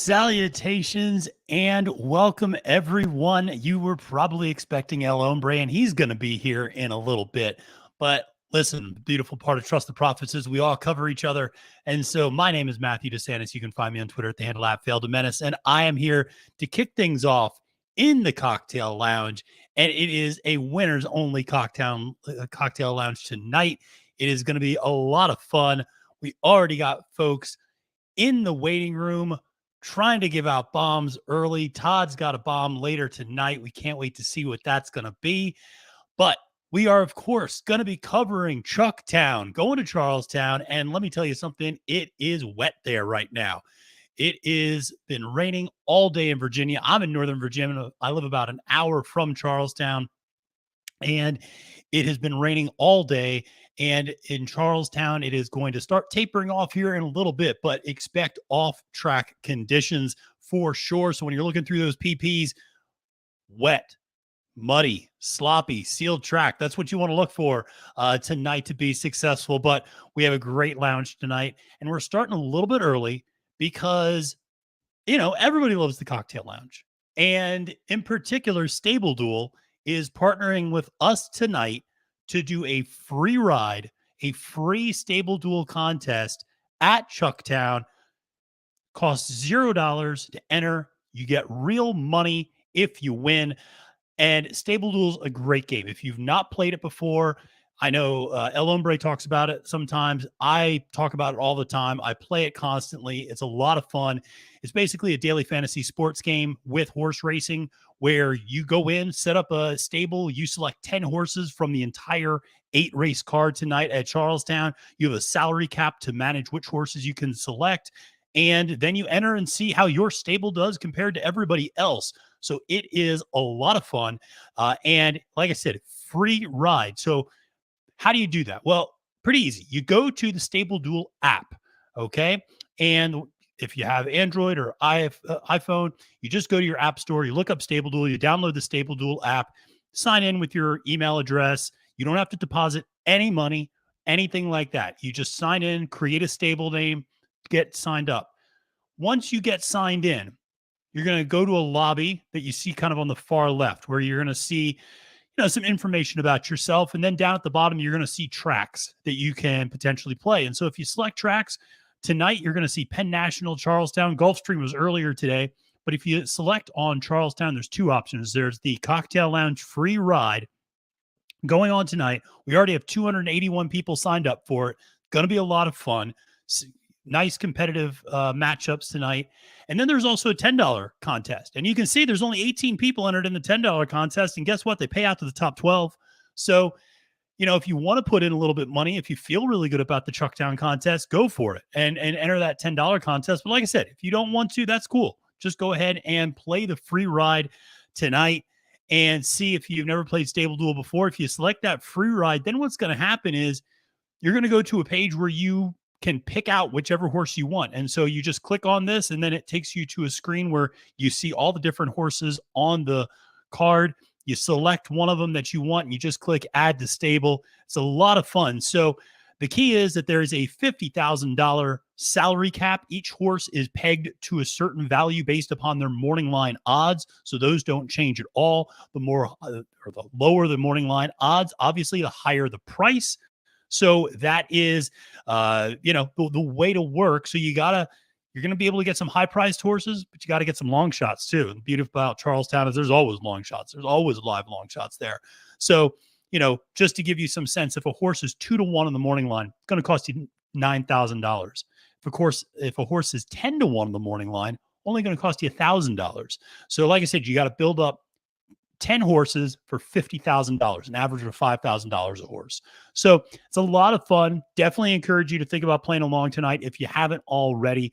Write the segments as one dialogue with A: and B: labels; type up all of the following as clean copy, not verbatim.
A: Salutations and welcome, everyone. You were probably expecting El Hombre, and he's going to be here in a little bit. But listen, the beautiful part of Trust the Profits is we all cover each other. And so my name is Matthew DeSantis. You can find me on Twitter at the handle at Failed to Menace. And I am here to kick things off in the cocktail lounge. And it is a winners only cocktail lounge tonight. It is going to be a lot of fun. We already got folks in the waiting room trying to give out bombs early. Todd's got a bomb later tonight. We can't wait to see what that's going to be. But we are, of course, going to be covering Chucktown, going to Charlestown. And let me tell you something, it is wet there right now. It is been raining all day in Virginia. I'm in Northern Virginia. I live about an hour from Charlestown. And it has been raining all day. And in Charlestown, it is going to start tapering off here in a little bit, but expect off-track conditions for sure. So when you're looking through those PPs, wet, muddy, sloppy, sealed track, that's what you want to look for tonight to be successful. But we have a great lounge tonight, and we're starting a little bit early because, everybody loves the cocktail lounge. And in particular, STABLEDUEL is partnering with us tonight to do a free ride, a free STABLEDUEL contest at Chucktown. Costs $0 to enter. You get real money if you win. And STABLEDUEL's a great game. If you've not played it before, I know El Hombre talks about it sometimes. I talk about it all the time. I play it constantly. It's a lot of fun. It's basically a daily fantasy sports game with horse racing where you go in, set up a stable, you select 10 horses from the entire 8-race card tonight at Charlestown. You have a salary cap to manage which horses you can select, and then you enter and see how your stable does compared to everybody else. So it is a lot of fun, and like I said, free ride. So how do you do that? Well, pretty easy. You go to the STABLEDUEL app, okay? And if you have Android or iPhone, you just go to your app store, you look up STABLEDUEL, you download the STABLEDUEL app, sign in with your email address. You don't have to deposit any money, anything like that. You just sign in, create a stable name, get signed up. Once you get signed in, you're going to go to a lobby that you see kind of on the far left where you're going to see some information about yourself. And then down at the bottom, you're going to see tracks that you can potentially play. And so if you select tracks tonight, you're going to see Penn National, Charlestown. Gulfstream was earlier today. But if you select on Charlestown, there's two options. There's the Cocktail Lounge free ride going on tonight. We already have 281 people signed up for it. Going to be a lot of fun. Nice competitive matchups tonight. And then there's also a $10 contest. And you can see there's only 18 people entered in the $10 contest. And guess what? They pay out to the top 12. So, if you want to put in a little bit of money, if you feel really good about the Chucktown contest, go for it and enter that $10 contest. But like I said, if you don't want to, that's cool. Just go ahead and play the free ride tonight and see if you've never played STABLEDUEL before. If you select that free ride, then what's going to happen is you're going to go to a page where you can pick out whichever horse you want. And so you just click on this and then it takes you to a screen where you see all the different horses on the card. You select one of them that you want and you just click add to stable. It's a lot of fun. So the key is that there is a $50,000 salary cap. Each horse is pegged to a certain value based upon their morning line odds. So those don't change at all. The more or the lower the morning line odds, obviously the higher the price. So that is, the way to work. So you're going to be able to get some high priced horses, but you got to get some long shots too. The beauty about Charlestown is there's always long shots. There's always live long shots there. So, just to give you some sense, if a horse is 2-1 on the morning line, it's going to cost you $9,000. If a horse is 10-1 on the morning line, only going to cost you $1,000. So like I said, you got to build up 10 horses for $50,000, an average of $5,000 a horse. So it's a lot of fun. Definitely encourage you to think about playing along tonight if you haven't already.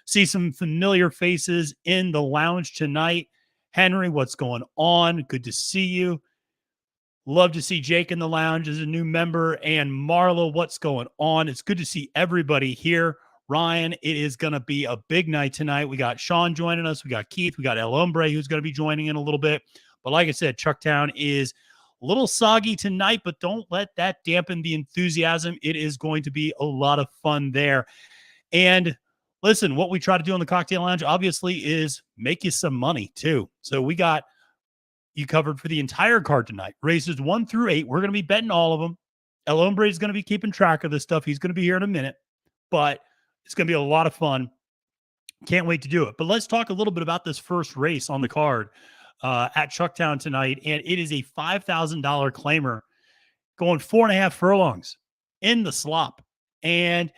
A: See some familiar faces in the lounge tonight. Henry, what's going on? Good to see you. Love to see Jake in the lounge as a new member. And Marlo, what's going on? It's good to see everybody here. Ryan, it is going to be a big night tonight. We got Sean joining us. We got Keith. We got El Hombre, who's going to be joining in a little bit. But like I said, Chucktown is a little soggy tonight, but don't let that dampen the enthusiasm. It is going to be a lot of fun there. And listen, what we try to do on the Cocktail Lounge, obviously, is make you some money too. So we got you covered for the entire card tonight. Races 1 through 8. We're going to be betting all of them. El Hombre is going to be keeping track of this stuff. He's going to be here in a minute, but it's going to be a lot of fun. Can't wait to do it. But let's talk a little bit about this first race on the card at Chucktown tonight. And it is a $5,000 claimer going 4.5 furlongs in the slop. And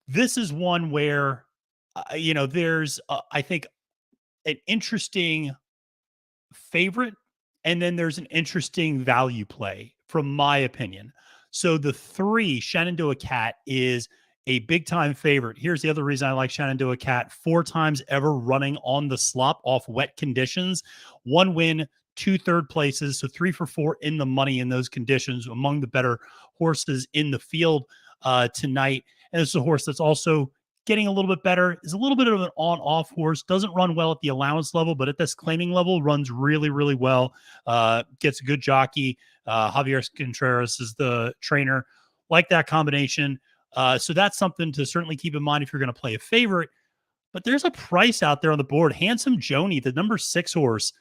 A: this is one where, there's, I think, an interesting favorite, and then there's an interesting value play, from my opinion. So the 3, Shenandoah Cat, is a big time favorite. Here's the other reason I like Shenandoah Cat: 4 times ever running on the slop off wet conditions, 1 win, 2 third places, so 3 for 4 in the money in those conditions, among the better horses in the field tonight. And it's a horse that's also getting a little bit better, is a little bit of an on-off horse, doesn't run well at the allowance level, but at this claiming level runs really, really well, gets a good jockey. Javier Contreras is the trainer. Like that combination. So that's something to certainly keep in mind if you're going to play a favorite. But there's a price out there on the board. Handsome Joni, the number 6 horse,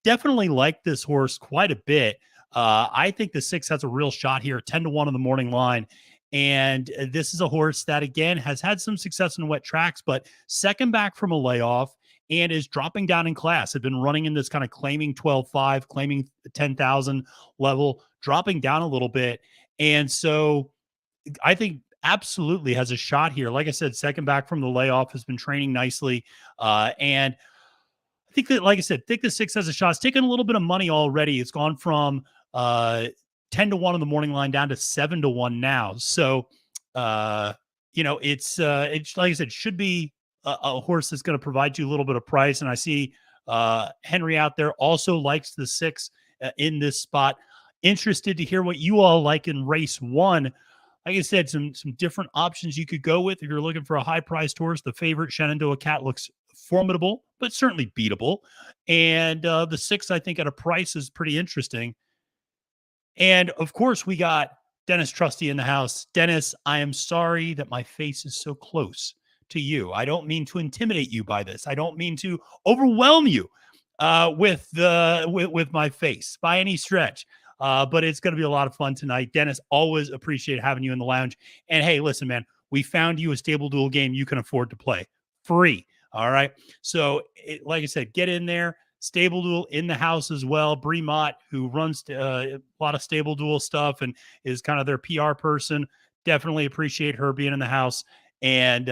A: definitely like this horse quite a bit. I think the 6 has a real shot here, 10-1 on the morning line. And this is a horse that, again, has had some success in wet tracks, but second back from a layoff and is dropping down in class. Had been running in this kind of claiming 12.5, claiming 10,000 level, dropping down a little bit. And so I think absolutely has a shot here. Like I said, second back from the layoff, has been training nicely. And I think that, like I said, think the 6 has a shot. It's taken a little bit of money already. It's gone from 10-1 on the morning line down to 7-1 now. So, it's like I said, should be a horse that's going to provide you a little bit of price. And I see Henry out there also likes the 6 in this spot. Interested to hear what you all like in race 1. Like I said, some different options you could go with if you're looking for a high-priced horse. The favorite, Shenandoah Cat, looks formidable, but certainly beatable. And the 6, I think, at a price is pretty interesting. And, of course, we got Dennis Trusty in the house. Dennis, I am sorry that my face is so close to you. I don't mean to intimidate you by this. I don't mean to overwhelm you with my face by any stretch. But it's going to be a lot of fun tonight. Dennis, always appreciate having you in the lounge. And hey, listen, man, we found you a stable duel game you can afford to play free. All right. So, like I said, get in there. Stable Duel in the house as well. Bree Mott, who runs a lot of Stable Duel stuff and is kind of their PR person. Definitely appreciate her being in the house and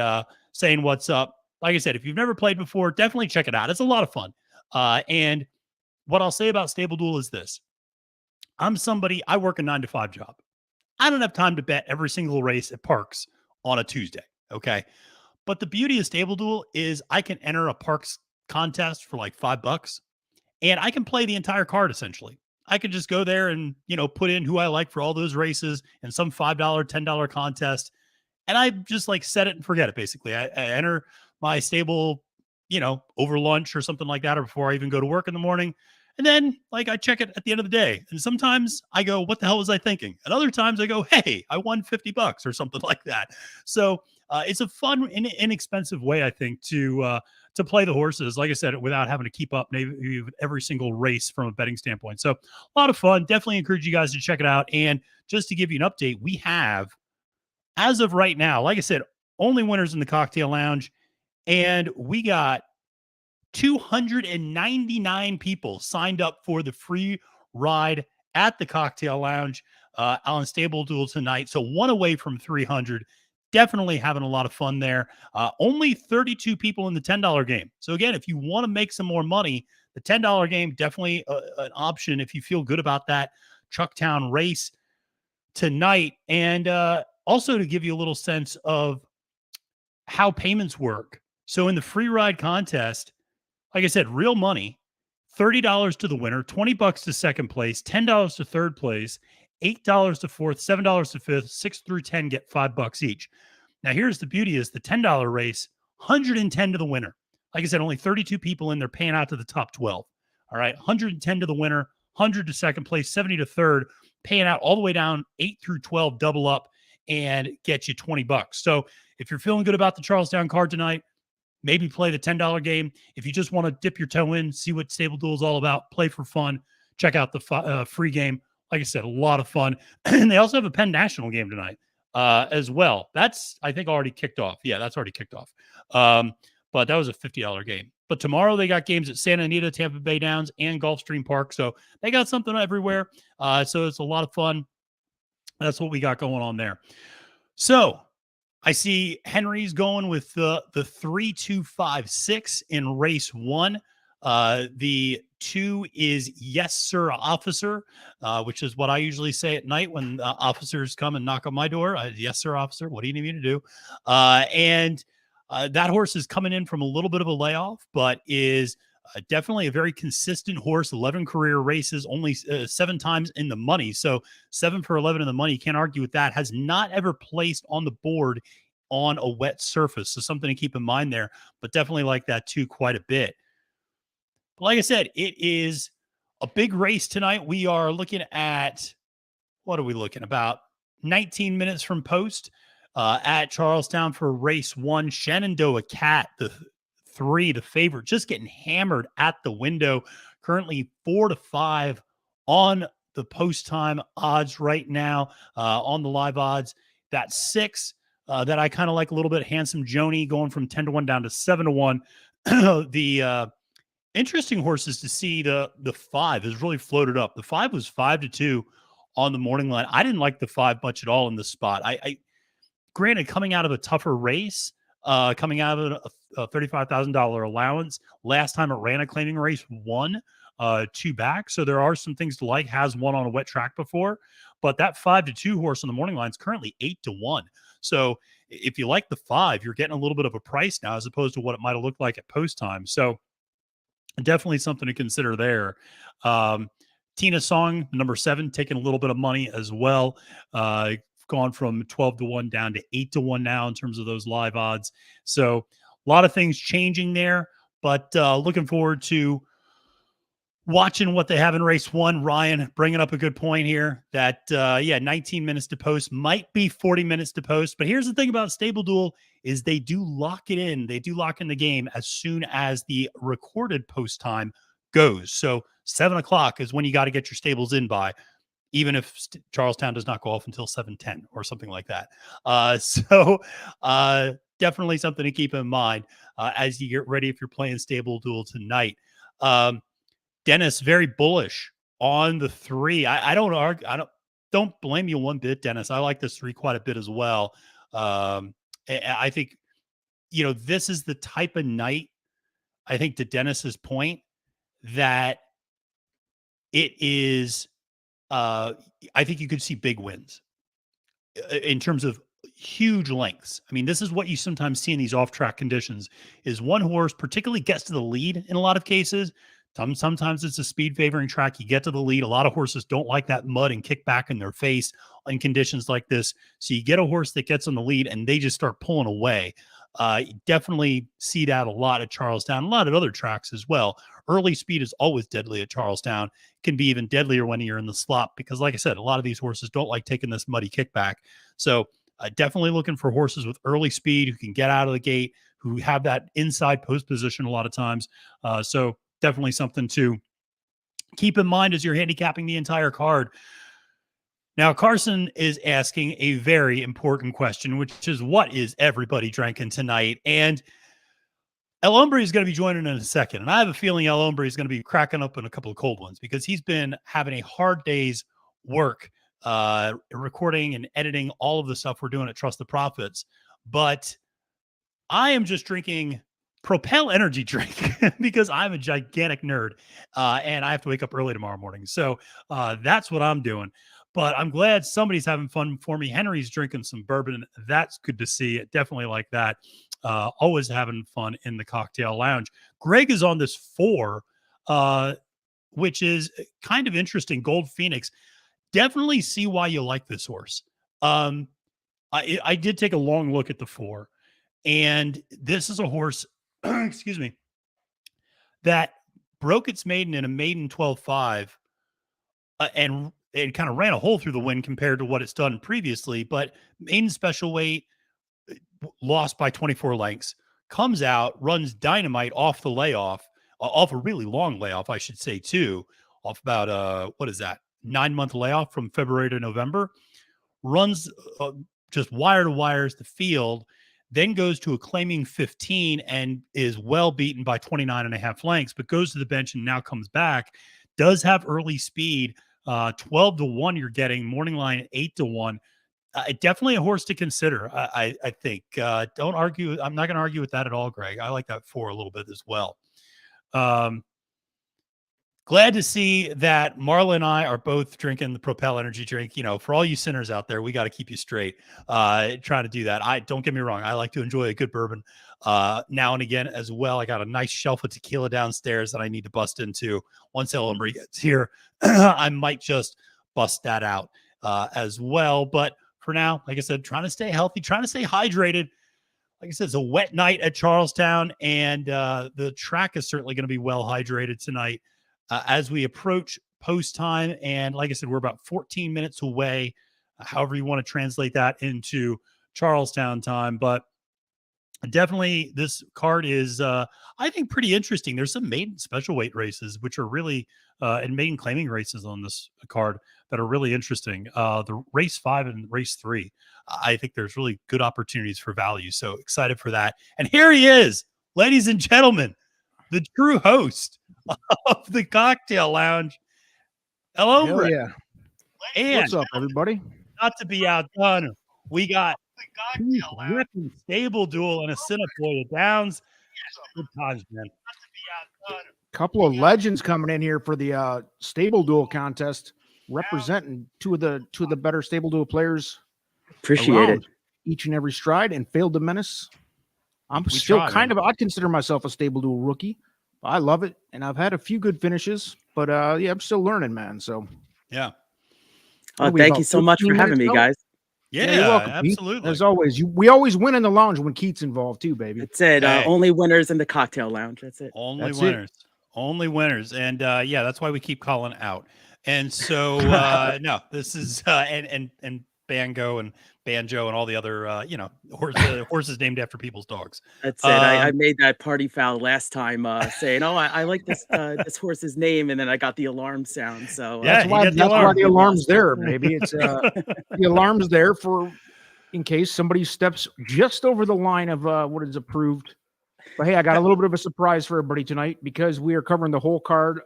A: saying what's up. Like I said, if you've never played before, definitely check it out. It's a lot of fun. And what I'll say about Stable Duel is this. I work a 9-to-5 job. I don't have time to bet every single race at Parks on a Tuesday. Okay. But the beauty of Stable Duel is I can enter a Parks contest for like $5 and I can play the entire card. Essentially, I could just go there and, put in who I like for all those races in some $5, $10 contest. And I just like set it and forget it. Basically, I enter my stable, over lunch or something like that, or before I even go to work in the morning. And then, I check it at the end of the day. And sometimes I go, what the hell was I thinking? And other times I go, hey, I won $50 or something like that. So it's a fun, inexpensive way, I think, to play the horses, like I said, without having to keep up maybe every single race from a betting standpoint. So a lot of fun. Definitely encourage you guys to check it out. And just to give you an update, we have, as of right now, like I said, only winners in the Cocktail Lounge. And we got 299 people signed up for the free ride at the Cocktail Lounge on Stable Duel tonight. So 1 away from 300. Definitely having a lot of fun there. Only 32 people in the $10 game. So again, if you want to make some more money, the $10 game, definitely an option if you feel good about that Chucktown race tonight. And also to give you a little sense of how payments work. So in the free ride contest, like I said, real money, $30 to the winner, $20 to second place, $10 to third place, $8 to fourth, $7 to fifth, 6 through 10 get $5 each. Now, here's the beauty is the $10 race, 110 to the winner. Like I said, only 32 people in there paying out to the top 12. All right, 110 to the winner, 100 to second place, 70 to third, paying out all the way down 8 through 12, double up and get you $20. So if you're feeling good about the Charlestown card tonight, maybe play the $10 game. If you just want to dip your toe in, see what Stable Duel is all about, play for fun, check out the free game. Like I said, a lot of fun. And they also have a Penn National game tonight as well. That's, I think, already kicked off. Yeah, that's already kicked off. But that was a $50 game. But tomorrow they got games at Santa Anita, Tampa Bay Downs, and Gulfstream Park. So they got something everywhere. So it's a lot of fun. That's what we got going on there. So I see Henry's going with the 3-2-5-6 in race 1. The 2 is Yes Sir Officer, which is what I usually say at night when officers come and knock on my door. Yes Sir Officer, what do you need me to do? And that horse is coming in from a little bit of a layoff, but is definitely a very consistent horse. 11 career races, only 7 times in the money. So 7 for 11 in the money. Can't argue with that. Has not ever placed on the board on a wet surface. So something to keep in mind there, but definitely like that too quite a bit. But like I said, it is a big race tonight. We are looking at, what are we looking about? 19 minutes from post at Charlestown for race 1. Shenandoah Cat, the 3, the favorite, just getting hammered at the window. Currently 4-5 on the post time odds right now on the live odds. That 6 that I kind of like a little bit. Handsome Joni going from 10-1 down to 7-1. The interesting horses to see, the 5 has really floated up. The 5 was 5-2 on the morning line. I didn't like the 5 much at all in this spot. I granted, coming out of a tougher race, coming out of a $35,000 allowance, last time it ran a claiming race, won 2 back. So there are some things to like. Has won on a wet track before, but that 5-2 horse on the morning line is currently 8-1. So if you like the 5, you're getting a little bit of a price now as opposed to what it might have looked like at post time. So definitely something to consider there. Tina Song, number 7, taking a little bit of money as well. Gone from 12-1 down to 8-1 now in terms of those live odds. So a lot of things changing there, but looking forward to watching what they have in race 1. Ryan bringing up a good point here that, 19 minutes to post might be 40 minutes to post. But here's the thing about Stable Duel is they do lock it in. They do lock in the game as soon as the recorded post time goes. So 7 o'clock is when you got to get your stables in by, even if Charlestown does not go off until 7:10 or something like that. Definitely something to keep in mind as you get ready if you're playing Stable Duel tonight. Dennis, very bullish on the 3. I don't argue. Don't blame you one bit, Dennis. I like this 3 quite a bit as well. I think, this is the type of night, I think, to Dennis's point, that it is, I think you could see big wins in terms of huge lengths. I mean, this is what you sometimes see in these off-track conditions is one horse particularly gets to the lead in a lot of cases. Sometimes it's a speed favoring track. You get to the lead. A lot of horses don't like that mud and kick back in their face in conditions like this. So you get a horse that gets on the lead and they just start pulling away. You definitely see that a lot at Charlestown, a lot at other tracks as well. Early speed is always deadly at Charlestown. It can be even deadlier when you're in the slop because, like I said, a lot of these horses don't like taking this muddy kickback. So definitely looking for horses with early speed who can get out of the gate, who have that inside post position a lot of times. So definitely something to keep in mind as you're handicapping the entire card. Now, Carson is asking a very important question, which is what is everybody drinking tonight? And El Hombre is going to be joining in a second. And I have a feeling El Hombre is going to be cracking up in a couple of cold ones because he's been having a hard day's work recording and editing all of the stuff we're doing at Trust the Profits. But I am just drinking Propel energy drink because I'm a gigantic nerd and I have to wake up early tomorrow morning. So that's what I'm doing. But I'm glad somebody's having fun for me. Henry's drinking some bourbon. That's good to see. Definitely like that. Always having fun in the cocktail lounge. Greg is on this 4, which is kind of interesting. Gold Phoenix. Definitely see why you like this horse. I did take a long look at the 4. And this is a horse, excuse me, that broke its maiden in a maiden 12.5 and it kind of ran a hole through the wind compared to what it's done previously. But maiden special weight, lost by 24 lengths, comes out, runs dynamite off the layoff, off a really long layoff, I should say, too, off about, what is that, 9-month layoff from February to November, runs just wire to wires the field, then goes to a claiming 15 and is well beaten by 29 and a half lengths, but goes to the bench and now comes back, does have early speed, 12 to 1 you're getting, morning line 8 to 1. Definitely a horse to consider. I think. Don't argue. I'm not going to argue with that at all, Greg. I like that 4 a little bit as well. Glad to see that Marla and I are both drinking the Propel energy drink. You know, for all you sinners out there, we got to keep you straight. Trying to do that. Don't get me wrong. I like to enjoy a good bourbon now and again as well. I got a nice shelf of tequila downstairs that I need to bust into. Once El Hombre gets here, I might just bust that out as well. But for now, like I said, trying to stay healthy, trying to stay hydrated. Like I said, it's a wet night at Charlestown, and the track is certainly going to be well hydrated tonight as we approach post time. And like I said, we're about 14 minutes away, however you want to translate that into Charlestown time. But definitely this card is, I think, pretty interesting. There's some maiden special weight races, which are really, and maiden claiming races on this card that are really interesting. The race 5 and race 3, I think there's really good opportunities for value. So excited for that. And here he is, ladies and gentlemen, the true host of the Cocktail Lounge, El Hombre.
B: Yeah.
A: And
B: what's up, everybody?
A: Not to be outdone, we got ripping Stable Duel and a Cinepolia Downs. Good times, man.
B: Couple of legends coming in here for the Stable Duel contest, representing two of the better Stable Duel players.
C: Appreciate it.
B: Each and every stride, and failed to menace. I'm I'd consider myself a Stable Duel rookie. I love it, and I've had a few good finishes, but yeah, I'm still learning, man. So
A: yeah.
C: Thank you so much for having me, guys.
A: Yeah,
B: you're welcome,
A: absolutely.
B: Pete. As always, we always win in the lounge when Keith's involved too, baby.
C: That's it. Only winners in the Cocktail Lounge. That's it.
A: Only winners. Only winners. And yeah, that's why we keep calling out. And so no, this is and Bango and Banjo and all the other horses named after people's dogs.
C: That's it. I made that party foul last time, saying, "Oh, I like this this horse's name," and then I got the alarm sound. So
B: that's why the alarm's there. Maybe it's the alarm's there for in case somebody steps just over the line of what is approved. But hey, I got a little bit of a surprise for everybody tonight because we are covering the whole card,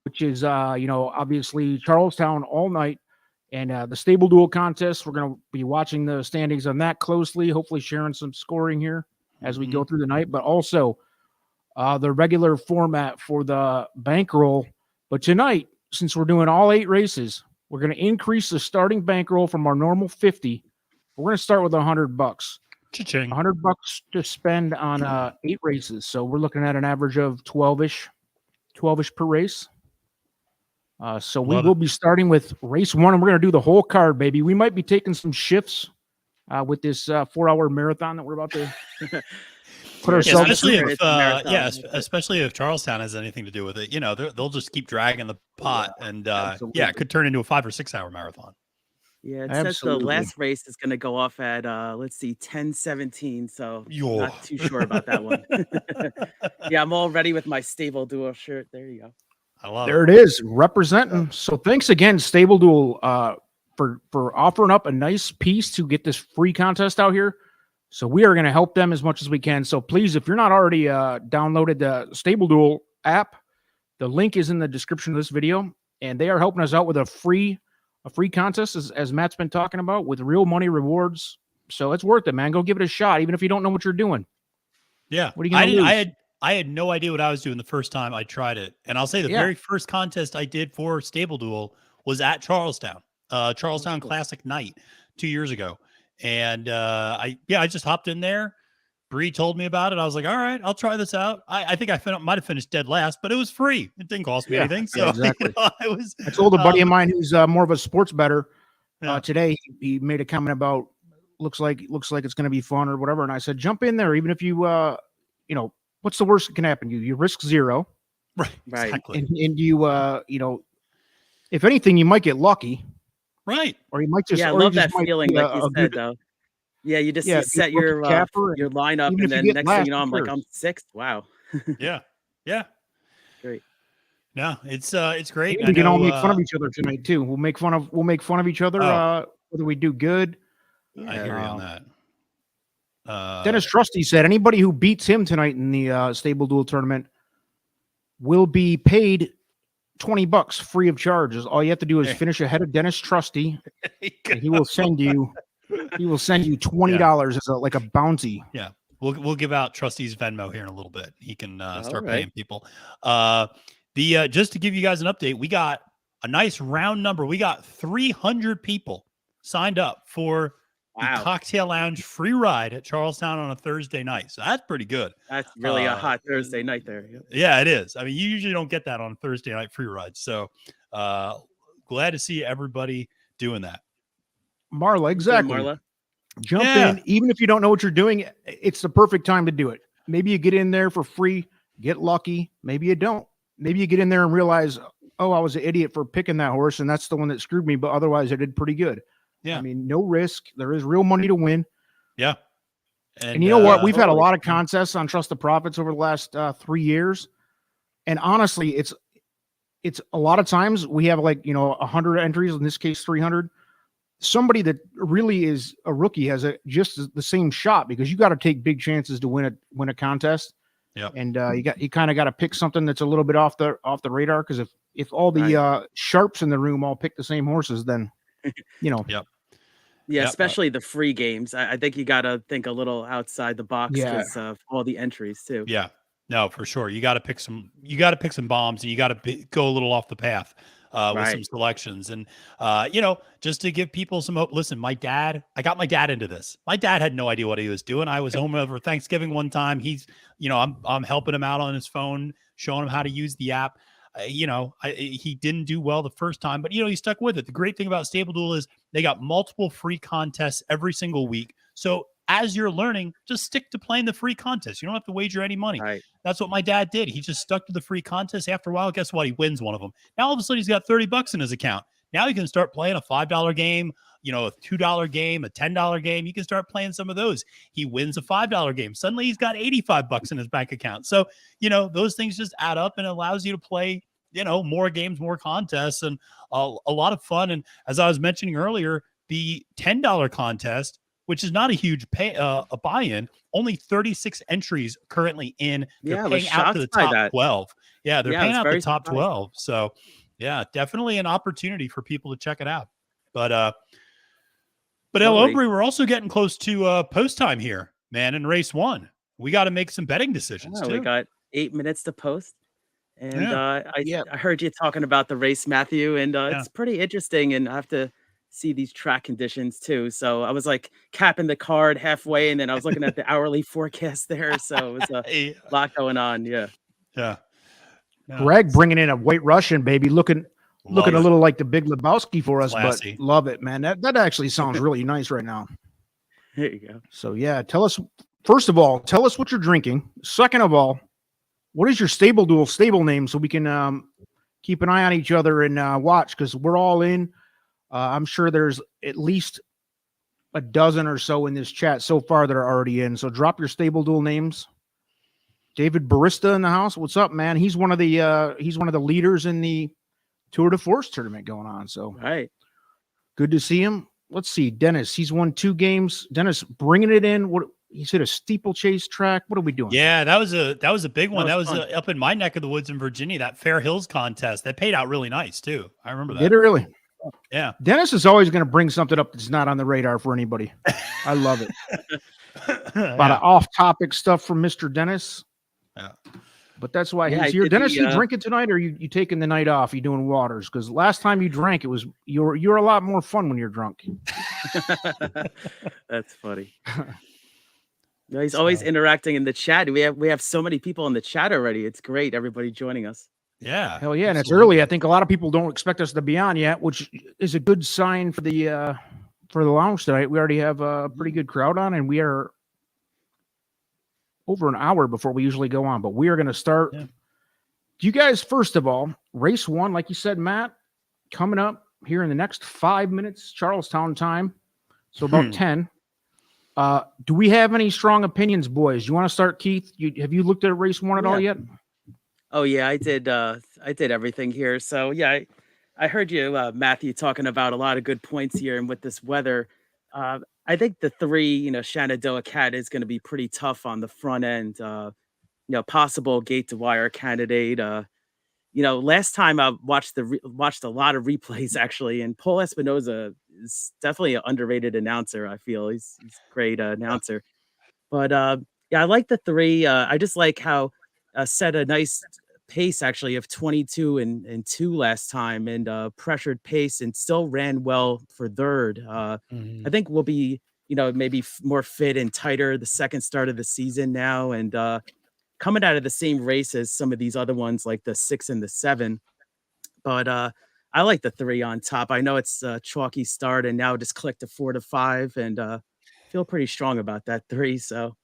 B: which is obviously Charlestown all night. And the Stable Duel contest, we're going to be watching the standings on that closely, hopefully sharing some scoring here as we go through the night, but also the regular format for the bankroll. But tonight, since we're doing all 8 races, we're going to increase the starting bankroll from our normal 50. We're going to start with $100.
A: Cha-ching.
B: $100 to spend on 8 races. So we're looking at an average of 12-ish per race. So we will be starting with race 1, and we're going to do the whole card, baby. We might be taking some shifts with this 4-hour marathon that we're about to put ourselves
A: especially especially if Charlestown has anything to do with it. You know, they'll just keep dragging the pot, and it could turn into a 5 or 6 hour marathon.
C: Yeah, it says the last race is going to go off at 10:17. So not too sure about that one. Yeah, I'm all ready with my Stable Duel shirt. There you go.
A: I love
B: it is representing. So thanks again, Stable Duel, for offering up a nice piece to get this free contest out here. So we are going to help them as much as we can. So please, if you're not already downloaded the Stable Duel app, the link is in the description of this video, and they are helping us out with a free contest, as Matt's been talking about, with real money rewards. So it's worth it, man. Go give it a shot, even if you don't know what you're doing.
A: Yeah,
B: what are you going to lose?
A: I had no idea what I was doing the first time I tried it. And I'll say the very first contest I did for Stable Duel was at Charlestown Classic Night 2 years ago. And I just hopped in there. Bree told me about it. I was like, all right, I'll try this out. I think I might have finished dead last, but it was free. It didn't cost me anything. So
B: exactly. I told a buddy of mine who's more of a sports bettor today. He made a comment about looks like it's going to be fun or whatever. And I said, jump in there, even if you what's the worst that can happen? You risk 0.
A: Right. Exactly.
B: And you, if anything, you might get lucky.
A: Right.
B: Or you might just,
C: I love that feeling, like you said, though. Yeah, you just
B: Yeah,
C: you
B: be a
C: set
B: rookie capper, and
C: your lineup,
B: even
C: and
B: if you
C: then
B: get
C: next thing
B: last,
C: you know,
B: who
C: I'm like,
B: cares?
C: I'm sixth. Wow,
A: Yeah. Yeah.
C: great.
A: No, it's great.
B: And
A: I
B: we can all
A: know
B: make fun of each other tonight too. We'll make fun of each other,
A: oh,
B: whether we do good.
A: I
C: Yeah.
A: hear you on that.
B: Dennis Trusty said anybody who beats him tonight in the Stable Duel tournament will be paid $20 free of charge. All you have to do is
A: Hey.
B: finish ahead of Dennis Trusty, and he will send you $20 as like a bounty.
A: Yeah. We'll give out Trusty's Venmo here in a little bit. He can start
C: right.
A: paying people. Just to give you guys an update, we got a nice round number. We got 300 people signed up for the
C: Wow,
A: Cocktail Lounge free ride at Charlestown on a Thursday night. So that's pretty good.
C: that's really a hot Thursday night there. Yep.
A: Yeah, it is. I mean, you usually don't get that on a Thursday night free ride. So glad to see everybody doing that.
B: Marla, exactly.
C: Marla.
B: Jump in. Even if you don't know what you're doing, it's the perfect time to do it. Maybe you get in there for free, get lucky. Maybe you don't. Maybe you get in there and realize, oh, I was an idiot for picking that horse, and that's the one that screwed me, but otherwise I did pretty good.
A: Yeah.
B: I mean, no risk. There is real money to win.
A: Yeah.
B: And you know what? We've had a lot of contests on Trust the Profits over the last 3 years. And honestly, it's a lot of times we have 100 entries, in this case 300. Somebody that really is a rookie has just the same shot, because you got to take big chances to win a contest.
A: Yeah.
B: And you kind of got to pick something that's a little bit off the radar, because if all the sharps in the room all pick the same horses, then
A: Yep.
C: Yeah,
A: Yep.
C: especially the free games. I think you got to think a little outside the box because of all the entries too.
A: Yeah, no, for sure. You got to pick some. You got to pick some bombs, and you got to go a little off the path with some selections. And just to give people some hope. Listen, I got my dad into this. My dad had no idea what he was doing. I was home over Thanksgiving one time. He's, I'm helping him out on his phone, showing him how to use the app. He didn't do well the first time, but he stuck with it. The great thing about Stable Duel is they got multiple free contests every single week. So as you're learning, just stick to playing the free contest. You don't have to wager any money.
C: Right.
A: That's what my dad did. He just stuck to the free contest. After a while, guess what? He wins one of them. Now all of a sudden he's got $30 in his account. Now he can start playing a $5 game, a $2 game, a $10 game. You can start playing some of those. He wins a $5 game. Suddenly he's got $85 in his bank account. So, those things just add up and it allows you to play, more games, more contests, and a lot of fun. And as I was mentioning earlier, the $10 contest, which is not a huge a buy-in, only 36 entries currently in. They're paying out to the top 12. Yeah, they're paying out the top 12. So, yeah, definitely an opportunity for people to check it out. But El Ombre, we're also getting close to post time here, man. In race 1, we got to make some betting decisions too.
C: We got 8 minutes to post. And I heard you talking about the race, Matthew, and it's pretty interesting. And I have to see these track conditions too. So I was like capping the card halfway, and then I was looking at the hourly forecast there. So it was a lot going on. Yeah.
A: Yeah.
B: No, Greg bringing in a White Russian, baby, looking a little like the Big Lebowski for us,
A: classy.
B: But love it, man. That actually sounds really nice right now.
C: There you go.
B: So yeah, first of all, tell us what you're drinking. Second of all, what is your Stable Duel stable name, so we can keep an eye on each other and watch, because we're all in. I'm sure there's at least a dozen or so in this chat so far that are already in. So drop your Stable Duel names. David Barista in the house. What's up, man? He's one of the leaders in the Tour de Force tournament going on. So good to see him. Let's see, Dennis. He's won 2 games. Dennis bringing it in. What? He's hit a steeplechase track. What are we doing?
A: Yeah, that was a big one. That was up in my neck of the woods in Virginia. That Fair Hills contest that paid out really nice too. I remember that.
B: Did it really?
A: Yeah.
B: Dennis is always going to bring something up that's not on the radar for anybody. I love it. A lot of off-topic stuff from Mr. Dennis.
A: Yeah.
B: But that's why he's here. Dennis, you drinking tonight, or you taking the night off? You doing waters? Because last time you drank, it was you're a lot more fun when you're drunk.
C: That's funny. No, he's always interacting in the chat. We have so many people in the chat already. It's great. Everybody joining us.
A: Yeah.
B: Hell yeah. And it's early. I think a lot of people don't expect us to be on yet, which is a good sign for the lounge tonight. We already have a pretty good crowd on, and we are over an hour before we usually go on, but we are going to start. Yeah. Do you guys, first of all, race 1, like you said, Matt, coming up here in the next 5 minutes, Charlestown time. So about 10. Do we have any strong opinions, boys? You want to start, Keith? Have you looked at race 1 at all yet?
C: Oh yeah, I did. I did everything here. So yeah, I heard you, Matthew, talking about a lot of good points here, and with this weather, I think the 3, Shenandoah Cat is going to be pretty tough on the front end. Possible gate to wire candidate. Last time I watched watched a lot of replays actually, and Paul Espinoza is definitely an underrated announcer. I feel he's a great announcer. But yeah, I like the 3. I just like how set a nice pace actually of 22 and 2 last time, and pressured pace, and still ran well for third. I think we'll be maybe more fit and tighter the second start of the season now, and coming out of the same race as some of these other ones like the 6 and the 7. But I like the 3 on top. I know it's a chalky start, and now just click to 4 to 5, and feel pretty strong about that 3. So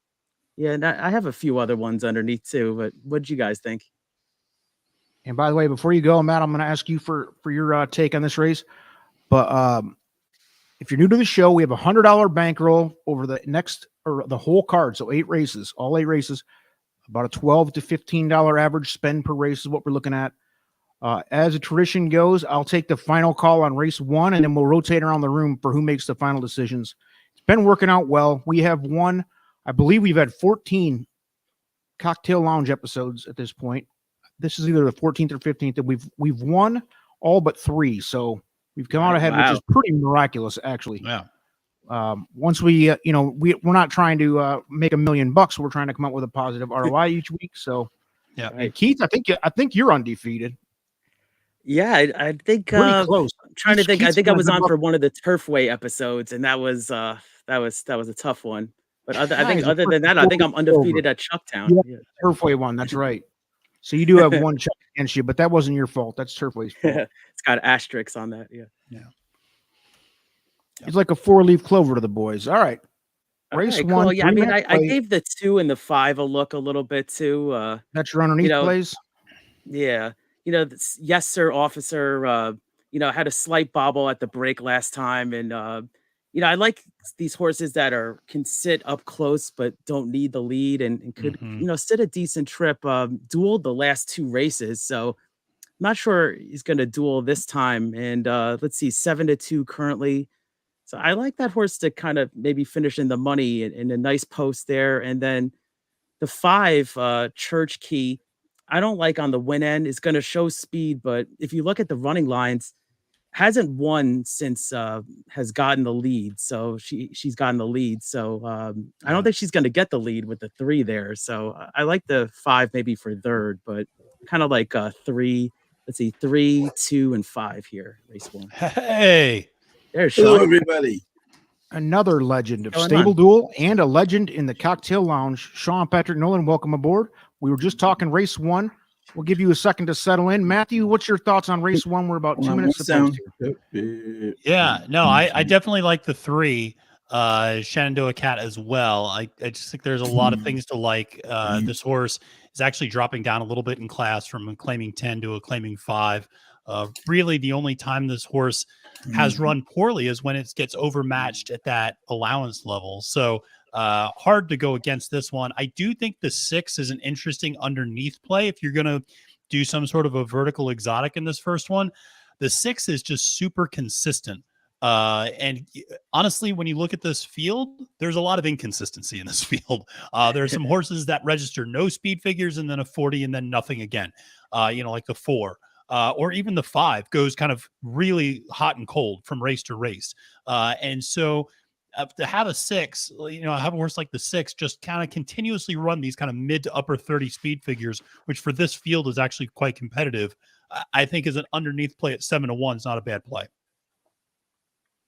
C: yeah, and I have a few other ones underneath too, but what did you guys think?
B: And by the way, before you go, Matt, I'm going to ask you for your take on this race. But if you're new to the show, we have a $100 bankroll over the whole card. So 8 races, all 8 races, about a $12 to $15 average spend per race is what we're looking at. As a tradition goes, I'll take the final call on race 1, and then we'll rotate around the room for who makes the final decisions. It's been working out well. We have won. I believe we've had 14 Cocktail Lounge episodes at this point. This is either the 14th or 15th, and we've won all but 3. So we've come out ahead, which is pretty miraculous, actually.
A: Yeah.
B: Once we're not trying to make $1 million bucks. We're trying to come up with a positive ROI each week. So
A: yeah,
B: and Keith, I think you're undefeated.
C: Yeah, I think
B: pretty close.
C: I'm trying to think. I think I was on for one of the Turfway episodes, and that was a tough one. But other than that, I think I'm undefeated at Chucktown.
B: Yeah, Turfway one. That's right. So you do have one check against you, but that wasn't your fault. That's Turfway's fault.
C: It's got asterisks on that. Yeah.
B: It's like a 4-leaf clover to the boys. All right. Race 1.
C: Cool. Yeah, I mean, I gave the 2 and the 5 a look a little bit too.
B: That's your underneath plays?
C: Yeah. Yes, sir, officer, had a slight bobble at the break last time. And, I like these horses that can sit up close, but don't need the lead and could, sit a decent trip, dueled the last 2 races. So I'm not sure he's going to duel this time. And let's see, 7 to 2 currently. So I like that horse to kind of maybe finish in the money in a nice post there. And then the 5, Church Key, I don't like on the win end. Is going to show speed, but if you look at the running lines, hasn't won since has gotten the lead. So she's gotten the lead. So I don't think she's going to get the lead with the 3 there. So I like the 5 maybe for third, but kind of like 3. Let's see, 3, 2, and 5 here. Race 1.
A: Hey,
C: there's
D: Hello, everybody.
B: Another legend of Stable Duel and a legend in the Cocktail Lounge. Sean Patrick Nolan, welcome aboard. We were just talking race 1. We'll give you a second to settle in. Matthew, what's your thoughts on race 1? We're about 2 minutes supposed
A: to. Yeah, no, I definitely like the 3, Shenandoah Cat as well. I just think there's a lot of things to like. This horse is actually dropping down a little bit in class from a claiming 10 to a claiming 5. Really, the only time this horse has run poorly is when it gets overmatched at that allowance level. So hard to go against this one. I do think the 6 is an interesting underneath play if you're going to do some sort of a vertical exotic in this first one. The 6 is just super consistent. And honestly, when you look at this field, there's a lot of inconsistency in this field. There are some horses that register no speed figures and then a 40 and then nothing again, like the 4. Or even the 5 goes kind of really hot and cold from race to race. And so to have a 6, have a horse like the 6 just kind of continuously run these kind of mid to upper 30 speed figures, which for this field is actually quite competitive, I think is an underneath play at 7 to 1 is not a bad play.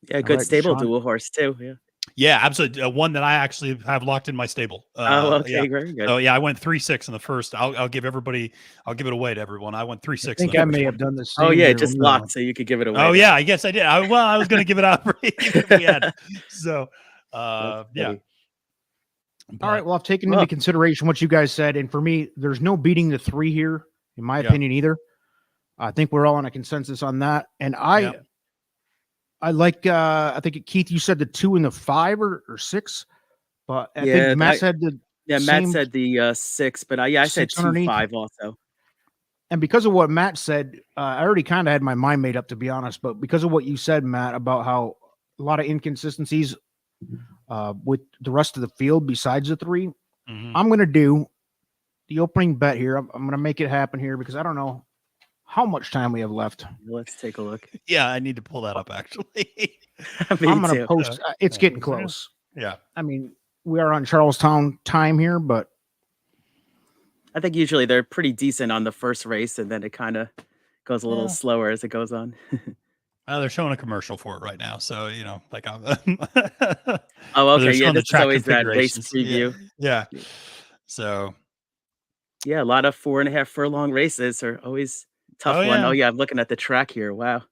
C: Yeah, good stable dual horse too. Yeah.
A: Yeah, absolutely. One that I actually have locked in my stable.
C: Okay,
A: yeah.
C: Very good.
A: So yeah, I went 3-6 in the first. I'll give it away to everyone. I went 3-6.
B: I think I may have done this.
C: Oh yeah, just locked so you could give it away.
A: Oh yeah, I guess I did. I was going to give it out for even if we had. So yeah.
B: All right. Well, I've taken into consideration what you guys said, and for me, there's no beating the 3 here, in my opinion, either. I think we're all on a consensus on that, and I like. I think Keith, you said the 2 and the 5 or 6. But I think Matt said the
C: Matt said the 6, but I said 2.5 also.
B: And because of what Matt said, I already kind of had my mind made up, to be honest. But because of what you said, Matt, about how a lot of inconsistencies with the rest of the field besides the 3, I'm going to do the opening bet here. I'm going to make it happen here because I don't know how much time we have left.
C: Let's take a look.
A: Yeah, I need to pull that up, actually.
B: I'm going to post. It's getting close.
A: Yeah.
B: I mean, we are on Charlestown time here, but
C: I think usually they're pretty decent on the first race, and then it kind of goes a little slower as it goes on.
A: They're showing a commercial for it right now, so like I'm.
C: Oh, okay, yeah, this is always that race preview.
A: Yeah. So.
C: Yeah, a lot of 4.5 furlong races are always tough one. Oh yeah, I'm looking at the track here. Wow.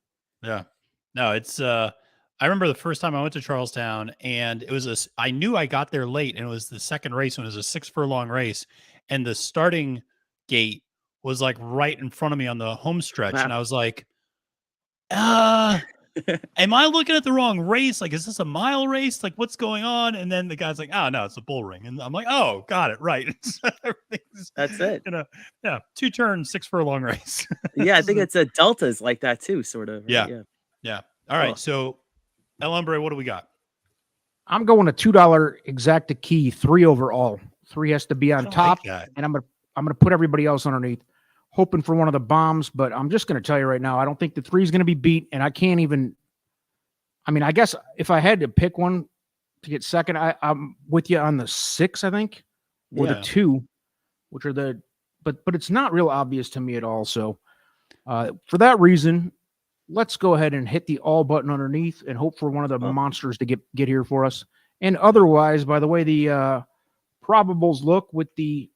A: Yeah. No, it's. I remember the first time I went to Charlestown, and it was I knew I got there late, and it was the second race when it was a 6 furlong race. And the starting gate was like right in front of me on the home stretch. And I was like, am I looking at the wrong race? Like, is this a mile race? Like, what's going on? And then the guy's like, oh, no, it's a bull ring. And I'm like, oh, got it. Right.
C: That's it.
A: 2 turn, 6 furlong race.
C: Yeah, I think it's a deltas like that too, sort of. Right?
A: Yeah. All right. So, El Hombre, what do we got?
B: I'm going to $2 exacta key, 3 overall. 3 has to be on top, and I'm gonna put everybody else underneath, hoping for one of the bombs. But I'm just gonna tell you right now, I don't think the 3 is gonna be beat, and I can't even. I mean, I guess if I had to pick one to get second, I'm with you on the 6, I think, or the 2, which are the. But it's not real obvious to me at all. So for that reason, let's go ahead and hit the all button underneath and hope for one of the monsters to get here for us. And otherwise, by the way, the probables look with the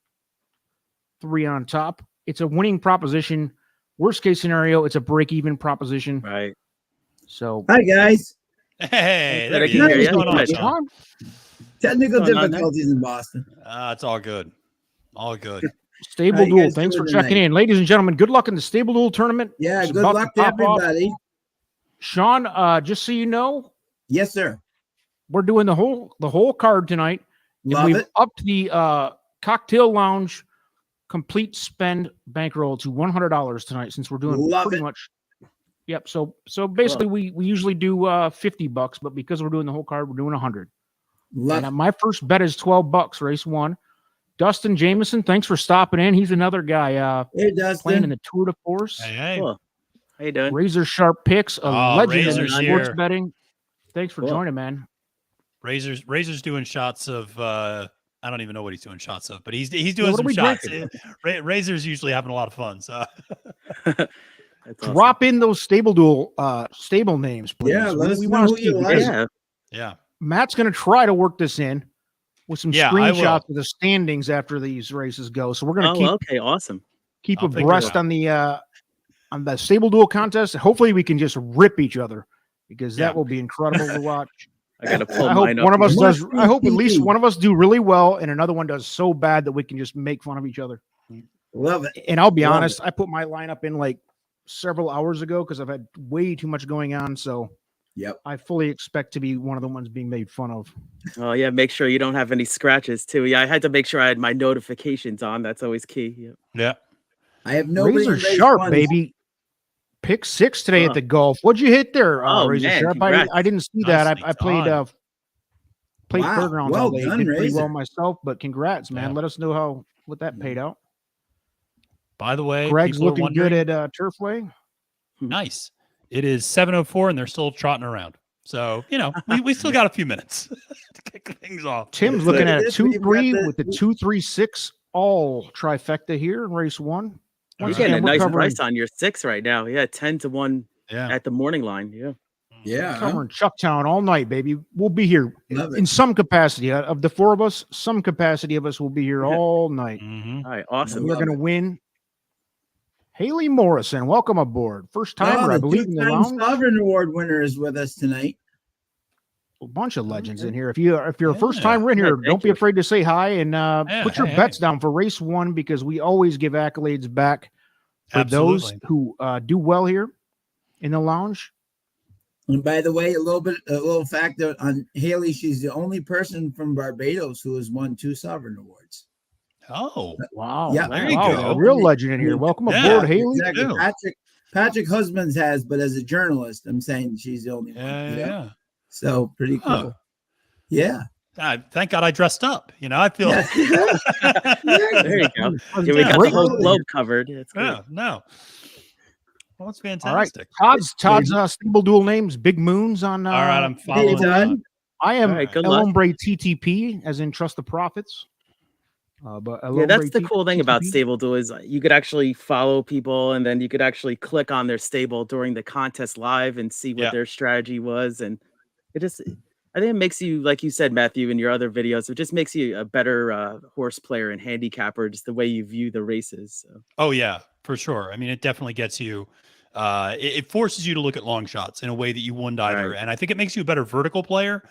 B: 3 on top, it's a winning proposition. Worst case scenario, it's a break-even proposition.
C: Right.
B: So,
D: hi guys.
A: Hey, there you go. What's going on,
D: Technical difficulties in Boston.
A: It's all good. All good.
B: Stable Duel, thanks for checking in. Ladies and gentlemen, good luck in the Stable Duel tournament.
D: Yeah, good luck to everybody.
B: Sean, just so you know.
D: Yes, sir.
B: We're doing the whole card tonight.
D: Love it.
B: Upped the cocktail lounge complete spend bankroll to $100 tonight since we're doing pretty much. Yep. So basically we usually do $50, but because we're doing the whole card, we're doing 100. And my first bet is $12, race 1. Dustin Jameson, thanks for stopping in. He's another guy playing in the Tour de Force.
A: Hey.
C: Cool. How you doing?
B: Razor Sharp Picks, a legend in sports betting. Thanks for joining, man.
A: Razor's doing shots of I don't even know what he's doing shots of, but he's doing some shots. Razor's usually having a lot of fun. So
B: drop in those Stable Duel stable names, please.
D: Yeah, let us know who you like.
A: Yeah.
B: Matt's gonna try to work this in with some screenshots of the standings after these races go. So we're gonna keep abreast on the Stable Duel contest. Hopefully we can just rip each other because that will be incredible to watch.
C: I gotta pull
B: I hope one of us does. I hope at least one of us do really well, and another one does so bad that we can just make fun of each other.
D: Love it.
B: And I'll be honest, I put my lineup in like several hours ago because I've had way too much going on. So I fully expect to be one of the ones being made fun of.
C: Oh yeah, make sure you don't have any scratches too. Yeah, I had to make sure I had my notifications on. That's always key.
A: Yeah.
D: I have no
B: Razor Sharp, baby. Pick 6 today at the golf. What'd you hit there, Razor Sharp? I didn't see that. I played fairgrounds all day. Did pretty well myself, but congrats, man. Let us know what that paid out.
A: By the way,
B: Greg's looking good at Turfway.
A: Nice. It is 7:04 and they're still trotting around. So, we still got a few minutes to kick things off.
B: Tim's looking at a 2-3 with the 2-3-6 all trifecta here in race 1.
C: You're getting a nice price on your 6 right now. Yeah, 10-1 at the morning line.
D: Yeah.
B: Covering Chucktown all night, baby. We'll be here in some capacity. Of the 4 of us, some capacity of us will be here all night.
C: All right, awesome.
B: We're going to win. Haley Morrison, welcome aboard. First timer, I believe, in the lounge.
D: Sovereign Award winner is with us tonight.
B: A bunch of legends in here. If you're a first timer in here, don't be afraid to say hi and put your bets down for race 1 because we always give accolades back for those who do well here in the lounge.
D: And by the way, a little fact on Haley, she's the only person from Barbados who has won 2 sovereign awards.
A: Oh,
B: Wow.
D: Yeah,
A: there you
B: Wow,
A: go.
B: a real legend in here. Welcome aboard, Haley.
D: Exactly.
A: Too.
D: Patrick Husbands has, but as a journalist, I'm saying she's the only one.
A: Yeah.
D: So pretty cool.
A: Huh.
D: Yeah.
A: Thank God I dressed up. I feel.
C: There you go. Yeah, we got the whole globe covered. It's great.
A: Yeah, no. Well, it's
B: All right.
A: fantastic.
B: Todd's stable duel names, Big Moons on.
A: All right, I'm following that.
B: I am
C: right, good
B: El
C: luck.
B: Hombre TTP, as in Trust the Profits. But El
C: Yeah, that's
B: Hombre
C: the cool thing about
B: TTP.
C: Stable Duel is you could actually follow people, and then you could actually click on their stable during the contest live and see what their strategy was. And I think it makes you, like you said, Matthew, in your other videos, it just makes you a better horse player and handicapper, just the way you view the races. So.
A: Oh yeah, for sure. I mean, it definitely gets you. It forces you to look at long shots in a way that you wouldn't either, and I think it makes you a better vertical player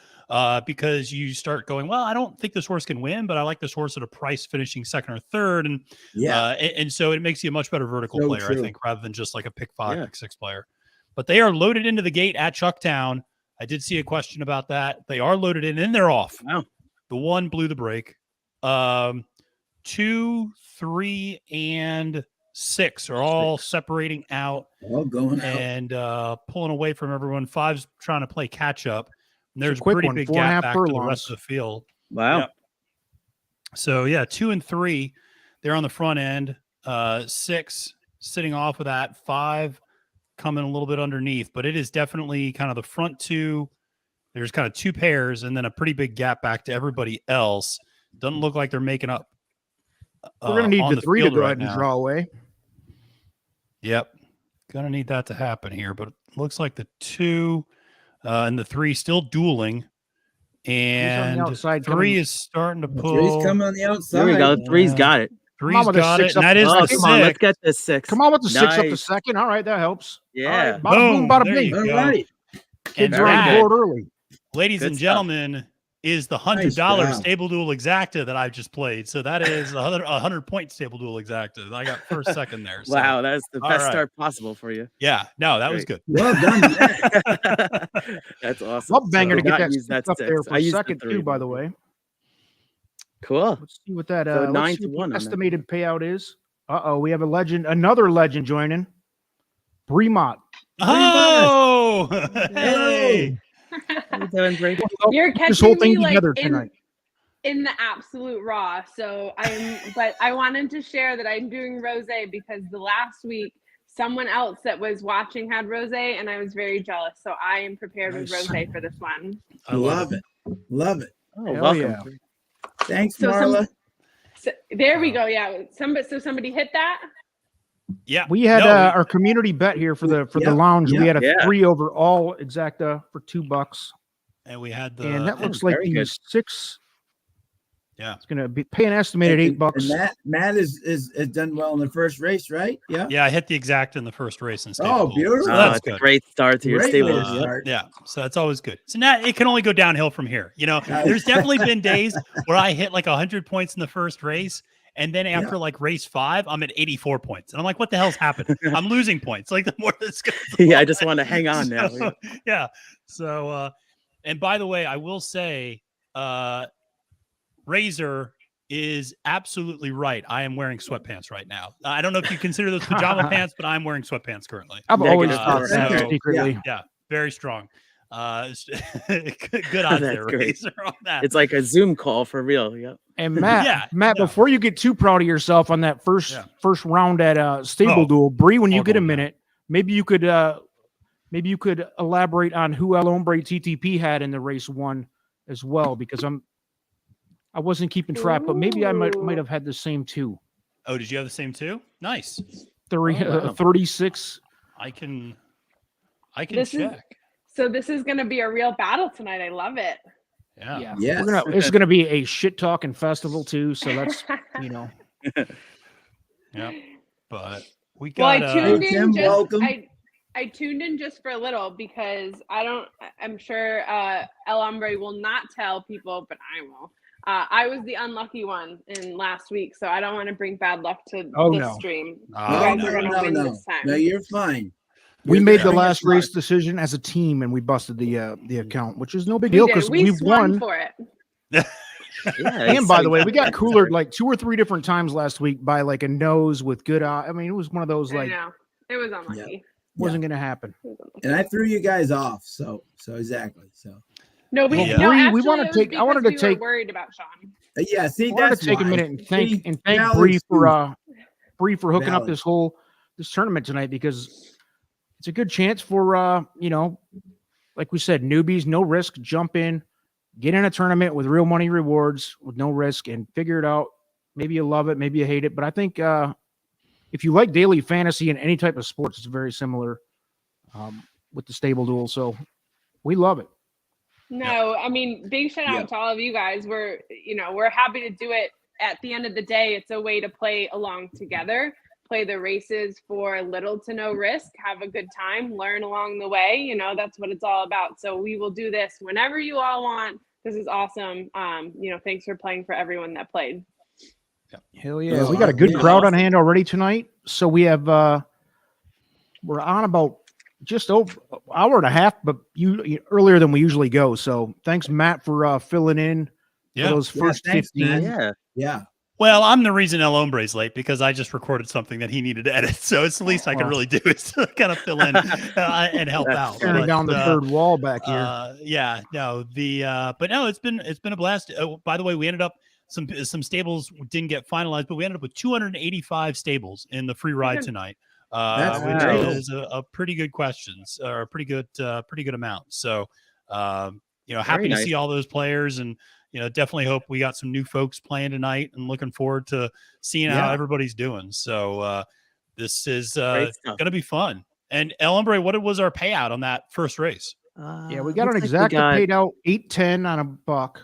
A: because you start going, well, I don't think this horse can win, but I like this horse at a price finishing second or third, and and so it makes you a much better vertical player, I think, rather than just like a pick 5, pick 6 player. But they are loaded into the gate at Chucktown. I did see a question about that. They are loaded in, and they're off.
C: Wow.
A: The 1 blew the break. 2, 3, and 6 are all separating out,
D: all going
A: and pulling away from everyone. 5's trying to play catch up. And there's a
B: quick
A: pretty
B: one,
A: big
B: 4.5
A: gap back to the
B: furlongs.
A: rest of the field.
C: Wow.
A: Yep. So 2 and 3, they're on the front end. 6 sitting off of that. 5 coming a little bit underneath, but it is definitely kind of the front 2. There's kind of 2 pairs, and then a pretty big gap back to everybody else. Doesn't look like they're making up.
B: We're going to need the 3 to go ahead and
A: now.
B: draw away.
A: Yep. Going to need that to happen here, but it looks like the 2 and the 3 still dueling. And
B: outside
A: 3 is starting to pull.
D: 3's coming on the outside.
C: There we go. 3's got it.
A: 3's got it, and that is the 6.
C: Come on, let's get this 6.
B: Come on with the 6 up the second. All right, that helps.
C: Yeah.
B: Right, bada boom, bada
A: there
B: bing.
A: you
D: All
A: go.
D: right.
B: Kids
A: And
B: are on
A: that,
B: board early.
A: ladies
C: Good
A: and
C: stuff.
A: gentlemen, is the $100
D: job.
A: Stable Duel Exacta that I've just played. So that is a 100-point Stable Duel Exacta. I got first, second there. So,
C: Wow, that's the
A: all
C: best
A: right.
C: start possible for you.
A: Yeah, no, that was good.
D: Well done. Matt.
C: That's awesome.
B: Love banger to
C: So
B: get
C: not
B: that
C: use
B: 6 up
C: six.
B: there for
C: I
B: a
C: used the
B: second,
C: 3,
B: too, by
C: but-
B: the way.
C: Cool.
B: Let's see what that
C: So 9
B: let's see
C: to
B: what
C: 1
B: the
C: on that.
B: estimated payout is. We have another legend joining. Bremont.
A: Oh, hey.
C: How you doing, Brady?
E: You're
B: This whole
E: catching
B: thing
E: me like
B: together tonight.
E: in the absolute raw. So but I wanted to share that I'm doing rosé because the last week someone else that was watching had rosé and I was very jealous. So I am prepared with rosé for this one.
A: I
D: Love it. Love it.
C: Oh,
B: Hell
C: welcome.
B: yeah.
D: Thanks,
E: So
D: Marla.
E: So there we go. Yeah. Somebody hit that.
A: Yeah,
B: We had
A: no,
B: our community bet here for the
D: Yeah,
B: lounge. We
D: yeah,
B: had a 3 over all exacta for $2.
A: and we had the
B: And that looks like
C: very
B: the
C: good.
B: 6.
A: Yeah.
B: It's going to be paying estimated $8.
D: And Matt is done well in the first race, right? Yeah.
A: I hit the exact in the first race in Stable
D: Oh,
A: Duel.
D: beautiful.
A: So
C: Oh,
A: that's
C: it's a
A: good.
C: great start to your
D: Great
C: stable.
D: way to start.
A: Yeah, so that's always good. So now it can only go downhill from here. There's definitely been days where I hit like 100 points in the first race, and then after like race 5, I'm at 84 points, and I'm like, "What the hell's happened? I'm losing points." Like the more this goes,
C: Yeah, I just want to hang on now.
A: So, yeah. So, and by the way, I will say, Razor is absolutely right. I am wearing sweatpants right now. I don't know if you consider those pajama pants, but I'm wearing sweatpants currently.
B: I've always
C: Negative
B: thought that
A: so-
B: secretly.
A: Yeah, very strong. Good on
C: That's
A: there,
C: great.
A: Razor, on that.
C: It's like a Zoom call for real. Yep.
B: And Matt,
A: Yeah,
B: Matt,
A: no.
B: before you get too proud of yourself on that first round at Stable
A: Oh,
B: Duel, Bree, when you
A: all
B: get a
A: going down.
B: minute, maybe you could elaborate on who El Hombre TTP had in the race 1 as well, because I wasn't keeping track, but maybe I might have had the same too.
A: Oh, did you have the same too? Nice.
B: 36.
A: I can
E: This is-
A: check.
E: So this is going to be a real battle tonight. I love it.
A: Yeah.
D: Yes.
B: It's gonna be a shit talking festival too. So that's
A: Yeah. But we
E: Well,
A: got
E: I tuned
D: Hey,
E: in
D: Tim,
E: just
D: welcome.
E: I tuned in just for a little because I'm sure El Hombre will not tell people, but I will. I was the unlucky one in last week, so I don't want to bring bad luck to this stream. You guys are gonna win this time.
D: No, you're fine.
B: We
D: You're
B: made the
D: doing
B: last
D: smart.
B: race decision as a team, and we busted the account, which is no big
E: We
B: deal
E: did.
B: because
E: We
B: we've
E: swung
B: won.
E: for it.
C: Yeah.
B: And by the way, we got
C: exactly.
B: coolered like 2 or 3 different times last week by like a nose with good eye. I mean, it was one of those
E: I
B: like
E: know. It was unlucky.
B: wasn't going to happen.
E: It was unlucky.
D: And I threw you guys off. So exactly. So
E: No, we
A: Yeah.
E: no.
B: Bree,
E: Actually,
B: we wanna
E: it was
B: take- I wanted
E: because
B: to
E: we were
B: take-
E: worried about Sean.
D: yeah, see,
B: I wanted
D: that's
B: to take
D: why.
B: a minute and
D: See,
B: thank
D: valid
B: Bree
D: excuse.
B: for hooking up
D: Valid.
B: this tournament tonight because it's a good chance for like we said, newbies, no risk, jump in, get in a tournament with real money rewards with no risk and figure it out. Maybe you love it, maybe you hate it, but I think if you like daily fantasy in any type of sports, it's very similar with the stable duel. So we love it.
E: No, I mean, big shout out to all of you guys. We're happy to do it. At the end of the day, it's a way to play along together, play the races for little to no risk, have a good time, learn along the way. That's what it's all about. So we will do this whenever you all want. This is awesome. Thanks for playing for everyone that played.
B: Hell yeah.
D: Oh,
B: We got a good
D: yeah.
B: crowd on
C: Awesome.
B: hand already tonight. So we have we're on about just over an hour and a half, but earlier than we usually go. So thanks, Matt, for filling in for
A: Yeah.
B: those first
D: thanks,
B: 15.
D: man.
C: Yeah.
D: Yeah.
A: Well, I'm the reason El Hombre's late because I just recorded something that he needed to edit. So it's the least I can really do is to kind of fill in and help out.
B: Tearing down the third wall back here.
A: But no, it's been a blast. Oh, by the way, we ended up some stables didn't get finalized, but we ended up with 285 stables in the free ride tonight,
D: That's
A: which
C: great.
A: is a pretty good questions or a pretty good amount. So, happy
C: Very
A: to
C: nice.
A: see all those players and. Definitely hope we got some new folks playing tonight and looking forward to seeing how everybody's doing. So this is going to be fun. And El Hombre, what was our payout on that first race?
B: Yeah, we got an
C: looks like we
B: exacta paid out $8.10 on a buck.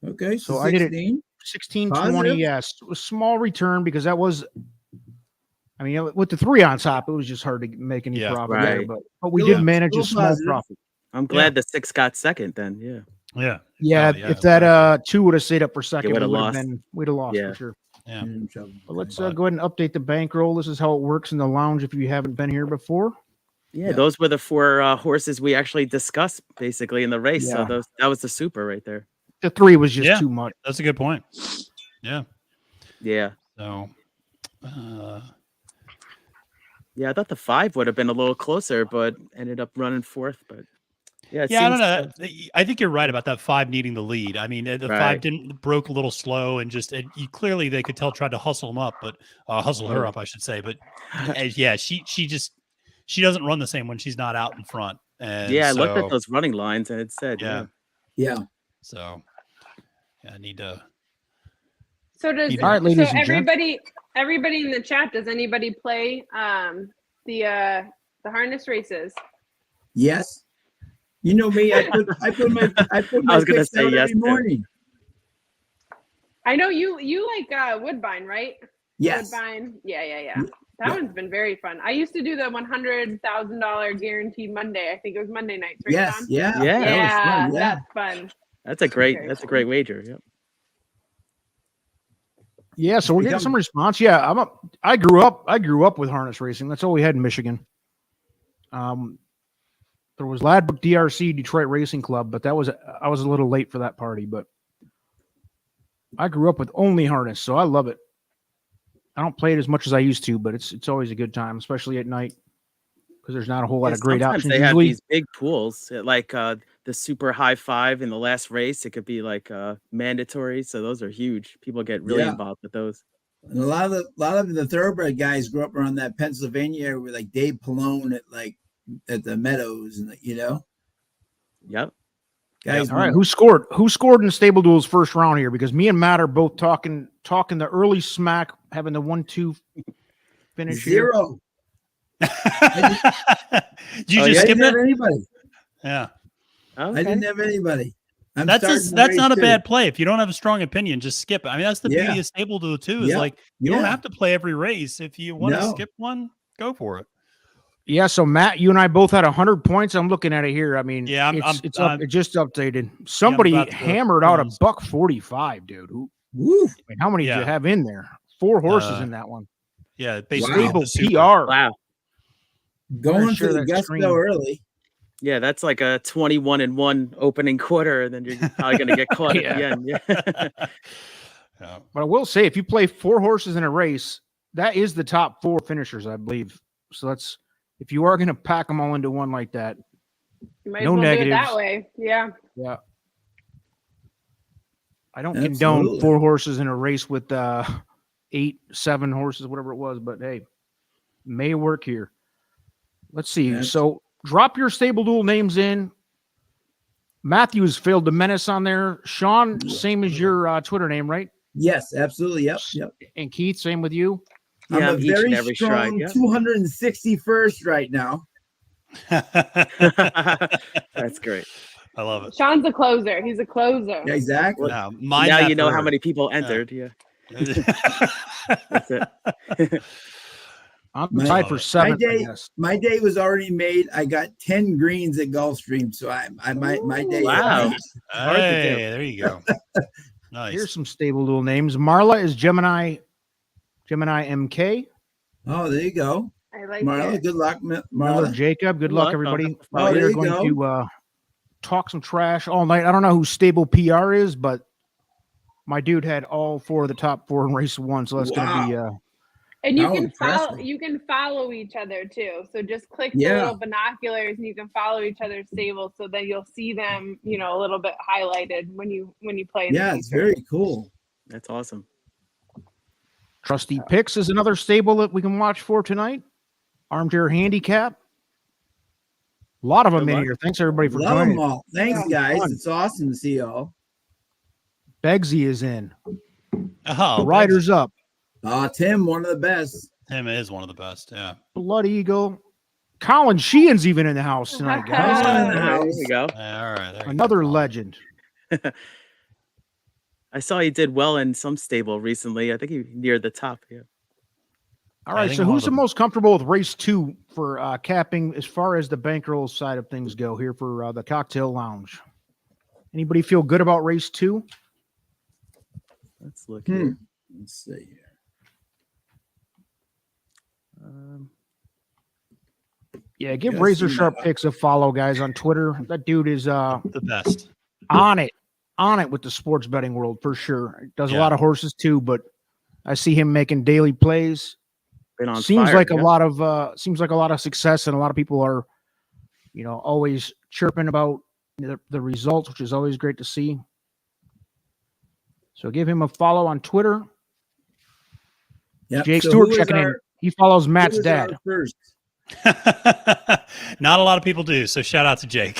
D: Okay.
B: So
D: So
B: I did it
D: 16.
B: 16.20.
D: Positive?
B: Yes, it was small return because that was. I mean, with the 3 on top, it was just hard to make any profit there.
C: right.
B: But we
D: Still-
B: did manage
D: still
B: a small
D: positive.
B: profit.
C: I'm glad the 6 got second then. Yeah.
A: Yeah.
B: Yeah,
A: yeah,
B: if that 2 would have stayed up for second,
C: would've
B: we'd have
C: lost.
B: lost
C: Yeah.
B: for sure.
A: Yeah.
B: But let's go ahead and update the bankroll. This is how it works in the lounge if you haven't been here before.
C: Yeah, those were the 4 horses we actually discussed basically in the race.
B: Yeah.
C: So that was the super right there.
B: The 3 was just too much.
A: That's a good point. Yeah.
C: Yeah.
A: So,
C: Yeah, I thought the 5 would have been a little clear, but ended up running 4th. But yeah, it
A: I don't
C: seems-
A: know. I think you're right about that 5 needing the lead. I mean, the 5 broke a little slow and clearly they could tell tried to hustle him up, but hustle her up, I should say. But yeah, she doesn't run the same when she's not out in front. And
C: I looked at those running lines and it said,
D: Yeah.
A: So I need to.
E: So does
B: All right, ladies and
E: everybody in the chat, does anybody play the harness races?
D: Yes. You know me. I put my
C: I was gonna
D: picks
C: say
D: out
C: yes,
D: every
C: too.
D: morning.
E: I know you like Woodbine, right?
D: Yes.
E: Woodbine. Yeah. That one's been very fun. I used to do the $100,000 guaranteed Monday. I think it was Monday nights, right?
D: Yes.
E: Tom?
D: Yeah.
C: Yeah.
D: That was fun. Yeah.
E: That's fun.
C: That's a great
E: Very
C: that's a
E: cool.
C: great wager. Yep.
B: Yeah, so we're getting some response. Yeah, I grew up with harness racing. That's all we had in Michigan. There was Ladbroke DRC Detroit Racing Club, but I was a little late for that party. But I grew up with only harness, so I love it. I don't play it as much as I used to, but it's always a good time, especially at night because there's not a whole lot of great
C: Sometimes
B: options.
C: they have
B: Usually,
C: these big pools, like the super high 5 in the last race. It could be like mandatory, so those are huge. People get really involved with those.
D: And a lot of the thoroughbred guys grew up around that Pennsylvania area with like Dave Pallone at the Meadows, and
C: Yep.
D: guys.
B: all right, who scored? Who scored in Stable Duel's first round here? Because me and Matt are both talking the early smack, having the 1-2 finish here.
D: 0.
A: Did you
C: Oh,
A: just
D: I
A: skip
D: didn't have
A: it?
D: anybody.
A: Yeah.
C: Okay.
D: I didn't have anybody.
A: That's not a bad play. If you don't have a strong opinion, just skip it. I mean, that's the beauty of Stable Duel too. Is like you don't have to play every race. If you want to skip one, go for it.
B: Yeah, so Matt, you and I both had 100 points. I'm looking at it here. I mean, it's up. It just updated. Somebody hammered out a $145, dude.
D: Woo.
B: I mean, how many did you have in there? 4 horses in that one.
A: Yeah, basically
B: Stable
A: the super.
B: PR.
C: Wow.
D: Going
B: share
D: for the
B: that
D: gusto
B: screen.
D: early.
C: Yeah, that's like a 21-1 opening quarter, and then you're probably going to get caught at the end. Yeah.
A: Yeah.
B: But I will say, if you play 4 horses in a race, that is the top 4 finishers, I believe. So that's, if you are going to pack them all into one like that,
E: You might
B: no
E: as well
B: negatives.
E: do it that way. Yeah.
B: Yeah. I don't
D: Absolutely.
B: condone 4 horses in a race with 8, 7 horses, whatever it was, but hey, may work here. Let's see.
D: Yes.
B: So drop your stable duel names in. Matthews failed to menace on there. Sean, same as your Twitter name, right?
D: Yes, absolutely. Yep.
B: And Keith, same with you.
C: Yeah,
D: I'm a
C: each and
D: very
C: every
D: strong
C: stride. Yeah.
D: 261st right now.
C: That's great.
A: I love it.
E: Sean's a closer. He's a closer.
D: Yeah, exactly.
A: Now, mine's
C: Now
A: at
C: you know how
A: third.
C: many people entered. Yeah. That's it.
B: I'm
D: My-
B: tied for 7th, I
D: day-
B: guess.
D: My day was already made. I got 10 greens at Gulfstream, so my day.
C: Wow. Hard to do.
A: Hey, there you go. Nice.
B: Here's some stable duel names. Marla is Gemini MK.
D: Oh, there you go,
E: I like
D: Marla.
E: it.
D: Good luck,
B: Miller
D: Marla.
B: Jacob. Good
C: Good
B: luck,
C: luck.
B: everybody.
C: Oh,
D: there
B: We're
D: you
B: going
D: go.
B: to talk some trash all night. I don't know who stable PR is, but my dude had all 4 of the top 4 in race 1, so that's going to be
E: And you
D: How
E: can follow.
D: impressive.
E: You can follow each other too. So just click the
D: Yeah.
E: little binoculars, and you can follow each other's stables, so that you'll see them, a little bit highlighted when you play. In
D: Yeah,
E: the
D: it's
E: future.
D: very cool.
C: That's awesome.
B: Trusty Picks is another stable that we can watch for tonight. Armchair Handicap. A lot of them
C: Good
B: in
C: luck.
B: here. Thanks everybody for
D: Love them
B: joining.
D: all. Thanks,
E: Yeah.
D: guys.
B: Fun.
D: It's awesome to see y'all.
B: Begsy is in.
A: Oh,
B: Riders Up.
D: Tim, one of the best.
A: Tim is one of the best. Yeah.
B: Blood Eagle. Colin Sheehan's even in the house tonight, guys.
D: Colin.
C: There we go.
A: All right. There you
B: Another
A: go.
B: legend.
C: I saw he did well in some stable recently. I think he near the top. Yeah.
B: All
A: I
B: right,
A: think
B: so
A: one
B: who's
A: of
B: the
A: the-
B: most comfortable with race 2 for capping as far as the bankroll side of things go here for the cocktail lounge? Anybody feel good about race 2?
C: Let's look
D: Hmm.
C: here.
D: Let's see here.
B: Yeah, give
D: Yeah,
B: Razor
D: see
B: Sharp
D: that.
B: Picks a follow, guys, on Twitter. That dude is
A: The best.
B: on it with the sports betting world for sure. Does a
A: Yeah.
B: lot of horses too, but I see him making daily plays.
C: Been on
B: Seems
C: fire,
B: like
C: yeah.
B: a lot of success, and a lot of people are, always chirping about the results, which is always great to see. So give him a follow on Twitter.
D: Yep.
B: Jake
D: so
B: Stewart
D: who is
B: checking in.
D: our-
B: He follows
D: who
B: Matt's
D: is our
B: dad.
D: First.
A: Not a lot of people do, so shout out to Jake.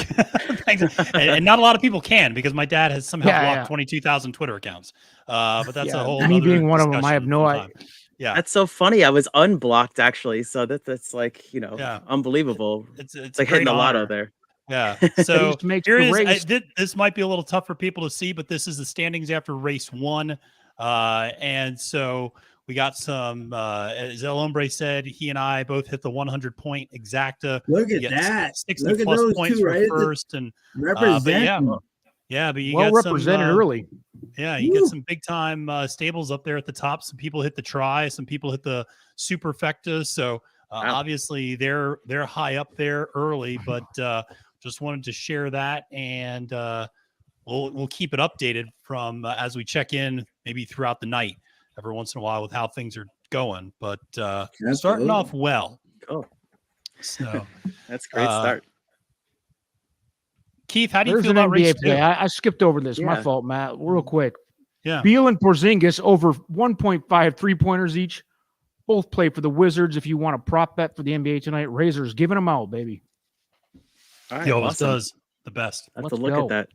A: Thanks. And not a lot of people can, because my dad has somehow
B: Yeah,
A: blocked
B: yeah.
A: 22,000 Twitter accounts. But that's
B: Yeah,
A: a whole.
B: me
A: other
B: being one of 'em, I have
A: discussion
B: no
A: sometime. Yeah,
C: That's so funny. I was unblocked actually, so that's like
A: Yeah.
C: unbelievable.
A: it's
C: It's like
A: a great
C: hitting the lotto
A: honor.
C: there.
A: Yeah. So
B: Just makes
A: here
B: the
A: it is.
B: race.
A: This might be a little tough for people to see, but this is the standings after race 1. And so we got some, as El Hombre said, he and I both hit the 100-point exacta.
D: Look
A: We
D: at
A: get
D: that.
A: 60
D: Look at
A: plus
D: those
A: points
D: two,
A: for
D: right?
A: first. And
D: Representing.
A: but you
B: Well
A: got
B: represented
A: some,
B: early.
A: yeah, you
D: Woo.
A: get some big time stables up there at the top. Some people hit the try, some people hit the superfecta. So
C: Wow.
A: obviously they're high up there early, but just wanted to share that, and we'll keep it updated from as we check in maybe throughout the night every once in a while with how things are going. But starting
D: Absolutely.
A: off well.
C: Cool.
A: So
C: That's a great start.
A: Keith, how do you
B: There's
A: feel
B: an
A: about race
B: NBA
A: 2?
B: play. I skipped over this. My
C: Yeah.
B: fault, Matt. Real quick.
A: Yeah.
B: Beal and Porzingis over 1.5 3-pointers each. Both play for the Wizards. If you want a prop bet for the NBA tonight, Razor's giving them out, baby.
C: All right,
A: He always
C: awesome.
A: does the best.
C: I have
B: Let's
C: to look
B: go.
C: at that.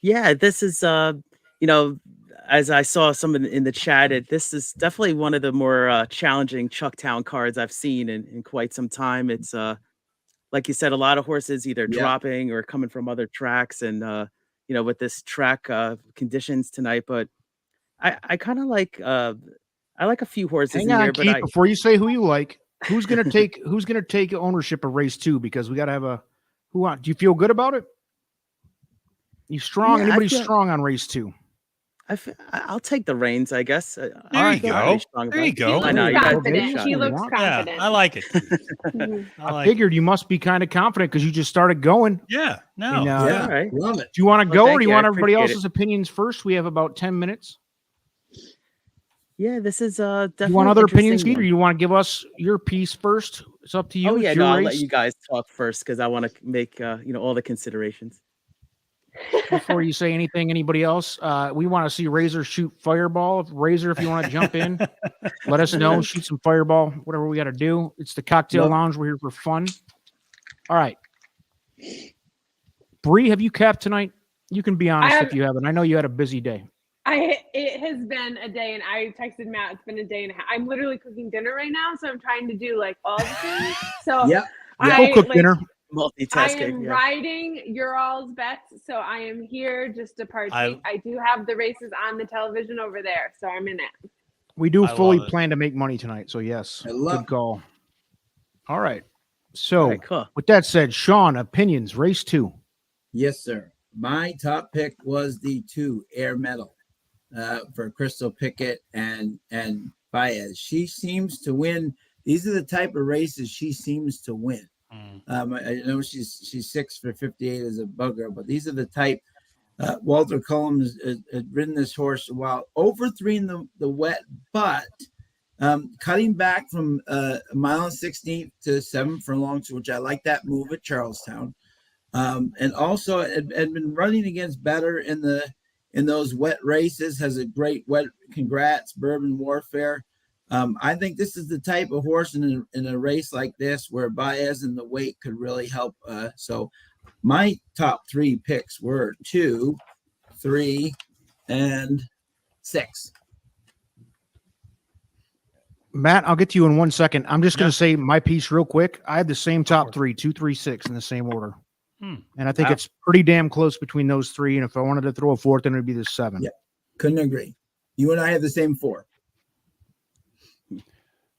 C: Yeah, this is as I saw some in the chat, this is definitely one of the more challenging Chucktown cards I've seen in quite some time. It's like you said, a lot of horses either
D: Yeah.
C: dropping or coming from other tracks, and with this track conditions tonight. But I kind of like I like a few horses
B: Hang
C: in
B: on,
C: here, but
B: Keith, before you say who you like, who's gonna take ownership of race 2? Because we gotta have do you feel good about it? You strong?
C: Yeah, I
B: Anybody
C: feel-
B: strong on race 2?
C: I'll take the reins, I guess.
A: There
C: I'm
A: you
C: not
A: go.
C: really strong
A: There
C: about
A: you
C: it.
A: go.
E: He
C: I know,
E: looks
C: you guys
E: confident.
C: take a
E: He
C: shot.
E: looks
A: Yeah,
E: confident.
A: I like it.
E: Mhm.
B: I figured you must be kind of confident because you just started going.
A: Yeah, no.
B: And,
D: Yeah,
C: All right.
D: love it.
B: do you want to
C: Well,
B: go, or
C: thank
B: do you
C: you. I
B: want everybody
C: appreciate
B: else's opinions first? We have about 10 minutes.
C: Yeah, this is definitely.
B: You want other opinions,
C: interesting
B: Keith, or you want to give us your piece first? It's up to you.
C: Oh
B: It's
C: yeah,
B: your
C: no, I'll
B: race.
C: let you guys talk first because I want to make all the considerations.
B: Before you say anything, anybody else, we want to see Razor shoot fireball. Razor, if you want to jump in, let us know. Shoot some fireball, whatever we got to do. It's the cocktail lounge. We're here for fun. All right. Bree, have you capped tonight? You can be honest if you haven't. I know you had a busy day.
E: It has been a day, and I texted Matt. It's been a day and a half. I'm literally cooking dinner right now, so I'm trying to do like all the things. So
B: Go cook dinner.
E: I
C: Multitasking.
E: am riding your all's bets, so I am here just to partake. I do have the races on the television over there, so I'm in it.
B: We do fully plan to make money tonight, so yes, good call. All right. So
C: cool.
B: With that said, Sean, opinions, race 2.
D: Yes, sir. My top pick was the 2 Air Medal for Crystal Pickett and Baez. She seems to win. These are the type of races she seems to win. I know she's 6 for 58 as a bugger, but these are the type. Walter Cullum has ridden this horse a while, over 3 in the wet, but cutting back from a mile and 16th to 7 furlongs, which I like that move at Charlestown. And also had been running against better in those wet races, has a great wet. Congrats, Bourbon Warfare. I think this is the type of horse in a race like this where Baez and the weight could really help. So my top 3 picks were 2, 3, and 6.
B: Matt, I'll get to you in 1 second. I'm just going to say my piece real quick. I had the same top 3, 2, 3, 6 in the same order. And I think it's pretty damn close between those 3. And if I wanted to throw a 4th, then it'd be the 7.
D: Yeah, couldn't agree. You and I have the same 4.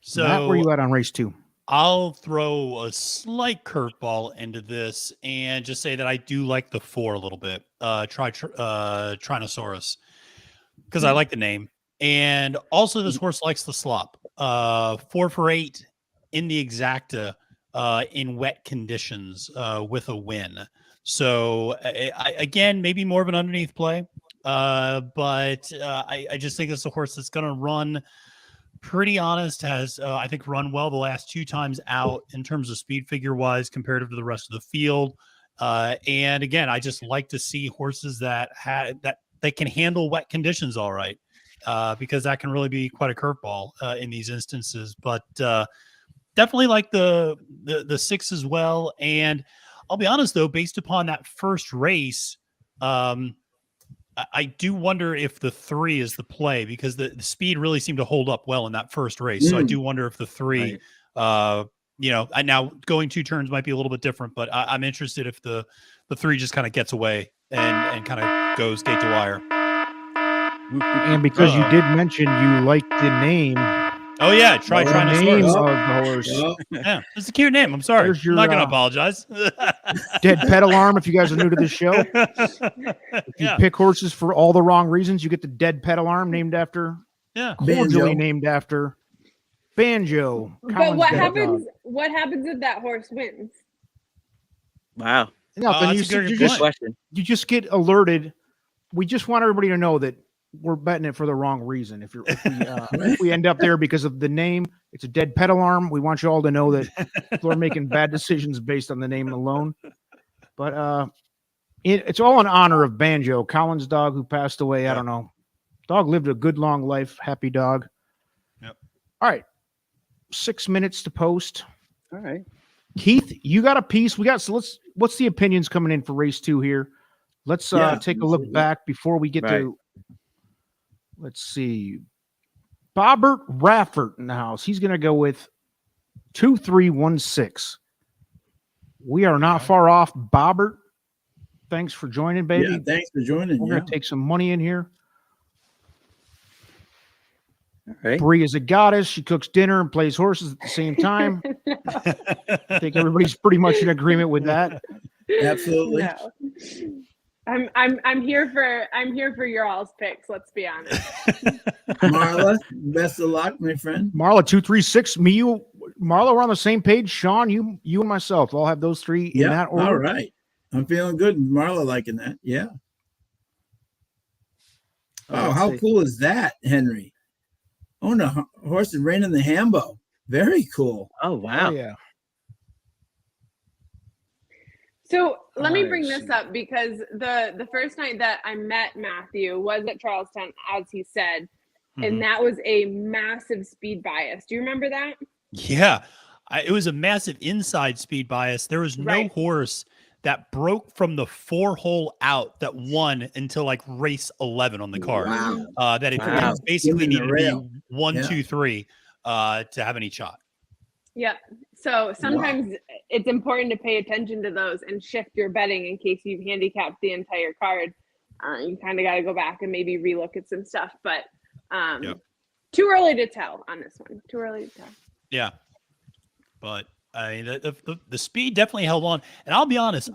B: So Matt, where are you at on race 2?
A: I'll throw a slight curveball into this and just say that I do like the 4 a little bit. Trinosaurus, because I like the name. And also this horse likes the slop. 4 for 8 in the exacta in wet conditions with a win. So again, maybe more of an underneath play. But I just think it's a horse that's going to run pretty honest, has I think run well the last 2 times out in terms of speed figure wise comparative to the rest of the field. And again, I just like to see horses that they can handle wet conditions all right, because that can really be quite a curveball in these instances. But definitely like the 6 as well. And I'll be honest though, based upon that first race, I do wonder if the 3 is the play, because the speed really seemed to hold up well in that first race. So I do wonder if the 3, now going 2 turns might be a little bit different, but I'm interested if the 3 just kind of gets away and kind of goes gate to wire.
B: And because you did mention you like the name.
A: Oh yeah, try
B: the name of the horse.
A: Yeah, it's a cute name. I'm sorry. I'm not going to apologize.
B: Dead pet alarm. If you guys are new to the show, if you pick horses for all the wrong reasons, you get the dead pet alarm named after.
A: Yeah,
B: cordially named after Banjo.
E: But what happens? What happens if that horse wins?
C: Wow.
B: Nothing. You just get alerted. We just want everybody to know that we're betting it for the wrong reason. If we end up there because of the name, it's a dead pet alarm. We want you all to know that people are making bad decisions based on the name alone. But it's all in honor of Banjo, Colin's dog who passed away. I don't know. Dog lived a good long life. Happy dog.
A: Yep.
B: All right. 6 minutes to post.
C: All right.
B: Keith, you got a piece. What's the opinions coming in for race 2 here? Let's take a look back before we get to. Let's see. Bobbert Raffert in the house. He's going to go with 2316. We are not far off. Bobbert, thanks for joining, baby.
D: Yeah, thanks for joining.
B: We're going to take some money in here.
C: All right.
B: Bree is a goddess. She cooks dinner and plays horses at the same time. I think everybody's pretty much in agreement with that.
D: Absolutely.
E: No. I'm here for your all's picks. Let's be honest.
D: Marla, best of luck, my friend.
B: Marla 236. Me, you, Marla, we're on the same page. Sean, you and myself. I'll have those three in that order.
D: All right. I'm feeling good. Marla liking that. Yeah. Oh, how cool is that, Henry? Own a horse and rein in the Hambo. Very cool.
C: Oh wow.
B: Oh, yeah.
E: So let me bring this up because the first night that I met Matthew was at Charlestown, as he said, and that was a massive speed bias. Do you remember that?
A: Yeah, it was a massive inside speed bias. There was no horse that broke from the 4-hole out that won until like race 11 on the card.
D: Wow.
A: That it basically needed to be 1, 2, 3 to have any shot.
E: Yep. So sometimes it's important to pay attention to those and shift your betting in case you've handicapped the entire card. You kind of got to go back and maybe relook at some stuff, but too early to tell on this one. Too early to tell.
A: Yeah. But the speed definitely held on. And I'll be honest,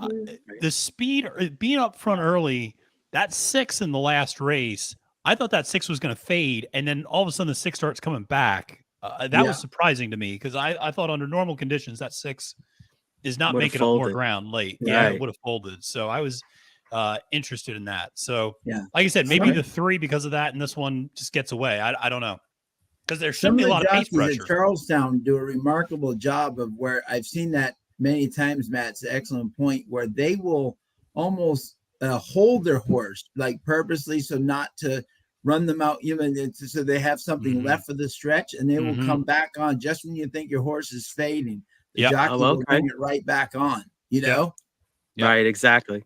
A: the speed, being up front early, that 6 in the last race, I thought that 6 was going to fade. And then all of a sudden the 6 starts coming back. That was surprising to me because I thought under normal conditions that 6 is not making up more ground late. Yeah, it would have folded. So I was interested in that. So like I said, maybe the 3 because of that, and this one just gets away. I don't know, because there should be a lot of pace pressure.
D: At Charlestown do a remarkable job of where I've seen that many times. Matt's an excellent point where they will almost hold their horse like purposely so not to run them out, even so they have something left for the stretch, and they will come back on just when you think your horse is fading. The jockey will bring it right back on. You know,
C: right? Exactly.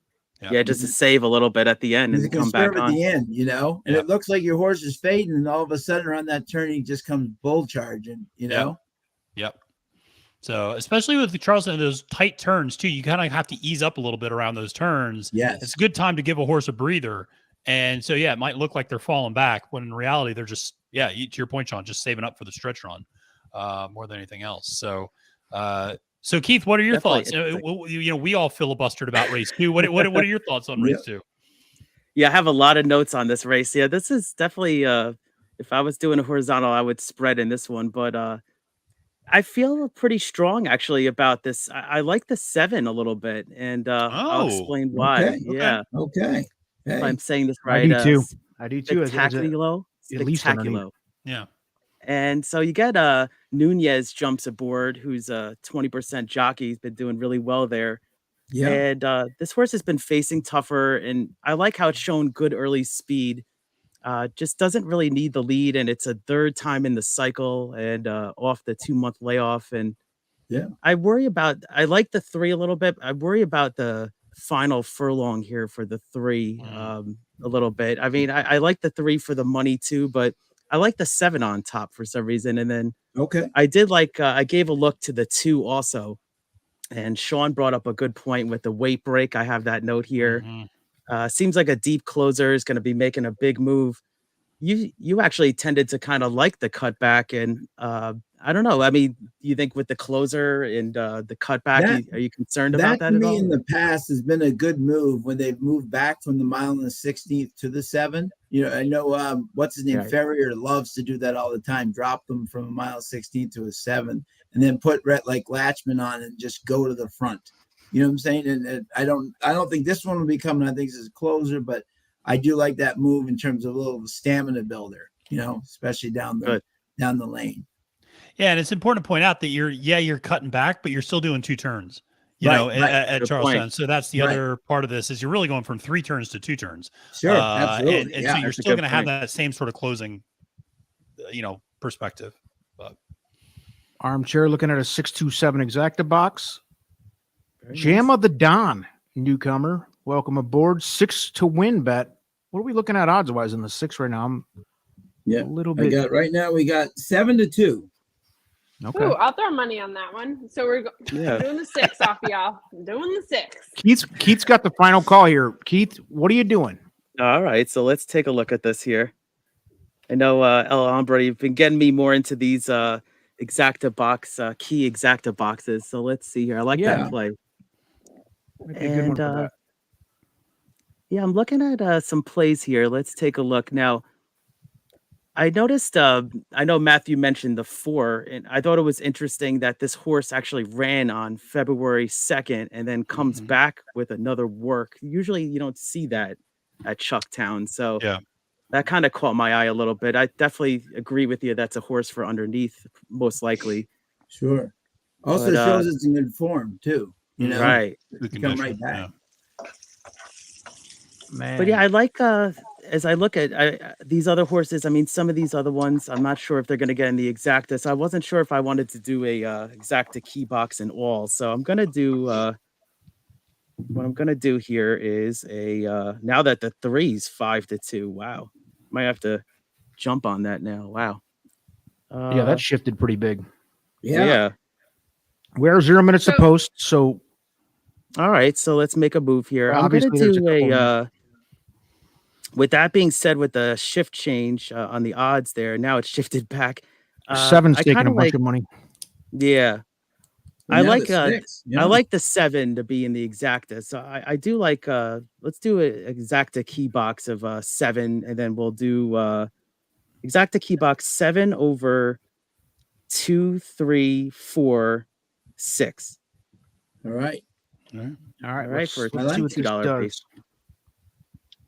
C: Yeah, just to save a little bit at the end and come back on
D: at the end. You know, and it looks like your horse is fading, and all of a sudden around that turn he just comes bull charging. You know.
A: Yep. So especially with the Charleston, those tight turns too, you kind of have to ease up a little bit around those turns.
D: Yes,
A: it's a good time to give a horse a breather. And so, it might look like they're falling back when in reality, they're just, to your point, Sean, just saving up for the stretch run more than anything else. So, so Keith, what are your thoughts? We all filibustered about race 2. What are your thoughts on race 2?
C: Yeah, I have a lot of notes on this race. Yeah, this is definitely, if I was doing a horizontal, I would spread in this one, but I feel pretty strong actually about this. I like the 7 a little bit, and I'll explain why.
D: Okay.
C: Yeah.
D: Okay.
C: If I'm saying this right.
B: I do too.
C: Spectacular.
A: Yeah.
C: And so you get Nunez jumps aboard, who's a 20% jockey. He's been doing really well there. Yeah. And this horse has been facing tougher, and I like how it's shown good early speed. Just doesn't really need the lead, and it's a 3rd time in the cycle and off the 2-month layoff. And I like the 3 a little bit. I worry about the final furlong here for the 3 a little bit. I mean, I like the 3 for the money too, but I like the 7 on top for some reason. And then I did like I gave a look to the 2 also, and Sean brought up a good point with the weight break. I have that note here. Seems like a deep closer is going to be making a big move. You actually tended to kind of like the cutback, and I don't know. I mean, you think with the closer and the cutback, are you concerned about that at all?
D: In the past has been a good move when they've moved back from the 1/16 to the 7. You know, I know what's his name, Ferrier loves to do that all the time. Drop them from a 1/16 to a 7, and then put like Latchman on and just go to the front. You know what I'm saying? And I don't think this one will be coming. I think this is a closer, but I do like that move in terms of a little stamina builder. You know, especially down the lane.
A: Yeah, and it's important to point out that you're cutting back, but you're still doing 2 turns, at Charlestown. So that's the other part of this is you're really going from 3 turns to 2 turns.
D: Sure, absolutely.
A: And so you're still going to have that same sort of closing, perspective. But
B: Armchair looking at a 627 exacta box. Jam of the Don, newcomer. Welcome aboard. 6 to win bet. What are we looking at odds wise in the 6 right now? I'm a little bit.
D: Right now we got 7-2.
B: Okay.
E: Ooh, I'll throw money on that one. So we're doing the 6 off y'all. Doing the 6.
B: Keith's got the final call here. Keith, what are you doing?
C: All right, so let's take a look at this here. I know El Hombre, you've been getting me more into these exacta box, key exacta boxes. So let's see here. I like that play.
B: And
C: Yeah, I'm looking at some plays here. Let's take a look now. I noticed. I know Matthew mentioned the 4, and I thought it was interesting that this horse actually ran on February 2nd and then comes back with another work. Usually, you don't see that at Chucktown, so
A: Yeah.
C: that kind of caught my eye a little bit. I definitely agree with you. That's a horse for underneath, most likely.
D: Sure. Also
C: But,
D: shows it's in good form too. You know,
C: right.
A: Good
D: come
A: condition,
D: right back.
B: Man.
C: But yeah, I like as I look at these other horses. I mean, some of these other ones, I'm not sure if they're going to get in the exacta. So I wasn't sure if I wanted to do a exacta key box and all. So I'm gonna do what I'm gonna do here is a now that the 3's 5-2. Wow, might have to jump on that now. Wow.
B: Yeah, that shifted pretty big.
C: Yeah.
B: We're 0 minutes to post, so
C: All right, so let's make a move here. I'm gonna
B: obviously there's
C: do
B: a couple
C: a. With that being said, with the shift change on the odds there, now it's shifted back.
B: 7's
C: I
B: taking
C: kind
B: a
C: of
B: bunch
C: like,
B: of money.
C: yeah,
D: And
C: I
D: now
C: like
D: the 6,
C: I like the 7 to be in the exacta. So I do like let's do an exacta key box of 7, and then we'll do exacta key box 7 over 2, 3, 4, 6.
D: All right.
B: All right,
C: All right, for
B: let's see what this
C: $2
B: does.
C: base.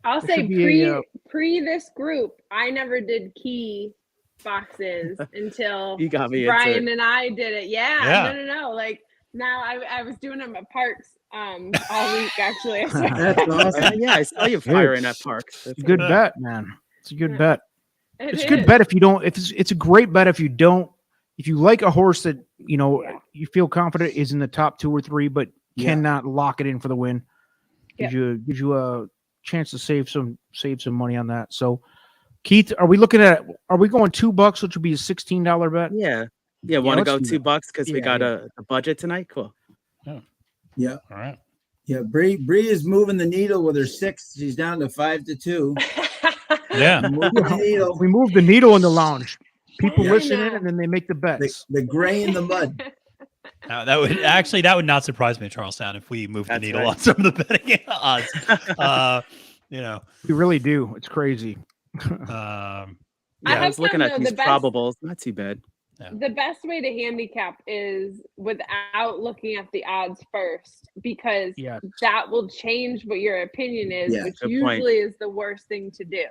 E: I'll
B: There
E: say
B: should be
E: pre this group, I never did key boxes until
C: You got me
E: Brian
C: into it.
E: and I did it. Yeah.
A: Yeah.
E: No. Like now I was doing them at parks all week actually.
D: That's awesome.
C: Yeah, I saw you
B: Good.
C: firing at parks. That's
B: Good
A: Yeah.
B: bet, man. It's a good bet.
E: It
B: It's a good
E: is.
B: bet if you don't. It's a great bet if you don't. If you like a horse that you feel confident is in the top 2 or 3, but
D: Yeah.
B: cannot lock it in for the win,
E: Yep.
B: gives you a chance to save some money on that. So, Keith, are we going $2, which would be a $16 bet?
C: Yeah. Yeah, want to
B: let's
C: go
B: do that.
C: $2 because we
B: Yeah,
C: got
B: yeah.
C: a budget tonight? Cool.
D: Yeah.
A: All right.
D: Yeah. Bree is moving the needle with her 6. She's down to 5-2.
A: Yeah.
D: Moving the needle.
B: We move the needle in the lounge. People
D: Yeah.
B: listen
E: I
B: in
E: know.
B: and then they make the bets.
D: The gray in the mud.
A: That would not surprise me, Charlestown, if we moved the
C: That's
A: needle
C: right.
A: on some of the betting odds.
B: We really do. It's crazy.
C: I
E: have
C: was looking
E: found,
C: at
E: though,
C: these
E: the best-
C: probables. Not too bad.
E: The best way to handicap is without looking at the odds first, because
B: Yeah.
E: that will change what your opinion is,
D: Yeah,
E: which
C: good
E: usually
C: point.
E: is the worst thing to do.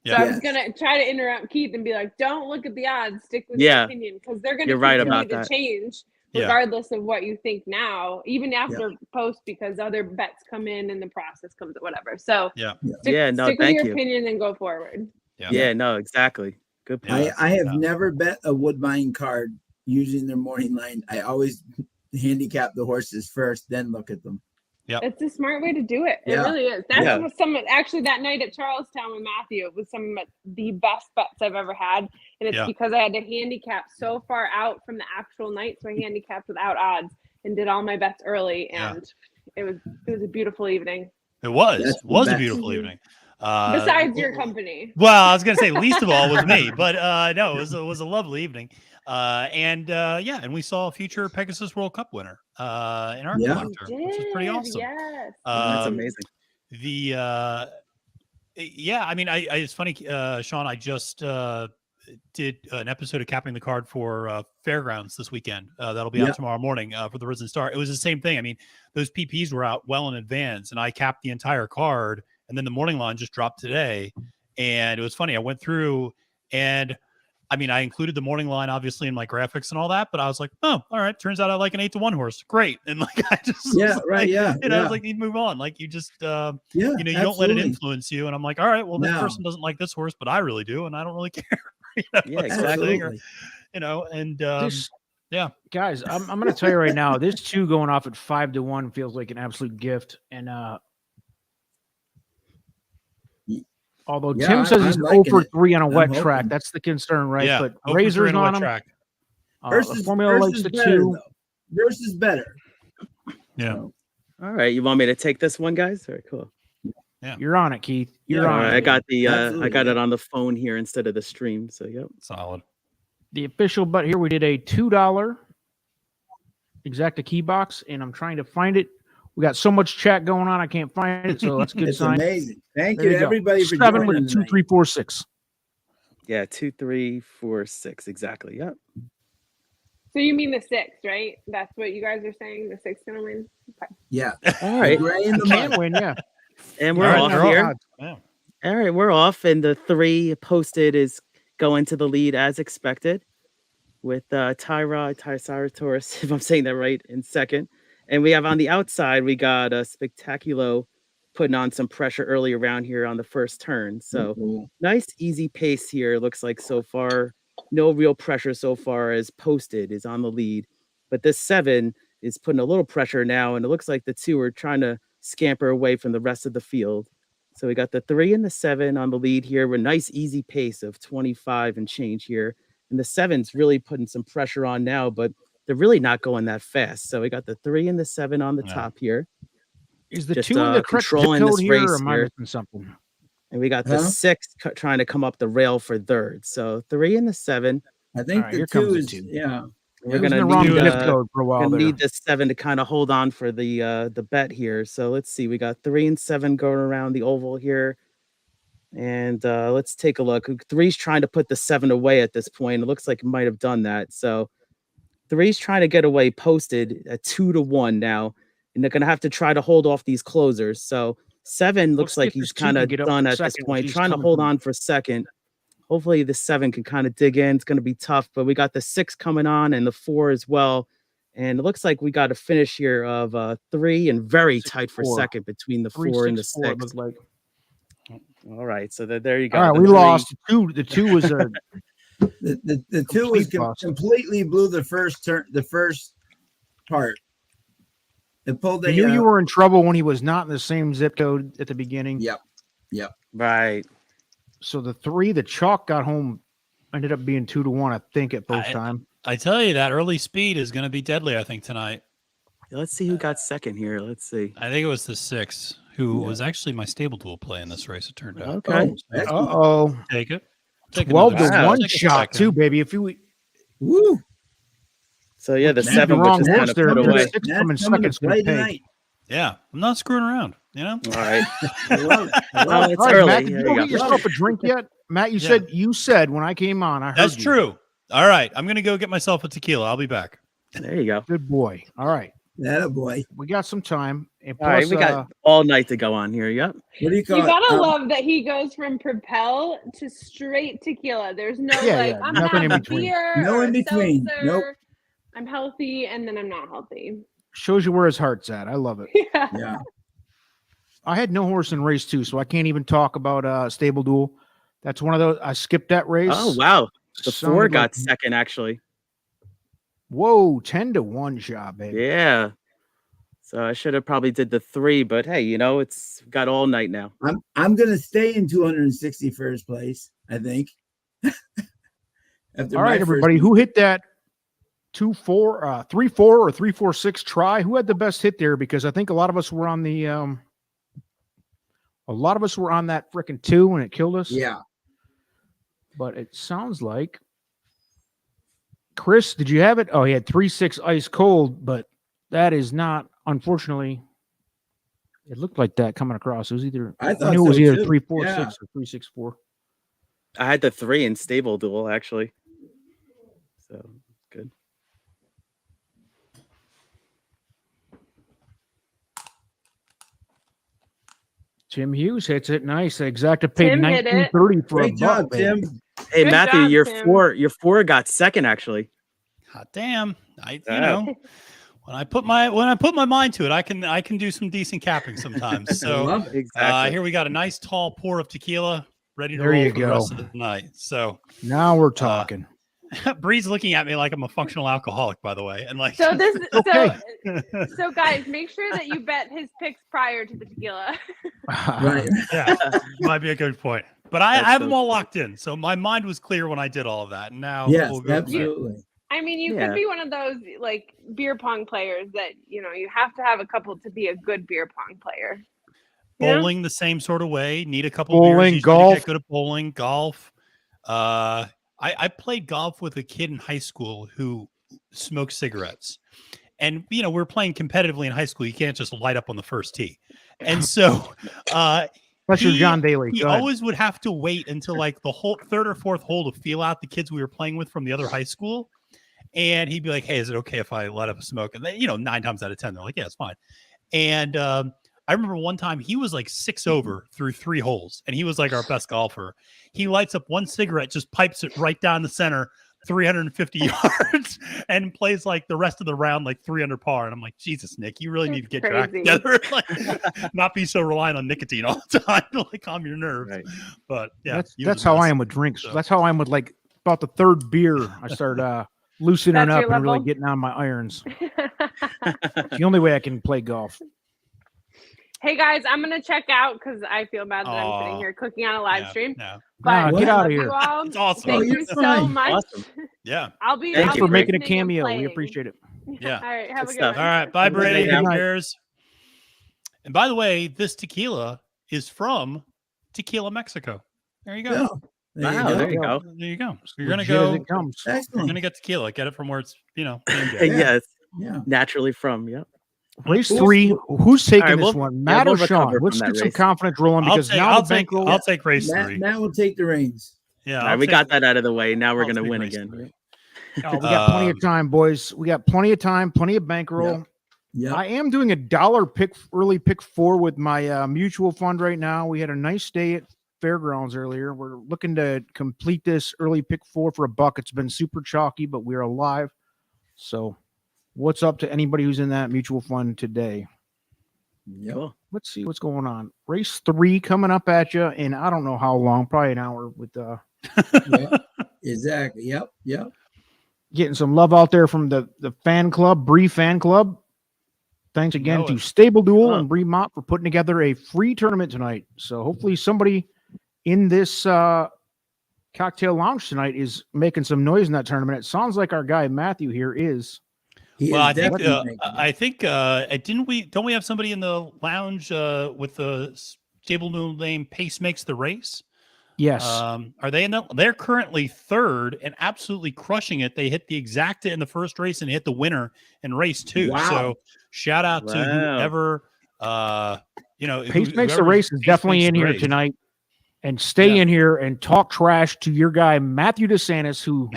E: So
A: Yeah.
E: I was gonna try to interrupt Keith and be like, "Don't look at the odds. Stick with
C: Yeah.
E: your opinion, because they're gonna
C: You're right
E: continue
C: about
E: to
C: that.
E: change
A: Yeah.
E: regardless of what you think now, even after post, because other bets come in and the process comes whatever. So
A: Yeah.
C: Yeah, no,
E: stick with
C: thank
E: your
C: you.
E: opinion and go forward.
C: Yeah, no, exactly. Good point.
A: Yeah.
D: I have never bet a Woodbine card using their morning line. I always handicap the horses first, then look at them.
E: It's a smart way to do it. It
D: Yeah.
E: really is. That's
C: Yeah.
E: what actually that night at Charlestown with Matthew, it was some of the best bets I've ever had. And it's
A: Yeah.
E: because I had to handicap so far out from the actual night. So I handicapped without odds and did all my bets early. And it was a beautiful evening.
A: It was.
D: That's
A: It was
D: the
A: a
D: best.
A: beautiful evening.
E: Besides your company.
A: Well, I was gonna say least of all was me, but no, it was a lovely evening. And we saw a future Pegasus World Cup winner in our
D: Yeah.
A: collector, which is pretty awesome.
E: Yes.
C: That's
A: Um,
C: amazing.
A: I mean, it's funny, Sean, I just did an episode of Capping the Card for Fairgrounds this weekend. That'll be out tomorrow morning for the Risen Star. It was the same thing. I mean, those PPs were out well in advance, and I capped the entire card, and then the morning line just dropped today. And it was funny. I went through, and I mean, I included the morning line obviously in my graphics and all that, but I was like, oh, all right. Turns out I like an 8-1 horse. Great. And like, I just, was like, I was like, you move on. Like you just, you don't let it
D: absolutely.
A: influence you. And I'm like, all right, well, this
D: No.
A: person doesn't like this horse, but I really do. And I don't really care.
C: Yeah,
A: that sort of thing, or,
C: exactly.
A: and
B: Guys, I'm going to tell you right now, this 2 going off at 5-1 feels like an absolute gift. And although Tim says he's 0 for 3 on a wet track,
D: hoping.
B: that's the concern, right?
A: Yeah,
B: but
A: 0 for 3
B: razors
A: on a wet
B: on him.
A: track.
B: The formula likes the
D: better,
B: 2.
D: though. Versus better.
A: Yeah.
D: So,
C: All right, you want me to take this one, guys? All right, cool.
B: You're on it, Keith. You're
D: Yeah,
C: All
B: on
C: right,
B: it.
C: I got the I
D: Absolutely,
C: got
D: yeah.
C: it on the phone here instead of the stream. So yep.
A: Solid.
B: The official bet here, we did a $2 exacta key box, and I'm trying to find it We got so much chat going on, I can't find it, so that's a good
D: It's
B: sign.
D: amazing. Thank
B: There
D: you,
B: go.
D: everybody, for
B: 7
D: joining
B: with a 2,
D: tonight.
B: 3, 4, 6.
C: Yeah, 2, 3, 4, 6. Exactly. Yep.
E: So you mean the 6, right? That's what you guys are saying. The 6 gonna win. Okay.
D: Yeah.
C: All right.
D: Gray in the
B: Can
D: mud.
B: win, yeah.
C: And we're
A: All right,
C: off
A: they're all
C: here.
A: odds. Yeah.
C: All right, we're off, and the 3 posted is going to the lead as expected, with Tyceratops, if I'm saying that right, in second. And we have on the outside, we got Spectaculo putting on some pressure early around here on the first turn. So
D: Cool.
C: nice, easy pace here. Looks like so far, no real pressure so far as posted is on the lead. But this 7 is putting a little pressure now, and it looks like the 2 are trying to scamper away from the rest of the field. So we got the 3 and the 7 on the lead here with a nice, easy pace of 25 and change here. And the 7's really putting some pressure on now, but they're really not going that fast. So we got the 3 and the 7 on the top here.
B: Is the
C: Just,
B: 2 in the correct zip
C: controlling
B: code
C: this
B: here, or
C: race
B: am I
C: here.
B: missing something?
C: And we got the 6 trying to come up the rail for third. So 3 and the 7.
D: I think
B: Right,
D: the
B: here
D: 2
B: comes the
D: is,
B: 2.
D: yeah.
C: We're
B: It was
C: gonna
B: in the wrong
C: need
B: zip code for a while
C: gonna
B: there.
C: need the 7 to kind of hold on for the bet here. So let's see. We got 3 and 7 going around the oval here. And let's take a look. 3's trying to put the 7 away at this point. It looks like it might have done that. So 3's trying to get away posted at 2-1 now. And they're going to have to try to hold off these closers. So 7 looks
B: Let's
C: like
B: get
C: he's
B: this 2
C: kind
B: to
C: of
B: get up
C: done
B: for
C: at this
B: second if
C: point,
B: he's
C: trying to
B: coming
C: hold
B: from-
C: on for second. Hopefully the 7 can kind of dig in. It's going to be tough, but we got the 6 coming on and the 4 as well. And it looks like we got a finish here of 3 and very
B: 6,
C: tight for
B: 4.
C: second between the
B: 3,
C: 4 and the
B: 6, 4, it
C: 6.
B: looked like.
C: All right, so there you go.
B: All right,
C: The
B: we
C: 3
B: lost. The 2 was a
D: The 2 was
B: Complete bust.
D: completely blew the first turn, the first part. It pulled
B: you knew you were in trouble when he was not in the same zip code at the beginning.
D: Yep.
C: Right.
B: So the 3, the chalk got home, ended up being 2-1, I think, at both time.
A: I tell you, that early speed is going to be deadly, I think, tonight.
C: Let's see who got second here. Let's see.
A: I think it was the 6 who was actually my stable duel play in this race, it turned out.
C: Okay.
B: Uh-oh.
A: Take it. Take
B: 12
A: another
B: to
C: Wow.
B: 1
A: take a
B: shot,
A: second.
B: too, baby. If you
D: Woo.
C: So yeah, the
B: the
C: 7
B: wrong
C: which is kind
B: horse
C: of
B: there,
C: put
B: but the
C: away.
B: 6
D: That's
B: coming
D: coming to
B: second's going
D: play
B: to pay.
D: tonight.
A: Yeah, I'm not screwing around, you know?
C: All right.
D: I love it. I love
C: Well,
D: it.
C: it's
B: All right,
C: early.
B: Matt, did
C: There
B: you
C: you
B: go
C: go.
B: get yourself a drink yet? Matt, you
A: Yeah.
B: said when I came on, I heard
A: That's
B: you.
A: true. All right, I'm going to go get myself a tequila. I'll be back.
C: There you go.
B: Good boy. All right.
D: That boy.
B: We got some time. And
C: All right,
B: plus,
C: we got all night to go on here. Yep.
D: What do you call
E: You
D: it?
E: gotta love that he goes from Propel to straight tequila. There's no
B: Yeah,
E: I'm
B: nothing in
E: not
B: between.
E: beer.
D: No
E: or
D: in between.
E: seltzer.
D: Nope.
E: I'm healthy, and then I'm not healthy.
B: shows you where his heart's at. I love it.
E: Yeah.
D: Yeah.
B: I had no horse in race 2, so I can't even talk about Stable Duel. That's one of those. I skipped that race.
C: Oh wow. The 4
B: Sounded
C: got
B: like-
C: second actually.
B: Whoa, 10-1 shot, baby.
C: Yeah. So I should have probably did the 3, but hey, it's got all night now.
D: I'm gonna stay in 261st place, I think. After
B: All
D: my
B: right,
D: first
B: everybody.
D: week.
B: Who hit that 2-4, 3-4, or 3-4-6 try? Who had the best hit there? Because I think a lot of us were on the that freaking 2 and it killed us.
D: Yeah.
B: But it sounds like Chris, did you have it? Oh, he had 3-6 ice cold, but that is not, unfortunately. It looked like that coming across. It was either
D: I thought
B: knew it was
D: so,
B: either
D: too.
B: 3-4-6
D: Yeah.
B: or 3-6-4.
C: I had the 3 in Stable Duel actually. So good.
B: Tim Hughes hits it nice. Exacta paid
E: Tim hit it.
B: $19.30 for
D: Great
B: a
D: job,
B: buck, baby.
D: Tim.
C: Hey
E: Good
C: Matthew,
E: job,
C: your
E: Tim.
C: 4 got second actually.
A: Hot damn. You
C: Yeah.
A: know, when I put my mind to it, I can do some decent capping sometimes.
D: I
A: So
D: love it.
C: Exactly.
A: here we got a nice tall pour of tequila ready to
B: There
A: roll
B: you
A: for the
B: go.
A: rest of the night. So
B: Now we're talking.
A: Bree's looking at me like I'm a functional alcoholic, by the way. And like
E: So this
B: Okay.
E: so guys, make sure that you bet his picks prior to the tequila.
D: Right.
A: yeah, might be a good point. But I
C: That's
A: have
C: so
A: them all locked in. So my mind was clear when I did all of that. And now
D: Yes,
A: we'll go from there.
D: absolutely.
E: I mean, you
C: Yeah.
E: could be one of those like beer pong players that you have to have a couple to be a good beer pong player. You know?
A: Bowling the same sort of way. Need a couple
B: Bowling,
A: beers usually to
B: golf.
A: get good at bowling, golf. I played golf with a kid in high school who smoked cigarettes, And, we're playing competitively in high school. You can't just light up on the first tee. And so
B: That's your John Daly.
A: He always would have to wait until like the whole third or fourth hole to feel out the kids we were playing with from the other high school. And he'd be like, hey, is it okay if I let up a smoke? And then, 9 times out of 10, they're like, yeah, it's fine. And I remember one time he was like 6 over through 3 holes, and he was like our best golfer. He lights up one cigarette, just pipes it right down the center, 350 yards, and plays like the rest of the round like 3 under par. And I'm like, Jesus, Nick, you really need to get your act together, like not be so reliant on nicotine all the time to like calm your nerves. Right. But yeah,
B: that's how I am with drinks. So. That's how I am with like about the third beer. I started loosening up and really getting on my irons. It's the only way I can play golf.
E: Hey guys, I'm gonna check out because I feel bad that I'm sitting here cooking on a live stream.
B: No.
E: But
B: get out of here.
A: It's awesome.
E: Thank you so much.
C: Awesome.
A: Yeah.
B: Thanks for making a cameo. We appreciate it.
A: Yeah.
E: All right. Have a good
A: one. All right. Bye, Brady. Cheers. And by the way, this tequila is from Tequila, Mexico. There you go.
D: Yeah.
C: There you go.
A: There you go. So you're gonna go.
D: You're
A: gonna get tequila. Get it from where it's
C: yes. Naturally from. Yep.
B: Race 3. Who's taking this one? Matt or Sean? Let's get some confidence rolling because
A: I'll take race 3.
D: Matt will take the reins.
A: Yeah.
C: All right, we got that out of the way. Now we're gonna win again.
B: We got plenty of time, boys. We got plenty of time, plenty of bankroll.
D: Yeah.
B: I am doing $1 early pick 4 with my mutual fund right now. We had a nice day at Fairgrounds earlier. We're looking to complete this early pick 4 for $1. It's been super chalky, but we're alive. So what's up to anybody who's in that mutual fund today?
D: Cool.
B: Let's see what's going on. Race 3 coming up at you in I don't know how long, probably an hour with
D: Exactly. Yep.
B: Getting some love out there from the fan club, Bree fan club. Thanks again to STABLEDUEL and Bree Mott for putting together a free tournament tonight. So hopefully somebody in this cocktail lounge tonight is making some noise in that tournament. It sounds like our guy Matthew here is.
A: Well, I think don't we have somebody in the lounge with the STABLEDUEL name Pace Makes the Race?
B: Yes.
A: Are they in that? They're currently third and absolutely crushing it. They hit the exacta in the first race and hit the winner in race 2.
D: Wow.
A: So shout out to whoever
B: Pace Makes the Race is definitely in here tonight. And stay in here and talk trash to your guy Matthew DeSantis, who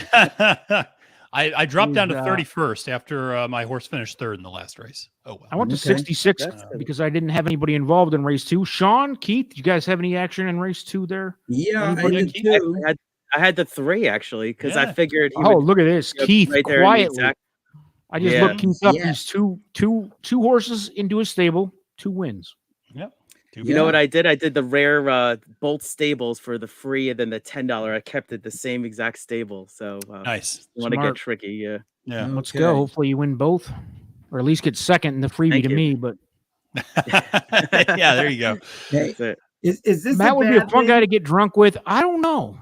A: I dropped down to 31st after my horse finished third in the last race. Oh, well.
B: I went to 66 because I didn't have anybody involved in race 2. Sean, Keith, you guys have any action in race 2 there?
D: Yeah, I
C: had the 3 actually because I figured.
B: Look at this, Keith, right quietly. I just looked Keith up. These two horses into a stable, 2 wins.
A: Yep.
C: You know what I did? I did the rare Bolt stables for the free, and then the $10. I kept it the same exact stable. So
A: nice.
C: Want to get tricky? Yeah.
B: Let's go. Hopefully you win both, or at least get second in the freebie me. But
A: yeah, there you go.
D: Hey, is this
B: Matt would be a fun guy to get drunk with? I don't know.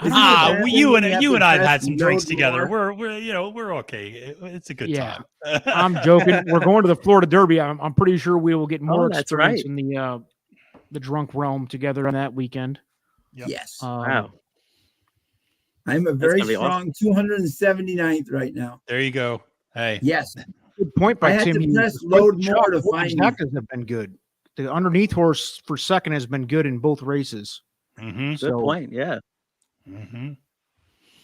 A: You and I have had some drinks together. We're okay. It's a good time.
B: I'm joking. We're going to the Florida Derby. I'm pretty sure we will get more experience in the drunk realm together on that weekend.
A: Yep.
D: Yes.
C: Wow.
D: I'm a very strong 279th right now.
A: There you go. Hey.
D: Yes.
B: Good point by Tim.
D: Load more to find
B: exactas have been good. The underneath horse for second has been good in both races.
C: Mm-hmm. Good point. Yeah.
A: Mm-hmm.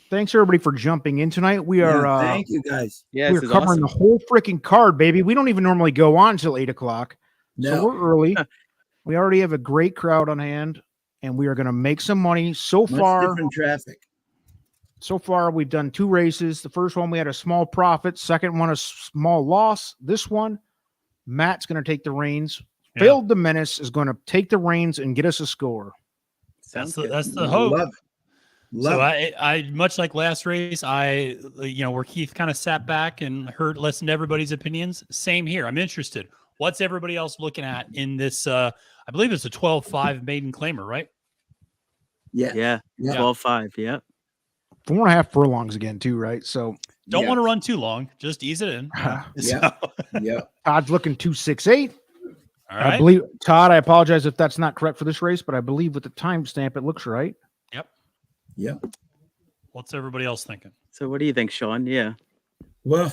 B: Thanks everybody for jumping in tonight. We are
D: thank you guys.
C: Yeah,
B: we're covering the whole freaking card, baby. We don't even normally go on until 8:00. So we're early. We already have a great crowd on hand, and we are going to make some money. So far, we've done 2 races. The first one we had a small profit. Second one a small loss. This one, Matt's going to take the reins. Failed the Menace is going to take the reins and get us a score.
A: That's the hope. So I much like last race, where Keith kind of sat back and listened to everybody's opinions. Same here. I'm interested. What's everybody else looking at in this? I believe it's a 12-5 maiden claimer, right?
C: Yeah. 12-5. Yeah.
B: 4.5 furlongs again, too, right? So
A: don't want to run too long. Just ease it in.
B: Todd's looking 268.
A: All right.
B: I believe Todd. I apologize if that's not correct for this race, but I believe with the timestamp, it looks right.
D: Yep.
A: What's everybody else thinking?
C: So what do you think, Sean? Yeah.
D: Well,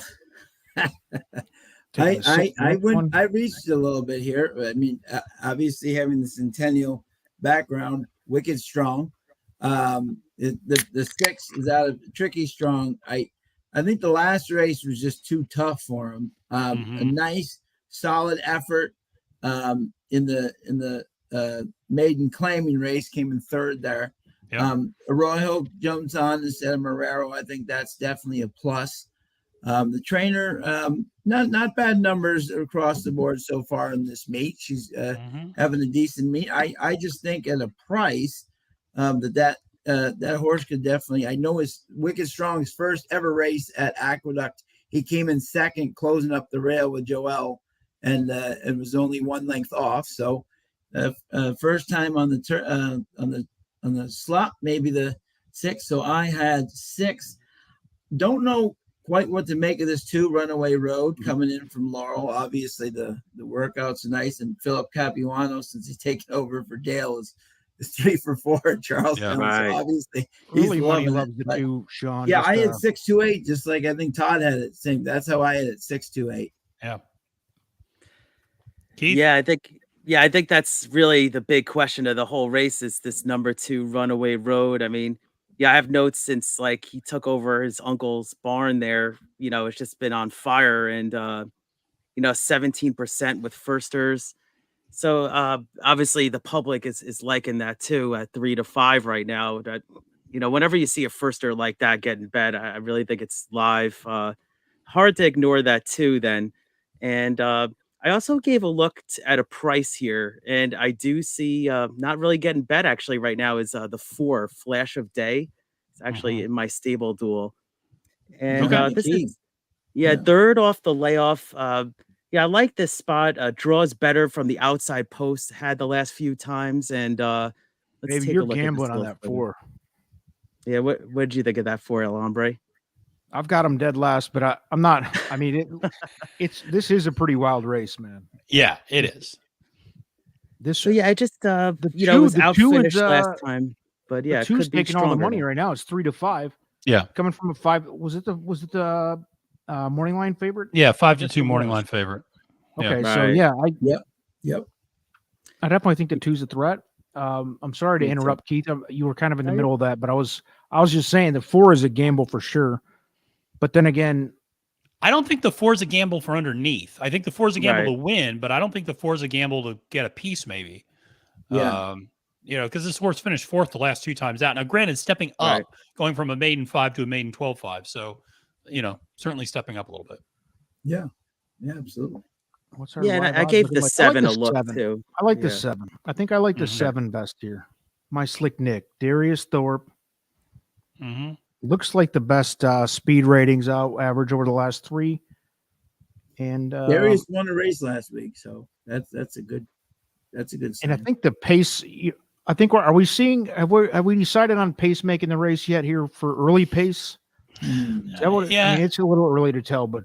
D: I reached a little bit here. I mean, obviously having the Centennial background, wicked strong. The 6 is out of tricky strong. I think the last race was just too tough for him. A nice solid effort in the maiden claiming race, came in third there.
A: Yep.
D: Arroyo jumps on instead of Marrero. I think that's definitely a plus. The trainer, not bad numbers across the board so far in this meet. She's having a decent meet. I just think at a price that horse could definitely. I know his Wicked Strong's first ever race at Aqueduct, he came in second, closing up the rail with Joel, and it was only one length off. So first time on the slot, maybe the 6. So I had 6. Don't know quite what to make of this 2, Runaway Road, coming in from Laurel. Obviously, the workouts are nice, and Philip Capuano, since he's taken over for Dale, is 3 for 4 at Charlestown.
B: Yeah, right.
D: So obviously,
B: Really
D: he's
B: money
D: loving
B: loves
D: it.
B: the 2, Sean.
D: Yeah,
B: just,
D: I had 628, just like I think Todd had it. Same. That's how I had it, 628.
A: Yeah. Keith?
C: I think that's really the big question of the whole race is this number 2 Runaway Road. I mean, yeah, I have notes since like he took over his uncle's barn there. You know, it's just been on fire, and 17% with firsters. So obviously the public is liking that too at 3 to 5 right now. That whenever you see a firster like that get in bed, I really think it's live. Hard to ignore that too. Then, and I also gave a look at a price here, and I do see not really getting bet actually right now is the 4 Flash of Day. It's actually in my stable duel, and this is third off the layoff. I like this spot. Draws better from the outside post. Had the last few times, and let's
B: Maybe
C: take
B: you're
C: a look
B: gambling
C: at
B: on
C: this
B: that 4.
C: Yeah, what did you think of that 4, El Hombre?
B: I've got him dead last, but I'm not. I mean, this is a pretty wild race, man.
A: Yeah, it is.
C: I just was out finished last time, but yeah,
B: the 2's taking all the money right now. It's 3 to 5.
A: Yeah,
B: coming from a 5. Was it the morning line favorite?
A: Yeah, 5 to 2 morning line favorite.
B: Okay,
A: yeah.
B: So
D: yep.
B: I definitely think the 2's a threat. I'm sorry to interrupt, Keith. You were kind of in the middle of that, but I was just saying the 4 is a gamble for sure. But then again,
A: I don't think the 4 is a gamble for underneath. I think the 4 is a gamble to win, but I don't think the 4 is a gamble to get a piece. Maybe, because this horse finished 4th the last 2 times out. Now, granted, stepping up, going from a maiden 5 to a maiden 12-5, so certainly stepping up a little bit.
D: Yeah, absolutely.
B: What's our
C: and I gave the 7 a look too.
B: I like the 7. I think I like the 7 best here. My Slick Nick, Darius Thorpe. Looks like the best speed ratings average over the last 3. And
D: Darius won a race last week, so that's a good sign.
B: And I think the pace. I think are we seeing? Have we decided on pace making the race yet here for early pace? Is that what, I mean, it's a little early to tell, but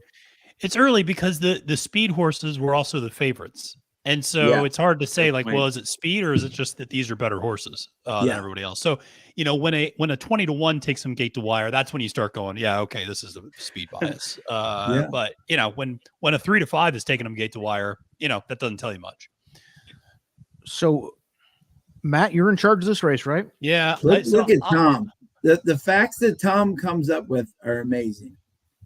A: it's early because the speed horses were also the favorites. And so it's hard to say, like, well, is it speed or is it just that these are better horses than everybody else? So, when a 20 to 1 takes them gate to wire, that's when you start going, okay, this is the speed bias. But when a 3 to 5 is taking them gate to wire, that doesn't tell you much.
B: So, Matt, you're in charge of this race, right?
A: Yeah.
D: Look at Tom. The facts that Tom comes up with are amazing.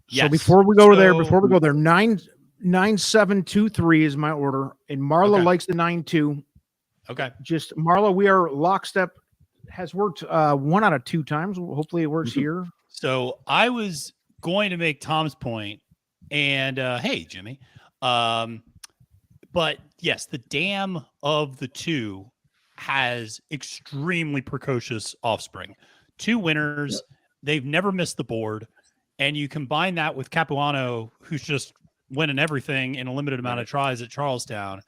B: So before we go there, 9-7-2-3 is my order, and Marla likes the 9-2.
A: Okay.
B: Just Marla, we are lockstep. Has worked 1 out of 2 times. Hopefully, it works here.
A: So I was going to make Tom's point, and hey, Jimmy, but yes, the dam of the 2 has extremely precocious offspring. 2 winners. They've never missed the board, and you combine that with Capuano, who's just winning everything in a limited amount of tries at Charlestown.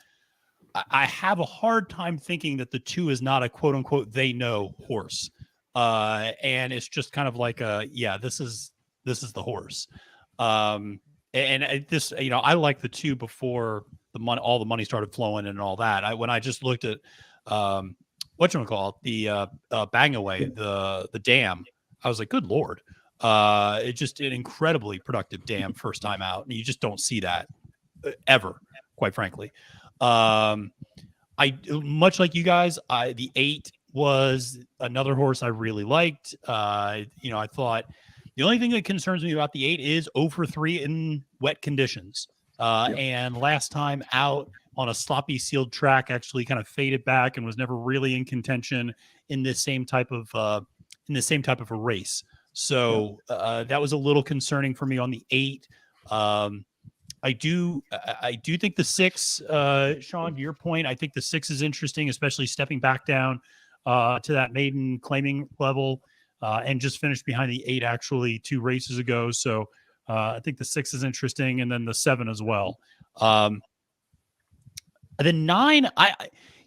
A: I have a hard time thinking that the 2 is not a quote unquote they know horse, and it's just kind of like this is the horse, and this I like the 2 before all the money started flowing and all that. When I just looked at whatchamacallit, the Bang Away, the dam, I was like, good Lord. It's just an incredibly productive dam first time out, and you just don't see that ever, quite frankly. I much like you guys, the 8 was another horse I really liked. I thought the only thing that concerns me about the 8 is 0 for 3 in wet conditions. And last time out on a sloppy sealed track, actually kind of faded back and was never really in contention in this same type of a race. So that was a little concerning for me on the 8. I do think the 6, Sean, to your point, I think the 6 is interesting, especially stepping back down to that maiden claiming level and just finished behind the 8 actually 2 races ago. So I think the 6 is interesting, and then the 7 as well. And then 9,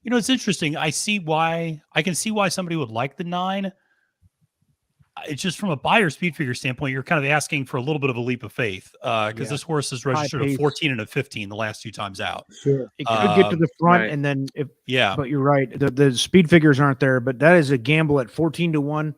A: it's interesting. I can see why somebody would like the 9. It's just from a buyer speed figure standpoint, you're kind of asking for a little bit of a leap of faith because this horse is registered a 14 and a 15 the last 2 times out.
D: Sure.
B: It could get to the front and then but you're right. The speed figures aren't there, but that is a gamble at 14 to 1.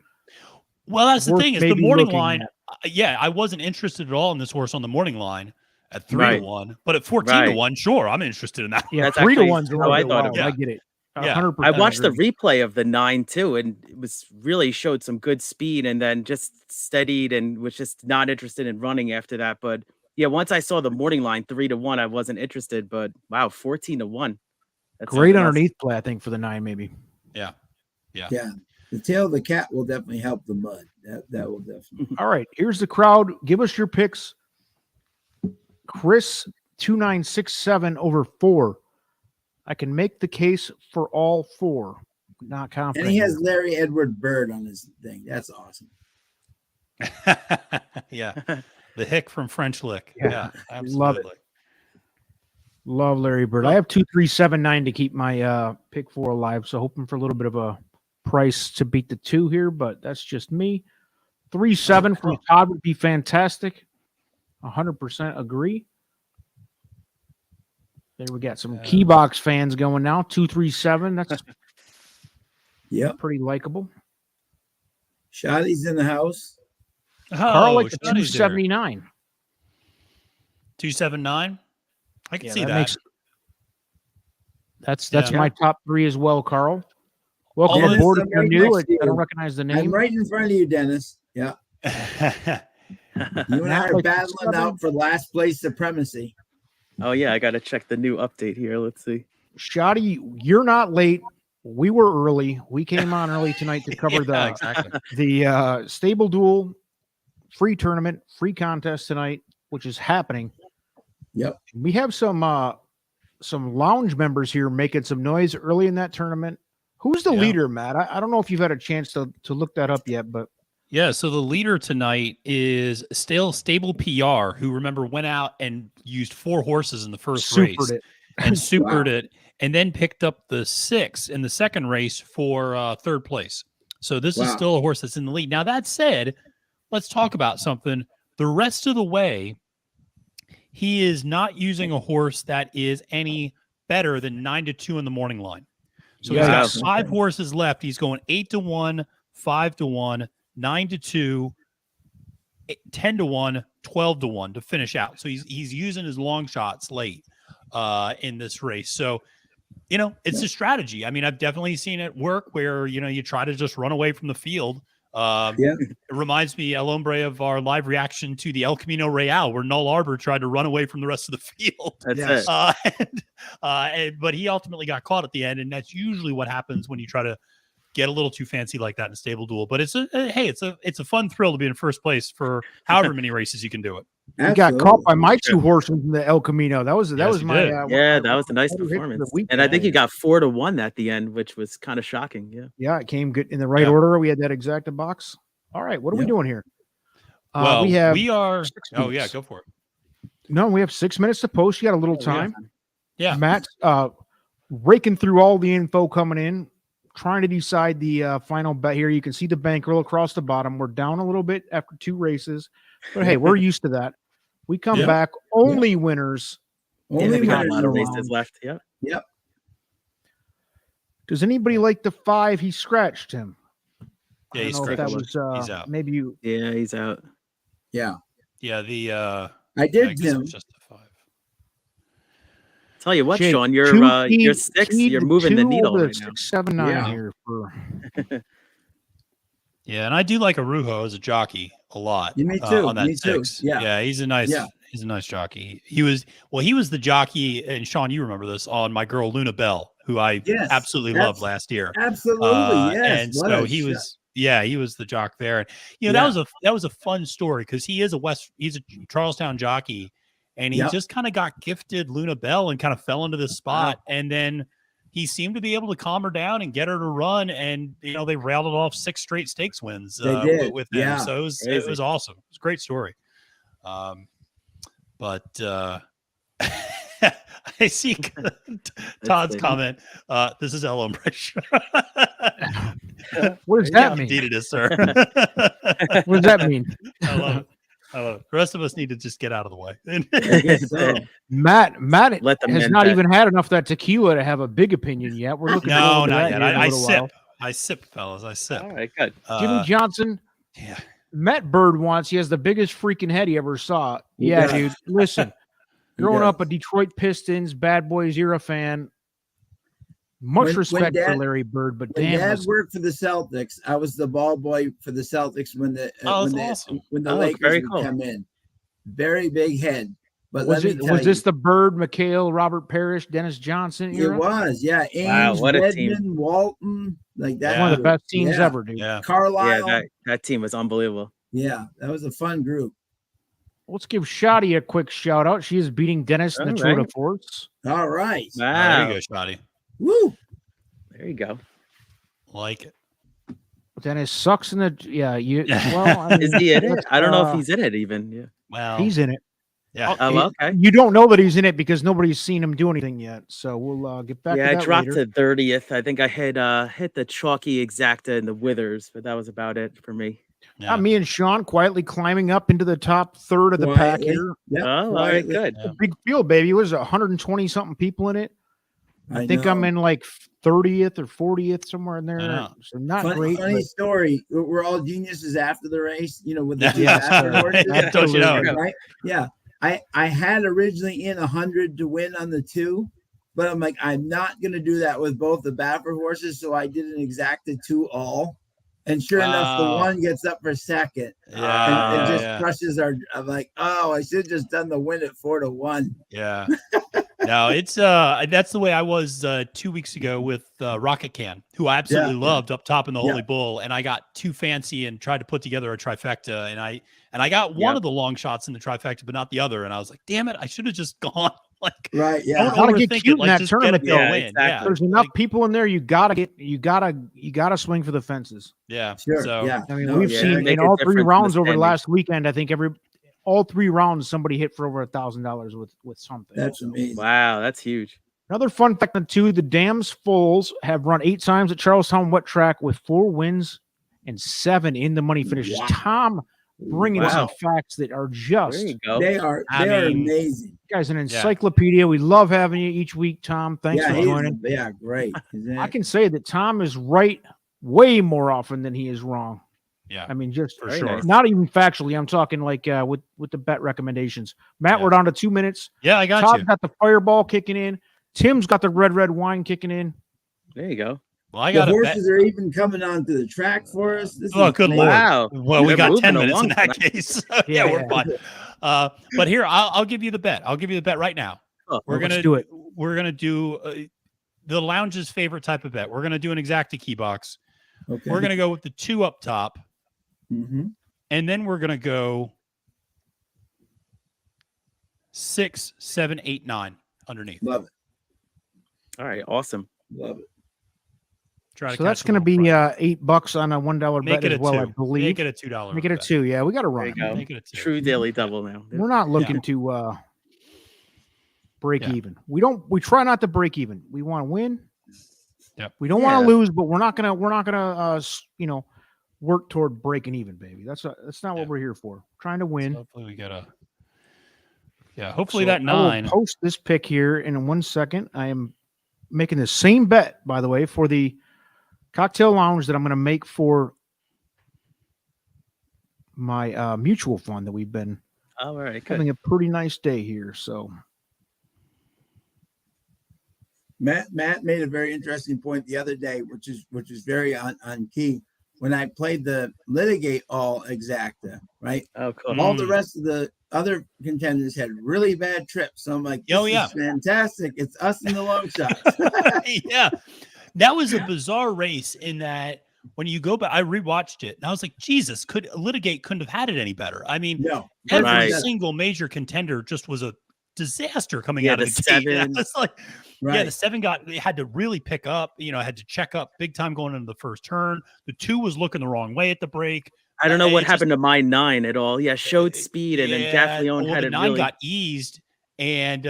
A: Well, that's the thing is the morning line. I wasn't interested at all in this horse on the morning line at 3 to 1, but at 14 to 1, sure, I'm interested in that.
B: Yeah,
C: that's
B: 3 to 1's how I thought
C: of it.
B: I get it.
A: Yeah.
B: 100%.
C: I watched the replay of the 9 too, and it was really showed some good speed, and then just steadied and was just not interested in running after that. But yeah, once I saw the morning line 3 to 1, I wasn't interested. But wow, 14 to 1. That's
B: great underneath play, I think, for the 9 maybe.
A: Yeah.
D: The tail of the cat will definitely help the mud. That will definitely.
B: All right, here's the crowd. Give us your picks. Chris 2967 over 4. I can make the case for all 4. Not confident.
D: And he has Larry Edward Bird on his thing. That's awesome.
A: Yeah. The hick from French Lick.
B: Yeah,
A: absolutely.
B: Love it. Love Larry Bird. I have 2379 to keep my pick 4 alive, so hoping for a little bit of a price to beat the 2 here, but that's just me. 37 from Todd would be fantastic. 100% agree. There we got some Keybox fans going now. 237. That's pretty likable.
D: Shotty's in the house.
B: Carl like the 279.
A: 279. I can see that.
B: That's my top 3 as well, Carl. Welcome aboard if you're new. I don't recognize the name.
D: I'm right in front of you, Dennis. Yeah. You and I are battling out for last place supremacy.
C: Oh, yeah. I got to check the new update here. Let's see.
B: Shotty, you're not late. We were early. We came on early tonight to cover the Stable Duel free tournament, free contest tonight, which is happening.
D: Yep. We
B: have some lounge members here making some noise early in that tournament. Who's the leader, Matt? I don't know if you've had a chance to look that up yet, but
A: so the leader tonight is still Stable PR, who remember went out and used 4 horses in the first race and supered it, and then picked up the 6 in the second race for 3rd place. So this is still a horse that's in the lead. Now that said, let's talk about something. The rest of the way, he is not using a horse that is any better than 9 to 2 in the morning line. So he's got 5 horses left. He's going 8 to 1, 5 to 1, 9 to 2, 10 to 1, 12 to 1 to finish out. So he's using his long shots late in this race. So, it's a strategy. I mean, I've definitely seen it work where, you try to just run away from the field. It reminds me, El Hombre, of our live reaction to the El Camino Real, where Null Arbor tried to run away from the rest of the field.
C: That's
A: it. But he ultimately got caught at the end, and that's usually what happens when you try to get a little too fancy like that in a Stable Duel. But it's a fun thrill to be in first place for however many races you can do it.
B: You got caught by my 2 horses in the El Camino. That was my
C: that was a nice performance. And I think you got 4 to 1 at the end, which was kind of shocking.
B: Yeah, it came good in the right order. We had that exacta box. All right, what are we doing here? We are. Oh yeah, go for it. No, we have 6 minutes to post. You got a little time.
A: Yeah.
B: Matt's raking through all the info coming in, trying to decide the final bet here. You can see the bankroll across the bottom. We're down a little bit after 2 races, but hey, we're used to that. We come back only winners.
C: Only winners. A lot of races left.
B: Does anybody like the 5 he scratched him?
A: Yeah,
B: I
A: he's
B: don't know if that
A: scratched.
B: was
A: He's out.
B: maybe you.
C: Yeah, he's out.
D: Yeah.
A: Yeah,
D: I did,
A: guess it
D: Tim.
A: was just a 5.
C: Tell you what,
B: Jake,
C: Sean,
B: two
C: you're
B: key-
C: 6.
B: key
C: You're
B: to
C: moving the
B: 2
C: needle
B: of
C: right now.
B: 679
D: Yeah.
B: here for.
A: Yeah, and I do like Arujo as a jockey a lot.
D: Yeah, me too.
A: On that
D: Me too.
A: 6.
D: Yeah.
A: he's a nice jockey. He was the jockey, and Sean, you remember this, on my girl Luna Bell, who I absolutely loved last year.
D: Absolutely, yes.
A: And so he was the jock there. And that was a fun story because he's a Charlestown jockey, and he just kind of got gifted Luna Bell and kind of fell into this spot, and then he seemed to be able to calm her down and get her to run, and they rattled off 6 straight stakes wins with him.
D: Yeah.
A: So it was awesome. It was a great story. But I see Todd's comment. This is El Hombre.
B: What does that mean?
A: Indeed it is, sir.
B: What does that mean?
A: I love it. The rest of us need to just get out of the way.
B: Matt
C: Let the
B: has
C: men
B: not
C: bet.
B: even had enough of that tequila to have a big opinion yet. We're looking
A: No,
B: forward to
A: not
B: that
A: yet.
B: here in a
A: I
B: little
A: sip.
B: while.
A: I sip, fellas. I sip.
C: All right, good.
B: Jimmy Johnson.
A: Yeah.
B: Met Bird once. He has the biggest freaking head he ever saw. Yeah,
D: Yeah.
B: dude. Listen, growing
D: does.
B: up a Detroit Pistons, Bad Boys era fan. Much
D: When
B: respect
D: Dad-
B: for Larry Bird, but
D: When
B: damn,
D: Dad worked for the Celtics, I was the ball boy for the Celtics when the
A: awesome.
D: when the
C: Oh,
D: Lakers
C: very
D: would
C: cool.
D: come in. Very big head. But
B: was
D: let me
B: it
D: tell
B: was this the Bird, McHale, Robert Parrish, Dennis Johnson
D: you,
B: era?
D: it was, yeah. Ames,
C: Wow, what a team.
D: Redmond, Walton, like that.
B: One of the
D: group.
B: best teams
D: Yeah.
B: ever, dude.
A: Yeah.
D: Carlisle.
C: Yeah, that team was unbelievable.
D: Yeah, that was a fun group.
B: Let's give Shotty a quick shout out. She is beating Dennis in the
C: All
B: Tour de
C: right.
B: Force.
D: All right.
C: Wow.
A: There you go, Shotty.
D: Woo.
C: There you go.
A: Like it.
B: Dennis sucks in the well. I mean,
C: Is he in it?
B: let's,
C: I don't know if he's in it even. Yeah.
A: Well,
B: he's in it.
A: yeah.
C: Oh, okay.
B: You don't know that he's in it because nobody's seen him do anything yet. So we'll get back
C: Yeah,
B: to
C: I
B: that
C: dropped
B: later.
C: to 30th. I think I hit the chalky exacta and the withers, but that was about it for me.
A: Yeah.
B: Me and Sean quietly climbing up into the top third of the pack
D: Quietly.
B: here.
D: Yep,
C: Oh, all right,
D: quietly.
C: good.
A: Yeah.
B: Big field, baby. It was 120 something people in it. I think I'm
D: know.
B: in like 30th or 40th somewhere in there.
A: Yeah.
B: So not
D: Funny,
B: great.
D: funny
B: but-
D: story. We're all geniuses after the race, with the
A: Yeah.
D: two
B: Yes,
D: after
B: sir.
D: horses,
A: Don't you know?
D: right? Yeah. I had originally in 100 to win on the 2, but I'm like, I'm not going to do that with both the Baffer horses. So I did an exacta 2 all. And sure enough, the
A: Oh.
D: 1 gets up for second
A: Yeah.
D: and just
A: yeah.
D: crushes our. I'm like, oh, I should have just done the win at 4-1.
A: Yeah. No, it's that's the way I was 2 weeks ago with Rocket Can, who I absolutely loved up top in the Holy Bull, and I got too fancy and tried to put together a trifecta, and I got one of the long shots in the trifecta, but not the other, and I was like, damn it, I should have just gone. Like,
D: Right. Yeah.
A: don't
B: Gotta get
A: overthink
B: cute
A: it.
B: in that
A: just get
B: tournament,
A: it,
C: though.
A: go in.
C: Exactly.
A: Yeah,
B: There's enough
A: like,
B: people in there. You gotta swing for the fences.
A: yeah.
D: Sure.
A: So,
D: yeah.
B: I mean,
D: No,
B: we've
D: yeah.
B: seen
C: Make
B: in
C: a
B: all
C: difference
B: 3
C: in the
B: rounds over the
C: standings.
B: last weekend. I think all 3 rounds somebody hit for over $1,000 with something.
D: That's
B: So.
D: amazing.
C: Wow, that's huge.
B: Another fun fact on 2: the Dams Foals have run 8 times at Charlestown Wet Track with 4 wins and 7 in the money finishes.
D: Wow.
B: Tom bringing some
C: Wow.
B: facts that are
C: There
B: just
C: you go.
D: They are
A: I mean,
D: amazing.
B: guys an encyclopedia. We love having you each week, Tom. Thanks for
D: he's-
B: joining.
D: Yeah, great.
B: I can say that Tom is right way more often than he is wrong.
A: yeah.
B: I mean, just
A: For
C: Very
A: sure.
C: nice.
B: not even factually. I'm talking like with the bet recommendations. Matt,
A: Yeah.
B: we're down to 2 minutes.
A: Yeah, I got
B: Todd's
A: you.
B: got the fireball kicking in. Tim's got the red wine kicking in.
C: There you go.
A: Well, I
D: The
A: got a bet.
D: horses are even coming onto the track for us. This
A: Oh,
D: is
A: good
D: amazing.
A: Lord.
C: Wow.
A: Well, we
C: They're
A: got 10
C: moving
A: minutes in
C: along
A: that
C: tonight.
A: case. Yeah,
B: Yeah.
A: we're fine. But here, I'll give you the bet. I'll give you the bet right now.
C: Oh,
A: We're
B: Let's
A: gonna
B: do it.
A: We're gonna do the lounge's favorite type of bet. We're gonna do an exacta key box.
D: Okay.
A: We're gonna go with the 2 up top,
D: Mm-hmm.
A: and then we're gonna go 6, 7, 8, 9 underneath.
D: Love it.
C: All right, awesome.
D: Love it.
A: Try to
B: So that's
A: catch a
B: going to
A: little
B: be
A: price.
B: $8 on a $1
A: Make
B: bet
A: it
B: as
A: a
B: well,
A: 2.
B: I believe.
A: Make it a $2.
B: Make it a
A: bet.
B: 2. Yeah, we got to
C: There
B: run
C: you
B: it.
C: go.
A: Make it a 2.
C: True daily double now.
B: We're not looking to break
A: Yeah.
B: even. We try not to break even. We want to win.
A: Yep.
B: We don't want
C: Yeah.
B: to lose, but we're not gonna work toward breaking even, baby. That's not
A: Yeah.
B: what we're here for. Trying to
A: So
B: win.
A: hopefully we get a. Yeah, hopefully
B: So
A: that
B: I will
A: 9.
B: post this pick here in 1 second. I am making the same bet, by the way, for the cocktail lounge that I'm going to make for my mutual fund that we've been
C: all right, good.
B: having a pretty nice day here. So
D: Matt made a very interesting point the other day, which is very on key. When I played the litigate all exacta, right?
C: Oh, cool.
D: All the rest of the other contenders had really bad trips. So I'm like, this is fantastic. It's us in the long shots.
A: Yeah. That was a bizarre race in that when you go back, I rewatched it and I was like, Jesus, litigate couldn't have had it any better. I mean, every single major contender just was a disaster coming out of the gate. It's like, the 7 had to really pick up, had to check up big time going into the first turn. The 2 was looking the wrong way at the break.
C: I don't know what happened to my 9 at all. Yeah, showed speed and then Daffleon had it
A: 9
C: really
A: got eased, and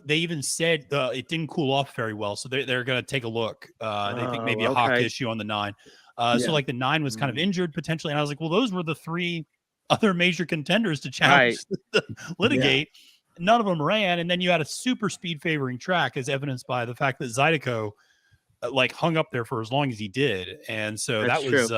A: they even said it didn't cool off very well, so they're going to take a look. They think maybe a hawk issue on the 9. So like the 9 was kind of injured potentially, and I was like, well, those were the 3 other major contenders to challenge the litigate. None of them ran, and then you had a super speed favoring track, as evidenced by the fact that Zydeco hung up there for as long as he did, and so that was.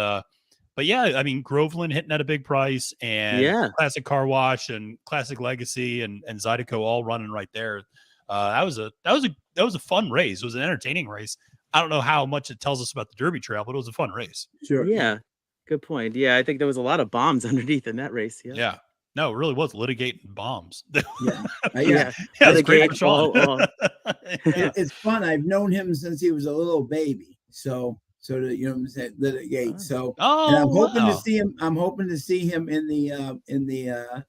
A: But yeah, I mean, Groveland hitting at a big price, and Classic Car Wash and Classic Legacy and Zydeco all running right there. That was a fun race. It was an entertaining race. I don't know how much it tells us about the Derby Trail, but it was a fun race.
D: Sure.
C: Yeah. Good point. Yeah, I think there was a lot of bombs underneath in that race.
A: Yeah. No, it really was litigating bombs.
D: It's
A: great for Sean.
D: It's fun. I've known him since he was a little baby. So to litigate. So and I'm hoping to see him. I'm hoping to see him in the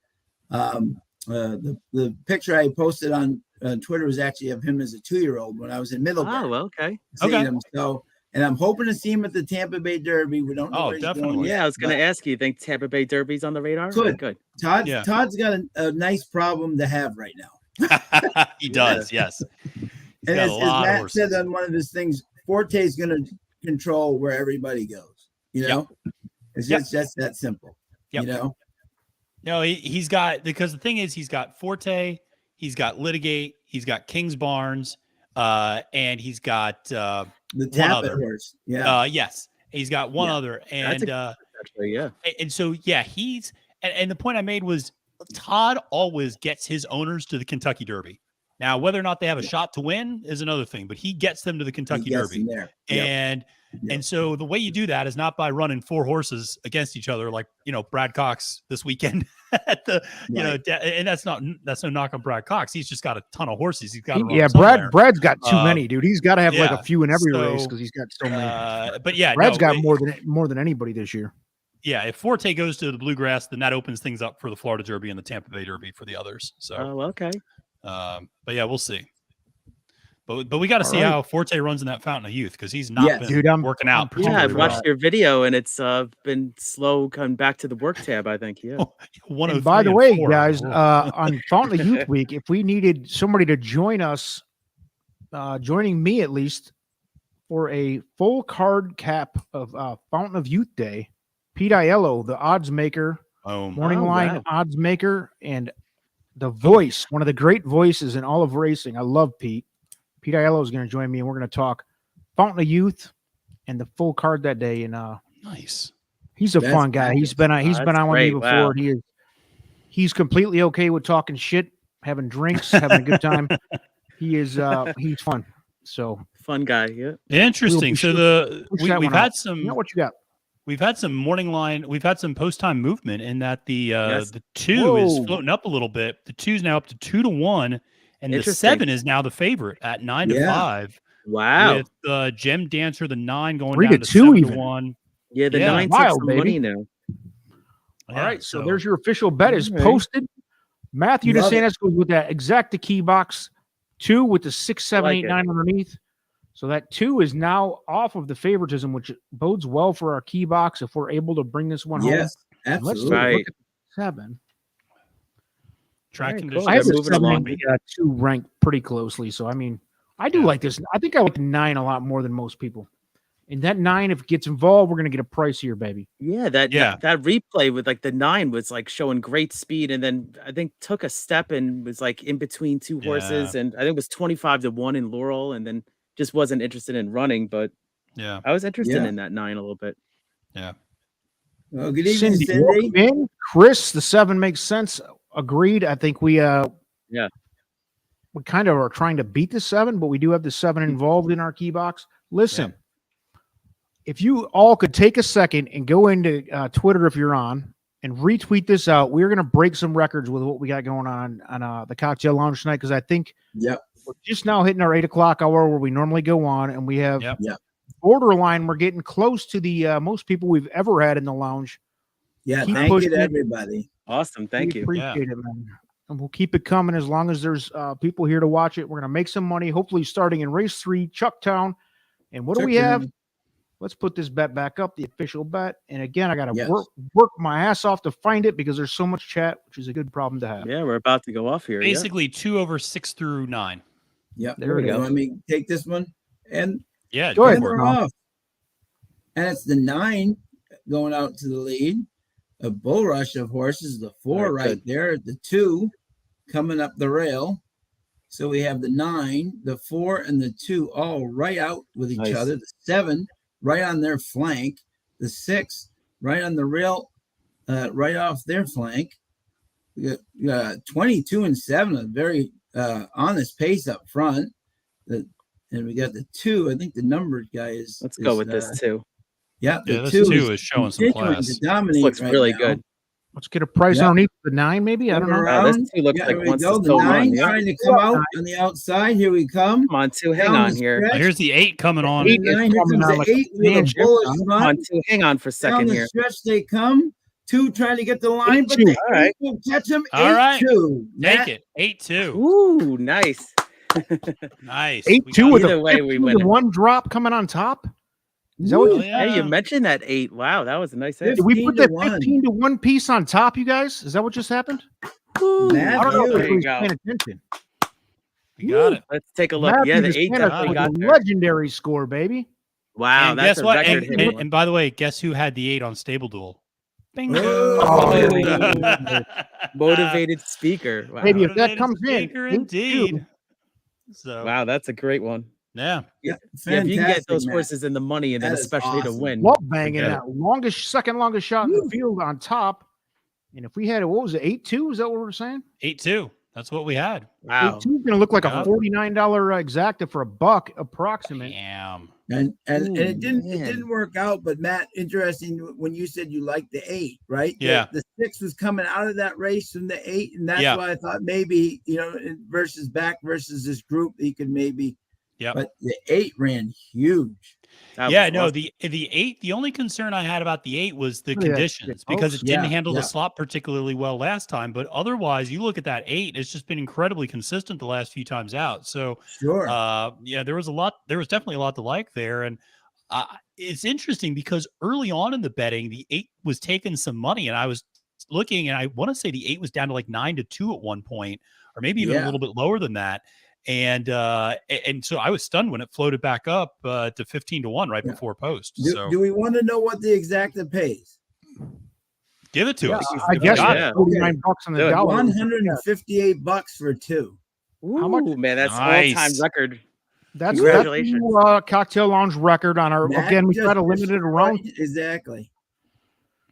D: picture I posted on Twitter was actually of him as a 2-year-old when I was in Middlebury.
C: Oh, okay.
D: Him. So. And I'm hoping to see him at the Tampa Bay Derby. We don't know where he's going yet,
C: I was going to ask you. Think Tampa Bay Derby's on the radar? Good.
D: Todd's got a nice problem to have right now.
A: He does, yes.
D: And as Matt said on one of his things, Forte is going to control where everybody goes. It's just that simple.
A: No, he's got, because the thing is, he's got Forte, he's got Litigate, he's got Kings Barnes, and he's got
D: the Tapit horse.
A: Yes, he's got one other, and and so he's and the point I made was Todd always gets his owners to the Kentucky Derby. Now, whether or not they have a shot to win is another thing, but he gets them to the Kentucky Derby. And so the way you do that is not by running 4 horses against each other, like, Brad Cox this weekend at the, and that's no knock on Brad Cox. He's just got a ton of horses. He's got
B: Brad's got too many, dude. He's got to have like a few in every race because he's got so many.
A: But
B: Brad's got more than anybody this year.
A: Yeah, if Forte goes to the Bluegrass, then that opens things up for the Florida Derby and the Tampa Bay Derby for the others. So,
C: okay.
A: But we'll see. But we got to see how Forte runs in that Fountain of Youth, because he's not been working out.
C: I've watched your video and it's been slow coming back to the work tab, I think. Yeah.
B: And by the way, guys, on Fountain of Youth Week, if we needed somebody to join us, joining me at least, for a full card cap of Fountain of Youth Day, Pete Aiello, the odds maker, morning line odds maker, and the voice, one of the great voices in all of racing. I love Pete. Pete Aiello is going to join me, and we're going to talk Fountain of Youth and the full card that day. And
A: nice.
B: He's a fun guy. He's been on with me before. Wow. He's completely okay with talking shit, having drinks, having a good time. He's fun. So
C: fun guy. Yeah.
A: Interesting. So we've had some.
B: You know what you got?
A: We've had some morning line. We've had some post time movement in that the 2 is floating up a little bit. The 2 is now up to 2-1. And the 7 is now the favorite at 9-5.
C: Wow.
A: With Gem Dancer, the 9 going
B: 3
A: down
B: to
A: 2
B: even.
C: Yeah, the 9 takes some money now.
B: All right, so there's your official bet is posted. Matthew DeSantis goes with that exacta key box 2 with the 6, 7, 8, 9 underneath. So that 2 is now off of the favoritism, which bodes well for our key box if we're able to bring this one home.
D: Yes, absolutely.
B: Let's look at 7.
A: Track conditions.
B: I have the 7 and the 2 ranked pretty closely. So, I mean, I do like this. I think I like the 9 a lot more than most people. And that 9, if it gets involved, we're going to get a price here, baby.
C: Yeah, that replay with like the 9 was like showing great speed, and then I think took a step and was like in between 2 horses, and I think it was 25-1 in Laurel, and then just wasn't interested in running. But I was interested in that 9 a little bit.
A: Yeah.
D: Well, good evening,
B: Cindy.
D: Cindy.
B: Welcome in. Chris, the 7 makes sense. Agreed. I think we kind of are trying to beat the 7, but we do have the 7 involved in our key box. Listen, if you all could take a second and go into Twitter if you're on and retweet this out, we're going to break some records with what we got going on the Cocktail Lounge tonight, because I think we're just now hitting our 8 o'clock hour where we normally go on, and we have borderline. We're getting close to the most people we've ever had in the lounge.
D: Yeah,
B: Keep
D: thank you
B: pushing
D: to
B: it.
D: everybody.
C: Awesome. Thank
B: We
C: you.
B: appreciate it, man. And we'll keep it coming as long as there's people here to watch it. We're going to make some money, hopefully starting in race 3, Chucktown. And what do we have? Let's put this bet back up, the official bet. And again, I got to work my ass off to find it because there's so much chat, which is a good problem to have.
C: Yeah, we're about to go off here.
A: Basically 2 over 6 through 9.
D: Yep.
B: There we go.
D: Let me take this one. And
A: go ahead.
D: we're off. And it's the 9 going out to the lead. A bull rush of horses, the 4 right there, the 2 coming up the rail. So we have the 9, the 4, and the 2 all right out with each other. The 7 right on their flank. The 6 right on the rail, right off their flank. We got 22 and 7, a very honest pace up front. And we got the 2. I think the numbers guy is.
C: Let's go with this 2.
D: Yeah,
A: this
D: 2
A: is showing some class.
C: This looks really good.
B: Let's get a price underneath the 9, maybe. I don't know.
C: This 2 looks like wants to
D: the
C: still
D: 9
C: run.
D: trying to come out on the outside. Here we come.
C: Come on, 2. Hang on here.
A: Here's the 8 coming on.
D: 8 is coming on like 8 with a bullish run.
C: Come on, 2. Hang on for a second
D: Down
C: here.
D: the stretch they come. 2 trying to get the line, but the 8 will catch them. 8-2.
A: Take it. 8-2.
C: Ooh, nice.
A: Nice.
B: 8-2 with
C: either
B: a
C: way we win.
B: 1 drop coming on top. Is that what you
C: Hey, you mentioned that 8. Wow, that was a nice hit.
B: Did we put that 15 to 1 piece on top, you guys? Is that what just happened?
C: Ooh,
B: I don't know if
C: there you
B: anybody's
C: go.
B: paying attention.
A: We got it.
C: Let's take a look.
B: Matthew
C: Yeah, the 8
B: DeSantis
C: definitely
B: with
C: got
B: a
C: there.
B: legendary score, baby.
C: Wow,
A: And
C: that's
A: guess
C: a
A: what?
C: record
A: And,
C: hit.
A: and by the way, guess who had the 8 on Stable Duel? Bingo.
C: Motivated speaker. Wow.
B: Maybe if that comes
A: speaker,
B: in,
A: indeed. So
C: Wow, that's a great one.
A: yeah.
C: Yeah, if you can get those horses in the money, and then especially to win.
B: Love banging that second longest shot in the field on top. And if we had what was it, 8-2? Is that what we're saying?
A: 8-2. That's what we had.
C: Wow.
B: 8-2 is going to look like a $49 exacta for $1 approximate.
A: Damn.
D: And it didn't work out, but Matt, interesting when you said you liked the 8, right?
A: Yeah.
D: The 6 was coming out of that race from the 8, and that's why I thought maybe, versus this group, he could maybe.
A: Yeah.
D: But the 8 ran huge.
A: No, the 8, the only concern I had about the 8 was the conditions, because it didn't handle the slot particularly well last time. But otherwise, you look at that 8, it's just been incredibly consistent the last few times out. So
D: sure.
A: There was definitely a lot to like there. And it's interesting because early on in the betting, the 8 was taking some money, and I was looking, and I want to say the 8 was down to like 9-2 at one point, or maybe even a little bit lower than that. And so I was stunned when it floated back up to 15-1 right before post.
D: Do we want to know what the exacta pays?
A: Give it to us.
B: I guess $49 on the dollar.
D: $158 for 2.
C: Ooh, how much? Man, that's all-time record.
B: That's
C: congratulations.
B: Cocktail Lounge record on our. Again, we try to limit it around.
D: Exactly.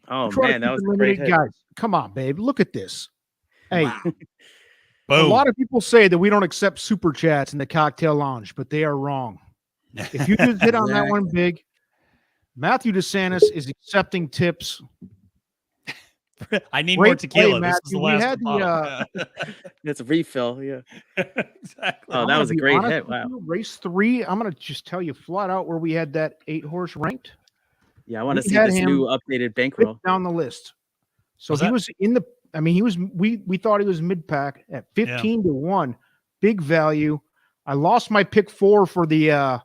C: Oh man, that was a great hit.
B: Guys, come on, babe. Look at this. Hey.
D: Wow.
B: A lot of people say that we don't accept super chats in the Cocktail Lounge, but they are wrong. If you just hit on that one big, Matthew DeSantis is accepting tips.
A: I need more tequila.
B: This is the last
C: it's a refill. Yeah.
A: Exactly.
C: Oh, that was a great hit. Wow.
B: Race 3. I'm going to just tell you flat out where we had that 8-horse ranked.
C: Yeah, I want to see this new updated bankroll
B: down the list. So he was in the. I mean, he was. We thought he was mid pack at 15-1, big value. I lost my pick 4 for the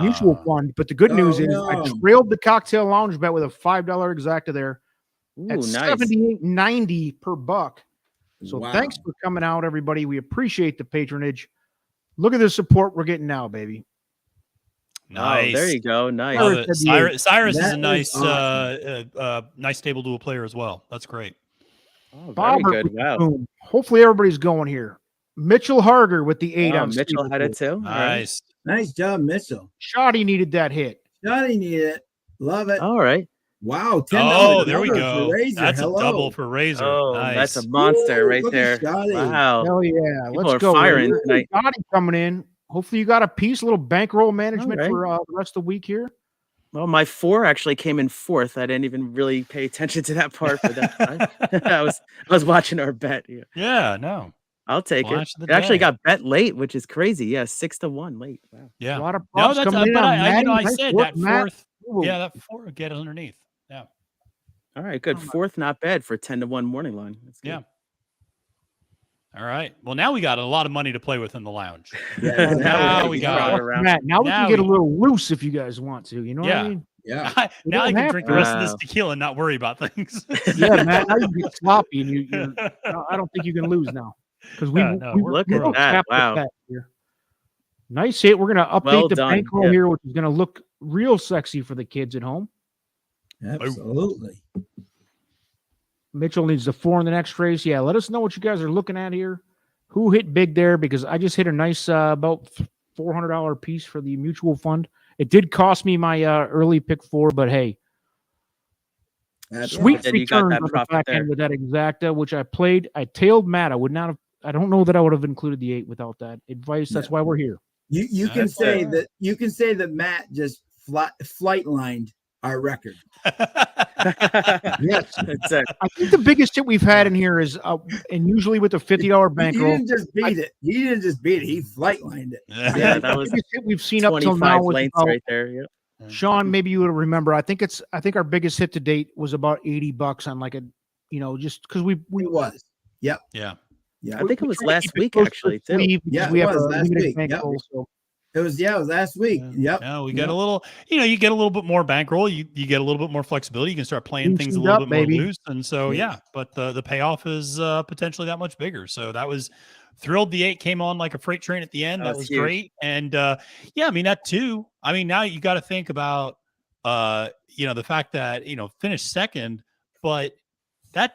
B: mutual fund, but the good news is I trailed the Cocktail Lounge bet with a $5 exacta there at $78.90 per buck. So thanks for coming out, everybody. We appreciate the patronage. Look at the support we're getting now, baby.
A: Nice.
C: Oh, there you go. Nice.
A: Cyrus is a nice, nice Stable Duel player as well. That's great.
C: Oh, very good. Wow.
B: Boom. Hopefully everybody's going here. Mitchell Harger with the 8 on
C: Mitchell had it too.
D: Nice job, Mitchell.
B: Shoddy needed that hit.
D: Shoddy needed it. Love it.
C: All right.
D: Wow, $10
A: Oh, there we
D: double
A: go.
D: for Razor.
A: That's
D: Hello.
A: a double for Razor.
C: Oh,
A: Nice.
C: that's a monster right
D: Look
C: there.
D: at Scotty.
C: Wow.
B: Hell yeah.
C: People
B: Let's
C: are
B: go.
C: firing
B: Razor.
C: tonight.
B: Scotty coming in. Hopefully you got a piece, a little bankroll management
C: All
B: for the rest of the week here.
C: Well, my 4 actually came in 4th. I didn't even really pay attention to that part, but that's I was watching our bet. Yeah.
A: Yeah, no.
C: I'll take
A: Flash
C: it.
A: of
C: It
A: the
C: actually
A: day.
C: got bet late, which is crazy. Yeah, 6-1 late. Wow.
A: Yeah.
B: A lot of
A: No,
B: props
A: that's
B: coming in
A: but
B: on
A: I
B: Maddie.
A: I
B: Nice
A: said
B: work,
A: that
B: Matt.
A: fourth.
B: Ooh.
A: Yeah, that 4 get it underneath. Yeah.
C: All right, good. 4th, not bad for 10-1 morning line. That's good.
A: Yeah. All right. Well, now we got a lot of money to play with in the lounge.
D: Yeah.
A: Now we
C: can
A: got-
C: crowd around.
B: Matt, now we
A: Now
B: can get a
A: we-
B: little loose if you guys want to. You know what
A: Yeah.
B: I mean?
D: Yeah.
A: Now I
B: don't
A: can
B: have
A: drink
C: to.
A: the rest of this
C: Wow.
A: tequila and not worry about things.
B: Yeah, Matt. Now you can get sloppy, and you're. I don't think you can lose now because we
A: Yeah, no,
C: Look at
B: don't
C: that.
B: tap the
C: Wow.
B: bet here. Nice hit. We're gonna update
C: Well
B: the
C: done.
B: bankroll
C: Yeah.
B: here, which is gonna look real sexy for the kids at home.
D: Absolutely.
B: Mitchell needs the 4 in the next race. Yeah, let us know what you guys are looking at here. Who hit big there? Because I just hit a nice about $400 piece for the mutual fund. It did cost me my early pick 4, but hey, sweet
C: Then you got
B: returns
C: that
B: on the
C: profit
B: back
C: there.
B: end with that exacta, which I played. I tailed Matt. I would not have. I don't know that I would have included the 8 without that advice. That's why we're here.
D: You can
A: That's
D: say
A: fair.
D: that Matt just flight lined our record.
B: Yes.
C: It's
B: I think the biggest hit we've had in here is, and usually with a $50
D: He
B: bankroll,
D: didn't just beat it. He didn't just beat it. He flight lined it.
C: yeah, that was
B: biggest hit we've seen up till
C: 25
B: now was
C: lengths
B: about,
C: right there. Yep.
B: Sean, maybe you would remember. I think our biggest hit to date was about $80 on like a, just because we
D: It was. Yep.
A: Yeah.
D: Yeah.
C: I think it was
B: try to
C: last
B: keep it
C: week
B: close to
C: actually
B: the
C: too.
B: sleeve because
D: Yeah,
B: we
D: it
B: have
D: was
B: a
D: last
B: limited
D: week. Yep.
B: bankroll. So
D: It was last week. Yep.
A: Yeah, we get
D: Yep.
A: a little, you get a little bit more bankroll. You get a little bit more flexibility. You can start playing things a
B: Loosened
A: little
B: up,
A: bit more
B: baby.
A: loose. And so, yeah, but the payoff is potentially that much bigger. So that was thrilled. The 8 came on like a freight train at the end.
C: That
A: That
C: was
A: was
C: huge.
A: great. And yeah, I mean, that too. I mean, now you got to think about, the fact that, finished second, but that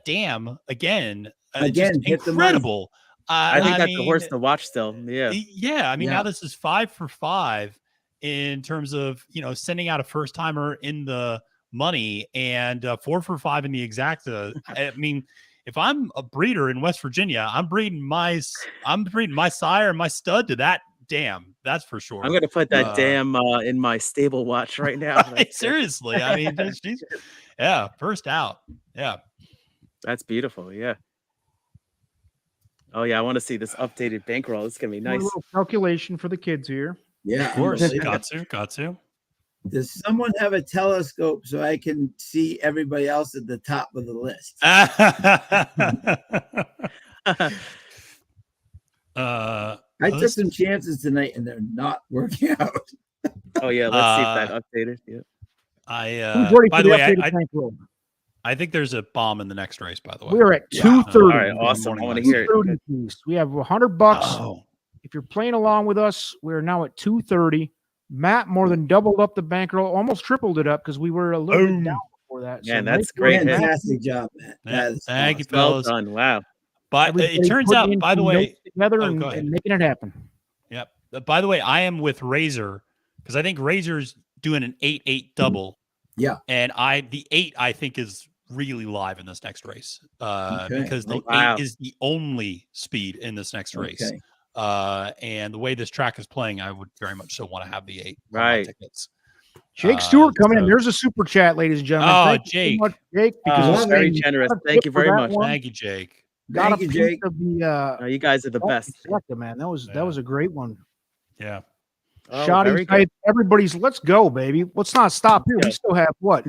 A: dam again, just
D: hit the money.
A: incredible.
C: I think that's
A: mean,
C: a horse to watch still. Yeah.
A: Yeah, I mean,
D: Yeah.
A: now this is 5 for 5 in terms of sending out a first timer in the money and 4 for 5 in the exacta. I mean, if I'm a breeder in West Virginia, I'm breeding my sire and my stud to that dam. That's for sure.
C: I'm gonna put that dam in my stable watch right now.
A: Seriously, I mean, yeah, first out. Yeah.
C: That's beautiful. Yeah. Oh yeah, I want to see this updated bankroll. It's gonna be
B: a
C: nice.
B: little calculation for the kids here.
D: Yeah.
A: Of course.
D: unbelievable.
A: Got to.
D: Does someone have a telescope so I can see everybody else at the top of the list? I took some chances tonight and they're not working out.
C: Oh yeah, let's see if that updated. Yeah.
B: Who's ready
A: by
B: for
A: the way,
B: updated bankroll?
A: I think there's a bomb in the next race, by the way.
B: We're at
D: Yeah.
B: 230.
C: All right, awesome. I want to hear it.
B: 230 piece. We have $100.
A: Oh,
B: If you're playing along with us, we're now at 230. Matt more than doubled up the bankroll, almost tripled it up because we were a little bit down before that.
C: Man,
B: nice
C: that's great.
B: work, Matt.
D: Fantastic job, Matt.
A: yeah,
D: That is
A: thank you,
D: awesome.
C: Well
A: fellas.
C: done. Wow.
A: But
B: Everybody
A: it turns
B: putting
A: out,
B: in
A: by the
B: some
A: way,
B: notes together
A: oh,
B: and,
A: go ahead.
B: and making it happen.
A: Yep. By the way, I am with Razor because I think Razor's doing an 8-8 double.
D: Yeah.
A: And the 8 I think is really live in this next race
D: Okay.
A: because the
C: Wow.
A: 8 is the only speed in this next race.
D: Okay.
A: And the way this track is playing, I would very much so want to have the 8 on my
C: Right.
A: tickets.
B: Jake Stewart coming in.
A: so-
B: There's a super chat, ladies and gentlemen.
A: Oh,
B: Thank you
A: Jake.
B: so much, Jake. Because
C: Oh,
B: this
C: very
B: thing-
C: generous.
B: got a
C: Thank
B: tip
C: you
B: for
C: very
B: that
C: much.
B: one.
A: Thank you, Jake.
B: Got
D: Thank
B: a
D: you,
B: piece
D: Jake.
B: of the
C: Oh, you guys are the best.
B: selector, man. That was
A: Yeah.
B: a great one.
A: Yeah.
C: Oh,
B: Shoddy
C: very
B: type. Everybody's let's go, baby. Let's not stop here.
C: Yeah.
B: We still have what?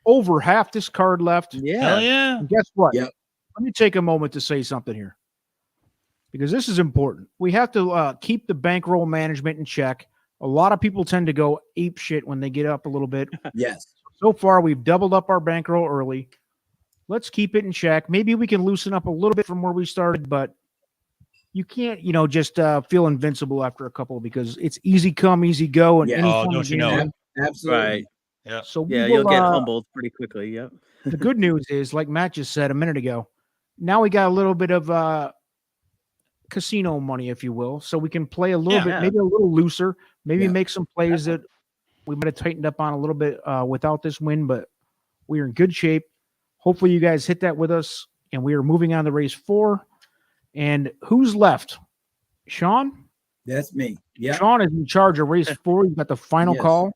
B: Over half this card left.
C: Yeah.
A: Hell yeah.
B: And guess what?
D: Yep.
B: Let me take a moment to say something here because this is important. We have to keep the bankroll management in check. A lot of people tend to go ape shit when they get up a little bit.
D: Yes.
B: So far, we've doubled up our bankroll early. Let's keep it in check. Maybe we can loosen up a little bit from where we started, but you can't, just feel invincible after a couple because it's easy come, easy go. And
D: Yeah.
B: any
A: Oh,
B: fun
A: don't you
B: game.
A: know it.
D: Absolutely.
C: Right.
A: Yeah.
B: So we
C: Yeah,
B: will,
C: you'll get humbled pretty quickly. Yep.
B: the good news is, like Matt just said a minute ago, now we got a little bit of casino money, if you will. So we can play a little
A: Yeah.
B: bit, maybe a little looser, maybe
D: Yeah.
B: make some plays that We might have tightened up on a little bit without this win, but we are in good shape. Hopefully you guys hit that with us, and we are moving on to race 4. And who's left? Sean?
D: That's me. Yeah.
B: Sean is in charge of race 4. You got the final call.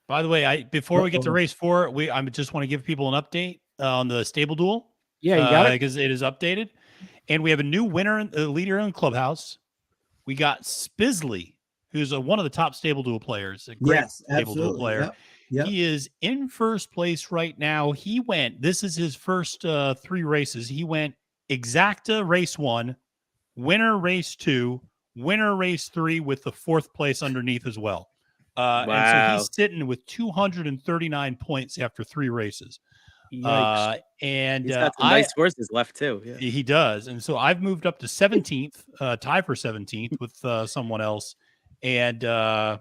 A: By the way, before we get to race 4, I just want to give people an update on the stable duel.
B: Yeah, you got it.
A: Because it is updated. And we have a new winner, leader in the clubhouse. We got Spisley, who's one of the top stable duel players. A great stable duel player.
D: Yep.
A: He is in first place right now. This is his first 3 races. He went exacta race 1, winner race 2, winner race 3 with the 4th place underneath as well. And so he's sitting with 239 points after 3 races. And
C: he's got some nice horses left too. Yeah.
A: He does. And so I've moved up to 17th, tie for 17th with someone else. And so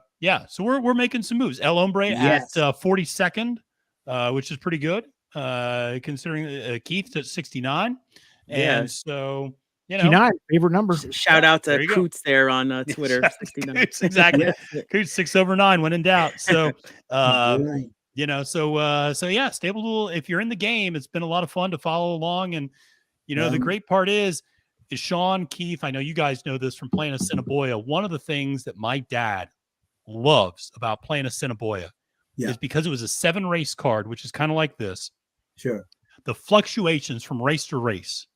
A: we're making some moves. El Hombre at 42nd, which is pretty good, considering Keith's at 69. And so,
B: 69, favorite number.
C: Shout out to Coots there on Twitter. 69.
A: Coots, exactly. Coots 6/9 when in doubt. So, Stable Duel, if you're in the game, it's been a lot of fun to follow along. And, the great part is Sean, Keith, I know you guys know this from playing Assiniboia. One of the things that my dad loves about playing Assiniboia is because it was a 7-race card, which is kind of like this.
D: Sure.
A: The fluctuations from race to race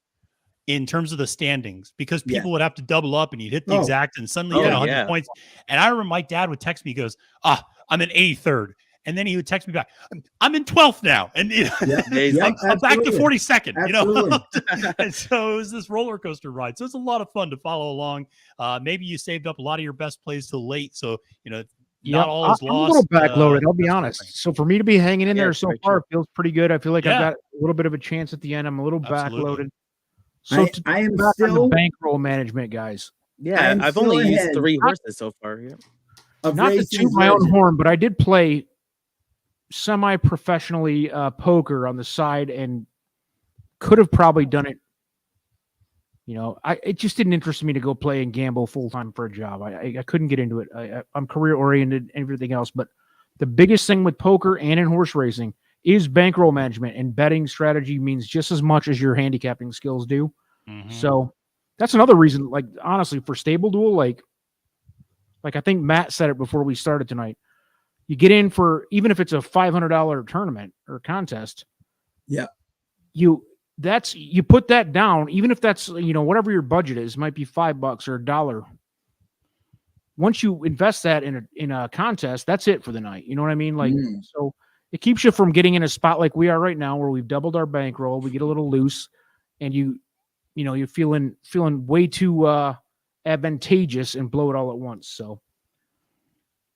A: in terms of the standings, because people would have to double up and you'd hit the exact and suddenly you had 100 points. And I remember my dad would text me, he goes, I'm in 83rd. And then he would text me back, I'm in 12th now. And I'm back to 42nd, And so it was this roller coaster ride. So it's a lot of fun to follow along. Maybe you saved up a lot of your best plays till late. So, not all is lost.
B: I'm a little backloaded, I'll be honest. So for me to be hanging in there so far, it feels pretty good. I feel like I've got a little bit of a chance at the end. I'm a little backloaded. So
D: I am
B: back
D: still
B: on the bankroll management, guys.
C: Yeah, I've only used 3 horses so far. Yeah.
B: Not to toot my own horn, but I did play semi-professionally poker on the side and could have probably done it. It just didn't interest me to go play and gamble full-time for a job. I couldn't get into it. I'm career-oriented and everything else, but the biggest thing with poker and in horse racing is bankroll management, and betting strategy means just as much as your handicapping skills do. Mm-hmm. So that's another reason, like, honestly, for Stable Duel, like I think Matt said it before we started tonight, you get in for, even if it's a $500 tournament or contest.
D: Yeah.
B: You put that down, even if that's, whatever your budget is, might be $5 or $1. Once you invest that in a contest, that's it for the night. You know what I mean? Like, so it keeps you from getting in a spot like we are right now, where we've doubled our bankroll. We get a little loose, and you're feeling way too advantageous and blow it all at once. So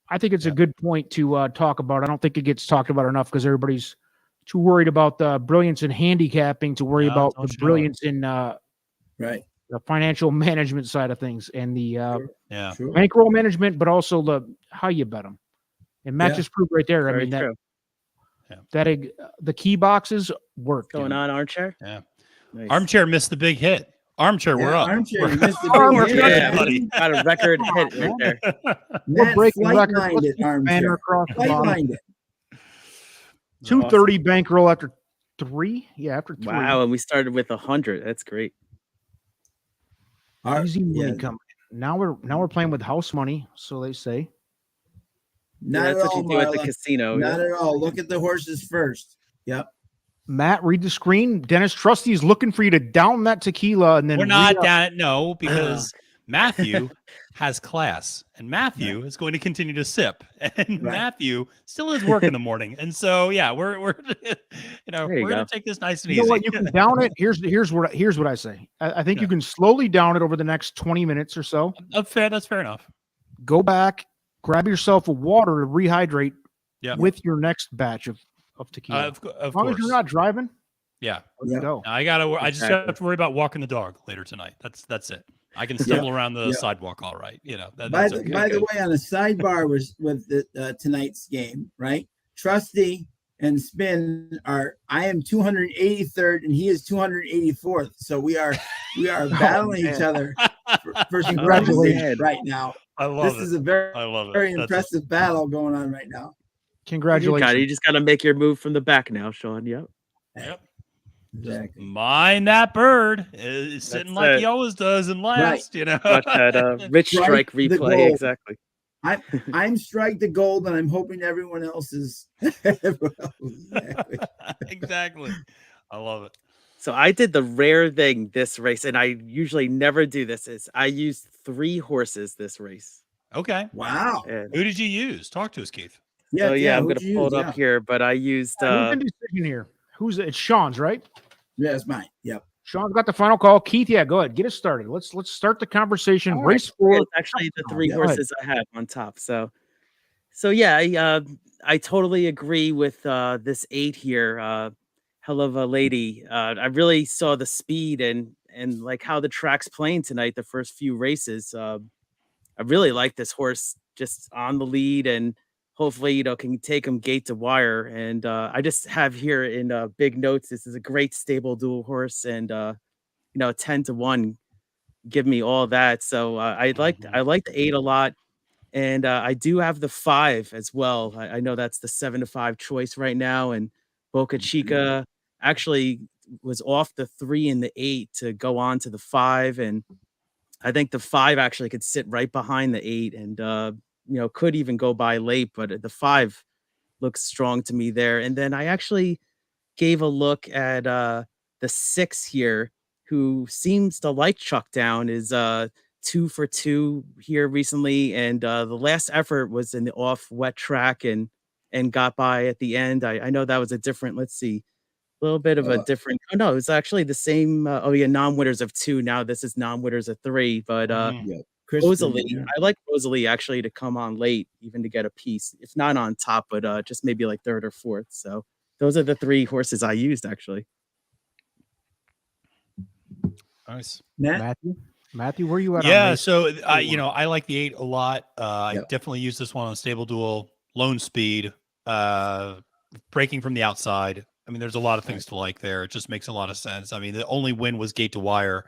B: I think it's a good point to talk about. I don't think it gets talked about enough because everybody's too worried about the brilliance in handicapping to worry about the brilliance in the financial management side of things and the bankroll management, but also how you bet them. And Matt just proved right there.
C: Very
B: I mean,
C: true.
B: the key boxes work.
C: Going on, Armchair?
A: Yeah. Nice. Armchair missed the big hit. Armchair, we're up.
D: Armchair missed the big hit.
A: Buddy.
C: Got a record hit right there.
B: We're breaking records. Banner across the bottom. 230 bankroll after 3. Yeah, after 3.
C: Wow, and we started with 100. That's great.
B: Easy money coming. Now we're playing with house money, so they say.
C: That's what you do at the casino.
D: Not at all. Look at the horses first. Yep.
B: Matt, read the screen. Dennis Trusty is looking for you to down that tequila, and then
A: we're not down it. No, because Matthew has class, and Matthew is going to continue to sip, and Matthew still has work in the morning, and so we're we're gonna take this nice and easy.
B: You know what? You can down it. Here's what I say. I think you can slowly down it over the next 20 minutes or so.
A: That's fair enough. Go
B: back, grab yourself a water to rehydrate with your next batch of tequila.
A: Of
B: as long as you're not driving.
A: Yeah.
B: Go.
A: I just have to worry about walking the dog later tonight. That's it. I can stumble around the sidewalk all right.
D: By the way, on a sidebar with the tonight's game, right? Trusty and Spin I am 283rd and he is 284th. So we are battling each other for congratulations right now.
A: I love
D: this is a very impressive battle going on right now.
B: Congratulations.
C: You just got to make your move from the back now, Sean. Yep.
A: Yep.
D: Exactly.
A: Mind that bird is sitting like he always does in last, you know.
C: Watch that Rich Strike
D: Strike the
C: replay.
D: gold.
C: Exactly.
D: I'm strike the gold, and I'm hoping everyone else is. Exactly.
A: Exactly. I love it.
C: So I did the rare thing this race, and I usually never do this. Is I used 3 horses this race.
A: Okay.
D: Wow.
C: And
A: Who did you use? Talk to us, Keith.
C: so yeah, I'm
D: who'd
C: gonna
D: you
C: pull
D: use?
C: it up here, but I used
B: Who's in decision here? It's Sean's, right?
D: Yeah, it's mine. Yep.
B: Sean's got the final call. Keith, yeah, go ahead. Get us started. Let's start the conversation.
C: All
B: Race
C: right.
B: 4.
C: It's actually the 3
B: Go ahead.
C: horses I have on top. So yeah, I totally agree with this 8 here. Hell of a lady. I really saw the speed and like how the track's playing tonight. The first few races, I really like this horse just on the lead, and hopefully can take him gate to wire. And I just have here in big notes. This is a great stable dual horse, and 10-1, give me all that. So I like the 8 a lot. And I do have the 5 as well. I know that's the 7-5 choice right now. And Boca Chica actually was off the 3 and the 8 to go on to the 5. And I think the 5 actually could sit right behind the 8 and, could even go by late. But the 5 looks strong to me there. And then I actually gave a look at the 6 here, who seems to like Chuck Down, is 2 for 2 here recently, and the last effort was in the off wet track and got by at the end. I know that was a different, let's see, a little bit of a different. Oh no, it's actually the same. Non-winners of 2. Now this is non-winners of 3. But Rosalie, I like Rosalie actually to come on late, even to get a piece, if not on top, but just maybe like 3rd or 4th. So those are the 3 horses I used actually.
A: Nice.
B: Matthew, where are you at?
A: Yeah, so I like the 8 a lot. I definitely use this one on Stable Duel, lone speed, breaking from the outside. I mean, there's a lot of things to like there. It just makes a lot of sense. I mean, the only win was gate to wire,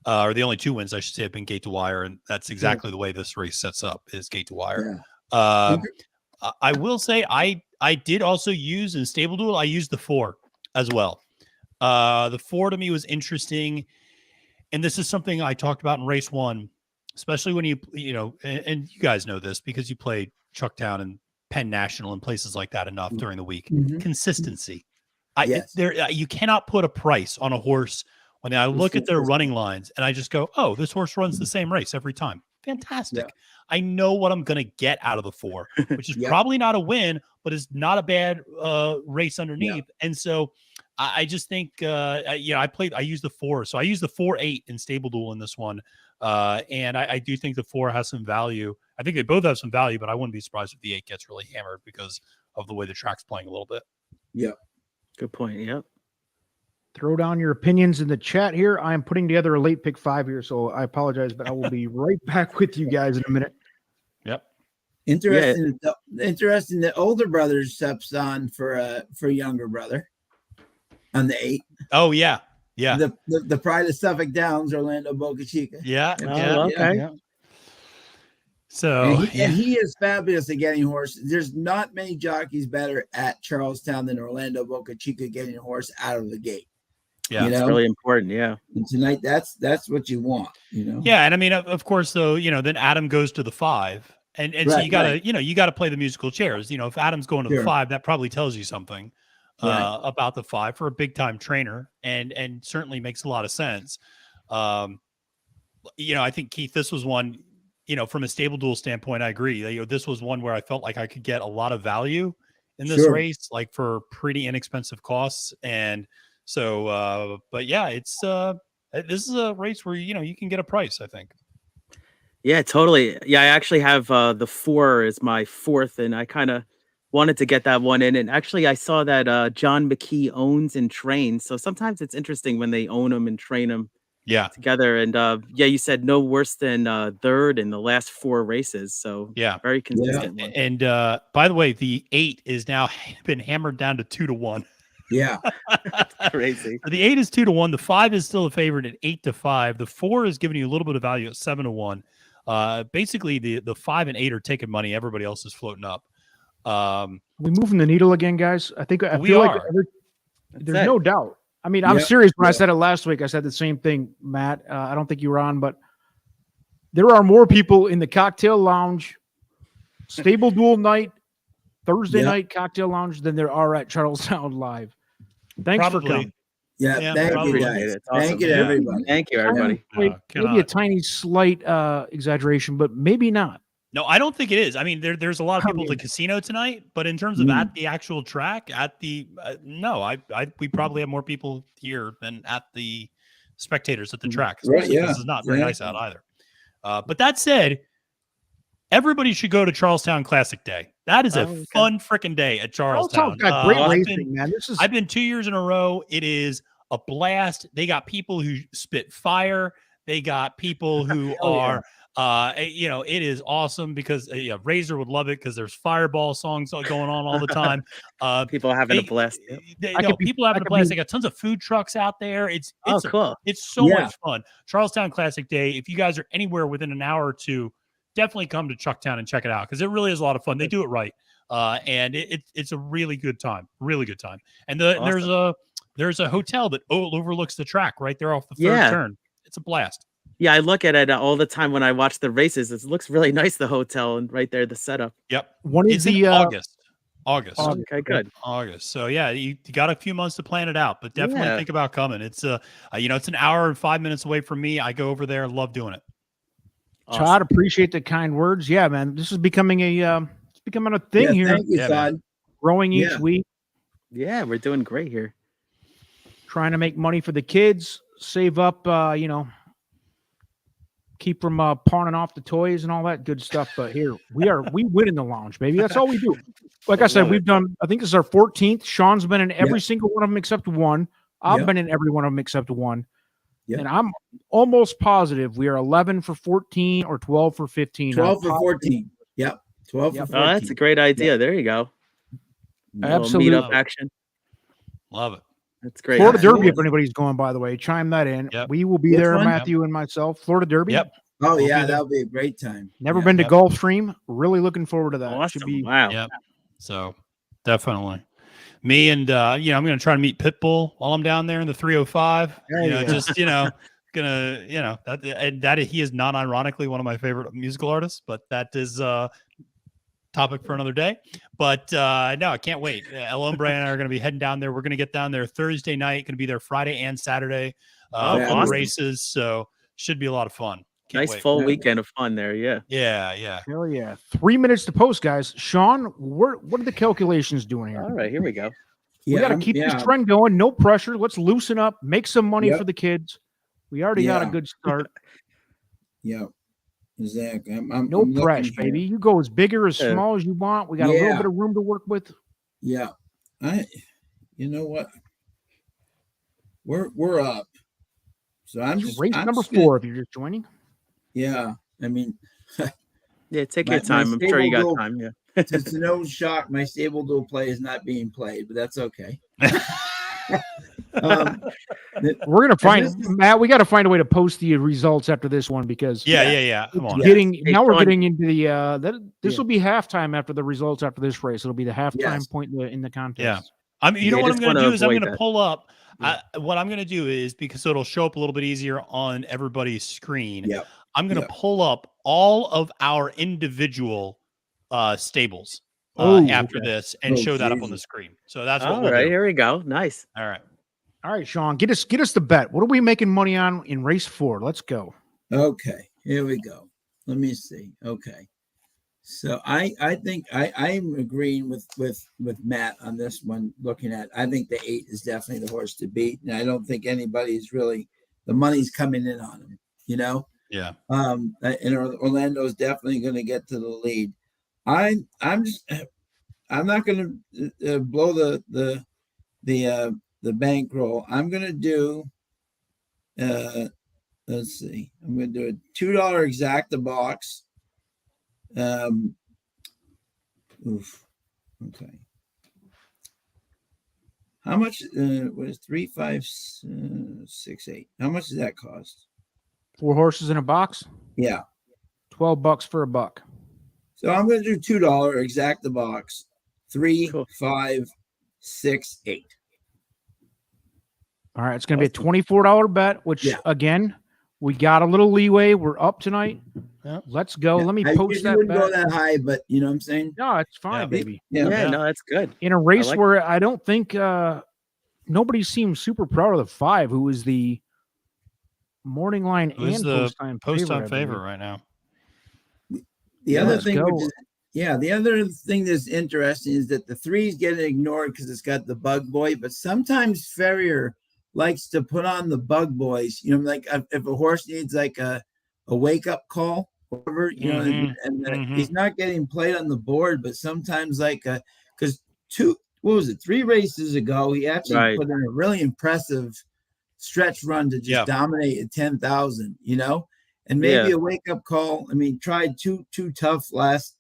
A: or the only 2 wins, I should say, have been gate to wire, and that's exactly the way this race sets up, is gate to wire. Yeah. I will say I did also use in Stable Duel, I used the 4 as well. The 4 to me was interesting. And this is something I talked about in race 1, especially when and you guys know this because you played Chucktown and Penn National and places like that enough during the week. Consistency. You cannot put a price on a horse when I look at their running lines and I just go, oh, this horse runs the same race every time. Fantastic. Yeah. I know what I'm going to get out of the 4, which is probably not a win, but is not a bad race underneath. Yeah. And so I just think, I used the 4. So I used the 4-8 in Stable Duel in this one. And I do think the 4 has some value. I think they both have some value, but I wouldn't be surprised if the 8 gets really hammered because of the way the track's playing a little bit.
D: Yeah.
C: Good point. Yep.
B: Throw down your opinions in the chat here. I am putting together a late pick 5 here, so I apologize, but I will be right back with you guys in a minute.
A: Yep.
D: Interesting. Yeah. Interesting that older brother steps on for younger brother on the 8.
A: Oh yeah, yeah.
D: The pride of Suffolk Downs, Orlando Boca Chica.
A: Yeah.
C: Okay.
A: Yeah. So
D: and he is fabulous at getting horses. There's not many jockeys better at Charlestown than Orlando Boca Chica getting a horse out of the gate.
A: Yeah,
C: it's really important. Yeah.
D: And tonight, that's what you want.
A: Yeah, and I mean, of course, though, then Adam goes to the 5, and so you gotta play the musical chairs. If Adam's going to the 5, that probably tells you something about the 5 for a big time trainer, and certainly makes a lot of sense. I think Keith, this was one. From a Stable Duel standpoint, I agree. This was one where I felt like I could get a lot of value in this race, like for pretty inexpensive costs. And so, but yeah, it's this is a race where you can get a price, I think.
C: Yeah, totally. Yeah, I actually have the 4 as my 4th, and I kind of wanted to get that one in. And actually, I saw that John McKee owns and trains. So sometimes it's interesting when they own them and train them.
A: Yeah,
C: together. And you said no worse than 3rd in the last 4 races. So
A: yeah,
C: very consistent.
A: Yeah. And by the way, the 8 is now been hammered down to 2-1.
D: Yeah,
C: that's crazy.
A: The 8 is 2-1. The 5 is still a favorite at 8-5. The 4 is giving you a little bit of value at 7-1. Basically, the 5 and 8 are taking money. Everybody else is floating up.
B: We moving the needle again, guys. I feel like there's no doubt. I mean, I'm serious when I said it last week. I said the same thing, Matt. I don't think you were on, but there are more people in the cocktail lounge, Stable Duel night, Thursday night cocktail lounge than there are at Charlestown Live. Thanks for coming.
D: Yeah, thank you, guys.
C: Awesome.
D: Thank you, everybody.
C: Thank you, everybody.
B: Maybe a tiny slight exaggeration, but maybe not.
A: No, I don't think it is. I mean, there's a lot of people at the casino tonight, but in terms of at the actual track, at the we probably have more people here than at the spectators at the track.
D: Right? Yeah,
A: this is not very nice out either. But that said, everybody should go to Charlestown Classic Day. That is a fun freaking day at Charlestown.
B: Got great racing, man.
A: I've been 2 years in a row. It is a blast. They got people who spit fire. They got people who are. It is awesome because Razor would love it because there's Fireball songs going on all the time.
C: People having a blast.
A: People having a blast. They got tons of food trucks out there. It's
C: cool.
A: It's so much fun. Charlestown Classic Day. If you guys are anywhere within an hour or two, definitely come to Chucktown and check it out because it really is a lot of fun. They do it right, and it's a really good time. Really good time. And there's a hotel that overlooks the track right there off the third turn. It's a blast.
C: Yeah, I look at it all the time when I watch the races. It looks really nice, the hotel, and right there, the setup.
A: Yep.
B: It's
A: in August.
C: Okay, good.
A: August. So yeah, you got a few months to plan it out, but definitely think about coming. It's it's an hour and 5 minutes away from me. I go over there, love doing it.
B: Awesome. Todd, appreciate the kind words. Yeah, man, this is becoming a thing here.
D: Thank you, Todd.
B: Growing each week.
C: Yeah, we're doing great here.
B: Trying to make money for the kids, save up, keep from pawning off the toys and all that good stuff. But here we win in the lounge, baby. That's all we do. Like I said, we've done, I think this is our 14th. Sean's been in every single one of them except one. I've been in every one of them except one. Yep. And I'm almost positive we are 11 for 14 or 12 for 15.
D: 12 for 14. Yep. 12 for 14.
C: Oh, that's a great idea. There you go.
B: Absolutely.
C: Meet up action.
A: Love it.
C: That's great.
B: Florida Derby, if anybody's going, by the way, chime that in.
A: Yep.
B: We will be there, Matthew and myself. Florida Derby.
A: Yep.
D: Oh, yeah, that'll be a great time.
B: Never been to Gulfstream. Really looking forward to that.
C: Awesome.
B: Should be
C: wow.
A: Yep. So definitely. Me and I'm going to try to meet Pitbull while I'm down there in the 305. He is not ironically one of my favorite musical artists, but that is topic for another day. But no, I can't wait. El Hombre and I are going to be heading down there. We're going to get down there Thursday night. Going to be there Friday and Saturday on the races. So should be a lot of fun.
C: Nice full weekend of fun there. Yeah.
A: Yeah.
B: Hell yeah. 3 minutes to post, guys. Sean, what are the calculations doing here?
C: All right, here we go.
B: We got to keep this trend going. No pressure. Let's loosen up. Make some money for the kids. We already got a good start.
D: Exactly.
B: No pressure, baby. You go as big or as small as you want. We got a little bit of room to work with.
D: Yeah. You know what? We're up. So I'm just
B: race number 4 if you're just joining.
D: Yeah. I mean,
C: take your time. I'm sure you got time. Yeah.
D: It's no shock. My stable duel play is not being played, but that's okay.
B: We're gonna find Matt. We got to find a way to post the results after this one because
A: Come on.
B: We're getting into the this will be halftime after the results after this race. It'll be the halftime point in the contest.
A: Yeah. I mean, what I'm going to do is I'm going to pull up. What I'm going to do is because it'll show up a little bit easier on everybody's screen.
D: Yeah.
A: I'm going to pull up all of our individual stables after this and show that up on the screen. So that's what we'll do.
C: Here we go. Nice.
A: All right,
B: Sean, get us the bet. What are we making money on in race 4? Let's go.
D: Okay, here we go. Let me see. Okay. So I think I'm agreeing with Matt on this one. Looking at, I think the 8 is definitely the horse to beat, and I don't think anybody's really the money's coming in on him.
A: Yeah.
D: And Orlando's definitely going to get to the lead. I'm not going to blow the bankroll. I'm going to do. Let's see. I'm going to do a $2 exacta box. Okay. How much what is 3, 5, 6, 8? How much does that cost?
B: 4 horses in a box?
D: Yeah.
B: $12 for a buck.
D: So I'm going to do $2 exacta box. 3,
C: Cool.
D: 5, 6, 8.
B: All right, it's going to be a $24 bet, which again, we got a little leeway. We're up tonight.
A: Yep.
B: Let's go. Let me
D: I
B: post
D: usually
B: that
D: wouldn't go
B: bet.
D: that high, but you know what I'm saying?
B: No, it's fine, baby.
C: Yeah, no, that's good.
B: In a race
C: like
B: where I don't think nobody seems super proud of the 5, who is the morning line
A: Who's
B: and
A: the
B: post
A: time
B: favorite
A: favorite right now?
D: The other
B: let's
D: thing,
B: go.
D: which is, the other thing that's interesting is that the 3's getting ignored because it's got the bug boy, but sometimes Ferrier likes to put on the bug boys. You know, like if a horse needs like a wake up call, whatever, you know, and he's not getting played on the board, but sometimes like because 3 races ago, he actually put in a really impressive stretch run to just dominate at 10,000, you know, and maybe a wake up call. I mean, tried too tough last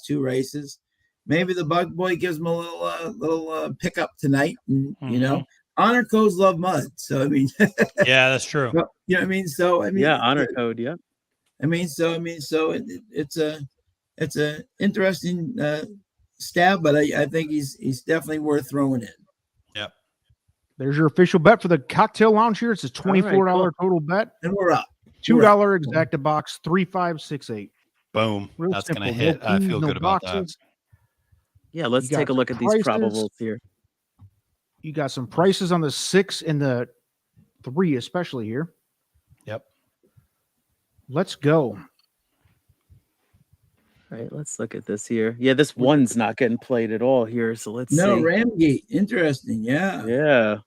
D: 2 races. Maybe the bug boy gives him a little pickup tonight, and you know, honor codes love mud. So I mean,
A: yeah, that's true.
D: Well, you know what I mean? So I mean,
C: honor code,
D: so it's a interesting stab, but I think he's definitely worth throwing in.
A: Yep.
B: There's your official bet for the cocktail lounge here. It's a $24 total bet,
D: and we're up.
B: $2 exacta box, 3, 5, 6, 8.
A: Boom.
B: Real
A: That's
B: simple.
A: gonna hit.
B: No
A: I
B: keys,
A: feel
B: no
A: good about
B: boxes.
A: that.
C: Yeah, let's take a look at these probables here.
B: You got some prices on the 6 and the 3, especially here.
A: Yep.
B: Let's go.
C: All right, let's look at this here. Yeah, this one's not getting played at all here. So let's see.
D: Ramgate. Interesting. Yeah.
C: Yeah.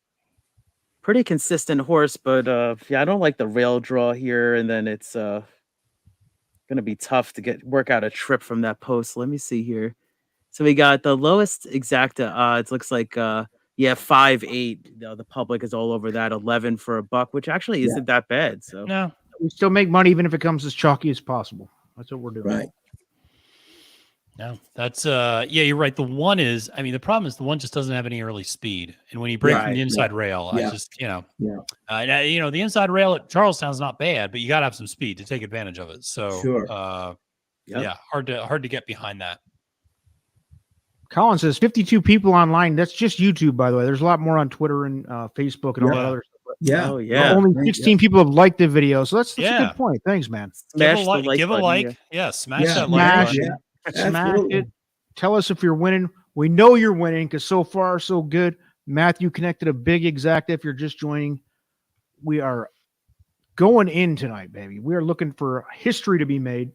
C: Pretty consistent horse, but I don't like the rail draw here, and then it's gonna be tough to work out a trip from that post. Let me see here. So we got the lowest exacta odds. Looks like 5-8. The public is all over that. 11 for a buck, which actually isn't that bad. So
A: no,
B: we still make money even if it comes as chalky as possible. That's what we're doing.
D: Right.
A: No, that's you're right. The one is, I mean, the problem is the one just doesn't have any early speed, and when you break from the inside rail, I just, the inside rail at Charlestown's not bad, but you got to have some speed to take advantage of it. So, hard to get behind that.
B: Colin says 52 people online. That's just YouTube, by the way. There's a lot more on Twitter and Facebook and all that other stuff.
D: Yeah.
C: Oh, yeah.
B: Only 16 people have liked the video, so that's a good point. Thanks, man.
A: Give a like. Yeah, smash that like button.
B: Smash it. Tell us if you're winning. We know you're winning because so far so good. Matthew connected a big exacta. If you're just joining, we are going in tonight, baby. We are looking for history to be made.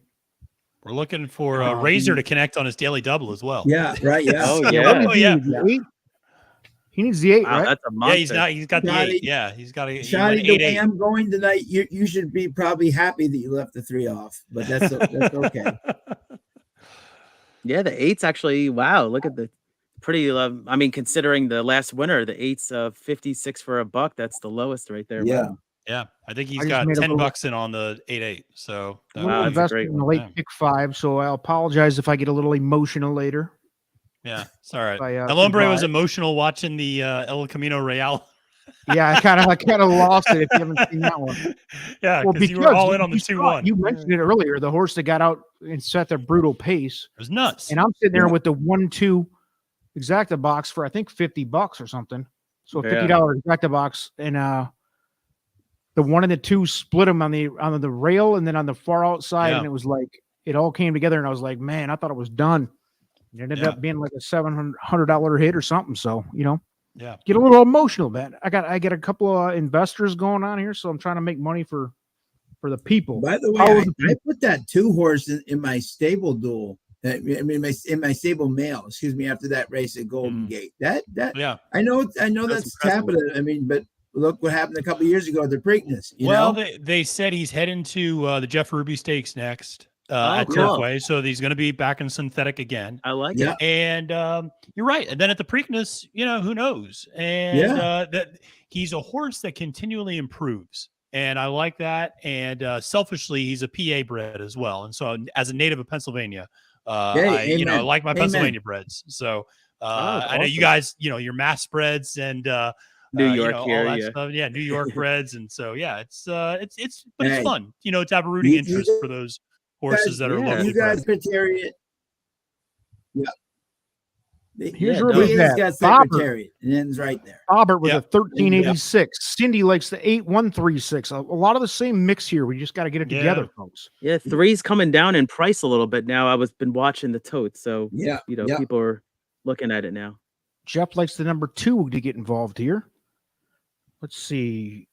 A: We're looking for Razor to connect on his daily double as well.
D: Yeah, right. Yeah.
C: Oh yeah.
B: He needs the 8,
C: wow,
B: right?
C: That's a monster.
A: He's got the 8. Yeah, he's got a
D: Shotty, the way I'm going tonight, you should be probably happy that you left the 3 off, but that's okay.
C: Yeah, the 8's actually, wow, look at the pretty, I mean, considering the last winner, the 8's 56 for a buck. That's the lowest right there.
D: Yeah.
C: Wow.
A: Yeah, I think he's got $10 in on the 8-8. So
B: invested in the late pick 5, so I apologize if I get a little emotional later.
A: Yeah, it's all right. El Hombre was emotional watching the El Camino Real.
B: Yeah, I kind of lost it if you haven't seen that one.
A: Yeah, because you were all in on the 2-1.
B: You mentioned it earlier. The horse that got out and set the brutal pace.
A: It was nuts.
B: And I'm sitting there with the 1-2 exacta box for I think $50 or something. So $50 exacta box, and the 1 and the 2 split them on the rail and then on the far outside, and it was like it all came together. And I was like, man, I thought it was done. It ended up being like a $700 hit or something. So get a little emotional, man. I get a couple of investors going on here, so I'm trying to make money for the people.
D: By the way, I put that 2 horse in my stable duel. I mean, in my stable mail. Excuse me. After that race at Golden Gate, that I know that's capital. I mean, but look what happened a couple of years ago at the Preakness.
A: Well, they said he's heading to the Jeff Ruby Stakes next. At Turfway, so he's going to be back in synthetic again.
C: I like it.
A: And you're right. And then at the Preakness, who knows? And that he's a horse that continually improves, and I like that. And selfishly, he's a PA bred as well. And so, as a native of Pennsylvania, I like my Pennsylvania breds. So I know you guys, your Mass breds and
C: New York
A: all
C: here,
A: that stuff. Yeah, New York breds, and so it's fun, to have a rooting interest for those horses that are local.
D: You guys criteria. Yeah.
B: Here's
C: Yeah,
B: where
C: no.
B: we
D: He has got
B: Bobbert.
D: Secretariat. It ends right there.
B: Bobbert with
A: Yep.
B: a 1386. Cindy likes the 8136. A lot of the same mix here. We just got to get it together, folks.
C: Yeah, three's coming down in price a little bit now. Been watching the totes, so
D: Yeah.
C: people are looking at it now.
B: Jeff likes the number 2 to get involved here. Let's see.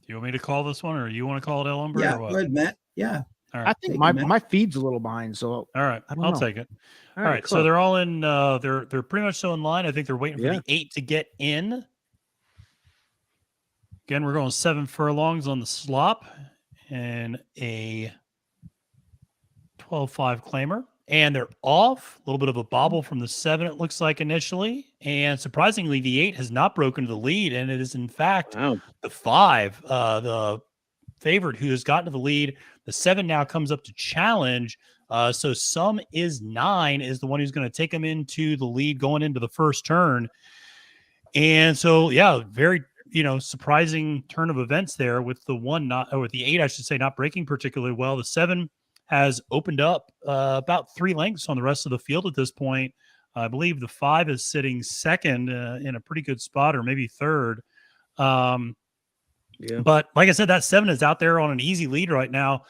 A: Do you want me to call this one, or you want to call it Ellenberg?
D: Yeah.
A: Or what?
D: Go ahead, Matt. Yeah.
A: All
B: I
A: right.
B: think
D: Take
B: my,
D: it, Matt.
B: my feed's a little behind, so
A: All right.
B: I don't
A: I'll
B: know.
A: take it. All right. So
C: cool.
A: they're all in. They're pretty much so in line. I think they're waiting for
C: Yeah.
A: the 8 to get in. Again, we're going 7 furlongs on the slop and a 12-5 claimer. And they're off. A little bit of a bobble from the 7, it looks like initially. And surprisingly, the 8 has not broken the lead. And it is, in fact,
C: Wow.
A: the 5, the favorite who has gotten to the lead. The 7 now comes up to challenge. So Some Is 9 is the one who's going to take him into the lead going into the first turn. And so, yeah, very, surprising turn of events there with the 8, I should say, not breaking particularly well. The 7 has opened up about 3 lengths on the rest of the field at this point. I believe the 5 is sitting second in a pretty good spot, or maybe third. But like I said, that 7 is out there on an easy lead right now.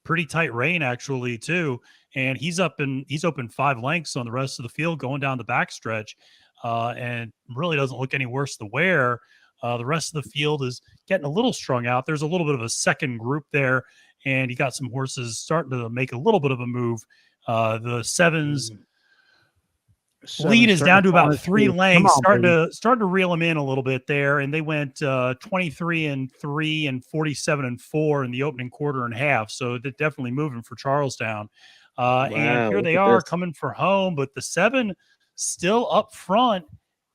A: Pretty tight rein, actually, too. And he's open 5 lengths on the rest of the field going down the backstretch, and really doesn't look any worse to wear. The rest of the field is getting a little strung out. There's a little bit of a second group there, and you got some horses starting to make a little bit of a move. The 7's lead is down to about 3 lengths, starting to reel them in a little bit there. And they went 23-3 and 47-4 in the opening quarter and half. So they're definitely moving for Charlestown. And here they are coming for home, but the 7 still up front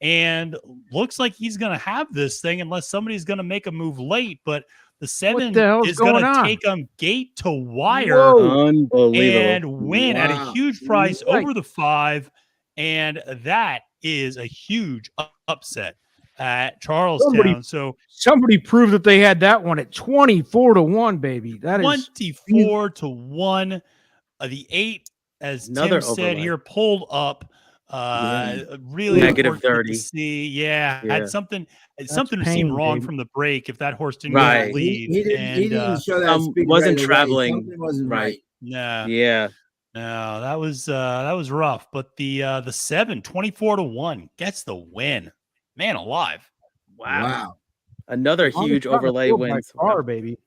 A: and looks like he's going to have this thing unless somebody's going to make a move late. But the 7 is going to take them gate to wire and win at a huge price over the 5. And that is a huge upset at Charlestown.
B: Somebody proved that they had that one at 24-1, baby. That
A: 24-1. The 8, as
C: Another
A: Tim said
C: overlay.
A: here, pulled up. Really
C: negative 30.
A: to see. Had something
B: pain,
A: seemed wrong
B: baby.
A: from the break if that horse didn't get the lead.
D: He didn't show that speed
C: wasn't
D: right away.
C: traveling
D: Something wasn't right.
A: Nah.
C: Yeah.
A: No, that was rough. But the 7, 24-1 gets the win. Man alive.
D: Wow.
C: Another huge overlay wins.
B: Baby.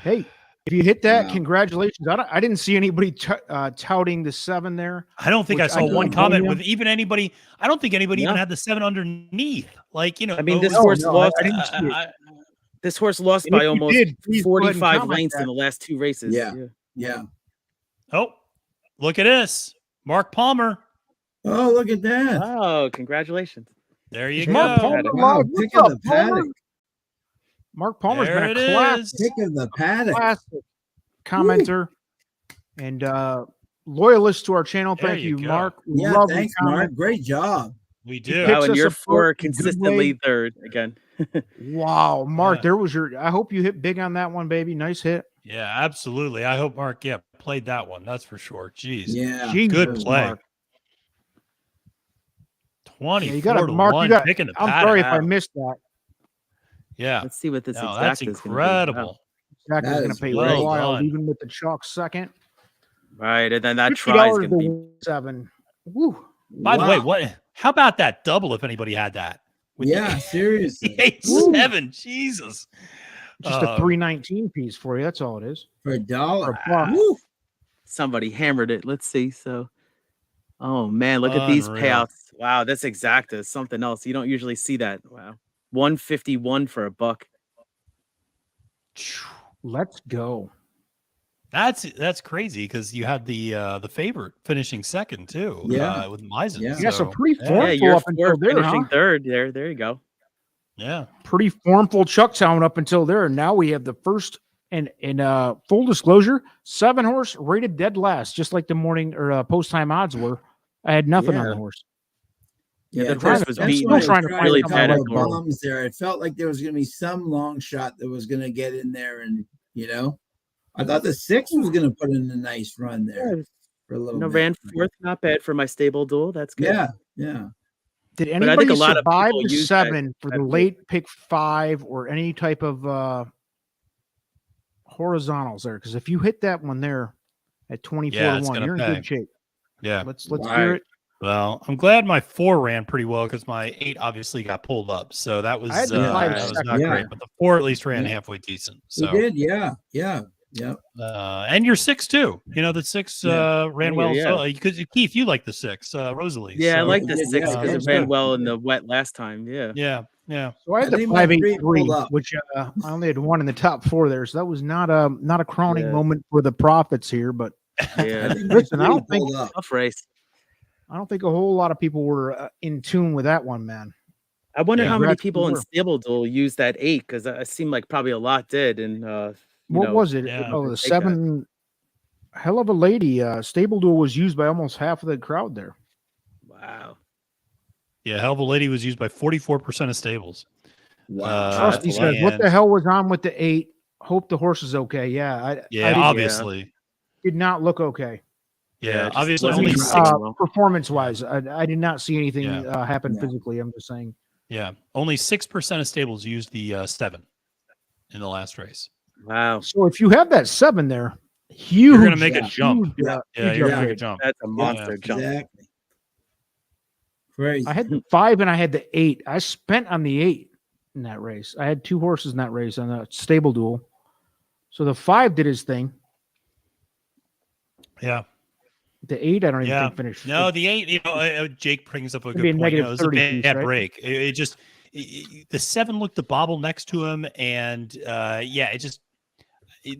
B: Hey, if you hit that, congratulations. I didn't see anybody touting the 7 there.
A: I don't think I saw one comment with even anybody. I don't think anybody
C: No.
A: even had the 7 underneath. Like,
C: I mean, this horse lost.
B: I didn't see it.
C: This horse lost
B: And
C: by
B: if you
C: almost
B: did, please go ahead and
C: 45
B: comment
C: lengths
B: that.
C: in the last 2 races.
D: Yeah.
A: Oh, look at this. Mark Palmer.
D: Oh, look at that.
C: Oh, congratulations.
A: There you
B: Mark
A: go.
B: Palmer,
D: Wow,
B: what's
D: pick of
B: up,
D: the
B: Palmer?
D: paddock.
B: Mark Palmer's
A: There
B: been
A: it
B: a classic
D: Pick of the paddock.
B: commenter and loyalist to our channel.
A: There
B: Thank
A: you
B: you,
A: go.
B: Mark.
D: Yeah,
B: Love the
D: thanks,
B: comment.
D: Mark. Great job.
A: We
B: picks
A: do.
C: Wow, and
B: us
C: you're
B: a
C: 4
B: in a good
C: consistently
B: way.
C: third again.
B: Wow, Mark,
A: Yeah.
B: there was I hope you hit big on that one, baby. Nice hit.
A: Yeah, absolutely. I hope Mark, played that one. That's for sure. Jeez.
D: Yeah.
B: Jesus,
A: Good play.
B: Mark.
A: 24
B: you gotta,
A: to
B: Mark,
A: 1
B: you got,
A: picking the
B: I'm
A: paddock.
B: sorry if I missed that.
A: Yeah.
C: Let's see what this
A: No,
C: exact
A: that's
C: is gonna be.
A: incredible.
B: Zach is
D: That
B: going
D: is
B: to pay
A: well
B: wild,
A: done.
B: even with the chalk second.
C: Right, and then that
B: $50
C: try is going to be.
B: to 7. Woo.
A: By the way, how about that double if anybody had that? With
D: Yeah,
A: the
D: seriously.
A: 8-7. Jesus.
B: Just a 319 piece for you. That's all it is.
D: For a dollar.
B: For a buck.
D: Woo.
C: Somebody hammered it. Let's see. So, oh man, look at these
A: Unreal.
C: payouts. Wow, that's exacta. Is something else. You don't usually see that. Wow, 151 for a buck.
B: Let's go.
A: That's crazy because you had the favorite finishing second too.
D: Yeah.
A: With Misen.
D: Yeah.
B: Yeah, so pretty
C: Yeah,
B: formful
C: you're
B: up until
C: 4
B: there,
C: finishing
B: huh?
C: third. There you go.
A: Yeah.
B: Pretty formful Chucktown up until there. And now we have the first, and full disclosure, 7 horse rated dead last, just like the morning or post-time odds were. I had nothing on
D: Yeah.
B: the horse.
C: Yeah, the
B: trying
C: horse
B: to-
C: was
B: I'm
C: beaten.
B: still
C: It
B: trying to
C: was
B: find
C: really
B: a
C: bad
B: couple
C: at
B: of
C: the
D: Bombs there. It felt like there was going to be some long shot that was going to get in there, and I thought the 6 was going to put in a nice run there. for a little
C: No,
D: bit.
C: ran fourth, not bad for my stable duel. That's good.
D: Yeah, yeah.
B: Did
C: But I think
B: anybody
C: a lot of
B: survive
C: people
B: the
C: use that
B: 7 for the
C: weight.
B: late pick 5 or any type of horizontals there? Because if you hit that one there at 24
A: Yeah,
B: to
A: it's
B: 1,
A: gonna
B: you're in
A: pay.
B: good shape.
A: Yeah.
B: Let's
D: Right.
B: hear it.
A: Well, I'm glad my 4 ran pretty well because my 8 obviously got pulled up. So that was
B: I had the 5
A: that was
B: second.
A: not
D: Yeah.
A: great. But the 4 at least ran
D: Yeah.
A: halfway decent.
D: You
A: So
D: did, yeah, yeah, yeah.
A: and your 6 too. You know, the 6 ran
C: Oh,
A: well.
C: yeah.
A: So because Keith, you like the 6, Rosalie.
C: Yeah, I
A: So,
C: like
D: You
C: the
D: did,
C: 6
D: yeah,
C: because
A: that
C: it
A: was
C: ran
A: good.
C: well in the wet last time. Yeah.
A: Yeah.
B: So I had
D: I
B: the
D: think my 3
B: 583,
D: pulled up.
B: which I only had 1 in the top 4 there. So that was not a crowning
C: Yeah.
B: moment for the profits here. But
D: I
C: Yeah.
D: think my
B: listen, I
D: 3
B: don't think
D: pulled up.
C: Tough race.
B: a whole lot of people were in tune with that one, man.
C: I wonder
A: Yeah.
C: how many
B: Congrats,
C: people
B: you
C: in
B: were.
C: Stable Duel use that 8 because it seemed like probably a lot did. And
B: What was it?
A: Yeah.
B: Oh, the
C: Take that.
B: 7. Hell of a lady. Stable Duel was used by almost half of the crowd there.
C: Wow.
A: Yeah, Hell of a Lady was used by 44% of stables.
D: Wow.
B: Trust
C: that's
B: me,
C: a
B: says,
C: lot.
B: what the hell was on with the 8? Hope the horse is okay. Yeah, I
A: Yeah, obviously.
B: did not look okay.
A: Yeah,
C: it just
A: obviously
C: wasn't
A: only
C: even
A: 6
C: well.
B: Performance wise, I did not see anything
A: Yeah.
B: happen
D: Yeah.
B: physically. I'm just saying.
A: Yeah, only 6% of stables used the 7 in the last race.
C: Wow.
B: So if you have that 7 there, huge,
A: You're gonna make a
D: Yeah.
A: jump.
B: huge,
A: Yeah,
B: huge
A: you're gonna make
B: upgrade.
A: a jump.
C: That's a
D: Yeah,
C: monster jump.
D: exactly. Crazy.
B: I had the 5 and I had the 8. I spent on the 8 in that race. I had 2 horses in that race on the Stable Duel. So the 5 did his thing.
A: Yeah.
B: The 8, I don't even
A: Yeah.
B: think finished.
A: No, the 8, Jake brings up a
B: It'd be
A: good
B: a
A: point.
B: negative
A: It was a
B: 30
A: bad
B: piece, right?
A: break. It just the 7 looked to bobble next to him, and it just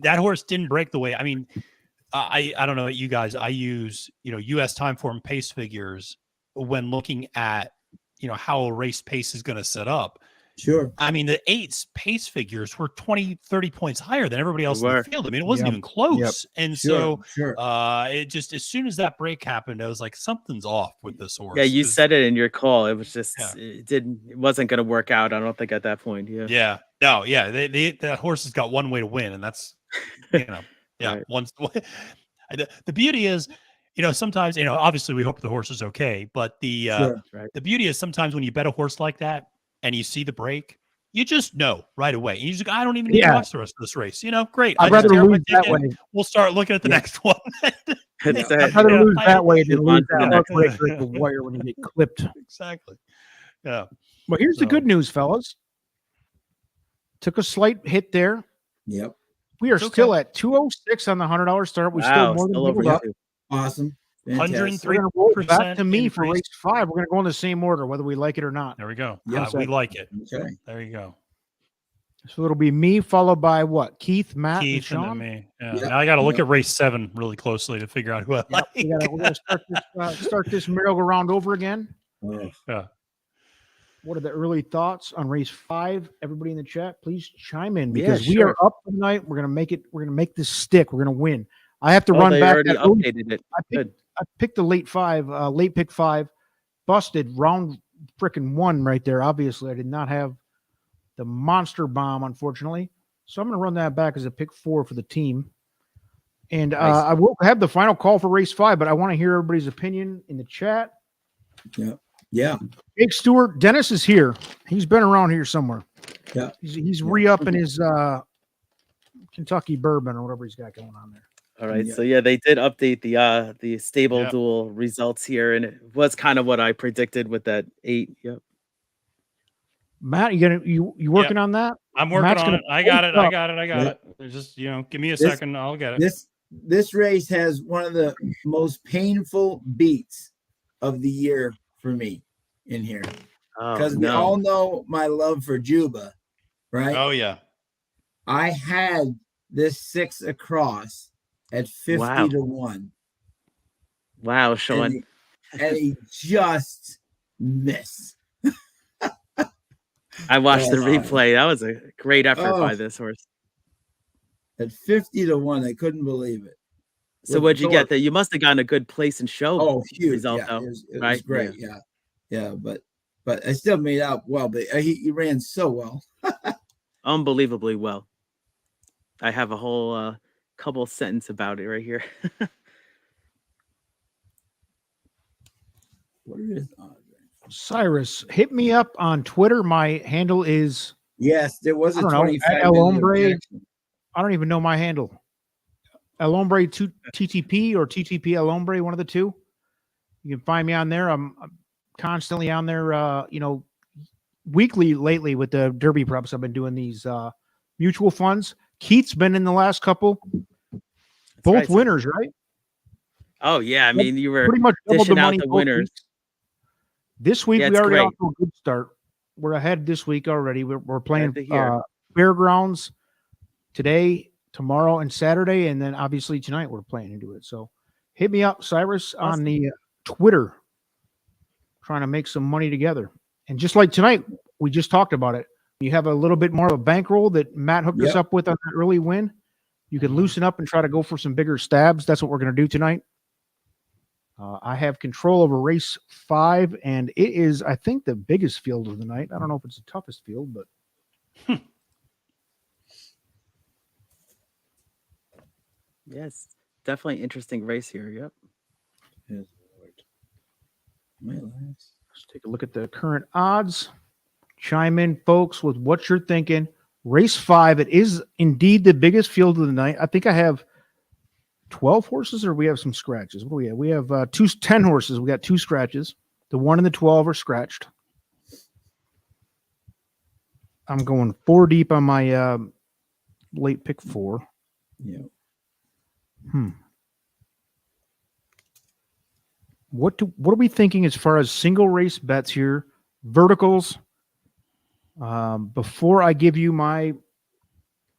A: that horse didn't break the way. I mean, I don't know about you guys. I use U.S. time form pace figures when looking at how a race pace is going to set up.
D: Sure.
A: I mean, the 8's pace figures were 20, 30 points higher than everybody else in
C: were.
A: the field. I mean, it wasn't
B: Yep.
A: even close.
B: Yep.
A: And
D: Sure.
A: so
D: Sure.
A: it just, as soon as that break happened, I was like, something's off with this horse.
C: Yeah, you
A: 'Cause-
C: said it in your call. It was just
A: Yeah.
C: it wasn't going to work out. I don't think at that point. Yeah.
A: Yeah. No, yeah. That horse has got one way to win, and that's, yeah.
C: Right.
A: Once the beauty is, sometimes, obviously we hope the horse is okay, but
D: Sure.
C: Right.
A: the beauty is sometimes when you bet a horse like that and you see the break, you just know right away. And you just go, I don't even need to watch the rest of this race. Great.
B: I'd
A: I just
B: rather
A: tear up my
B: lose that
A: ticket.
B: way.
A: We'll start looking at the
D: Yeah.
A: next one.
C: That's
D: Yeah.
C: it.
B: I'd rather
A: Yeah,
B: lose
A: I-
B: that way than
C: Move on
B: lose
C: to the
B: that
C: next
B: way like the wire when you get clipped.
A: Exactly. Yeah.
B: But here's the
A: So-
B: good news, fellas. Took a slight hit there.
D: Yep.
B: We are
A: It's okay.
B: still at 206 on the $100 start. We still
C: Wow,
B: more than
C: still over
B: doubled up.
C: you.
D: Awesome. Fantastic.
A: 103
B: We're going to roll back to
A: 3%
B: me for
A: increase.
B: race 5. We're going to go in the same order, whether we like it or not.
A: There we go.
D: Yes,
A: We
B: sir.
A: like it.
D: Okay.
A: There you go.
B: So it'll be me followed by what? Keith, Matt, and
A: Keith and then
B: Sean.
A: me. Yeah.
D: Yep.
A: Now I got to look
D: Yep.
A: at race 7 really closely to figure out who I
B: Yep,
A: like.
B: we gotta start this merry-go-round over again.
D: Oh,
A: Yeah.
B: What are the early thoughts on race 5? Everybody in the chat, please chime in
C: Yeah,
B: because we
C: sure.
B: are up tonight. We're gonna make it. We're gonna make this stick. We're gonna win. I have to
C: Oh,
B: run
C: they
B: back.
C: already
B: That early-
C: updated it.
B: I picked the late pick 5, busted round freaking 1 right there. Obviously, I did not have the monster bomb, unfortunately. So I'm gonna run that back as a pick 4 for the team. And
C: Nice.
B: I will have the final call for race 5, but I want to hear everybody's opinion in the chat.
D: yeah.
B: Jake Stewart, Dennis is here. He's been around here somewhere.
D: Yeah.
B: He's
D: Yeah.
B: re-upping his Kentucky bourbon or whatever he's got going on there.
C: All right.
D: Yeah.
C: So yeah, they did update the stable
A: Yep.
C: duel results here, and it was kind of what I predicted with that 8. Yep.
B: Matt, you working on that?
A: I'm working
B: Matt's
A: on
B: gonna
A: it. I got it.
B: post
A: I
B: up.
A: got it. I got
D: Yeah.
A: it. It's just, give me a
D: This-
A: second. I'll get it.
D: This race has one of the most painful beats of the year for me in here
C: Oh,
D: because we all know my love for Juba, right?
A: Oh, yeah.
D: I had this 6 across at 50
C: Wow.
D: to 1.
C: Wow,
D: And
C: Sean.
D: he just missed.
C: I watched the
D: Oh.
C: replay. That was a great effort
D: Oh.
C: by this horse.
D: At 50 to 1. I couldn't believe it.
C: So
D: With
C: what'd you
D: Thor-
C: get there? You must have gotten a good place and show
D: Oh, huge.
C: result
D: Yeah,
C: though.
D: it was
C: right?
D: great. Yeah. But I still made out well, but he ran so well.
C: Unbelievably well. I have a whole couple sentence about it right here.
D: What are his odds?
B: Cyrus, hit me up on Twitter. My handle is
D: Yes, there was
B: I
D: a
B: don't know,
D: 25
B: El
D: minute
B: Hombre.
D: objection.
B: I don't even know my handle. El Hombre TTP or TTP El Hombre, one of the two. You can find me on there. I'm constantly on there. Weekly lately with the Derby preps. I've been doing these mutual funds. Keith's been in the last couple. Both
C: right,
B: winners, right?
C: Oh yeah, I mean you were
B: Pretty much doubled the
C: dishing out
B: money
C: the
B: both
C: winners.
B: weeks. This week
C: Yeah,
B: we
C: it's
B: already
C: great.
B: off to a good start. We're ahead this week already. We're playing
C: Glad to hear.
B: Fairgrounds today, tomorrow, and Saturday, and then obviously tonight we're playing into it. So hit me up, Cyrus, on the Twitter. Trying to make some money together, and just like tonight, we just talked about it. You have a little bit more of a bankroll that Matt hooked us up with on that early win. You can loosen up and try to go for some bigger stabs. That's what we're going to do tonight. I have control over race 5, and it is, I think, the biggest field of the night. I don't know if it's the toughest field, but
C: Yes, definitely interesting race here. Yep.
D: Yes, Lord.
B: Let's take a look at the current odds. Chime in, folks, with what you're thinking. Race 5, it is indeed the biggest field of the night. I think I have 12 horses, or we have some scratches. What do we have? We have 10 horses. We got 2 scratches. The 1 and the 12 are scratched. I'm going 4 deep on my late pick 4.
D: Yeah.
B: What are we thinking as far as single race bets here? Verticals. Before I give you my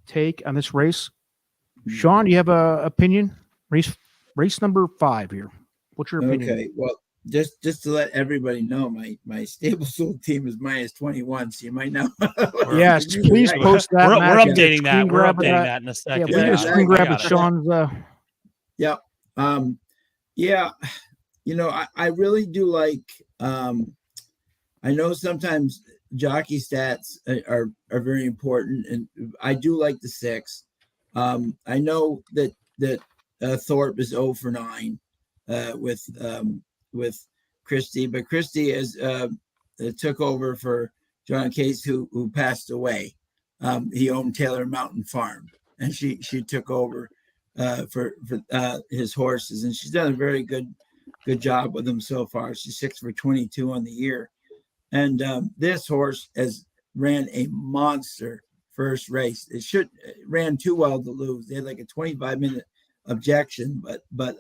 B: take on this race, Sean, do you have a opinion? Race number 5 here. What's your opinion?
D: Okay, well, just to let everybody know, my stable sold team is minus 21, so you might know.
B: Yes, please post that.
A: We're
B: Matt.
A: updating that. We're updating that in a second.
B: Yeah, we get a screen grab of Sean's.
D: Yeah. Yeah. I really do like. I know sometimes jockey stats are very important, and I do like the 6. I know that Thorpe is 0 for 9 with Christie, but Christie is took over for John Case, who passed away. He owned Taylor Mountain Farm, and she took over for his horses, and she's done a very good job with them so far. She's 6 for 22 on the year, and this horse has ran a monster first race. It ran too well to lose. They had like a 25-minute objection, but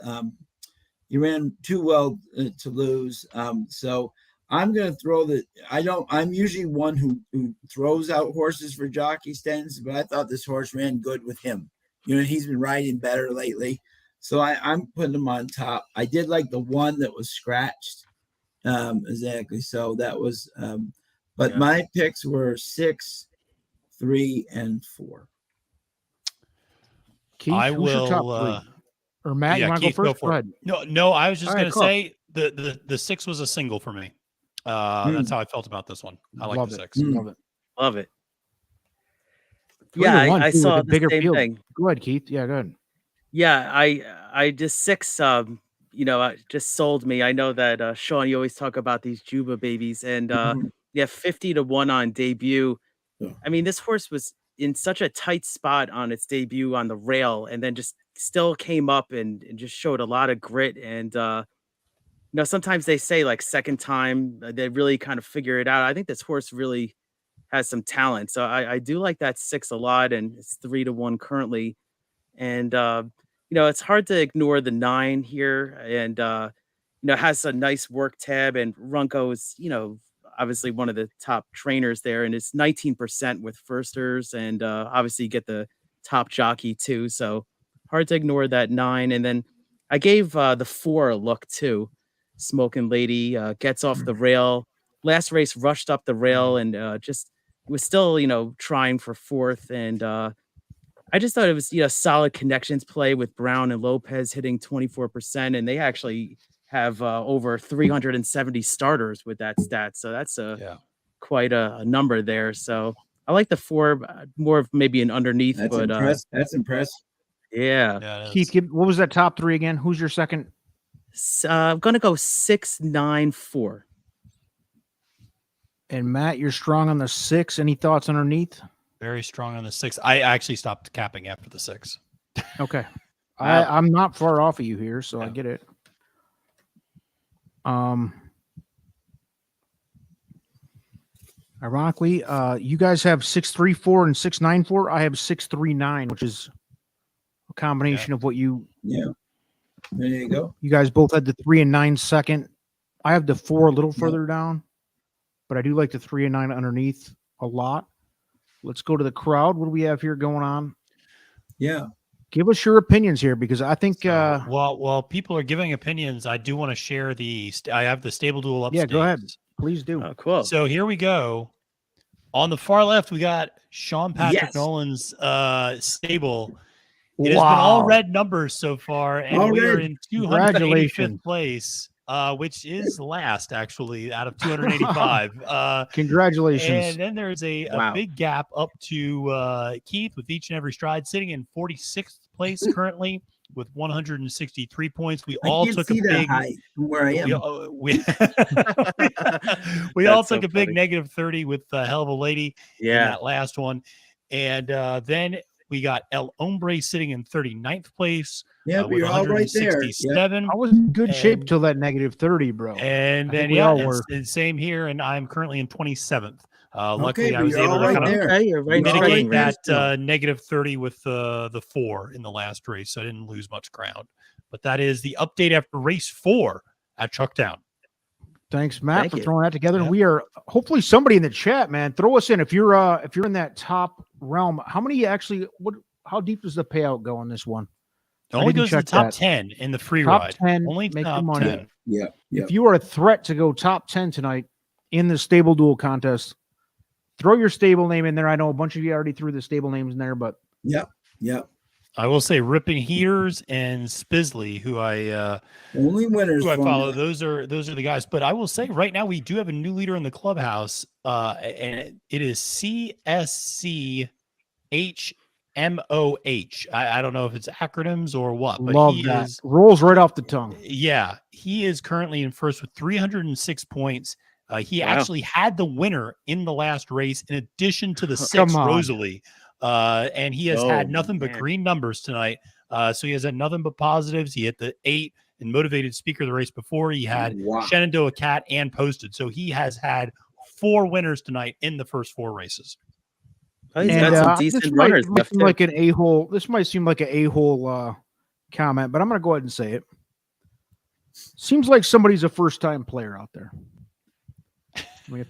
D: he ran too well to lose. So I'm going to throw I'm usually one who throws out horses for jockey stands, but I thought this horse ran good with him. He's been riding better lately. So I'm putting him on top. I did like the one that was scratched. Exactly. So that was, but my picks were 6, 3, and 4.
B: Keith, who's your top 3? Or Matt, you want to go first? Go ahead.
A: No, I was just going to say the 6 was a single for me. That's how I felt about this one. I like the 6.
C: Love it.
B: Yeah,
C: I saw the
B: bigger
C: same
B: field.
C: thing.
B: Go ahead, Keith. Yeah, go ahead.
C: Yeah, I just 6. Just sold me. I know that Sean, you always talk about these Juba babies, and 50 to 1 on debut.
D: Yeah.
C: I mean, this horse was in such a tight spot on its debut on the rail, and then just still came up and just showed a lot of grit. And sometimes they say like second time they really kind of figure it out. I think this horse really has some talent, so I do like that 6 a lot, and it's 3 to 1 currently. And it's hard to ignore the 9 here, and has a nice work tab, and Runco is obviously one of the top trainers there, and it's 19% with firsters, and obviously you get the top jockey too, so hard to ignore that 9. And then I gave the 4 a look too. Smoking Lady gets off the rail. Last race rushed up the rail and just was still trying for 4th, and I just thought it was solid connections play with Brown and Lopez hitting 24%, and they actually have over 370 starters with that stat. So that's quite a number there. So I like the 4 more of maybe an underneath.
D: That's impressive.
C: Yeah.
B: Keith, what was that top 3 again? Who's your second?
C: I'm gonna go 694.
B: And Matt, you're strong on the 6. Any thoughts underneath?
A: Very strong on the 6. I actually stopped capping after the 6.
B: Okay.
C: Wow.
B: I'm not far off of you here, so I get it. Ironically, you guys have 634 and 694. I have 639, which is a combination of what you.
D: Yeah. There you go.
B: You guys both had the 3 and 9 second. I have the 4 a little further down, but I do like the 3 and 9 underneath a lot. Let's go to the crowd. What do we have here going on?
D: Yeah.
B: Give us your opinions here, because I think.
A: So, while people are giving opinions, I do want to share I have the stable duel upstairs.
B: Yeah, go ahead. Please do.
C: Oh, cool.
A: So here we go. On the far left, we got Sean Patrick Nolan's stable. It has been all red numbers so far, and we are in 285th place, which is last, actually, out of 285.
B: Congratulations.
A: And then there's a big gap up to Keith with each and every stride, sitting in 46th place currently with 163 points. We all took a big
D: from where I am.
A: We all took a big negative 30 with Hell of a Lady in that last one. And then we got El Hombre sitting in 39th place.
D: Yeah,
A: with
D: you're all right there.
A: 167.
B: I was in good shape till that negative 30, bro.
A: And then, and same here. And I'm currently in 27th. Luckily, I was able to mitigate that negative 30 with the 4 in the last race, so I didn't lose much ground. But that is the update after race 4 at Chucktown.
B: Thanks, Matt, for throwing that together. And we are hopefully somebody in the chat, man. Throw us in if you're in that top realm. How many actually? How deep does the payout go on this one?
A: It only goes to the top 10 in the free ride.
B: Top 10,
A: only
B: make
A: top
B: the money.
A: 10.
D: Yeah.
B: If you are a threat to go top 10 tonight in the stable duel contest, throw your stable name in there. I know a bunch of you already threw the stable names in there, but
A: I will say Ripping Heaters and Spisley, who I
D: only winners
A: who I follow. Those are the guys. But I will say right now we do have a new leader in the clubhouse, and it is CSCHMOH. I don't know if it's acronyms or what, but
B: love that. Rolls right off the tongue.
A: Yeah, he is currently in first with 306 points. He actually had the winner in the last race, in addition to the 6 Rosalie. And he has had nothing but green numbers tonight. So he has had nothing but positives. He hit the 8 in motivated speaker the race before. He had Shenandoah Cat and posted. So he has had 4 winners tonight in the first 4 races.
C: Oh, he's got some decent runners left.
B: Like an a-hole. This might seem like an a-hole comment, but I'm going to go ahead and say it. Seems like somebody's a first-time player out there. I mean,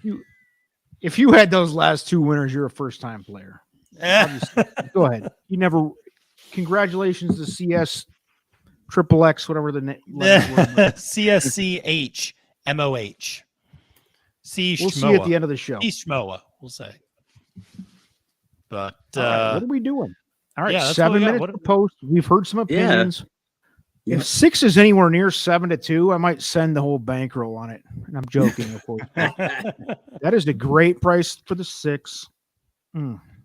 B: if you had those last 2 winners, you're a first-time player. Go ahead. Congratulations to CS XXX, whatever the name.
A: CSCHMOH.
B: We'll see at the end of the show.
A: Schmoa, we'll say. But
B: what are we doing? All right, 7 minutes to post. We've heard some opinions. If 6 is anywhere near 7 to 2, I might send the whole bankroll on it. And I'm joking, of course. That is a great price for the 6.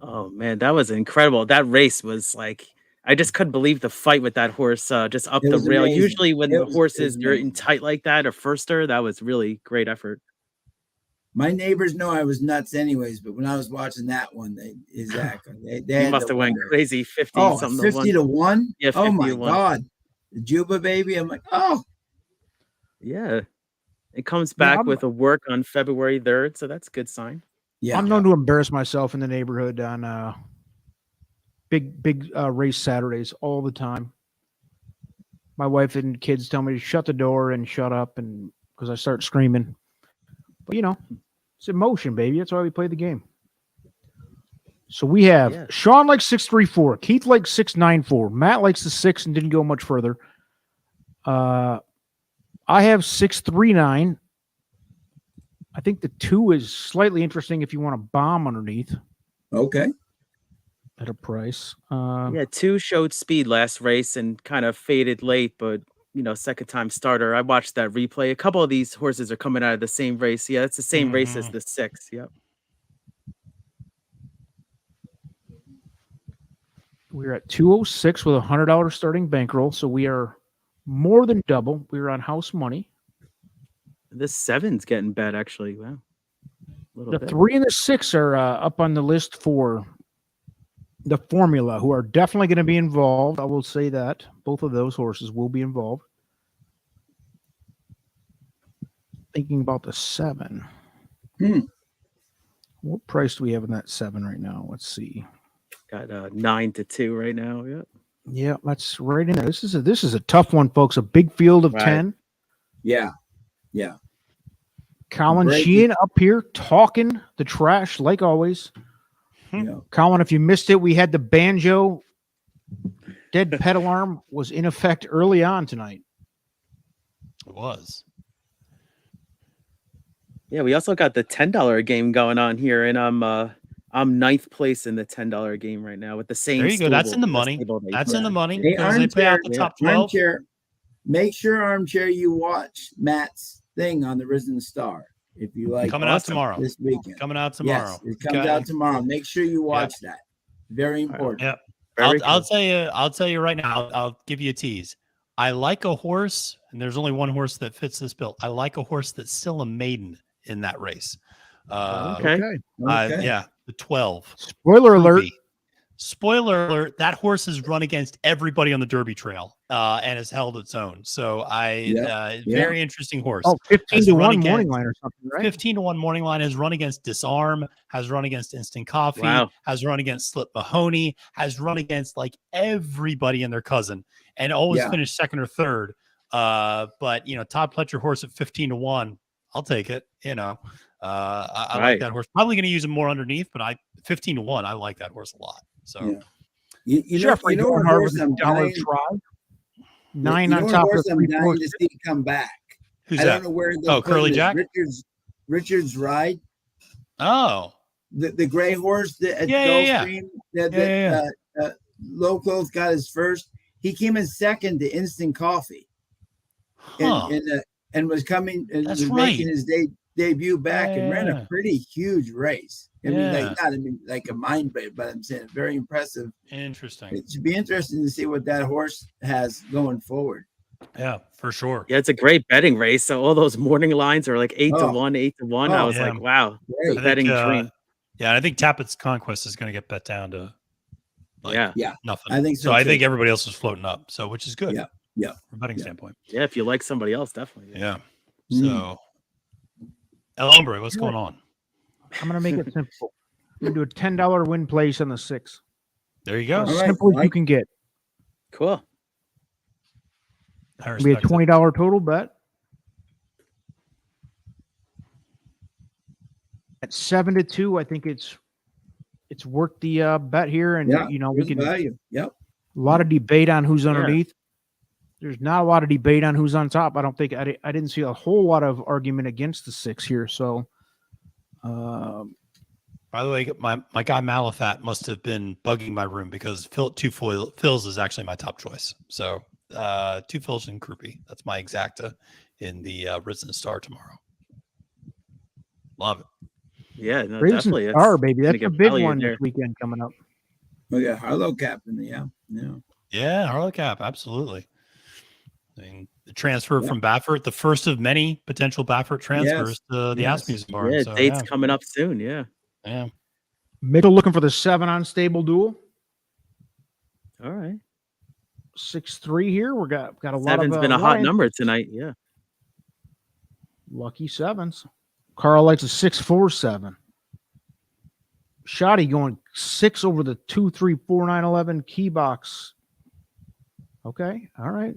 C: Oh man, that was incredible. That race was like, I just couldn't believe the fight with that horse just up the rail.
D: Amazing.
C: Usually when the horses are in tight like that, or firster, that was really great effort.
D: My neighbors know I was nuts anyways, but when I was watching that one, they
C: must have went crazy 50 something
D: 50 to 1.
C: Yeah, 50
D: oh my
C: to 1.
D: God. The Juba baby. I'm like,
C: yeah. It comes back with a work on February 3rd, so that's a good sign.
B: Yeah, I'm known to embarrass myself in the neighborhood on big race Saturdays all the time. My wife and kids tell me to shut the door and shut up, and because I start screaming. But it's emotion, baby. That's why we play the game. So we have Sean likes 634, Keith likes 694, Matt likes the 6 and didn't go much further. I have 639. I think the 2 is slightly interesting if you want a bomb underneath.
D: Okay.
B: At a price.
C: 2 showed speed last race and kind of faded late, but second time starter. I watched that replay. A couple of these horses are coming out of the same race. Yeah, it's the same race as the 6. Yep.
B: We're at 206 with $100 starting bankroll. So we are more than double. We were on house money.
C: This 7's getting bet actually. Wow.
B: The 3 and the 6 are up on the list for the formula, who are definitely going to be involved. I will say that both of those horses will be involved. Thinking about the 7. What price do we have in that 7 right now? Let's see.
C: Got 9-2 right now. Yeah.
B: Yeah, that's right in there. This is a tough one, folks. A big field of 10.
D: Yeah.
B: Colin Sheehan up here talking the trash like always.
D: Yeah.
B: Colin, if you missed it, we had the banjo dead pet alarm was in effect early on tonight.
A: It was.
C: Yeah, we also got the $10 game going on here, and I'm ninth place in the $10 game right now with the same.
A: There you go. That's in the money. That's in the money.
D: Hey,
A: They pay out the top 12.
D: Armchair, make sure, Armchair, you watch Matt's thing on the Risen Star. If you like,
A: coming out tomorrow.
D: This weekend.
A: Coming out tomorrow.
D: Yes, it comes out tomorrow. Make sure you watch that. Very important.
A: Yeah.
C: Very
A: I'll tell you right now. I'll give you a tease. I like a horse, and there's only one horse that fits this bill. I like a horse that's still a maiden in that race.
C: Okay.
A: Yeah, the 12.
B: Spoiler alert.
A: Spoiler alert, that horse has run against everybody on the Derby Trail and has held its own. So very interesting horse.
B: Oh, 15 to 1 morning line or something, right?
A: 15 to 1 morning line, has run against Disarm, has run against Instant Coffee, has run against Slip Mahoney, has run against like everybody and their cousin, and always finished second or third. But Todd Pletcher horse at 15 to 1, I'll take it. I like that horse. Probably going to use him more underneath, but 15 to 1, I like that horse a lot. So
D: you know what horse I'm dying,
B: 9 on top of 3
D: dying to see come back.
A: Who's
D: I
A: that?
D: don't know where.
A: Curly Jack.
D: Richard's Ride.
A: Oh,
D: the gray horse that at Gulfstream that Low Clothes got his first. He came in second to Instant Coffee, and was coming and making his debut back and ran a pretty huge race. I mean, like a mind break, but I'm saying very impressive.
A: Interesting.
D: It should be interesting to see what that horse has going forward.
A: Yeah, for sure.
C: Yeah, it's a great betting race. So all those morning lines are like 8 to 1, 8 to 1. I was like, wow, the betting dream.
A: Yeah, I think Tappett's Conquest is going to get bet down to nothing.
D: I think so.
A: I think everybody else is floating up, so which is good.
D: Yeah.
A: From a betting standpoint.
C: Yeah, if you like somebody else, definitely.
A: Yeah. So, El Hombre, what's going on?
B: I'm going to make it simple. We're going to do a $10 win place on the 6.
A: There you go.
B: As simple as you can get.
C: Cool.
B: It'll be a $20 total bet. At 7 to 2, I think it's worth the bet here, and we can
D: value. Yep.
B: A lot of debate on who's underneath. There's not a lot of debate on who's on top. I don't think I didn't see a whole lot of argument against the 6 here. So,
A: by the way, my guy Malafat must have been bugging my room because Two Phils is actually my top choice. So, 2 Phils and Krupe. That's my exacta in the Risen Star tomorrow. Love it.
C: Yeah, no,
B: Risen
C: definitely.
B: Star, baby. That's a big one this weekend coming up.
D: We got Harlow Cap in the
A: Yeah, Harlow Cap, absolutely. I mean, the transfer from Baffert, the first of many potential Baffert transfers to the Asmussen barn.
C: Yeah,
A: so,
C: date's coming up soon. Yeah.
B: Mitchell looking for the 7 on Stable Duel.
C: All right.
B: 6-3 here. We got a lot of.
C: 7's been a hot number tonight. Yeah.
B: Lucky 7s. Carl likes a 6-4-7. Shoddy going 6 over the 2, 3, 4, 9, 11 key box. Okay. All right.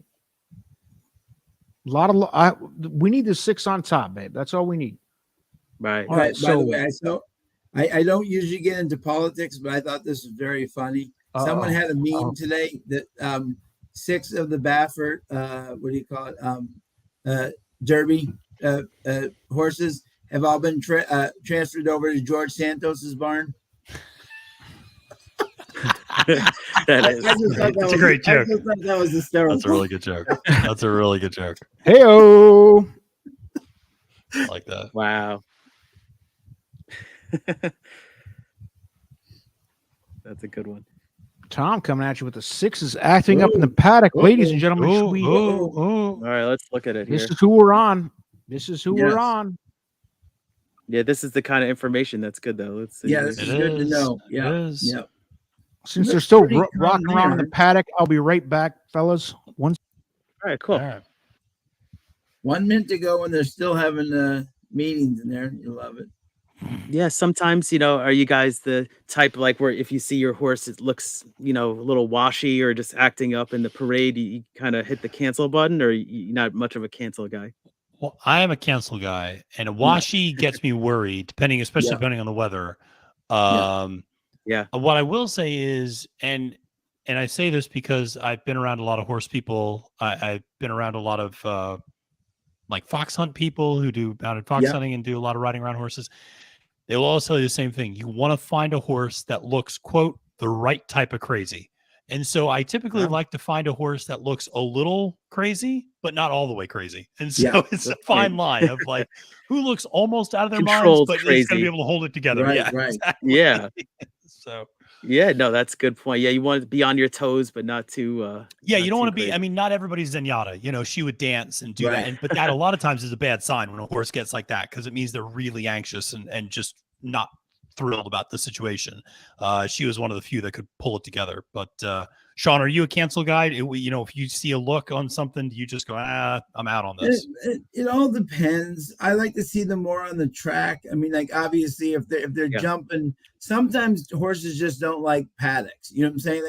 B: We need the 6 on top, babe. That's all we need.
C: Right.
B: All right.
D: By the way, I don't usually get into politics, but I thought this was very funny. Someone had a meme today that 6 of the Baffert, what do you call it? Derby horses have all been transferred over to George Santos's barn.
A: That's a great joke.
D: I just thought that was hysterical.
A: That's a really good joke. That's a really good joke.
B: Hey-o!
A: I like that.
C: Wow. That's a good one.
B: Tom coming at you with the 6s acting up in the paddock, ladies and gentlemen.
C: All right, let's look at it here.
B: This is who we're on. This is who we're on.
C: Yeah, this is the kind of information that's good, though. Let's see.
D: Yeah, this is good to know. Yeah, yeah.
B: Since they're still rocking around in the paddock, I'll be right back, fellas.
C: All right, cool.
A: All right.
D: 1 minute to go, and they're still having meetings in there. You love it.
C: Yeah, sometimes, are you guys the type like where if you see your horse, it looks, a little washy or just acting up in the parade, you kind of hit the cancel button, or you're not much of a cancel guy?
A: Well, I am a cancel guy, and a washy gets me worried, especially depending on the weather. What I will say is, and I say this because I've been around a lot of horse people. I've been around a lot of like fox hunt people who do mounted fox hunting and do a lot of riding around horses. They will all tell you the same thing. You want to find a horse that looks, quote, the right type of crazy. And so I typically like to find a horse that looks a little crazy, but not all the way crazy. And so it's a fine line of like who looks almost out of their minds, but is going to be able to hold it together.
D: Right,
A: yeah,
D: right.
A: Exactly.
C: Yeah.
A: So
C: yeah, no, that's a good point. Yeah, you want to be on your toes, but not too.
A: You don't want to be. I mean, not everybody's Zenyatta. She would dance and do that, but that a lot of times is a bad sign when a horse gets like that because it means they're really anxious and just not thrilled about the situation. She was one of the few that could pull it together. But Sean, are you a cancel guy? If you see a look on something, do you just go, I'm out on this?
D: It all depends. I like to see them more on the track. I mean, like obviously if they're jumping, sometimes horses just don't like paddocks. You know what I'm saying?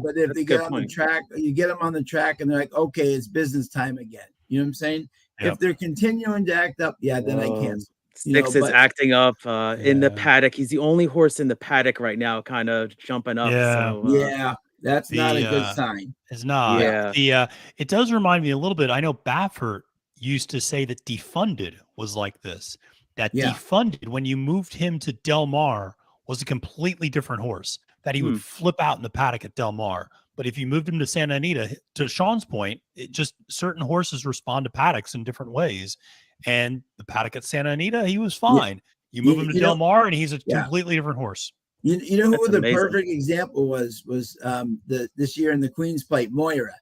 D: But if they get on the track, you get them on the track and they're like, okay, it's business time again. You know what I'm saying? Yep. If they're continuing to act up, then I cancel.
C: Six is acting up in the paddock. He's the only horse in the paddock right now, kind of jumping up.
D: So, that's not a good sign.
A: It's not.
C: Yeah.
A: It does remind me a little bit. I know Baffert used to say that Defunded was like this. That Defunded, when you moved him to Del Mar, was a completely different horse. That he would flip out in the paddock at Del Mar. But if you moved him to Santa Anita, to Sean's point, it just certain horses respond to paddocks in different ways. And the paddock at Santa Anita, he was fine. You move him to Del Mar, and he's a completely different horse.
D: You know who the perfect example was this year in the Queen's Plate, Moira,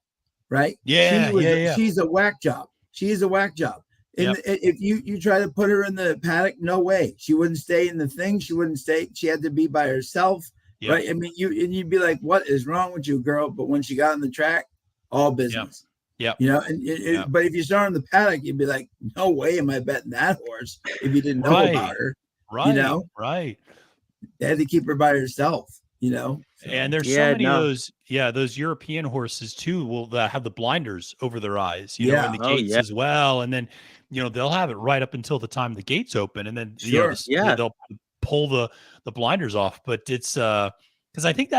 D: right? She's a whack job. She is a whack job. If you try to put her in the paddock, no way. She wouldn't stay in the thing. She wouldn't stay. She had to be by herself, right? I mean, you'd be like, "What is wrong with you, girl?" But when she got on the track, all business.
A: Yeah.
D: But if you saw her in the paddock, you'd be like, "No way, am I betting that horse?" If you didn't know about her,
A: right.
D: They had to keep her by herself, So.
A: And there's so many of those European horses too will have the blinders over their eyes, in the gates as well. And then, they'll have it right up until the time the gates open, and then they'll pull the blinders off. But it's because I think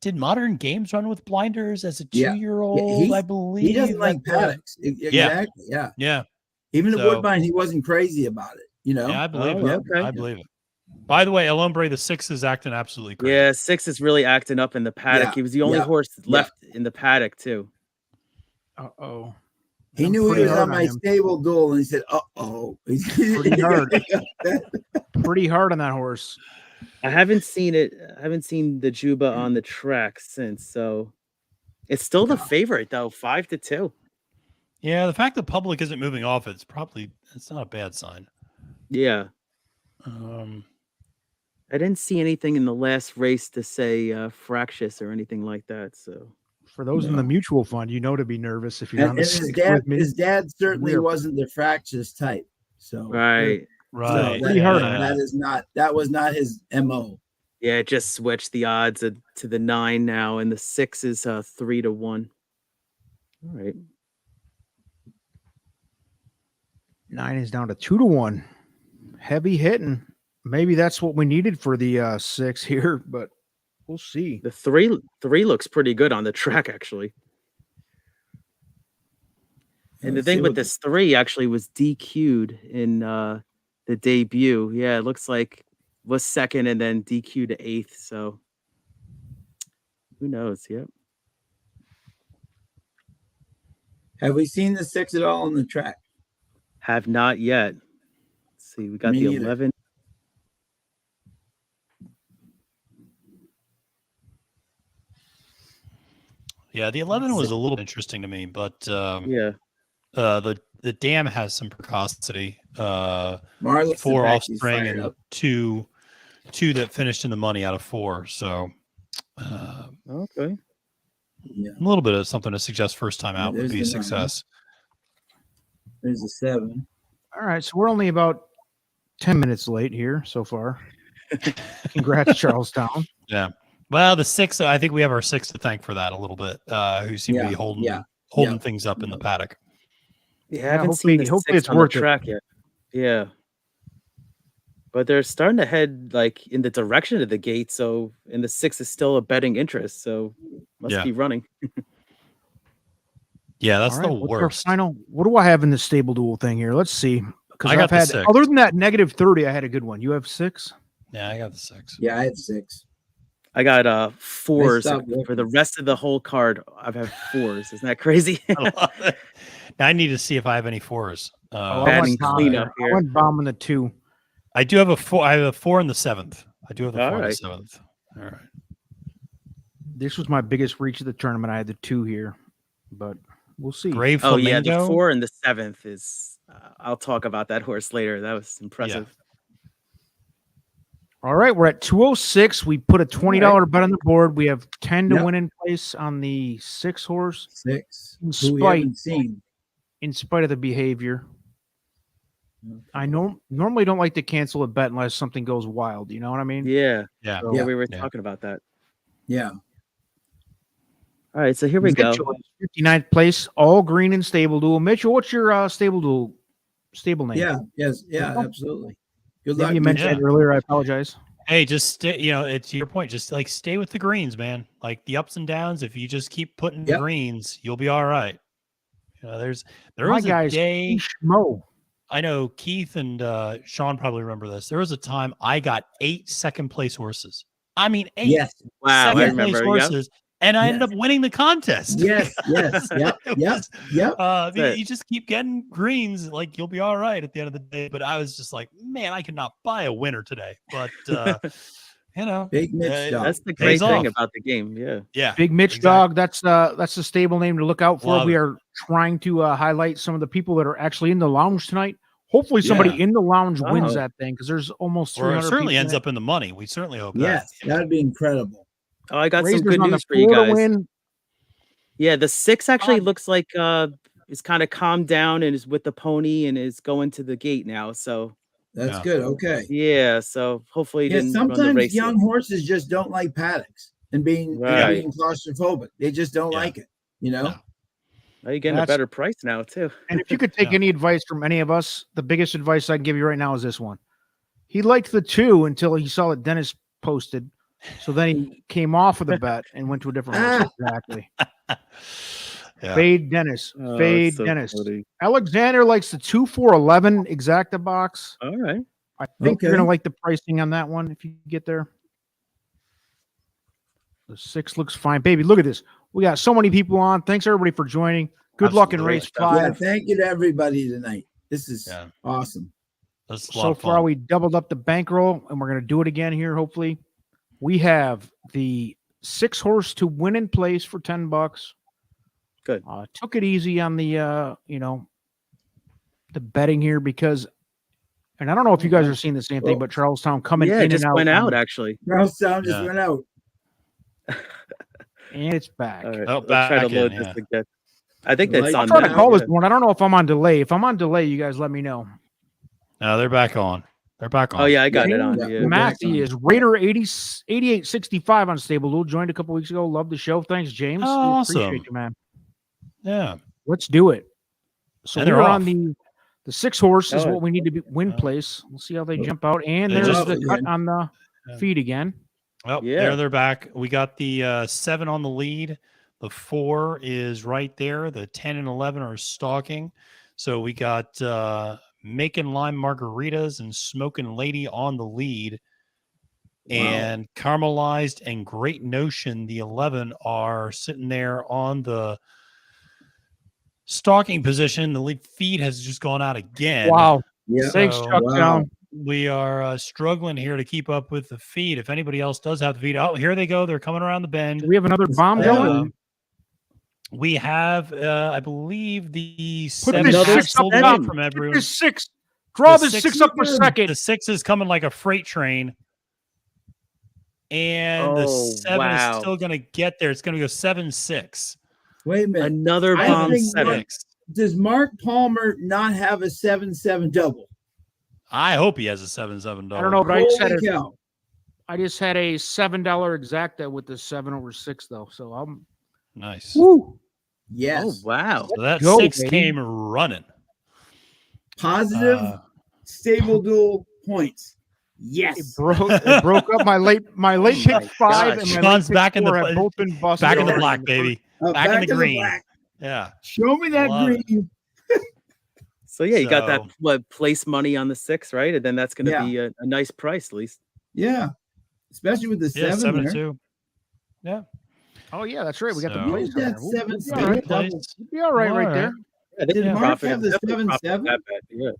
A: did Modern Games run with blinders as a 2-year-old? I believe
D: he doesn't like paddocks. Exactly. Yeah. Even at Woodbine, he wasn't crazy about it.
A: Yeah, I believe it. Okay. I believe it. By the way, El Hombre, the 6 is acting absolutely crazy.
C: Yeah, 6 is really acting up in the paddock. He was the only horse left in the paddock, too.
B: Uh-oh.
D: He knew he was on my stable duel, and he said, uh-oh.
B: Pretty hard. Pretty hard on that horse.
C: I haven't seen it. I haven't seen the Juba on the track since, so it's still the favorite, though, 5-2.
A: Yeah, the fact the public isn't moving off it's not a bad sign.
C: Yeah. I didn't see anything in the last race to say fractious or anything like that. So
B: for those in the mutual fund, to be nervous if you're on the 6 with me.
D: His dad certainly wasn't the fractious type. So
C: right.
D: So
B: pretty hard.
D: That was not his MO.
C: Yeah, it just switched the odds to the 9 now, and the 6 is 3-1. All right.
B: 9 is down to 2-1. Heavy hitting. Maybe that's what we needed for the 6 here, but we'll see.
C: The 3 looks pretty good on the track, actually. And the thing with this 3 actually was DQ'd in the debut. Yeah, it looks like was 2nd and then DQ to 8th. So who knows? Yep.
D: Have we seen the 6 at all on the track?
C: Have not yet. Let's see. We got the 11.
A: Yeah, the 11 was a little interesting to me, but
C: Yeah.
A: the dam has some precocity.
D: Marlis
A: 4
D: the Packy's
A: offspring
D: fired
A: and
D: up.
A: two that finished in the money out of 4. So
C: Okay.
D: Yeah.
A: a little bit of something to suggest first time out would
D: there's
A: be a
D: the 9.
A: success.
D: There's a 7.
B: All right, so we're only about 10 minutes late here so far. Congrats, Charlestown.
A: Yeah. Well, the 6, I think we have our 6 to thank for that a little bit. Who seem to be holding things up in the paddock.
C: Yeah, I haven't seen the
B: hopefully
C: 6
B: it's
C: on the
B: worth it.
C: track yet. Yeah. But they're starting to head like in the direction of the gate, so and the 6 is still a betting interest, so must be running.
A: Yeah, that's
B: All right,
A: the
B: what's our
A: worst.
B: final? What do I have in the stable duel thing here? Let's see. Because
A: I got
B: I've
A: the
B: had
A: 6.
B: other than that -30, I had a good one. You have 6?
A: Yeah, I got the 6.
D: Yeah, I had 6.
C: I got 4s
D: stopped
C: for the
D: looking.
C: rest of the whole card. I've had 4s. Isn't that crazy?
A: Now I need to see if I have any 4s.
B: I
C: Batting
B: went
C: cleanup
B: I
C: here.
B: went bomb in the 2.
A: I do have a 4. I have a 4 in the 7th. I do have the
C: All
A: 4 in the
C: right.
A: 7th. All right.
B: This was my biggest reach of the tournament. I had the 2 here, but we'll see.
A: Grave
C: Oh
A: Flamingo.
C: yeah, the 4 and the 7th is. I'll talk about that horse later. That was impressive.
B: All right, we're at 206. We put a $20 bet on the board. We have 10 to
D: Yep.
B: win in place on the 6 horse.
D: 6.
B: In
D: Who we
B: spite,
D: haven't seen.
B: in spite of the behavior. I normally don't like to cancel a bet unless something goes wild. You know what I mean?
C: Yeah.
A: Yeah.
B: So-
C: Yeah, we were
A: Yeah.
C: talking about that.
D: Yeah.
C: All right, so here we go.
B: Mitchell is 59th place, all green in stable duel. Mitchell, what's your stable duel stable name?
D: Yeah. Yes. Yeah. Absolutely. Good
B: Maybe
D: luck.
B: you mentioned
A: Yeah.
B: it earlier. I apologize.
A: Hey, just stay, it's to your point. Just like stay with the greens, man. Like the ups and downs. If you just keep putting
D: Yep.
A: greens, you'll be all right. There
B: My
A: was a
B: guy's
A: day.
B: Schmo.
A: I know Keith and Sean probably remember this. There was a time I got 8 second place horses. I mean, 8
D: Yes.
C: Wow, I
A: second place
C: remember. Yep.
A: horses, and I ended
D: Yes.
A: up winning the contest.
D: Yes. Yes. Yep.
A: It
D: Yep.
A: was-
D: Yep.
C: it.
A: You just keep getting greens, like you'll be all right at the end of the day. But I was just like, man, I could not buy a winner today. But
D: Big Mitch dog.
C: That's the
A: Pays
C: great thing
A: off.
C: about the game. Yeah.
A: yeah,
B: Big Mitch
A: exactly.
B: Dog. That's the stable name to look out for.
A: Love
B: We
A: it.
B: are trying to highlight some of the people that are actually in the lounge tonight. Hopefully, somebody
D: Yeah.
B: in the lounge wins
C: Oh.
B: that thing because there's almost
A: Or
B: 300
A: it certainly
B: people
A: ends
B: in it.
A: up in the money. We certainly hope
D: Yes. That'd be incredible.
C: Oh, I got some
B: Razor's
C: good
B: on the
C: news for you
B: floor to
C: guys.
B: win.
C: Yeah, the 6 actually
B: Um,
C: looks like is kind of calmed down and is with the pony and is going to the gate now. So
D: That's
A: Yeah.
D: good. Okay.
C: yeah, so hopefully he
D: Yeah.
C: didn't run the
D: Sometimes
C: race
D: young
C: yet.
D: horses just don't like paddocks and being
C: Right.
D: claustrophobic. They just don't
A: Yeah.
D: like it. You know.
A: No.
C: Now you're getting a
B: That's-
C: better price now too.
B: And if you could take
A: Yeah.
B: any advice from any of us, the biggest advice I can give you right now is this one. He liked the 2 until he saw that Dennis posted. So then he came off of the bet and went to a different horse. Exactly.
A: Yeah.
B: Fade Dennis.
C: Oh,
B: Fade
C: it's so
B: Dennis.
C: funny.
B: Alexander likes the 2-4-11 exacta box.
C: All right.
B: I think you're
D: Okay.
B: gonna like the pricing on that one if you get there. The 6 looks fine. Baby, look at this. We got so many people on. Thanks everybody for joining. Good luck in
A: Absolutely.
B: race
D: Yeah.
B: 5.
D: Thank you to everybody tonight. This is
A: Yeah.
D: awesome.
A: That's a lot
B: So
A: of
B: far,
A: fun.
B: we doubled up the bankroll, and we're going to do it again here. Hopefully, we have the 6 horse to win in place for $10.
C: Good.
B: Took it easy on the the betting here because, and I don't know if you guys are seeing the same thing,
D: Well,
B: but Charlestown coming
C: Yeah,
B: in
C: it just
B: and out,
C: went out
B: on-
C: actually.
D: Charlestown just
A: Yeah.
D: went out.
B: and it's back.
C: All right.
A: Oh,
C: Let's try to
A: back in,
C: load
A: yeah.
C: this again. I think
D: Like-
C: that's
B: I'll
C: on
B: try to
C: now.
B: call this
C: Yeah.
B: one. I don't know if I'm on delay. If I'm on delay, you guys let me know.
A: No, they're back on. They're back on.
C: Oh yeah, I got
D: Yeah.
C: it on.
D: Yeah.
C: Yeah.
B: Matthew is Raider 8865 on Stable Duel. Joined a couple weeks ago. Love the show. Thanks, James.
A: Oh,
B: We
A: awesome.
B: Appreciate you, man.
A: Yeah.
B: Let's do it. So
A: And they're
B: we're
A: off.
B: on the 6 horse is
C: Oh.
B: what we need to win
A: Oh.
B: place. We'll see how they jump out. And
A: They
B: there's
A: just-
B: the cut
D: Yeah.
B: on the
A: Yeah.
B: feed again.
A: Well,
C: Yeah.
A: there they're back. We got the 7 on the lead. The 4 is right there. The 10 and 11 are stalking. So we got Making Lime Margaritas and Smoking Lady on the lead.
D: Wow.
A: And Caramelized and Great Notion, the 11, are sitting there on the stalking position. The lead feed has just gone out again.
B: Wow.
D: Yeah.
B: Thanks,
A: So-
B: Chuck
D: Wow.
B: Down.
A: We are struggling here to keep up with the feed. If anybody else does have the feed, oh, here they go. They're coming around the bend.
B: Do we have another bomb
D: Yeah.
B: going?
A: We have, I believe, the
B: Put
A: 7
B: this 6 up
A: sold
B: top.
A: out from
B: Put
A: everyone.
B: this 6. Draw
A: The
B: this 6
A: 6
B: up for second.
A: The 6 is coming like a freight train. And the 7 is
C: wow.
A: still going to get there. It's going to go 7-6.
D: Wait a minute.
C: Another
D: I
C: bomb
D: think
C: 7.
D: Does Mark Palmer not have a 7-7 double?
A: I hope he has a 7-7 double.
B: I don't know, but
D: Holy cow.
B: I just had a $7 exacta with the 7 over 6 though. So I'm
A: Nice.
B: woo.
D: Yes.
C: Oh wow.
A: So that
B: Go,
A: 6
B: baby.
A: came running.
D: Positive stable duel points. Yes.
B: It broke up my late pick 5
C: gosh.
B: and my
A: Sean's
B: late
A: back
B: pick
A: in the
B: 4 have both been busted.
A: back in the
B: already
A: black,
B: first-
A: baby. Back in the green.
D: black.
A: Yeah.
D: Show me that
A: Love it.
D: green.
C: So yeah, you got that
A: So-
C: place money on the 6, right? And then that's going to
D: Yeah.
C: be a nice price at least.
D: Yeah. Especially with the
A: Yeah,
D: 7 there.
A: 7-2. Yeah.
B: Oh yeah, that's right. We got the
A: So-
B: place
D: Where's that
B: on there.
D: 7
B: We'll be all right.
D: double?
B: We'll be all right
A: All
B: right
A: right.
B: there.
C: Yeah, they
D: Did
C: can
D: Mark
C: profit-
D: have the
C: definitely profit
D: 7-7?
C: that bad, yeah.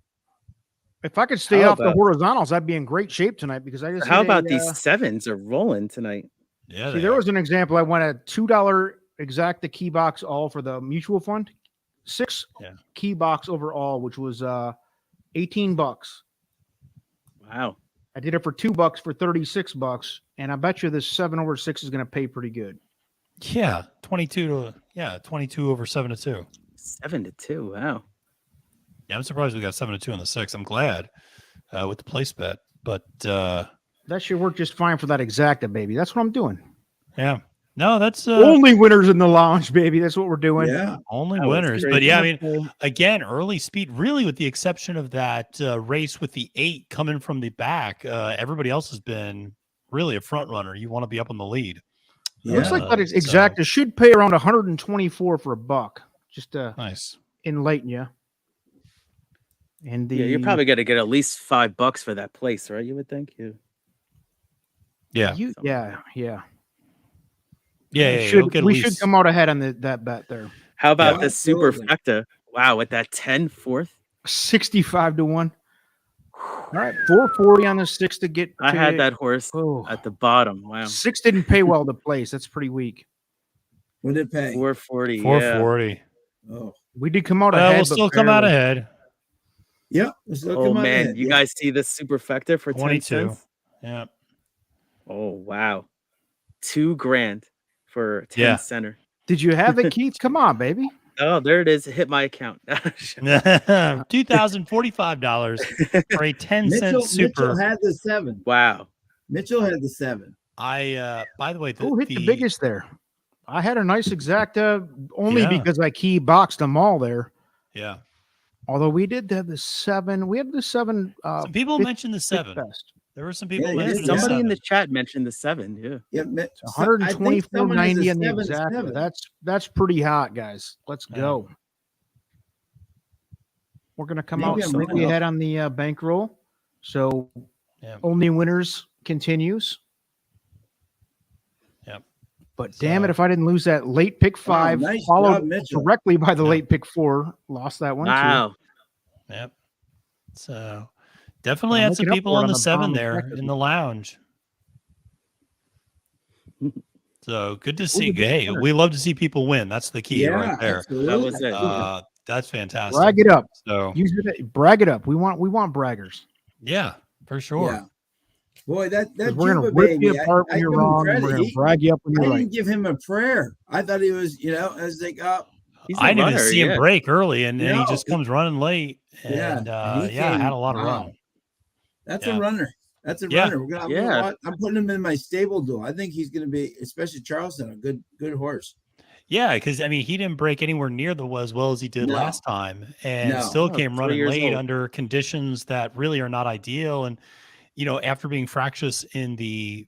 B: If I could stay
C: How
B: off the
C: about-
B: horizontals, I'd be in great shape tonight because I just
C: How
B: hit
C: about
B: a,
C: these 7s are rolling tonight?
A: Yeah.
B: See,
A: they
B: there
A: are.
B: was an example. I went a $2 exacta key box all for the mutual fund, 6
A: Yeah.
B: key box overall, which was $18.
C: Wow.
B: I did it for $2 for $36, and I bet you this 7 over 6 is going to pay pretty good.
A: Yeah. 22 over 7-2.
C: 7-2. Wow.
A: Yeah, I'm surprised we got 7-2 on the 6. I'm glad with the place bet. But
B: That should work just fine for that exacta, baby. That's what I'm doing.
A: yeah. No, that's
B: Only winners in the lounge, baby. That's what we're doing.
D: Yeah.
A: only
C: That was
A: winners.
C: great.
A: But yeah, I mean, again, early speed, really, with the exception of that race with the 8 coming from the back, everybody else has been really a front runner. You want to be up on the lead.
B: It looks like that
A: so-
B: exacta should pay around 124 for a buck, just to
A: Nice.
B: enlighten you. And the
C: Yeah, you're probably going to get at least $5 for that place, right? You would think. Yeah.
A: Yeah.
B: yeah.
A: Yeah.
B: We
A: you'll get at
B: we
A: least-
B: should come out ahead on that bet there.
C: How about
D: Yeah,
C: the super
D: absolutely.
C: factor? Wow, with that 10 fourth.
B: 65 to 1. All right, 440 on the 6 to get.
C: I had that horse
B: Oh,
C: at the bottom. Wow.
B: 6 didn't pay well to place. That's pretty weak.
D: What did it pay?
C: 440.
A: 440.
D: Oh.
B: We did come out
A: Well,
B: ahead.
A: we'll
B: but
A: still come out
B: barely.
A: ahead.
D: Yeah. Let's look
C: Oh
D: him
C: man,
D: ahead.
C: you
D: Yeah.
C: guys see this super factor for
A: 22.
C: 10 cents?
A: Yeah.
C: Oh wow. $2,000 for 10
A: Yeah.
C: center.
B: Did you have it, Keith? Come on, baby.
C: Oh, there it is. It hit my account.
A: $2,045 for a 10-cent
D: Mitchell
A: super.
D: had the 7.
C: Wow.
D: Mitchell had the 7.
A: By the way,
B: Who hit the biggest there? I had a nice exacta only
A: Yeah.
B: because I key boxed them all there.
A: Yeah.
B: Although we did have the 7. We had the 7.
A: Some people
B: fifth-
A: mentioned the
B: fifth
A: 7.
B: best.
A: There were some people
D: Yeah,
A: mentioning
D: yeah,
A: the
C: Somebody in the
A: 7.
C: chat mentioned the 7. Yeah.
D: Yeah.
B: It's 124.90 on the exacta. That's pretty hot, guys. Let's
A: Yeah.
B: go. We're gonna come
D: Maybe
B: out
D: I'm
B: slightly
D: wrong.
B: ahead on the bankroll. So
A: Yeah.
B: only winners continues.
A: Yep.
B: But damn it,
A: So-
B: if I didn't lose that late pick 5,
D: nice
B: followed
D: job, Mitchell.
B: directly by the
A: Yeah.
B: late pick 4, lost that one too.
C: Wow.
A: Yep. So definitely
B: I'm
A: had some
B: looking up
A: people
B: for it
A: on
B: on
A: the
B: the
A: 7
B: bottom
A: there
B: effectively.
A: in the lounge.
B: Oh,
A: So good to see.
B: the big
A: Hey,
B: winner.
A: we love to see people win. That's the key
D: Yeah.
A: right there.
D: Absolutely.
C: That was it.
A: That's fantastic.
B: Brag it up.
A: So
B: Use it. Brag it up. We want braggers.
A: yeah, for sure.
D: Yeah. Boy, that
B: 'Cause we're gonna
D: Juba
B: rip
D: baby,
B: you apart when
D: I
B: you're
D: give him
B: wrong, and
D: credit.
B: we're gonna
D: He-
B: brag you up when
D: I
B: you're
D: didn't
B: right.
D: give him a prayer. I thought he was, I was like,
C: He's a
A: I didn't even
C: runner,
A: see him
C: yeah.
A: break early, and he
D: No.
A: just comes running late. And
D: Yeah, and he
A: yeah,
D: came-
A: had a lot of
D: wow.
A: run.
D: that's
A: Yeah.
D: a runner. That's a
A: Yeah.
D: runner.
C: Yeah.
D: I'm putting him in my stable duel. I think he's going to be, especially Charleston, a good horse.
A: Yeah, because I mean, he didn't break anywhere near as well as he did
D: No.
A: last time, and
D: No.
A: still
C: No,
A: came
C: 3
A: running
C: years
A: late
C: old.
A: under conditions that really are not ideal. And after being fractious in the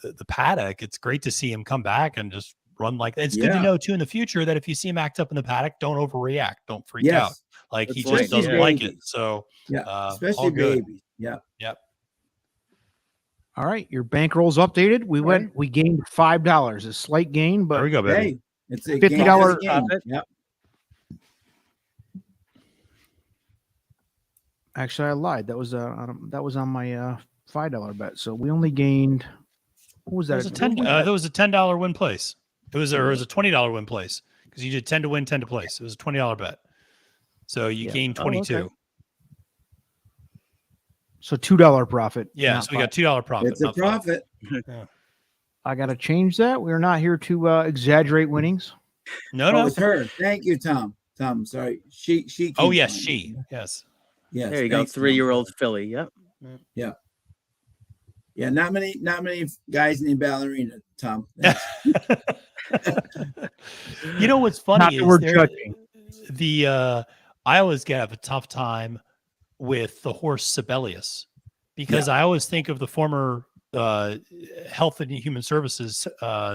A: the paddock, it's great to see him come back and just run like that. It's good to
D: Yeah.
A: know too in the future that if you see him act up in the paddock, don't overreact, don't freak
D: Yes.
A: out. Like he
C: That's
A: just
C: right,
A: doesn't
C: yeah.
A: like it. So
D: Yeah.
A: all
D: Especially
A: good.
D: babies. Yeah.
B: All right, your bankroll's updated. We gained $5, a slight gain,
A: There we
B: but
A: go, baby.
D: Hey, it's a
B: $50
D: game.
C: profit.
D: Yeah.
B: actually I lied. That was on my $5 bet. So we only gained. What was
A: That
B: that?
A: was a $10 win place. It was a $20 win place because you did 10 to win, 10 to place. It was a $20 bet. So you gained 22.
C: okay.
B: So $2 profit.
A: Yeah,
B: not
A: so we got $2 profit.
D: It's a
A: not five.
D: profit.
B: I got to change that. We're not here to exaggerate winnings.
A: No,
D: Oh,
A: no.
D: it's her. Thank you, Tom. Tom, sorry. She.
A: Oh,
D: keeps
A: yes,
D: on.
A: she. Yes.
D: Yes.
C: There you go.
D: thanks, Tom.
C: 3-year-old filly. Yep.
D: Yeah, not many guys in the ballerina, Tom. Thanks.
A: You know what's funny
B: Not that we're judging.
A: I always have a tough time with the horse Sibelius because I always think of the former Health and Human Services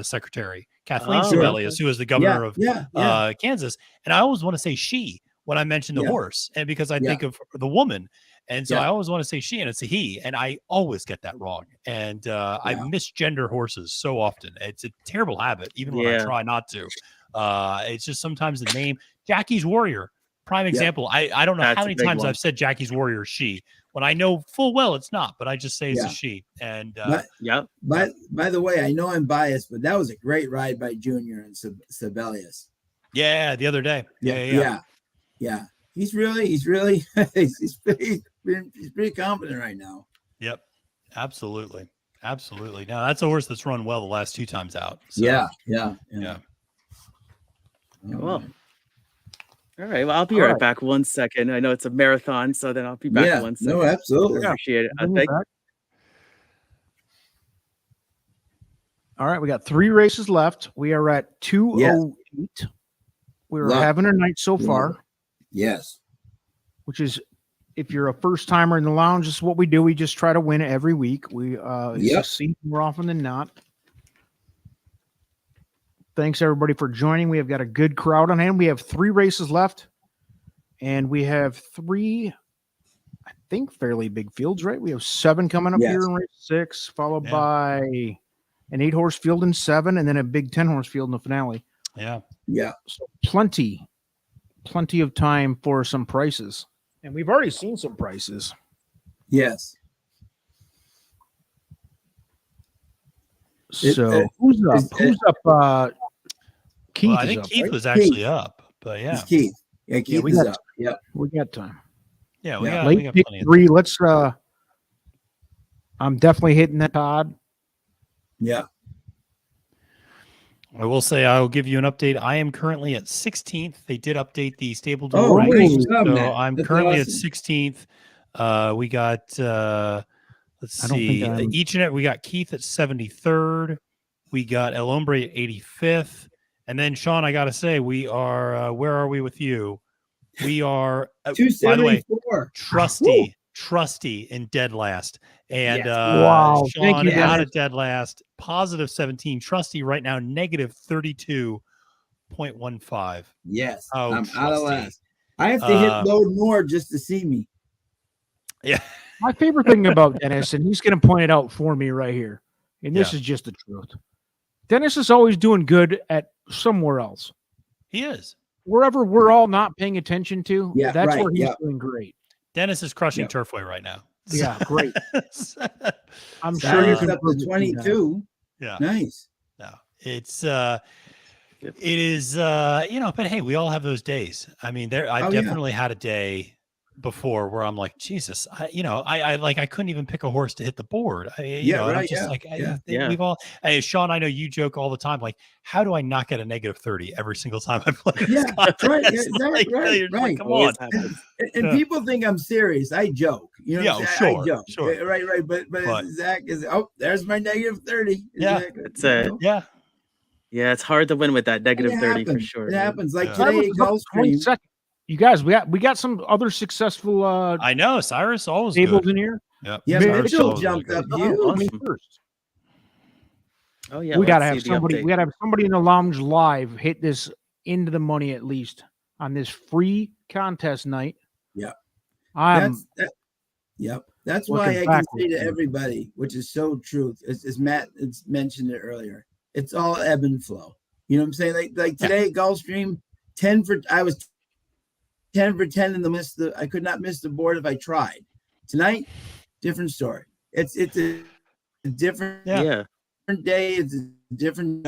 A: Secretary Kathleen Sibelius, who was the governor of Kansas, and I always want to say she when I mention the horse, and because I think of the woman. And so I always want to say she, and it's a he, and I always get that wrong. And I misgender horses so often. It's a terrible habit, even when I try not to. It's just sometimes the name. Jackie's Warrior, prime example. I don't know how many times I've said Jackie's Warrior she, when I know full well it's not, but I just say it's a she. And
D: by the way, I know I'm biased, but that was a great ride by Junior and Sibelius.
A: Yeah, the other day.
D: Yeah. He's really he's pretty confident right now.
A: Yep. Absolutely. Now that's a horse that's run well the last 2 times out. So,
D: Yeah.
C: Well, all right. Well, I'll be right back 1 second. I know it's a marathon, so then I'll be back 1 second.
D: No, absolutely.
C: Appreciate it.
B: All right, we got 3 races left. We are at 2:08. We're having a night so far.
D: Yes.
B: Which is, if you're a first timer in the lounge, this is what we do. We just try to win it every week. We succeed more often than not. Thanks everybody for joining. We have got a good crowd on hand. We have 3 races left, and we have 3, I think, fairly big fields, right? We have 7 coming up here in race 6, followed by an 8-horse field in 7, and then a big 10-horse field in the finale.
A: Yeah.
B: So plenty of time for some prices. And we've already seen some prices.
D: Yes.
B: So who's up? Keith.
A: Well, I think Keith was actually up, but
D: It's Keith. Yeah, Keith is up. Yep.
B: We got time.
A: Yeah, we got
B: pick
A: plenty of
B: 3. Let's I'm definitely hitting that Todd.
D: Yeah.
A: I will say I will give you an update. I am currently at 16th. They did update the stable duel
D: Oh,
A: rankings,
D: great.
A: so I'm
D: That's
A: currently
D: awesome.
A: at 16th. We got let's see, we got Keith at 73rd. We got El Hombre at 85th, and then Sean, I gotta say, we are where are we with you? We are
D: 274.
A: by the way, Trusty in dead last, and
B: wow,
A: Sean
B: thank you,
A: out of dead last, positive 17. Trusty right now negative 32.15.
D: Yes,
A: Oh,
D: I'm
A: Trusty.
D: out of last. I have to hit load more just to see me.
A: Yeah.
B: My favorite thing about Dennis, and he's going to point it out for me right here, and this is just the truth. Dennis is always doing good at somewhere else.
A: He is.
B: Wherever we're all not paying attention to, that's where he's
D: yeah.
B: doing great.
A: Dennis is crushing Turfway right now.
B: Yeah, great. I'm
D: So
B: sure you
D: it's
B: can
D: up to 22.
A: Yeah.
D: Nice.
A: No, it's it is but hey, we all have those days. I mean, I've definitely had a day before where I'm like, Jesus, I couldn't even pick a horse to hit the board. We've all, hey, Sean, I know you joke all the time, like, how do I not get a negative 30 every single time I play?
D: Right.
A: Come on.
D: And people think I'm serious. I joke. I joke.
A: Sure.
D: Right. But Zach is, there's my negative 30.
C: It's it's hard to win with that negative 30 for sure.
D: It happens. Like today, Gulfstream.
B: You guys, we got some other successful.
A: I know Cyrus always
B: tables
A: good.
B: in here.
A: Yep.
D: Yeah, Mitchell jumped up huge.
B: First.
C: Oh yeah,
B: we gotta have somebody. We gotta have somebody in the lounge live hit this into the money at least on this free contest night.
D: Yeah, that's why I can say to everybody, which is so true. As Matt mentioned it earlier, it's all ebb and flow. You know what I'm saying? Like today, Gulfstream, I was 10 for 10 in the miss. I could not miss the board if I tried. Tonight, different story. It's a different day. It's a different.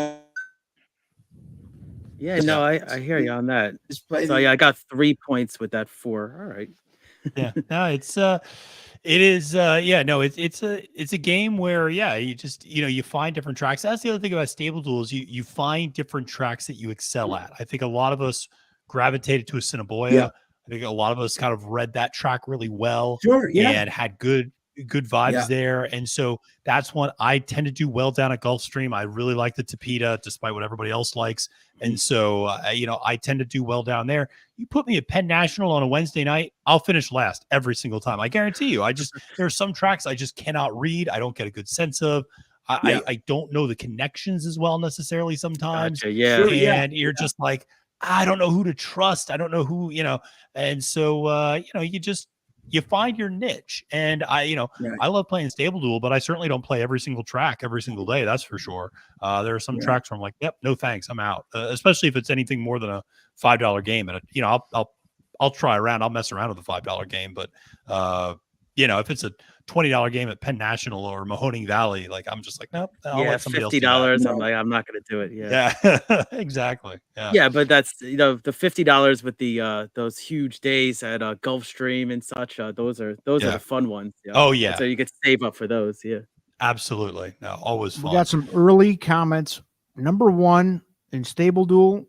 C: Yeah, no, I hear you on that.
D: Just play.
C: So yeah, I got 3 points with that 4. All right.
A: Yeah, no, it is yeah, no, it's a game where you just you find different tracks. That's the other thing about Stable Duel is you find different tracks that you excel at. I think a lot of us gravitated to a Cinnabon.
D: Yeah.
A: I think a lot of us kind of read that track really well.
D: Sure, yeah.
A: And had good vibes there. And so that's what I tend to do well down at Gulfstream. I really like the Tapeta, despite what everybody else likes. And so, I tend to do well down there. You put me at Penn National on a Wednesday night, I'll finish last every single time. I guarantee you. There are some tracks I just cannot read. I don't get a good sense of. I don't know the connections as well necessarily sometimes.
C: Gotcha, yeah.
D: Sure,
A: And you're just like, I don't know who to trust. I don't know who, and so, you find your niche. And I love playing Stable Duel, but I certainly don't play every single track every single day. That's for sure. There are some tracks where I'm like, yep, no thanks, I'm out. Especially if it's anything more than a $5 game. And I'll try around. I'll mess around with a $5 game, but if it's a $20 game at Penn National or Mahoning Valley, like I'm just like, nope. I'll let somebody
C: $50.
A: else
C: I'm like, I'm not going to do it. Yeah.
A: Yeah, exactly.
C: Yeah, but that's the $50 with the those huge days at Gulfstream and such. Those are the fun ones. Yeah.
A: Oh yeah.
C: So you could save up for those. Yeah.
A: Absolutely. No, always fun.
B: We got some early comments. Number 1 in Stable Duel.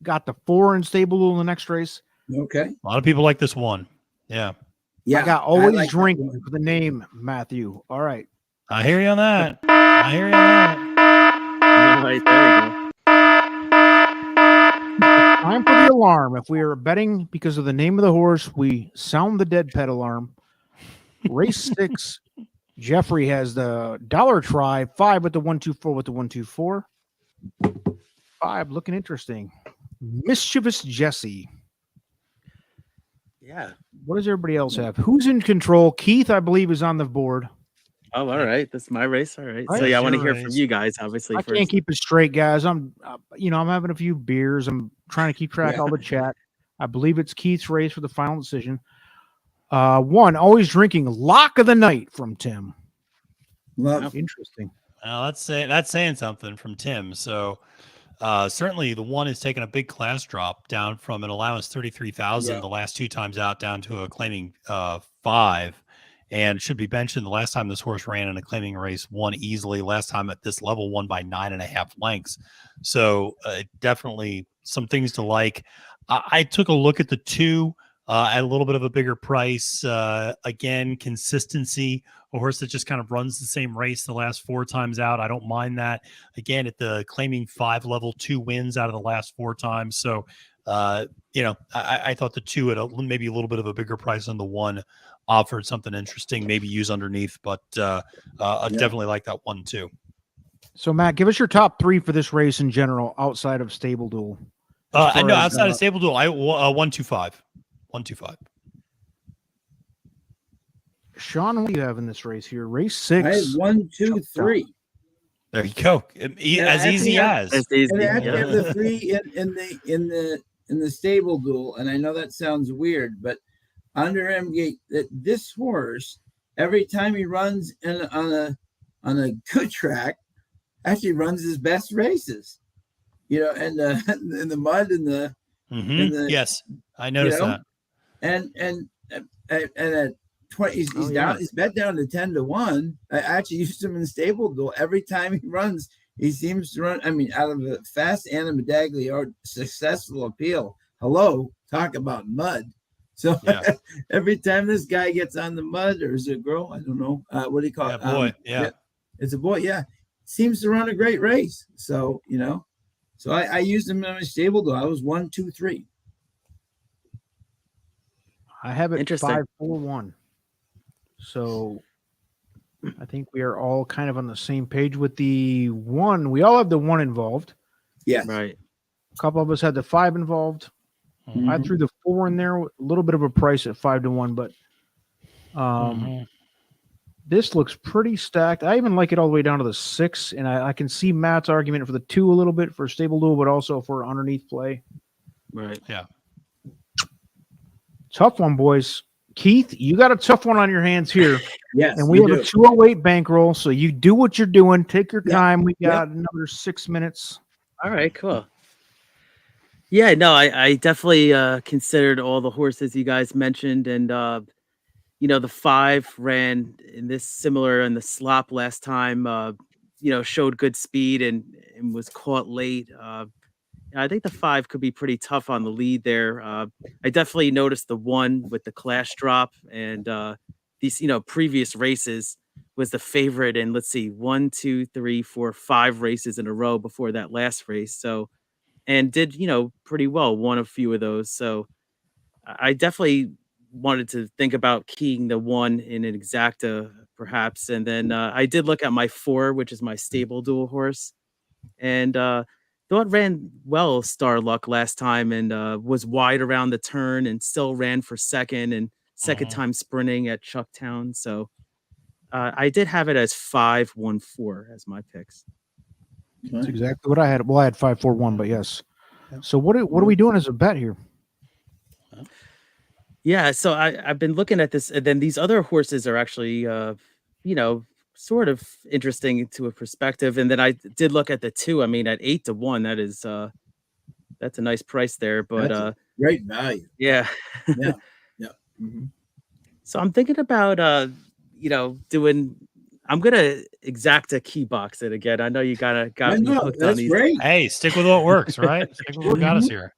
B: Got the 4 in Stable Duel in the next race.
D: Okay.
A: A lot of people like this one. Yeah.
B: I got always drinking for the name, Matthew. All right.
A: I hear you on that.
C: All right, there you go.
B: Time for the alarm. If we are betting because of the name of the horse, we sound the dead pet alarm. Race 6. Jeffrey has the dollar try. 5 with the 124 with the 124. 5 looking interesting. Mischievous Jesse.
C: Yeah.
B: What does everybody else have? Who's in control? Keith, I believe, is on the board.
C: Oh, all right. That's my race. All right.
B: All
C: So
B: right,
C: yeah, I want to
A: your
C: hear from
A: race.
C: you guys. Obviously,
B: I
C: first.
B: can't keep it straight, guys. I'm having a few beers. I'm trying to keep track of all the chat. I believe it's Keith's race for the final decision. 1, always drinking. Lock of the night from Tim.
D: Love.
B: Interesting.
A: Well, that's saying something from Tim. So certainly the 1 is taking a big class drop down from an allowance 33,000 the last 2 times out down to a claiming 5, and should be mentioned the last time this horse ran in a claiming race won easily. Last time at this level won by 9.5 lengths. So definitely some things to like. I took a look at the 2 at a little bit of a bigger price. Again, consistency, a horse that just kind of runs the same race the last 4 times out. I don't mind that. Again, at the claiming 5 level, 2 wins out of the last 4 times. So, I thought the 2 at maybe a little bit of a bigger price than the 1 offered something interesting, maybe use underneath, but I definitely like that 1 too.
B: So, Matt, give us your top 3 for this race in general outside of Stable Duel.
A: I know outside of Stable Duel, I 125. 125.
B: Sean, what do you have in this race here? Race 6.
D: I had 1, 2, 3.
A: There you go. As easy as.
C: It's easy.
D: And I have to have the 3 in the Stable Duel, and I know that sounds weird, but under M-Gate, that this horse, every time he runs on a good track, actually runs his best races. And in the mud and the,
A: yes, I noticed that.
D: And at 20, he's bet down to 10-1. I actually used him in Stable Duel. Every time he runs, he seems to run. I mean, out of a fast Anna Medaglia successful appeal. Hello, talk about mud. So every time this guy gets on the mud, or is it a girl? I don't know. What do you call it?
A: Boy.
D: It's a boy. Yeah. Seems to run a great race. So, so I used him in my Stable Duel. I was 1, 2, 3.
B: I have it
C: Interesting.
B: 5, 4, 1. So I think we are all kind of on the same page with the 1. We all have the 1 involved.
D: Yes.
C: Right.
B: A couple of us had the 5 involved.
A: Mm-hmm.
B: I threw the 4 in there, a little bit of a price at 5-1, but this looks pretty stacked. I even like it all the way down to the 6, and I can see Matt's argument for the 2 a little bit for Stable Duel, but also for underneath play.
C: Right.
A: Yeah.
B: Tough one, boys. Keith, you got a tough one on your hands here.
D: Yes.
B: And we have a 208 bankroll, so you do what you're doing. Take your time. We got another 6 minutes.
C: All right, cool. Yeah, no, I definitely considered all the horses you guys mentioned, and the 5 ran in this similar in the slop last time. Showed good speed and was caught late. I think the 5 could be pretty tough on the lead there. I definitely noticed the 1 with the clash drop, and these previous races was the favorite in, let's see, 1, 2, 3, 4, 5 races in a row before that last race. So, and did pretty well, won a few of those. So I definitely wanted to think about keying the 1 in an exacta perhaps, and then I did look at my 4, which is my stable dual horse, and thought ran well Star Luck last time, and was wide around the turn and still ran for second, and second time sprinting at Chucktown. So I did have it as 5-1-4 as my picks.
B: That's exactly what I had. Well, I had 5-4-1, but yes. So what are we doing as a bet here?
C: Yeah, so I've been looking at this, and then these other horses are actually, sort of interesting to a perspective. And then I did look at the 2. I mean, at 8-1, that is, that's a nice price there. But
D: That's a great value.
C: yeah,
D: Yeah. Mm-hmm.
C: So I'm thinking about, doing. I'm gonna exacta key box it again. I know you got me hooked on these.
D: Great.
A: Hey, stick with what works, right? Stick with what got us here.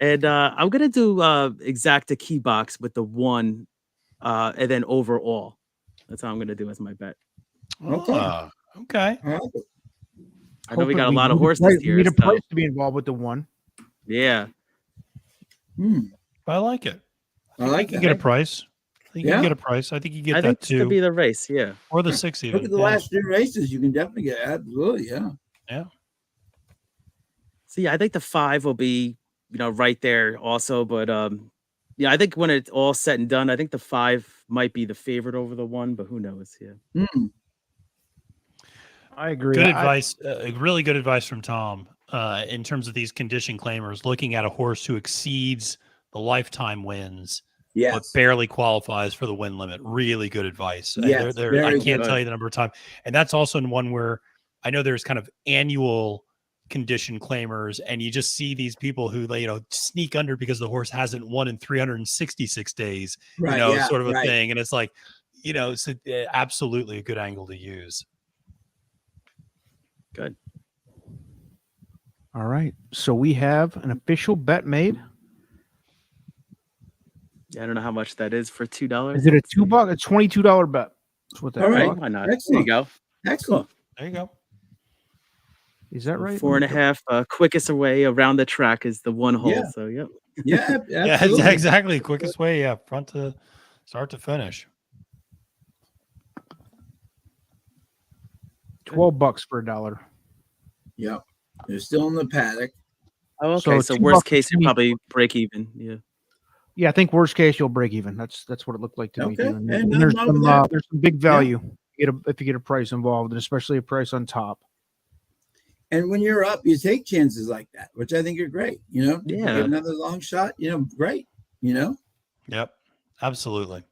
C: And I'm gonna do exacta key box with the 1, and then overall. That's how I'm gonna do as my bet.
A: Okay. Okay.
C: I know we got a lot of horses here.
B: We need a price to be involved with the 1.
C: Yeah.
A: I like it.
D: I like
A: you get a price. I think you can get a price. I think you get that too.
C: Could be the race, yeah.
A: Or the 6 even.
D: Look at the last 3 races. You can definitely get absolutely, yeah.
A: Yeah.
C: So yeah, I think the 5 will be, right there also. But yeah, I think when it's all said and done, I think the 5 might be the favorite over the 1, but who knows? Yeah.
B: I agree.
A: Good advice. Really good advice from Tom in terms of these condition claimers, looking at a horse who exceeds the lifetime wins, but barely qualifies for the win limit. Really good advice.
D: Yes,
A: I can't tell you the number of times. And that's also one where I know there's kind of annual condition claimers, and you just see these people who sneak under because the horse hasn't won in 366 days, sort of a thing. And it's like, it's absolutely a good angle to use.
C: Good.
B: All right. So we have an official bet made.
C: I don't know how much that is for $2.
B: Is it a $2? A $22 bet. That's what that
C: All
B: is.
C: right, why not?
D: Excellent.
C: There you go.
D: Excellent.
A: There you go.
B: Is that right?
C: 4.5 quickest way around the track is the 1 hole.
D: Yeah.
C: So yep.
D: Yeah,
A: Yeah, exactly. Quickest way, front to start to finish.
B: $12 for $1.
D: Yep. They're still in the paddock.
C: Oh, okay. So worst case, you probably break even. Yeah.
B: Yeah, I think worst case you'll break even. That's what it looked like to me.
D: Okay.
B: And there's some big value if you get a price involved, and especially a price on top.
D: And when you're up, you take chances like that, which I think are great.
C: Yeah.
D: Get another long shot. Great.
A: Yep. Absolutely.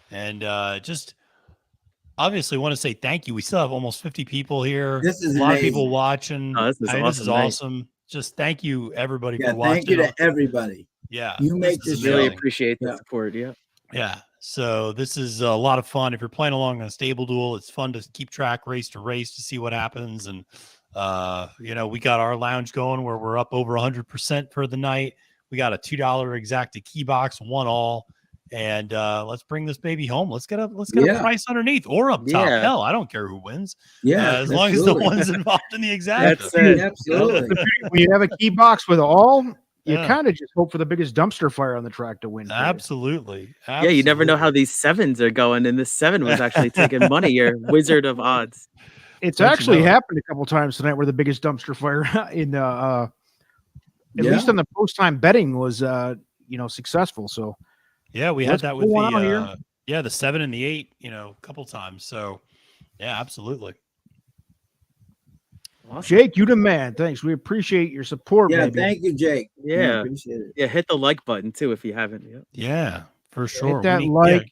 A: And just obviously want to say thank you. We still have almost 50 people here.
D: This is
A: a lot
D: amazing.
A: of people watching.
C: Oh, this is
A: awesome. Just thank you everybody for watching.
D: Thank you to everybody.
A: Yeah.
D: You make this
C: really
D: show.
C: appreciate the support. Yeah.
A: Yeah. So this is a lot of fun. If you're playing along on a stable duel, it's fun to keep track race to race to see what happens. And, we got our lounge going where we're up over 100% for the night. We got a $2 exacta key box, 1 all. And let's bring this baby home. Let's get a price underneath or up top.
C: Yeah.
A: Hell, I don't care who wins.
D: Yeah.
A: As long as the one's involved in the exacta.
C: That's it.
D: Absolutely.
B: When you have a key box with all, you kind of just hope for the biggest dumpster fire on the track to win.
A: Absolutely.
C: Yeah, you never know how these 7s are going, and this 7 was actually taking money. Your Wizard of Odds.
B: It's actually happened a couple times tonight where the biggest dumpster fire in the at least on the post time betting was successful. So
A: yeah, we had that with the 7 and the 8, a couple times. So yeah, absolutely.
C: Awesome.
B: Jake, you the man. Thanks. We appreciate your support.
D: Yeah,
B: baby.
D: thank you, Jake.
C: Yeah.
D: Appreciate it.
C: Yeah, hit the like button too if you haven't. Yep.
A: Yeah, for sure.
B: Hit that like.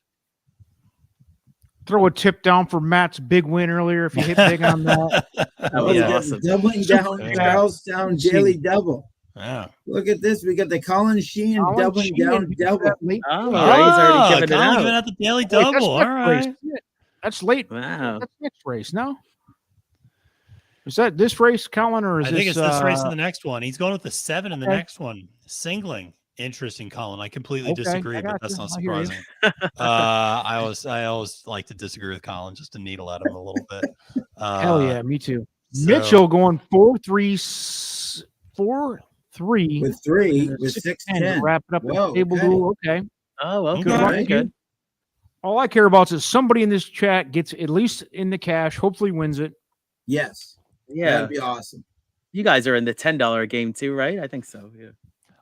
B: Throw a tip down for Matt's big win earlier if you hit big on that.
C: That was
D: Yeah.
C: awesome.
D: Doubling down
A: There you
B: go.
D: Charlestown daily double.
A: Yeah.
D: Look at this. We got the Colin Sheehan
B: Colin
D: doubling
B: Sheehan
D: down
B: gets
D: double.
B: that late
C: Oh,
B: pick.
C: right. He's already giving it
A: Colin
C: out.
A: giving out the daily
B: Wait, that's
A: double. All
B: next
A: right.
B: race. That's late.
C: Wow.
B: That's next race. No, is that this race, Colin, or is
A: I think
B: this?
A: it's this race in the next one. He's going with the 7 in the
B: Okay.
A: next one. Singling. Interesting, Colin. I completely
B: Okay,
A: disagree,
B: I
A: but
B: got
A: that's
B: you.
A: not
B: I hear you.
A: surprising. I always like to disagree with Colin just to needle at him a little bit.
B: Hell yeah, me too.
A: so-
B: Mitchell going 4-3
D: With 3,
B: and a
D: with
B: 6-10
D: 610.
B: to wrap it up.
D: Whoa,
B: In table
D: okay.
B: duel. Okay.
C: Oh, well,
A: Okay.
C: good.
A: Thank
C: Good.
B: you. All I care about is somebody in this chat gets at least in the cash. Hopefully wins it.
D: Yes.
C: Yeah.
D: That'd be awesome.
C: You guys are in the $10 game too, right? I think so. Yeah.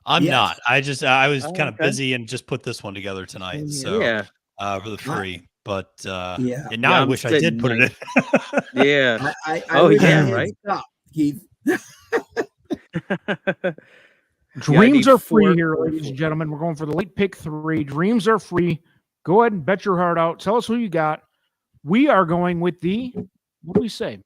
A: I'm
D: Yes.
A: not. I was
C: Oh,
A: kind of
C: okay.
A: busy and just put this one together tonight. So
C: Yeah.
A: for the free. But
D: Yeah.
A: and now
C: Yeah,
A: I
C: I'm
A: wish I
C: sitting
A: did put it in.
C: Yeah.
D: I
C: Oh,
D: wish I
C: yeah,
D: had
C: right?
D: stopped, Keith.
B: Dreams
C: need
B: are free
C: 4,
B: here,
C: 4,
B: ladies
C: 4.
B: and gentlemen. We're going for the late pick 3. Dreams are free. Go ahead and bet your heart out. Tell us who you got. We are going with the, what do we say?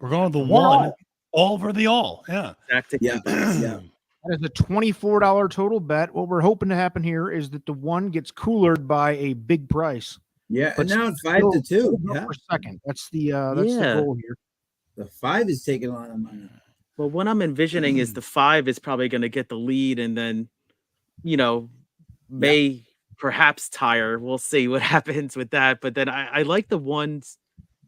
A: We're going with the
B: One
A: one all over the all. Yeah.
C: Tactic.
D: Yeah. Yeah.
B: That is a $24 total bet. What we're hoping to happen here is that the one gets coolered by a big price.
D: Yeah.
B: But
D: And now it's
B: still
D: 5-2.
B: hold up
D: Yeah.
B: for second. That's the
C: Yeah.
B: goal here.
D: The 5 is taking a lot of money.
C: Well, what I'm envisioning is the 5 is probably going to get the lead and then, may perhaps tire. We'll see what happens with that. But then I like the ones,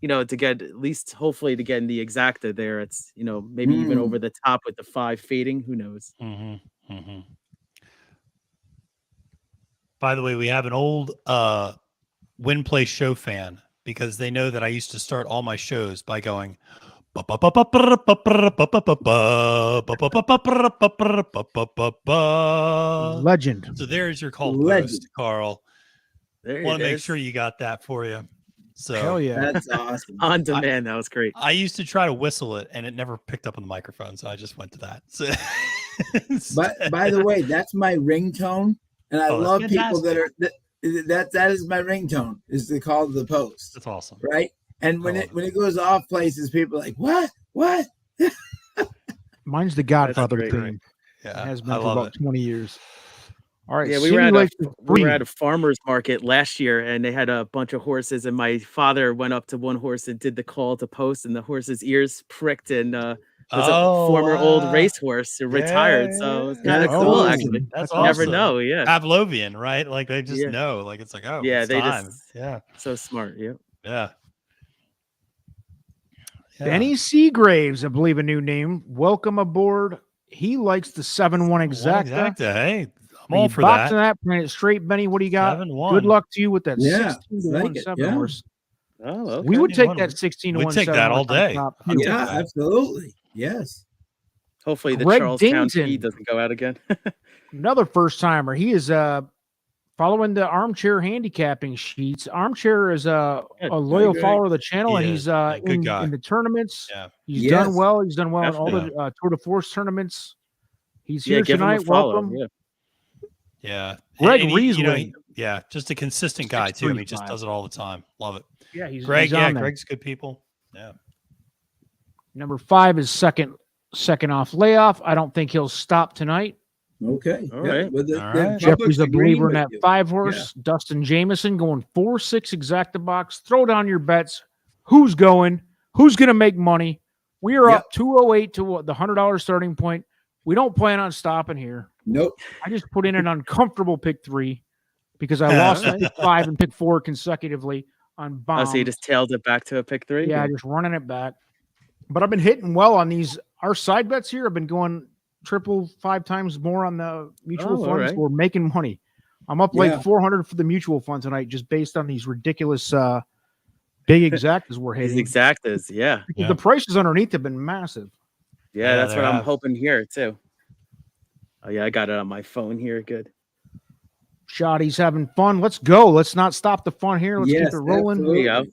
C: to get at least hopefully to get in the exacta there. It's, maybe even over the top with the 5 fading. Who knows?
A: Mm-hmm. Mm-hmm. By the way, we have an old Win Play Show fan because they know that I used to start all my shows by going
B: Legend.
A: So there's your call
D: Legend.
A: post, Carl.
C: There
A: Want
C: it
A: to make
C: is.
A: sure you got that for you. So
B: Hell yeah.
D: That's awesome.
C: On demand. That was great.
A: I used to try to whistle it and it never picked up on the microphone, so I just went to that. So,
D: But by the way, that's my ringtone, and I
A: Oh, that's
D: love people
A: fantastic.
D: that are that is my ringtone. Is the call to the post,
A: that's awesome.
D: right? And when
A: I
D: it
A: love
D: when it goes off places, people are like, what?
B: Mine's the Godfather
C: great.
B: theme. It
A: Yeah,
B: has been
A: I
B: for
A: love
B: about
A: it.
B: 20 years. All right.
C: Yeah,
B: Cindy likes the
C: we were
B: free.
C: at a farmer's market last year and they had a bunch of horses and my father went up to one horse and did the call to post and the horse's ears pricked and was a former old racehorse who retired. So it's kind of
D: yeah.
C: cool
D: Oh,
C: actually.
A: That's
C: You never
A: awesome.
C: know, yeah.
A: Pavlovian, right? Like they just
C: Yeah.
A: know. Like it's like, oh,
C: Yeah,
A: it's
C: they
A: time.
C: just-
A: Yeah,
C: So smart, yeah.
A: yeah. Yeah.
B: Benny Seagraves, I believe a new name. Welcome aboard. He likes the 7-1
A: One
B: exacta.
A: exacta. Hey, I'm
B: Are
A: all
B: you
A: for
B: boxing
A: that.
B: Playing it straight, Benny. What do you got?
A: 7-1.
B: Good luck to you with that
D: Yeah,
B: 16 to
D: like
B: 1
D: it,
B: 7
D: yeah.
B: horse.
C: Oh, okay.
B: We would take
A: 16-1.
B: that 16 to
A: We'd
B: 1
A: take
B: 7
A: that all
B: horse on
A: day.
B: top,
A: I'd
B: too.
A: take
D: Yeah,
A: that.
D: absolutely. Yes.
C: Hopefully the
B: Greg
C: Charlestown
B: Dington.
C: feed doesn't go out again.
B: Another first timer. He is following the Armchair handicapping sheets. Armchair is a loyal
D: Greg.
B: follower of the channel,
A: He
B: and
A: is.
B: he's
A: Yeah, good guy.
B: in the tournaments.
A: Yeah.
B: He's
D: Yes.
B: done well. He's done well in all the
A: Definitely.
B: Tour de Force tournaments. He's
C: Yeah,
B: here
C: give him a
B: tonight.
C: follow.
B: Welcome.
C: Yeah.
A: Yeah.
B: Greg
A: And he,
B: Riesling.
A: yeah, just a consistent guy too. I mean, he just
B: 635.
A: does it all the time. Love it.
B: Yeah, he's
A: Greg,
B: he's on
A: yeah,
B: there.
A: Greg's good people. Yeah.
B: Number 5 is second off layoff. I don't think he'll stop tonight.
D: Okay.
C: All
D: Yeah,
C: right.
D: well, the
A: All
D: public's
A: right.
B: Jeffrey's a
D: agreeing
B: believer in
D: with
B: that
D: you.
B: 5 horse. Dustin Jameson going 4-6 exacta box. Throw down your bets. Who's going? Who's going to make money? We are
D: Yep.
B: up 208 to the $100 starting point. We don't plan on stopping here.
D: Nope.
B: I just put in an uncomfortable pick 3 because I lost my pick 5 and pick 4 consecutively on bomb.
C: Oh, so you just tailed it back to a pick 3?
B: Yeah, just running it back. But I've been hitting well on these. Our side bets here have been going triple 5 times more on the mutual
C: Oh, all
B: funds.
C: right.
B: We're making money. I'm up
D: Yeah.
B: like 400 for the mutual fund tonight just based on these ridiculous big exactas we're
C: These
B: hitting.
C: exactas, yeah.
B: Because
A: Yeah.
B: the prices underneath have been massive.
C: Yeah,
A: Yeah,
C: that's
A: they
C: what I'm
A: have.
C: hoping here too. Oh yeah, I got it on my phone here. Good.
B: Shotty's having fun. Let's go. Let's not stop the fun here. Let's
D: Yes,
B: keep it rolling.
C: There you
D: absolutely.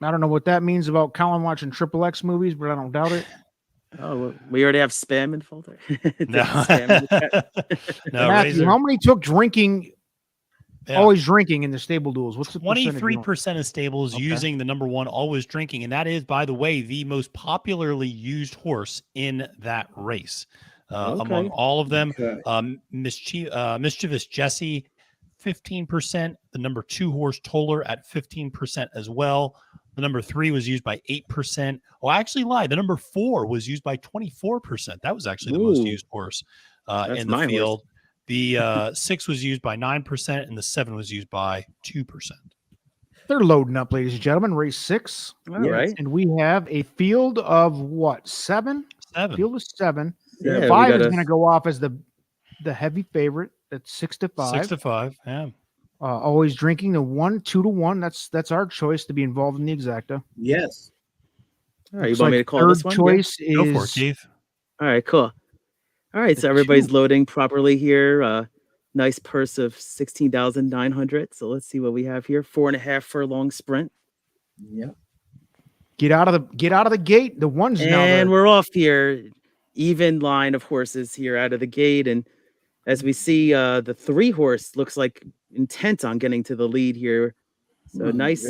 C: go.
B: I don't know what that means about Colin watching Triple X movies, but I don't doubt it.
C: Oh, well, we already have spam in folder.
A: No.
C: Spam in the chat.
A: No,
B: Matthew,
A: Razor.
B: how many took drinking Always drinking in the stable duels. What's the
A: 23% of stables using the number 1 always drinking, and that is, by the way, the most popularly used horse in that race among all of them. Mischievous Jesse, 15%. The number 2 horse Toller at 15% as well. The number 3 was used by 8%. Oh, I actually lied. The number 4 was used by 24%. That was actually the most used horse in the field. Horse. The 6 was used by 9%, and the 7 was used by 2%.
B: They're loading up, ladies and gentlemen. Race 6.
C: All right.
B: And we have a field of what? 7?
A: 7.
B: Field of 7.
C: Yeah,
B: 5 is going to go off as the heavy favorite at 6-5.
A: 6-5, yeah.
B: Always drinking the 1, 2-1. That's our choice to be involved in the exacta.
D: Yes.
C: All right, you want me to call this one?
B: Choice is...
A: Go for it, Keith.
C: All right, cool. All right, so everybody's loading properly here. Nice purse of 16,900. So let's see what we have here. 4.5 furlong sprint.
D: Yep.
B: Get out of the gate. The one's
C: and we're off here. Even line of horses here out of the gate, and as we see, the 3 horse looks like intent on getting to the lead here. So nice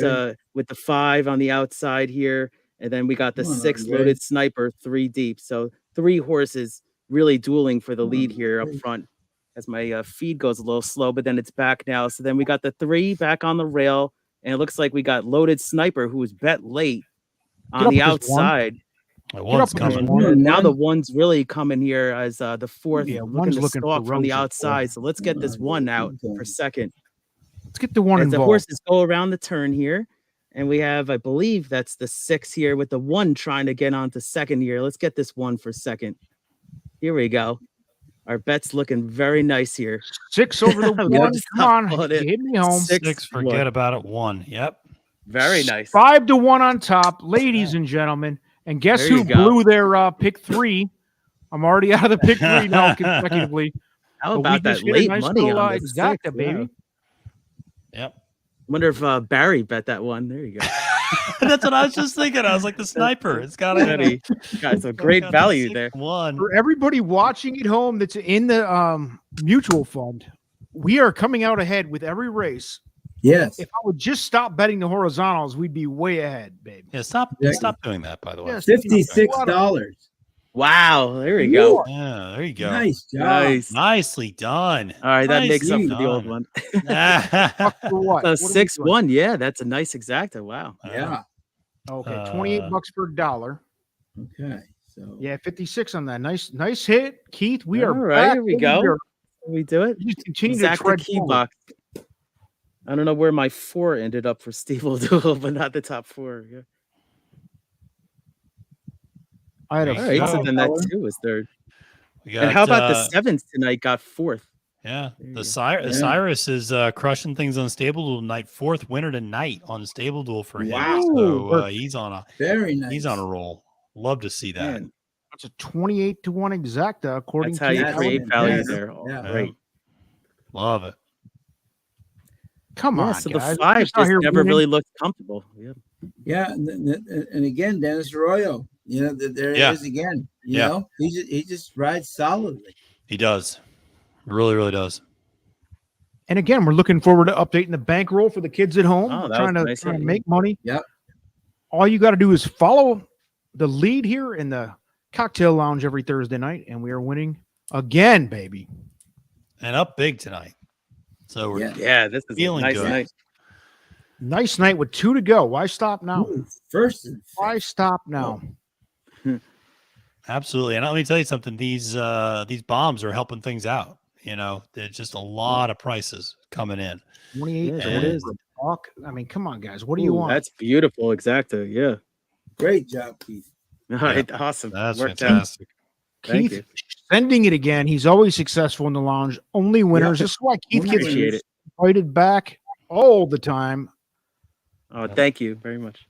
C: with the 5 on the outside here, and then we got the 6 loaded sniper 3 deep. So 3 horses really dueling for the lead here up front. As my feed goes a little slow, but then it's back now. So then we got the 3 back on the rail, and it looks like we got loaded sniper who was bet late on the outside.
A: One's coming.
C: Now the 1's really coming here as the 4th looking to stalk from the outside. So let's get this 1 out for second.
B: Let's get the 1 involved.
C: The horses go around the turn here, and we have, I believe that's the 6 here with the 1 trying to get onto second here. Let's get this 1 for second. Here we go. Our bet's looking very nice here.
B: 6 over the 1. Come on, hit me home.
A: 6, forget about it. 1. Yep.
C: Very nice.
B: 5-1 on top, ladies and gentlemen. And guess who blew their pick 3? I'm already out of the pick 3 now consecutively.
C: How about that late money on this
B: exacta, baby?
A: Yep.
C: Wonder if Barry bet that 1. There you go.
A: That's what I was just thinking. I was like, the sniper. It's got to
C: got some great value there.
A: 1
B: for everybody watching at home that's in the mutual fund. We are coming out ahead with every race.
D: Yes.
B: If I would just stop betting the horizontals, we'd be way ahead, baby.
A: Yeah, stop doing that, by the way.
D: $56.
C: Wow, there we go.
A: Yeah, there you go.
D: Nice job.
C: Nice.
A: Nicely done.
C: All right, that makes up for the old one.
B: For what?
C: So 6-1, yeah, that's a nice exacta. Wow.
D: Yeah.
B: Okay, $28 per dollar.
D: Okay. So
B: yeah, 56 on that. Nice hit, Keith. We are
C: right.
B: Back.
C: Here we go. We do it.
B: Just continue
C: exacta
B: to tread
C: key box. I don't know where my 4 ended up for STABLEDUEL, but not the top 4. Yeah.
B: I had a
C: so then that 2 was 3rd.
A: Got,
C: and how about the 7s tonight? Got 4th.
A: Yeah, Cyrus is crushing things on STABLEDUEL tonight. 4th winner tonight on STABLEDUEL for him.
D: Wow.
A: So he's on a
D: very nice.
A: He's on a roll. Love to see that.
B: Man, that's a 28-1 exacta according
C: to you create value there.
D: Yeah.
C: Great.
A: Love it.
B: Come on,
C: so
B: guys.
C: The 5 just never really looked comfortable.
D: Yeah, and again, Dennis Arroyo. You know, there it is again. You know, he just rides solidly.
A: He does. Really, really does.
B: And again, we're looking forward to updating the bankroll for the kids at home, trying to make money.
D: Yep.
B: All you got to do is follow the lead here in the cocktail lounge every Thursday night, and we are winning again, baby.
A: And up big tonight. So we're
C: this is
A: feeling
C: nice
A: good.
C: Night.
B: Nice night with 2 to go. Why stop now?
D: First.
B: Why stop now?
A: Absolutely. And let me tell you something. These bombs are helping things out. You know, there's just a lot of prices coming in.
B: 28.
C: It is.
B: I mean, come on, guys. What do you want?
C: That's beautiful. Exacta. Yeah.
D: Great job, Keith.
C: All right. Awesome.
A: That's
C: worked
A: fantastic.
B: Keith sending it again. He's always successful in the lounge. Only winners. This is why Keith gets invited back all the time.
C: Oh, thank you very much.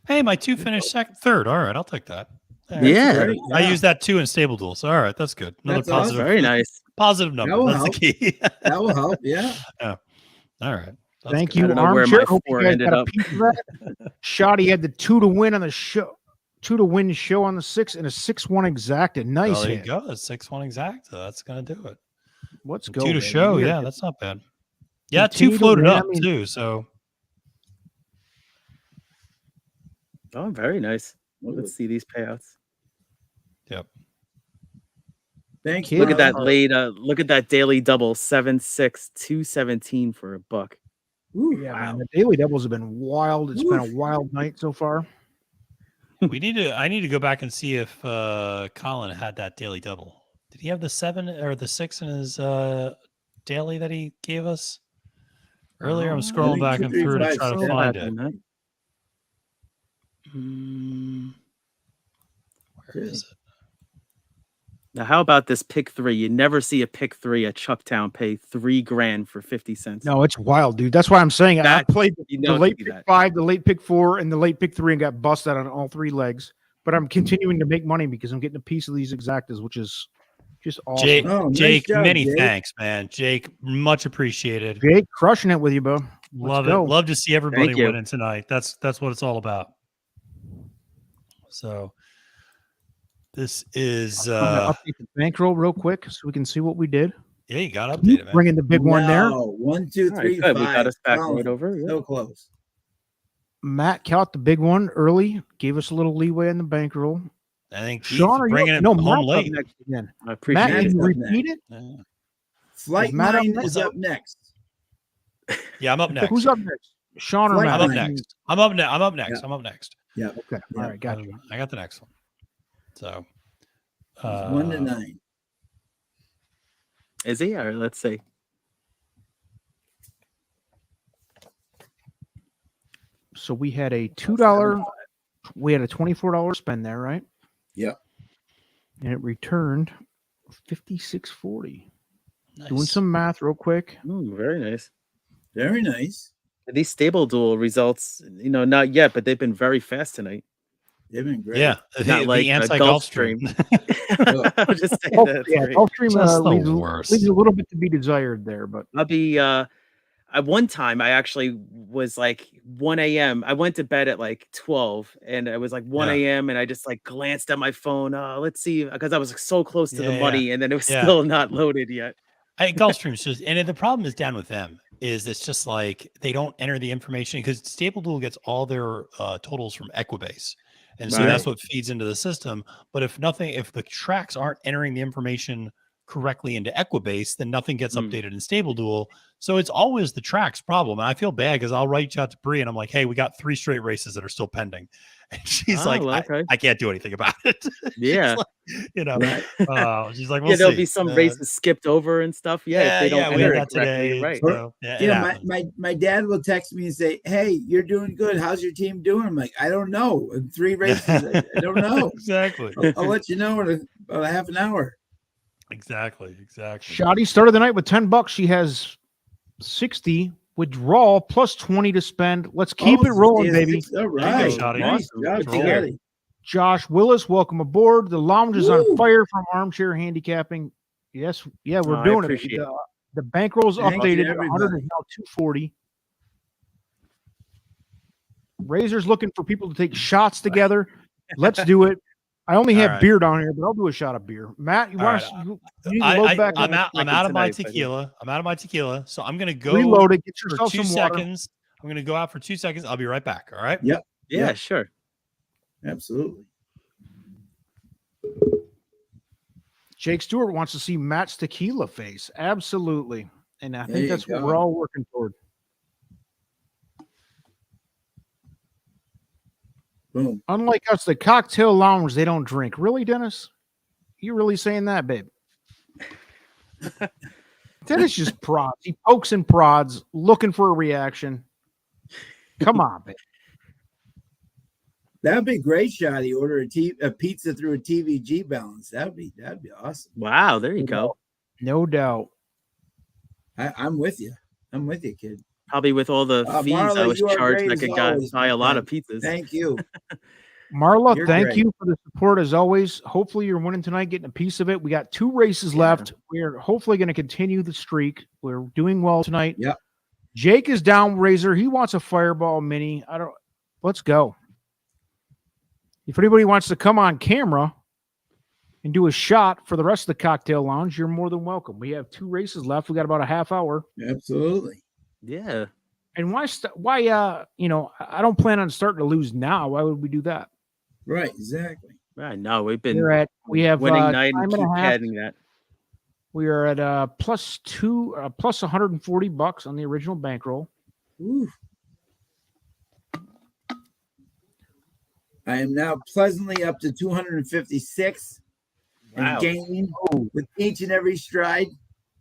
A: Hey, my 2 finished third. All right, I'll take that.
C: Yeah.
A: I used that 2 in STABLEDUEL. So all right, that's good. Another positive.
C: Awesome. Very nice.
A: Positive number. That's the key.
D: That will help. Yeah.
A: All right. That's
B: Thank
A: good.
B: you.
C: I don't know where my 4 ended up.
B: Shoddy had the 2 to win on the show. 2 to win show on the 6 and a 6-1 exacta. Nice
A: there
B: hit.
A: you go. That's 6-1 exacta. That's gonna do it.
B: Let's go.
A: 2 to show. Yeah, that's not bad. Yeah,
B: continue
A: 2
B: to
A: floated
B: win.
A: up
B: I mean,
A: too. So
C: Oh, very nice. Let's see these payouts.
A: yep.
D: Thanks.
C: Look at that
D: Marlon.
C: late. Look at that daily double 7-6 217 for a buck.
D: Ooh,
B: yeah,
D: wow.
B: man, the daily doubles have been wild. It's been a
D: Oof.
B: wild night so far.
A: I need to go back and see if Colin had that daily double. Did he have the 7 or the 6 in his daily that he gave us earlier? I'm
C: Oh,
A: scrolling
D: think
A: back and through to
D: 235
A: try to
D: still
A: find
C: has
A: it.
C: that.
A: Where is it?
C: Now, how about this pick 3? You never see a pick 3 at Chucktown pay $3,000 for 50 cents.
B: No, it's wild, dude. That's why I'm saying I played the late pick 5, the late pick 4, and the late pick 3 and got busted on all 3 legs. But I'm continuing to make money because I'm getting a piece of these exactas, which is just awesome.
A: Jake,
D: Nice job,
A: many
D: Jake.
A: thanks, man. Jake, much appreciated.
B: Jake, crushing it with you, bro.
A: Love it. Love to see everybody winning tonight. That's what it's all about. So this is
B: I'm gonna update the bankroll real quick so we can see what we did.
A: Yeah, you got to update it, man.
B: Bringing the big one there.
D: 1, 2, 3,
C: Right,
D: 5.
C: we got us back
D: Colin,
C: right over. Yeah.
D: So close.
B: Matt caught the big one early, gave us a little leeway in the bankroll.
A: I think
B: Sean, are
A: bringing
B: you,
A: it
B: no,
A: home
B: Matt's up
A: late.
B: next again.
C: I appreciate
B: Matt,
C: it.
B: can you
D: Up
B: repeat it?
A: Yeah.
D: Flight
B: Matt up
D: Line
B: next?
D: is up next.
A: Yeah, I'm up next.
B: Who's up next? Sean or
D: Flight
B: Matt?
A: I'm up
D: Line.
A: next. I'm up next.
D: Yeah.
A: I'm up next.
D: Yeah.
B: Okay. All right. Got you.
A: I got the next one. So
D: It's 1 to 9.
C: Is he? Or let's see.
B: So we had a $2. We had a $24 spend there, right?
D: Yep.
B: And it returned $56.40.
A: nice.
B: Doing some math real quick.
C: Ooh, very nice.
D: Very nice.
C: These stable duel results, not yet, but they've been very fast tonight.
D: They've been great.
A: Yeah,
C: Not like a
A: anti-golf
C: Gulfstream. I was just saying that.
B: Gulfstream
A: Just the
B: leaves
A: worst.
B: a little bit to be desired there, but
C: I'll be at one time I actually was like 1 a.m. I went to bed at like 12 and it was like 1 a.m. and I just like glanced at my phone. Let's see, because I was so close to the money and then it was still not loaded yet.
A: Gulfstream's just, and the problem is down with them is it's just like they don't enter the information because Stable Duel gets all their totals from Equibase. And so that's what feeds into the system. But if the tracks aren't entering the information correctly into Equibase, then nothing gets updated in Stable Duel. So it's always the track's problem. And I feel bad because I'll reach out to Bree and I'm like, hey, we got 3 straight races that are still pending. And she's like, I can't do anything about it.
C: Yeah.
A: Like, she's like, we'll
C: there'll
A: see.
C: be some races skipped over and stuff. If they don't
A: we had
C: enter
A: that
C: it correctly,
A: today.
C: right?
A: So,
D: my dad will text me and say, hey, you're doing good. How's your team doing? I'm like, I don't know. In 3 races, I don't know.
A: Exactly.
D: I'll let you know in about a half an hour.
A: Exactly.
B: Shotty started the night with $10. She has 60 withdrawal plus 20 to spend. Let's keep it rolling, baby.
D: All right.
A: Nice
D: job, Shotty.
B: Josh Willis, welcome aboard. The lounge is on fire from Armchair Handicapping. Yes, we're doing it. The bankroll's updated. 100 is now 240. Razor's looking for people to take shots together. Let's do it. I only have beer down here, but I'll do a shot of beer. Matt, you want to load back?
A: I'm out of my tequila. I'm out of my tequila. So I'm going to go
B: reload it. Get
A: for
B: yourself
A: 2
B: some water.
A: seconds. I'm going to go out for 2 seconds. I'll be right back. All right.
D: Yep.
C: Yeah, sure.
D: Absolutely.
B: Jake Stewart wants to see Matt's tequila face. Absolutely. And I think that's what we're all working toward.
D: Boom.
B: Unlike us, the cocktail lounge, they don't drink. Really, Dennis? You really saying that, babe? Dennis just prods. He pokes and prods, looking for a reaction. Come on, babe.
D: That'd be great, Shotty. Order a pizza through a TVG balance. That'd be awesome.
C: Wow, there you go.
B: No doubt.
D: I'm with you. I'm with you, kid.
C: Probably with all the fees
D: Marla,
C: I was
D: you are
C: charged,
D: great
C: I
D: as
C: could
D: always,
C: buy a lot of
D: man.
C: pizzas.
D: Thank you.
B: Marla,
D: You're
B: thank
D: great.
B: you for the support as always. Hopefully you're winning tonight, getting a piece of it. We got 2 races left. We're hopefully going to continue the streak. We're doing well tonight.
D: Yep.
B: Jake is down, Razor. He wants a Fireball Mini. Let's go. If anybody wants to come on camera and do a shot for the rest of the cocktail lounge, you're more than welcome. We have 2 races left. We got about a half hour.
D: Absolutely.
C: Yeah.
B: And why I don't plan on starting to lose now. Why would we do that?
D: Right, exactly.
C: Right. No, we
B: have
C: winning night and
B: time and
C: keep
B: a half.
C: adding that.
B: We are at plus $140 on the original bankroll.
D: Ooh. I am now pleasantly up to 256 and gaining with each and every stride.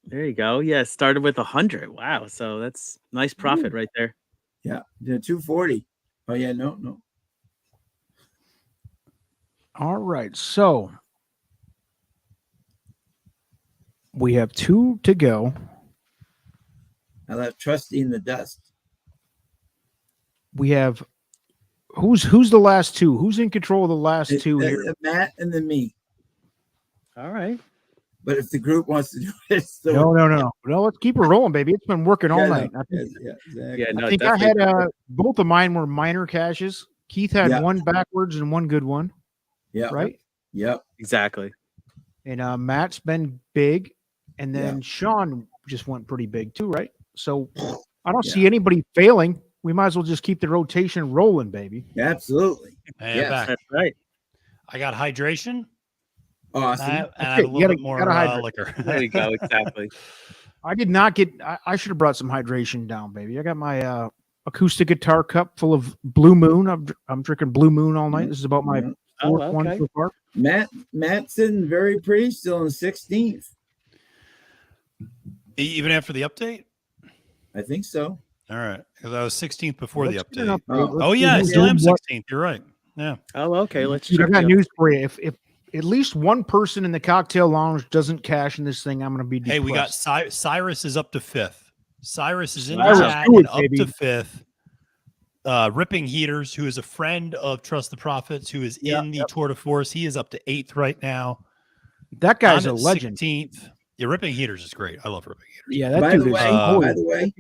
C: There you go. Yeah, started with 100. Wow. So that's nice profit right there.
D: Yeah, 240. Oh yeah, no.
B: All right, so we have 2 to go.
D: I left Trusty in the dust.
B: We have who's the last 2? Who's in control of the last 2 here?
D: Matt and then me.
C: All right.
D: But if the group wants to do it,
B: No. Let's keep it rolling, baby. It's been working all night.
D: Exactly.
C: No,
B: I think I had both of mine were minor cashes. Keith had one backwards and one good one.
D: Yeah.
B: Right.
D: Yep.
C: Exactly.
B: And Matt's been big, and then Sean just went pretty big too, right? So I don't see anybody failing. We might as well just keep the rotation rolling, baby.
D: Absolutely.
A: Back.
C: That's right.
A: I got hydration.
D: Awesome.
A: And I had a little bit more liquor.
C: There you go. Exactly.
B: I did not get. I should have brought some hydration down, baby. I got my acoustic guitar cup full of Blue Moon. I'm drinking Blue Moon all night. This is about my fourth one so far.
D: Matt's sitting very pretty, still in 16th.
A: Even after the update?
D: I think so.
A: All right. Because I was 16th before the update.
B: Oh
A: yeah, I still am 16th. You're right. Yeah.
C: Oh, okay. Let's
B: check. I got
C: out.
B: news for you. If at least one person in the cocktail lounge doesn't cash in this thing, I'm going to be depressed.
A: Hey, we got Cyrus is up to 5th. Cyrus is in the chat and up to 5th. Ripping Heaters, who is a friend of Trust the Prophets, who is in the Tour de Force. He is up to 8th right now.
B: That guy's a legend.
A: 16th. Yeah, Ripping Heaters is great. I love Ripping Heaters.
B: Yeah, that
D: by
B: dude
D: the
B: is
D: way,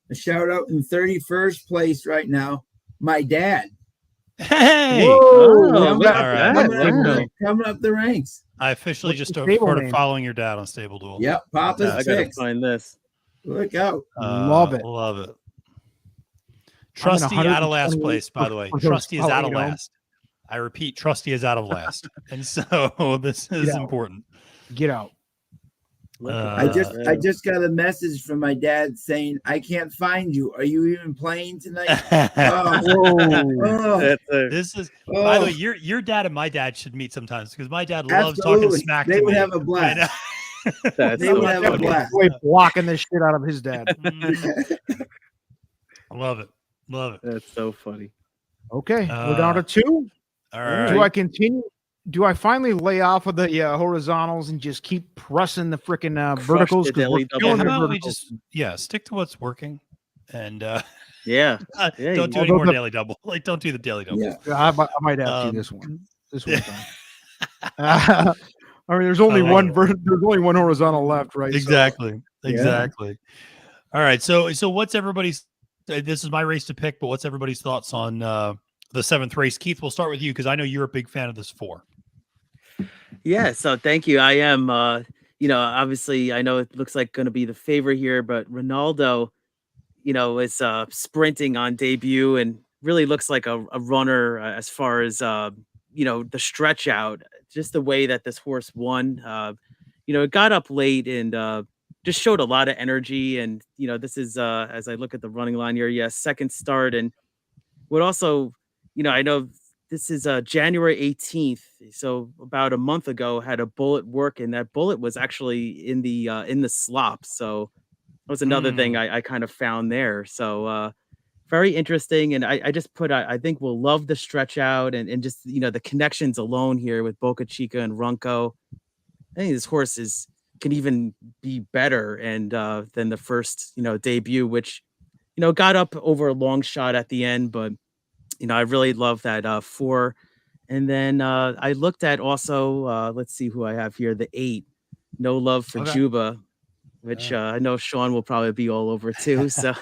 D: a shout out in 31st place right now. My dad.
A: Hey!
D: Coming up the ranks.
A: I officially just started following your dad on STABLEDUEL.
D: Yep, Papa's
C: I gotta find this.
D: Look out.
B: Love it.
A: Love it. Trusty out of last place, by the way. Trusty is out of last. I repeat, Trusty is out of last. And so this is important.
B: Get out.
D: I just got a message from my dad saying, I can't find you. Are you even playing tonight?
A: This is by the way, your dad and my dad should meet sometimes because my dad loves talking smack to me.
D: They would have a blast. They would have a blast.
B: Blocking this shit out of his dad.
A: Love it. Love it.
C: That's so funny.
B: Okay, we're down to 2.
A: All right.
B: Do I continue? Do I finally lay off of the horizontals and just keep pressing the freaking verticals?
A: How about we just stick to what's working and don't do any more daily double. Like don't do the daily double.
B: Yeah, I might have to do this one. This one's done. I mean, there's only one horizontal left, right?
A: Exactly. All right. So what's everybody's? This is my race to pick, but what's everybody's thoughts on the 7th race? Keith, we'll start with you because I know you're a big fan of this 4.
C: Yeah, so thank you. I am, obviously I know it looks like going to be the favorite here, but Ronaldo, is sprinting on debut and really looks like a runner as far as, the stretch out, just the way that this horse won. It got up late and just showed a lot of energy. And, this is, as I look at the running line here, second start. And what also, I know this is January 18th. So about a month ago had a bullet work and that bullet was actually in the slop. So that was another thing I kind of found there. So very interesting. And I just put, I think we'll love the stretch out and just, the connections alone here with Boca Chica and Runco. I think this horse can even be better and than the first, debut, which, got up over a long shot at the end, but I really love that 4. And then I looked at also, let's see who I have here, the 8, No Love for Juba, which I know Sean will probably be all over too. So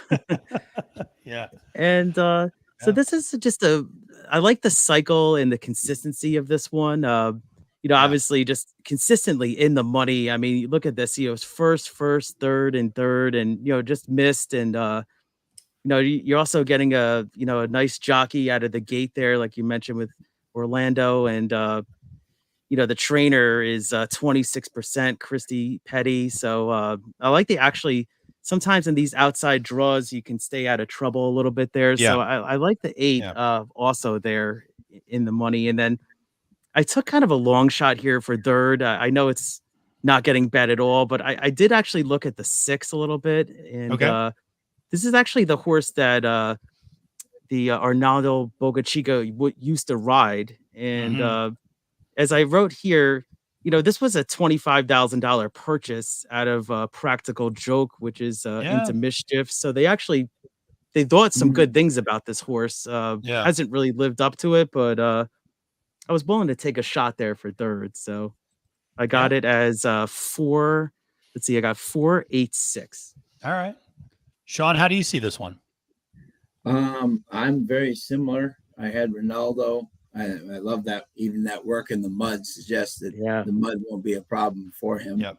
A: yeah.
C: And so this is just I like the cycle and the consistency of this one. obviously just consistently in the money. I mean, look at this, it's first, third, and, just missed. And, you're also getting a nice jockey out of the gate there, like you mentioned with Orlando. And, the trainer is 26%, Christy Petty. So I like sometimes in these outside draws, you can stay out of trouble a little bit there. So I like the 8 also there in the money. And then I took kind of a long shot here for third. I know it's not getting bet at all, but I did actually look at the 6 a little bit. And this is actually the horse that the Arnaldo Bocachica used to ride. And as I wrote here, this was a $25,000 purchase out of Practical Joke, which is Into Mischief. So they thought some good things about this horse. Hasn't really lived up to it, but I was willing to take a shot there for third. So I got it as 4. Let's see, I got 4, 8, 6.
A: All right. Sean, how do you see this one?
D: I'm very similar. I had Ronaldo. I love that. Even that work in the mud suggests that the mud won't be a problem for him.
A: Yep.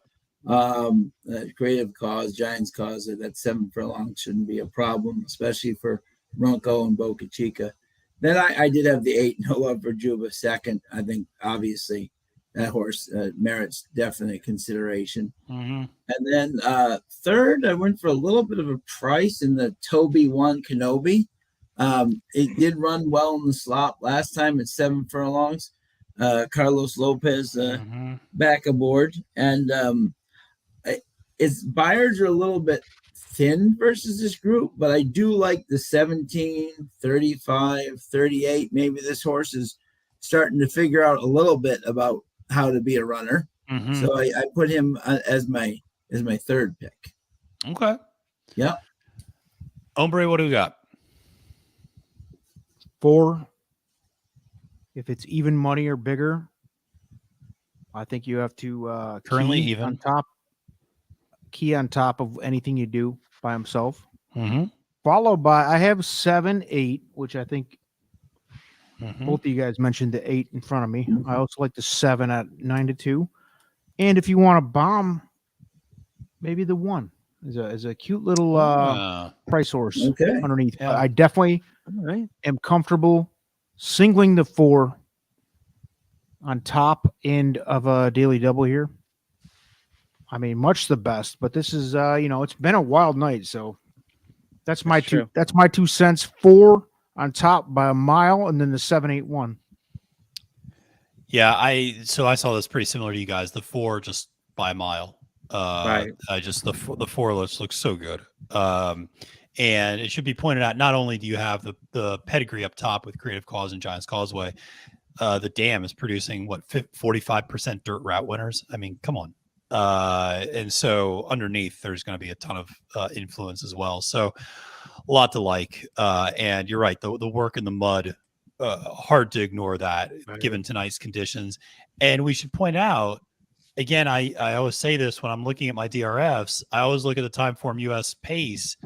D: Creative Cause, Giants Cause, that 7 furlong shouldn't be a problem, especially for Ronco and Boca Chica. Then I did have the 8, No Love for Juba, second. I think obviously that horse merits definite consideration.
A: Mm-hmm.
D: And then third, I went for a little bit of a price in the Toby 1 Kenobi. It did run well in the slop last time at 7 furlongs. Carlos Lopez back aboard. And its buyers are a little bit thin versus this group, but I do like the 17, 35, 38. Maybe this horse is starting to figure out a little bit about how to be a runner.
A: Mm-hmm.
D: So I put him as my third pick.
A: Okay.
D: Yeah.
A: Ombre, what do we got?
B: 4. If it's even money or bigger, I think you have to
A: currently
B: key
A: even
B: on top of anything you do by himself.
A: Mm-hmm.
B: Followed by, I have 7, 8, which I think both of you guys mentioned the 8 in front of me. I also like the 7 at 9-2. And if you want to bomb, maybe the 1 is a cute little price horse underneath.
A: Yeah.
B: I definitely am comfortable singling the 4 on top end of a daily double here. I mean, much the best, but this is it's been a wild night, so that's my 2 cents. 4 on top by a mile, and then the 7, 8, 1.
A: Yeah, I saw this pretty similar to you guys. The 4 just by a mile.
C: Right.
A: The 4 looks so good. And it should be pointed out, not only do you have the pedigree up top with Creative Cause and Giants Causeway, the dam is producing 45% dirt route winners. I mean, come on. And so underneath there's going to be a ton of influence as well. So a lot to like. And you're right. The work in the mud, hard to ignore that given tonight's conditions. And we should point out, again, I always say this when I'm looking at my DRFs, I always look at the Timeform US pace.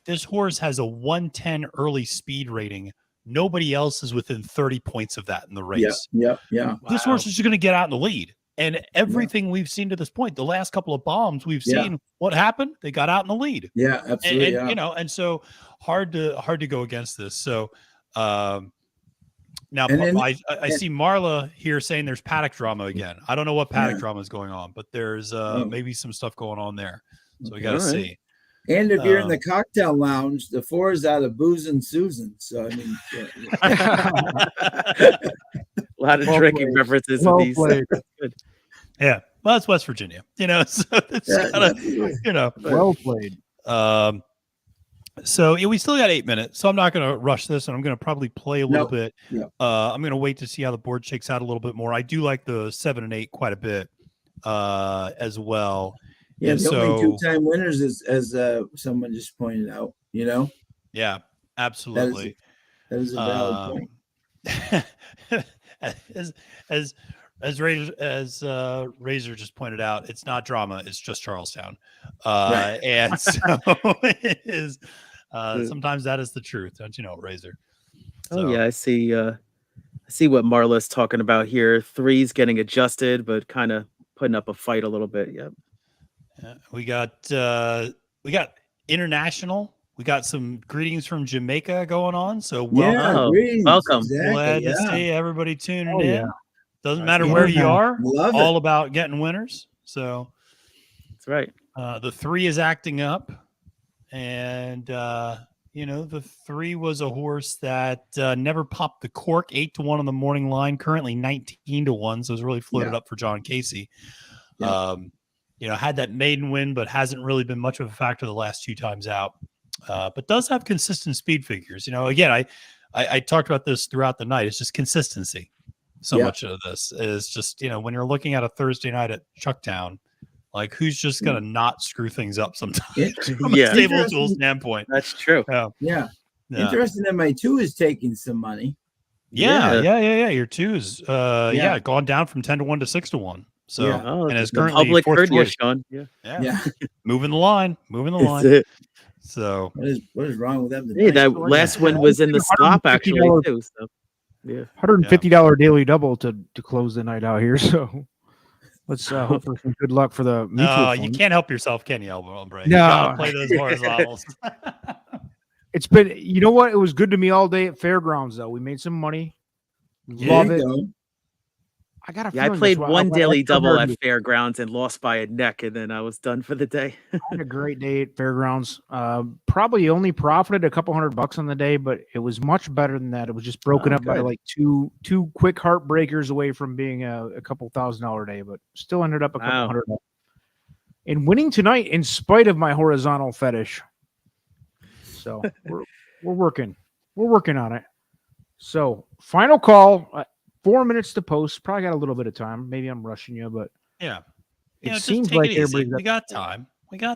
A: This horse has a 110 early speed rating. Nobody else is within 30 points of that in the race.
D: Yeah.
A: This horse is going to get out in the lead. And everything we've seen to this point, the last couple of bombs we've seen, what happened? They got out in the lead.
D: Yeah, absolutely.
A: And and so hard to go against this. So now I see Marla here saying there's paddock drama again. I don't know what paddock drama is going on, but there's maybe some stuff going on there. So we got to see.
D: And if you're in the cocktail lounge, the 4 is out of Booze and Susan. So I mean,
C: a lot of drinking references in these.
A: Yeah, well, it's West Virginia, so it's
B: well played.
A: So we still got 8 minutes, so I'm not going to rush this, and I'm going to probably play a little bit. I'm going to wait to see how the board shakes out a little bit more. I do like the 7 and 8 quite a bit as well.
D: Yeah,
A: and
D: the only 2-time winners, as someone just pointed out.
A: Yeah, absolutely.
D: That is a valid point.
A: As Razor just pointed out, it's not drama; it's just Charlestown, and so it is. Sometimes that is the truth, don't you know, Razor?
C: So. Oh yeah, I see. see what Marla's talking about here. 3's getting adjusted, but kind of putting up a fight a little bit. Yep.
A: Yeah, we got international. We got some greetings from Jamaica going on. So welcome.
C: Welcome.
D: Exactly,
A: Glad to see everybody tuning in.
B: Yeah.
A: Doesn't matter where you are.
D: Love
A: all about getting winners. So
C: that's right.
A: The 3 is acting up, and the 3 was a horse that never popped the cork. 8-1 on the morning line. Currently 19-1, so it was really floated up for John Casey.
D: Yeah.
A: Had that maiden win, but hasn't really been much of a factor the last 2 times out. But does have consistent speed figures. Again, I talked about this throughout the night. It's just consistency. So much of this is just, when you're looking at a Thursday night at Chucktown, like who's just going to not screw things up sometimes from a stable duel standpoint.
C: That's true.
D: Yeah. Interesting that my 2 is taking some money.
A: Yeah. Your 2 is gone down from 10-1 to 6-1. So and it's currently
C: public
A: fourth choice.
C: Sean.
A: Yeah. moving the line.
C: That's it.
A: So
D: what is wrong with them?
C: Hey, that last one was in the stop actually too. So
B: $150 daily double to close the night out here. So let's hope for some good luck for the mutual fund.
A: You can't help yourself, can you, Elbray?
B: No.
A: You gotta play those horizontals.
B: It's been, you know what? It was good to me all day at Fairgrounds, though. We made some money. Love it. I got
C: I played one daily double at Fairgrounds and lost by a neck, and then I was done for the day.
B: I had a great day at Fairgrounds. Probably only profited a couple $100 on the day, but it was much better than that. It was just broken up by like two quick heartbreakers away from being a couple $1,000 day, but still ended up a couple $100. And winning tonight in spite of my horizontal fetish. So we're working on it. So final call. 4 minutes to post. Probably got a little bit of time. Maybe I'm rushing you, but it seems like everybody's
A: we got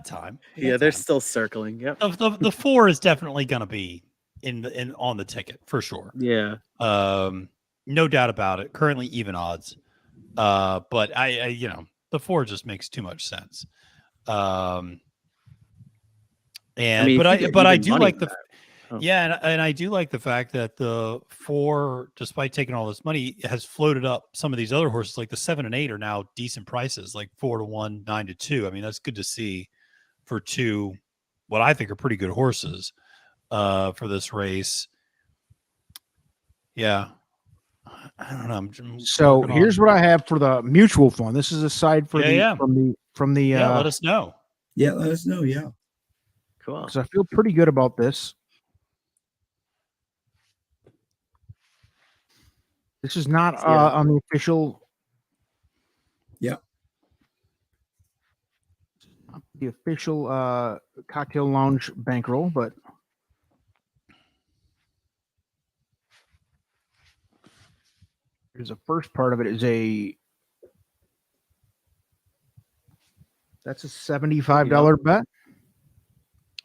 A: time.
C: Yeah, they're still circling. Yep.
A: The 4 is definitely going to be in on the ticket for sure.
C: Yeah.
A: No doubt about it. Currently even odds. But I the 4 just makes too much sense. And I do like the. Yeah, and I do like the fact that the 4, despite taking all this money, has floated up some of these other horses. Like the 7 and 8 are now decent prices, like 4-1, 9-2. I mean, that's good to see for 2, what I think are pretty good horses for this race. Yeah, I don't know.
B: So here's what I have for the mutual fund. This is aside for from the.
A: Let us know.
D: Yeah, let us know. Yeah,
C: cool.
B: Because I feel pretty good about this. This is not on the official.
D: Yeah.
B: The official cocktail lounge bankroll, but there's a first part of it is that's a $75 bet.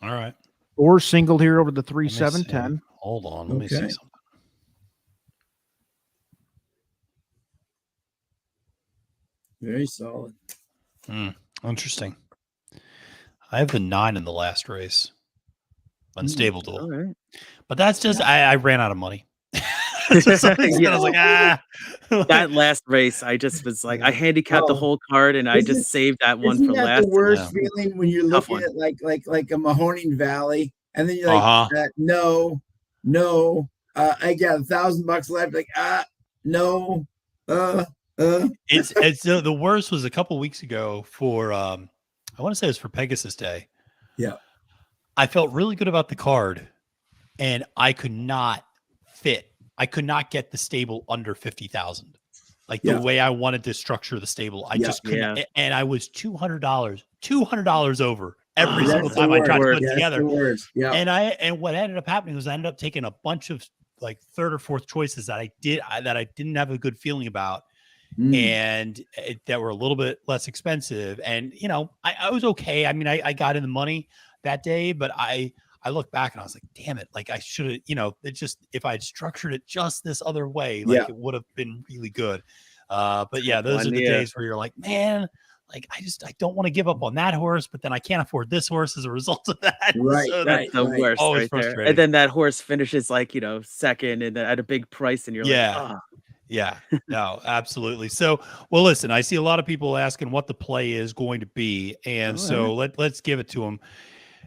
A: All right.
B: Or singled here over the 3, 7, 10.
A: Hold on. Let me see something.
D: Very solid.
A: Interesting. I have the 9 in the last race. Unstable duel.
C: All right.
A: But that's just I ran out of money. I was like,
C: that last race, I just was like, I handicapped the whole card, and I just saved that one for last.
D: The worst feeling when you're looking at like a Mahoning Valley, and then you're like, no, I got $1,000 left. Like, no,
A: It's the worst was a couple weeks ago for I want to say it was for Pegasus Day.
D: Yeah,
A: I felt really good about the card, and I could not get the stable under 50,000. Like the way I wanted to structure the stable, I just couldn't. And I was $200 over every single time I tried to put it together.
D: Yeah.
A: And what ended up happening was I ended up taking a bunch of like third or fourth choices that I didn't have a good feeling about. And that were a little bit less expensive. And, I was okay. I mean, I got in the money that day, but I look back and I was like, damn it. Like I should have, it just, if I had structured it just this other way, like it would have been really good. But yeah, those are the days where you're like, man, like, I don't want to give up on that horse, but then I can't afford this horse as a result of that.
D: Right.
C: So that's the worst.
A: Always
C: right there. And then that horse finishes like, second and at a big price, and you're like,
A: Yeah, no, absolutely. So, well, listen, I see a lot of people asking what the play is going to be, and so let's give it to them.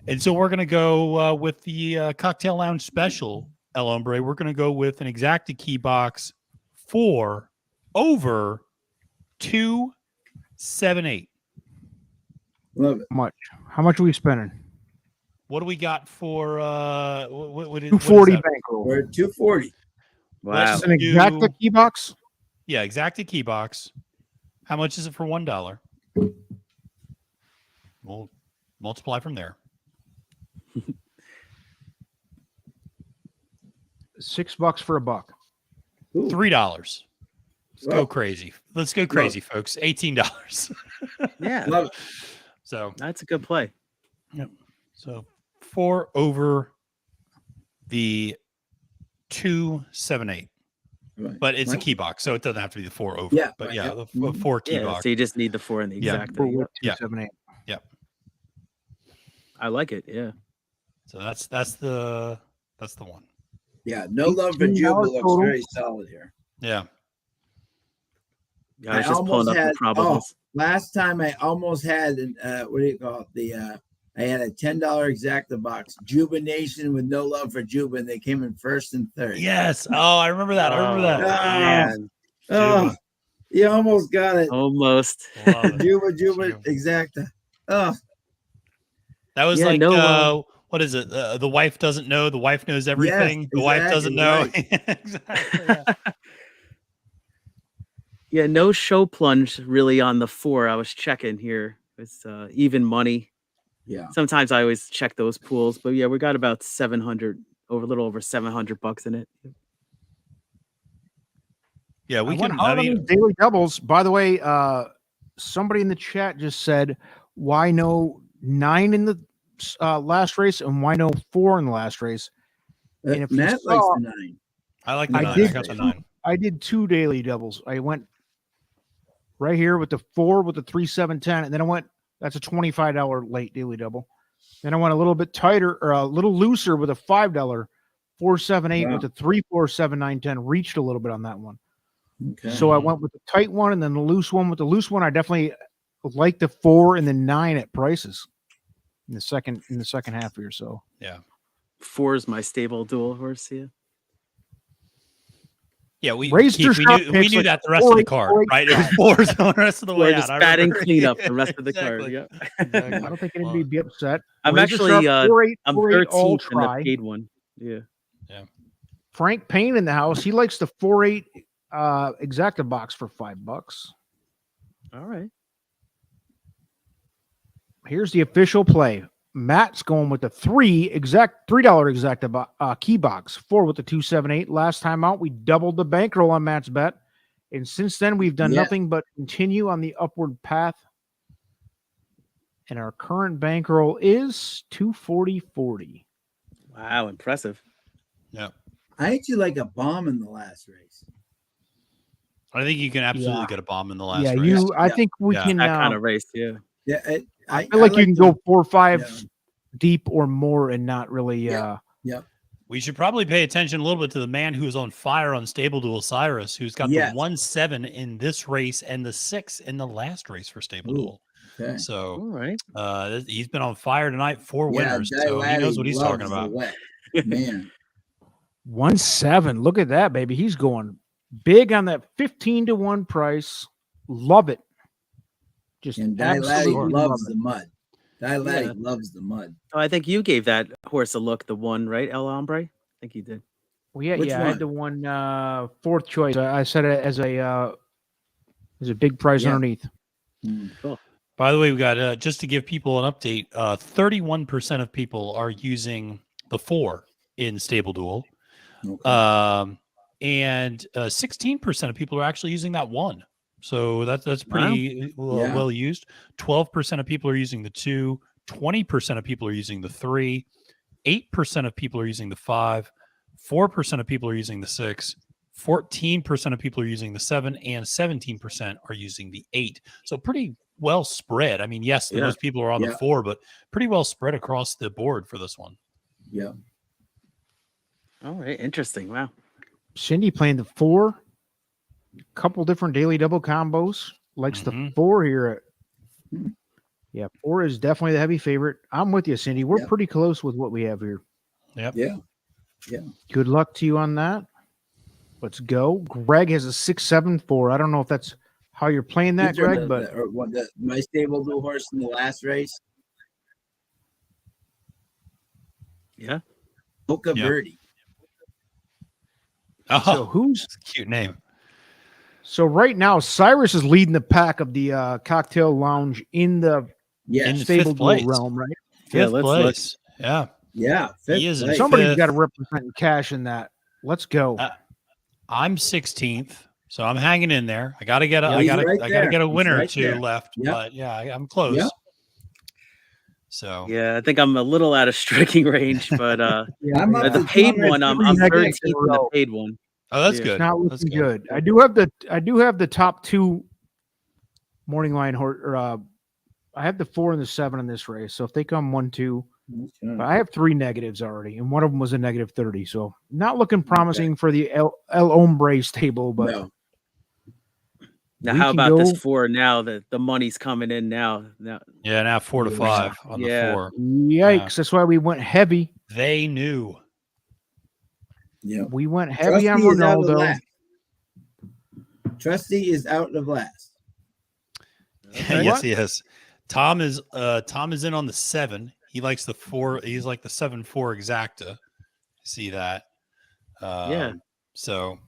A: And so we're going to go with the Cocktail Lounge Special, El Hombre. We're going to go with an Exacta key box for over 278.
D: Love it.
B: How much are we spending?
A: What do we got for what
B: 240
A: what is that?
B: bankroll.
D: We're at 240.
C: Wow.
A: Let's
B: An Exacta key box.
A: Yeah, Exacta key box. How much is it for $1? We'll multiply from there.
B: $6 for a buck.
D: Ooh.
A: $3. Let's
D: Wow.
A: go crazy. Let's go crazy, folks. $18.
C: Yeah,
D: Love it.
A: So
C: that's a good play.
A: yep. So 4 over the 278.
D: Right.
A: But it's a
D: Right.
A: key box, so it doesn't have to be the 4 over.
D: Yeah,
A: But
D: right,
A: yeah,
D: yeah.
A: the
D: Mhm.
A: 4 key
C: Yeah,
A: box.
C: so you just need the 4 and the
A: Yeah.
C: Exacta.
B: For
C: Yep.
B: 278.
C: I like it. Yeah.
A: So that's the one.
D: Yeah, no love for
B: $18
D: Juba looks
B: total.
D: very solid here.
A: Yeah.
C: I was just pulling up the probables.
D: Last time I almost had what do you call it? I had a $10 Exacta box, Juba Nation with no love for Juba, and they came in first and third.
A: Yes. Oh, I remember that. I remember that.
C: Man.
D: Oh, you almost got it.
C: Almost.
A: Love it.
D: Juba
A: Juba.
D: Exacta. Oh,
A: That was
C: Yeah,
A: like
C: no,
A: what is it? The wife doesn't know. The wife knows everything.
D: Yes,
A: the wife doesn't know.
D: exactly,
A: Exactly. Yeah.
C: Yeah, no show plunge really on the 4. I was checking here. It's even money.
D: yeah.
C: Sometimes I always check those pools, but yeah, we got about 700 over a little over $700 in it.
A: Yeah, we
B: I went
A: can.
B: hard
A: I
B: on
A: mean,
B: these daily doubles. By the way, somebody in the chat just said, "Why no 9 in the last race and why no 4 in the last race?" And if you
D: Matt
B: saw-
D: likes the 9.
A: I like the
B: I
A: 9. I
B: did
A: got the
B: too.
A: 9.
B: I did 2 daily doubles. I went right here with the 4 with the 3-7-10, and then I went. That's a $25 late daily double. Then I went a little bit tighter or a little looser with a $5 4-7-8
D: Wow.
B: with a 3-4-7-9-10. Reached a little bit on that one.
D: Okay.
B: So I went with the tight one and then the loose one. With the loose one, I definitely like the 4 and the 9 at prices in the second half here. So
A: Yeah.
C: 4 is my stable dual horse. Yeah.
A: Yeah, we
B: Razor
A: Keith,
B: sharp
A: we
B: picks
A: knew
B: like
A: that the rest of the
B: 4-8,
A: card,
B: 4-8.
A: right? It was 4s the rest of the way
C: We're
A: out.
C: just
A: I
C: batting
A: remember.
C: cleanup the rest of the
A: Exactly.
C: card. Yeah.
A: Exactly.
B: I don't think
A: Love
B: anybody would be upset.
C: I'm
B: Razor
C: actually
B: sharp 4-8,
C: I'm
B: 4-8 all
C: 13th in the
B: try.
C: paid one. Yeah.
B: Frank Payne in the house. He likes the 4-8 Exacta box for $5.
C: All right.
B: Here's the official play. Matt's going with the $3 Exacta key box, 4 with the 2-7-8. Last time out, we doubled the bankroll on Matt's bet. And since then, we've done nothing but continue on the upward path. And our current bankroll is 240.40.
C: Wow, impressive.
A: Yeah.
D: I actually like a bomb in the last race.
A: I think you can absolutely
B: Yeah.
A: get a bomb in the last
B: Yeah,
A: race.
B: I think we
A: Yeah.
B: can.
C: That kind of race, yeah.
D: Yeah,
B: I feel like you can go 4 or 5
D: Yeah.
B: deep or more and not really.
D: Yeah.
A: We should probably pay attention a little bit to the man who's on fire on Stable Duel, Cyrus, who's got
D: Yes.
A: the 1-7 in this race and the 6 in the last race for Stable
D: Ooh.
A: Duel.
D: Okay.
C: All
A: So
C: right.
A: he's been on fire tonight, 4 winners.
D: Jai
A: So he knows
D: Laddie
A: what he's
D: loves
A: talking
D: the
A: about.
D: wet. Man.
B: 1-7. Look at that, baby. He's going big on that 15-1 price. Love it. Just
D: And Jai Laddie
B: absolutely
D: loves
B: love
D: the
B: it.
D: mud. Jai Laddie
C: Yeah.
D: loves the mud.
C: Oh, I think you gave that horse a look, the one, right? El Hombre? I think you did.
B: Well, yeah,
D: Which
B: I
D: one?
B: had the one 4th choice. I said it as a big price
D: Yeah.
B: underneath.
C: Cool.
A: By the way, we got just to give people an update, 31% of people are using the 4 in Stable Duel.
D: Okay.
A: And 16% of people are actually using that 1. So that's pretty well used. 12% of people are using the 2. 20% of people are using the 3. 8% of people are using the 5. 4% of people are using the 6. 14% of people are using the 7, and 17% are using the 8. So pretty well spread. I mean, yes,
C: Yeah.
A: most people are on the 4, but pretty well spread across the board for this one.
D: Yeah.
C: All right. Interesting. Wow.
B: Cindy playing the 4. Couple different daily double combos. Likes the 4 here. Yeah, 4 is definitely the heavy favorite. I'm with you, Cindy. We're pretty close with what we have here.
A: Yep.
D: Yeah.
B: Good luck to you on that. Let's go. Greg has a 6-7-4. I don't know if that's how you're playing that, Greg, but
D: my stable blue horse in the last race.
C: Yeah.
D: Boca Birdie.
A: Oh,
B: so who's
A: that's a cute name?
B: So right now, Cyrus is leading the pack of the cocktail lounge in the
A: in
B: stable
A: fifth place
B: realm, right?
A: Fifth place. Yeah.
D: Yeah.
A: He is in
B: Somebody's
A: fifth.
B: got to represent cash in that. Let's go.
A: I'm 16th, so I'm hanging in there. I got to get a,
D: Yeah,
A: I
D: he's
A: got to,
D: right
A: I got to
D: there.
A: get a
D: He's
A: winner or
D: right
A: two
D: there.
A: left.
D: Yep.
A: But yeah, I'm close.
D: Yep.
A: So
C: Yeah, I think I'm a little out of striking range, but
D: I'm up
C: the
D: to
C: paid
D: 200
C: one, I'm
B: three
C: 13th
B: negatives in
C: in
B: a
C: the
B: row.
C: paid one.
A: oh, that's
C: Yeah.
A: good.
B: It's not
A: That's
B: looking good. I do have the top 2 morning line horse. I have the 4 and the 7 in this race. So if they come 1-2, but I have 3 negatives already, and one of them was a negative 30. So not looking promising for the El Hombre stable, but
D: No.
C: Now,
B: we
C: how
B: can
C: about this
B: go-
C: 4 now that the money's coming in now?
A: Yeah, now 4 to 5 on the 4.
B: Yikes! That's why we went heavy.
A: They knew.
D: Yeah.
B: We went heavy on
D: Trustee is out of
B: Ronaldo.
D: last. Trustee is out of last.
A: Yes, he is. Tom is in on the 7. He likes the 4. He's like the 7-4 exacta. See that?
C: Yeah.
A: So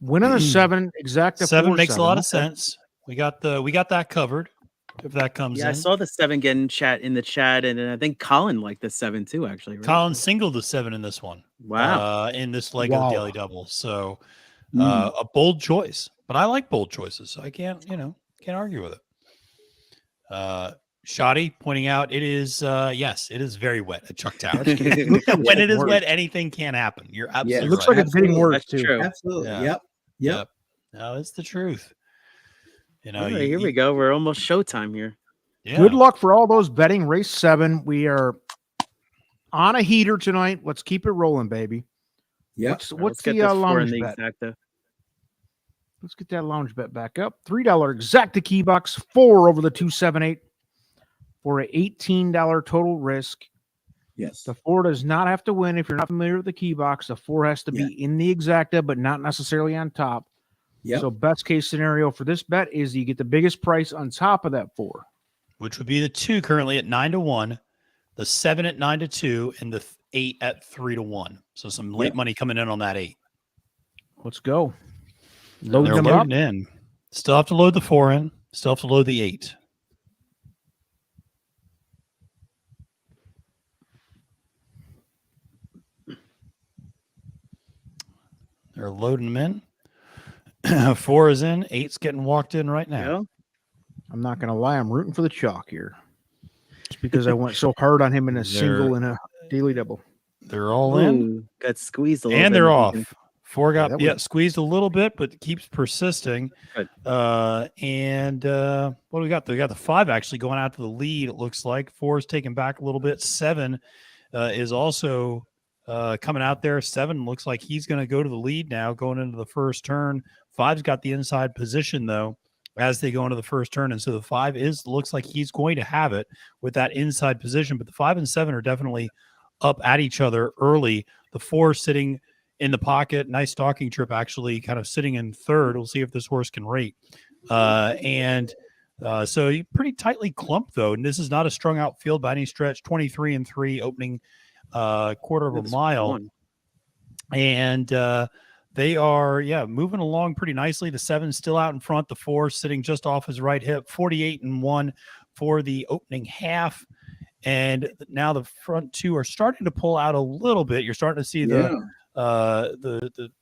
B: Winning the 7 exact.
A: 7 makes a lot of sense. We got that covered. If that comes in.
C: I saw the 7 getting in the chat, and I think Colin liked the 7 too. Actually, right?
A: Colin singled the 7 in this one.
C: Wow.
A: In this leg of the daily double. So a bold choice, but I like bold choices. So I can't argue with it. Shoddy pointing out it is yes, it is very wet at Chucktown. When it is wet, anything can happen. You're absolutely
B: It looks
A: right.
B: like it's getting worse
C: That's
B: too.
C: true.
D: Absolutely.
A: Yeah.
D: Yep.
A: No, it's the truth.
C: All right, here we go. We're almost showtime here.
A: Yeah.
B: Good luck for all those betting. Race 7. We are on a heater tonight. Let's keep it rolling, baby.
D: Yep.
B: What's
C: get
B: the
C: this 4
B: lounge
C: in the
B: bet?
C: exacta.
B: Let's get that lounge bet back up. $3 exacta key box, 4 over the 278 for an $18 total risk.
D: Yes.
B: The 4 does not have to win. If you're not familiar with the key box, the 4 has to be in the exacta, but not necessarily on top.
D: Yep.
B: So best case scenario for this bet is you get the biggest price on top of that 4.
A: Which would be the 2 currently at 9-1, the 7 at 9-2, and the 8 at 3-1. So some late money coming in on that 8.
B: Let's go.
A: They're loading in. Still have to load the 4 in. Still have to load the 8. They're loading them in. 4 is in. 8's getting walked in right now.
C: Yeah.
B: I'm not going to lie. I'm rooting for the chalk here. Just because I went so hard on him in a single and a daily double.
A: They're all in.
C: Ooh, got squeezed a little
A: And
C: bit.
A: they're off. 4 got
B: that
A: squeezed a little bit, but keeps persisting.
C: Good.
A: And what do we got? We got the 5 actually going out to the lead. It looks like 4 is taking back a little bit. 7 is also coming out there. 7 looks like he's going to go to the lead now, going into the first turn. 5's got the inside position though, as they go into the first turn, and so the 5 looks like he's going to have it with that inside position. But the 5 and 7 are definitely up at each other early. The 4 sitting in the pocket, nice stalking trip, actually kind of sitting in third. We'll see if this horse can rate. So you pretty tightly clumped though, and this is not a strung out field by any stretch. 23-3 opening quarter of a mile, and they are moving along pretty nicely. The 7 still out in front, the 4 sitting just off his right hip. 48-1 for the opening half. And now the front 2 are starting to pull out a little bit. You're starting to see the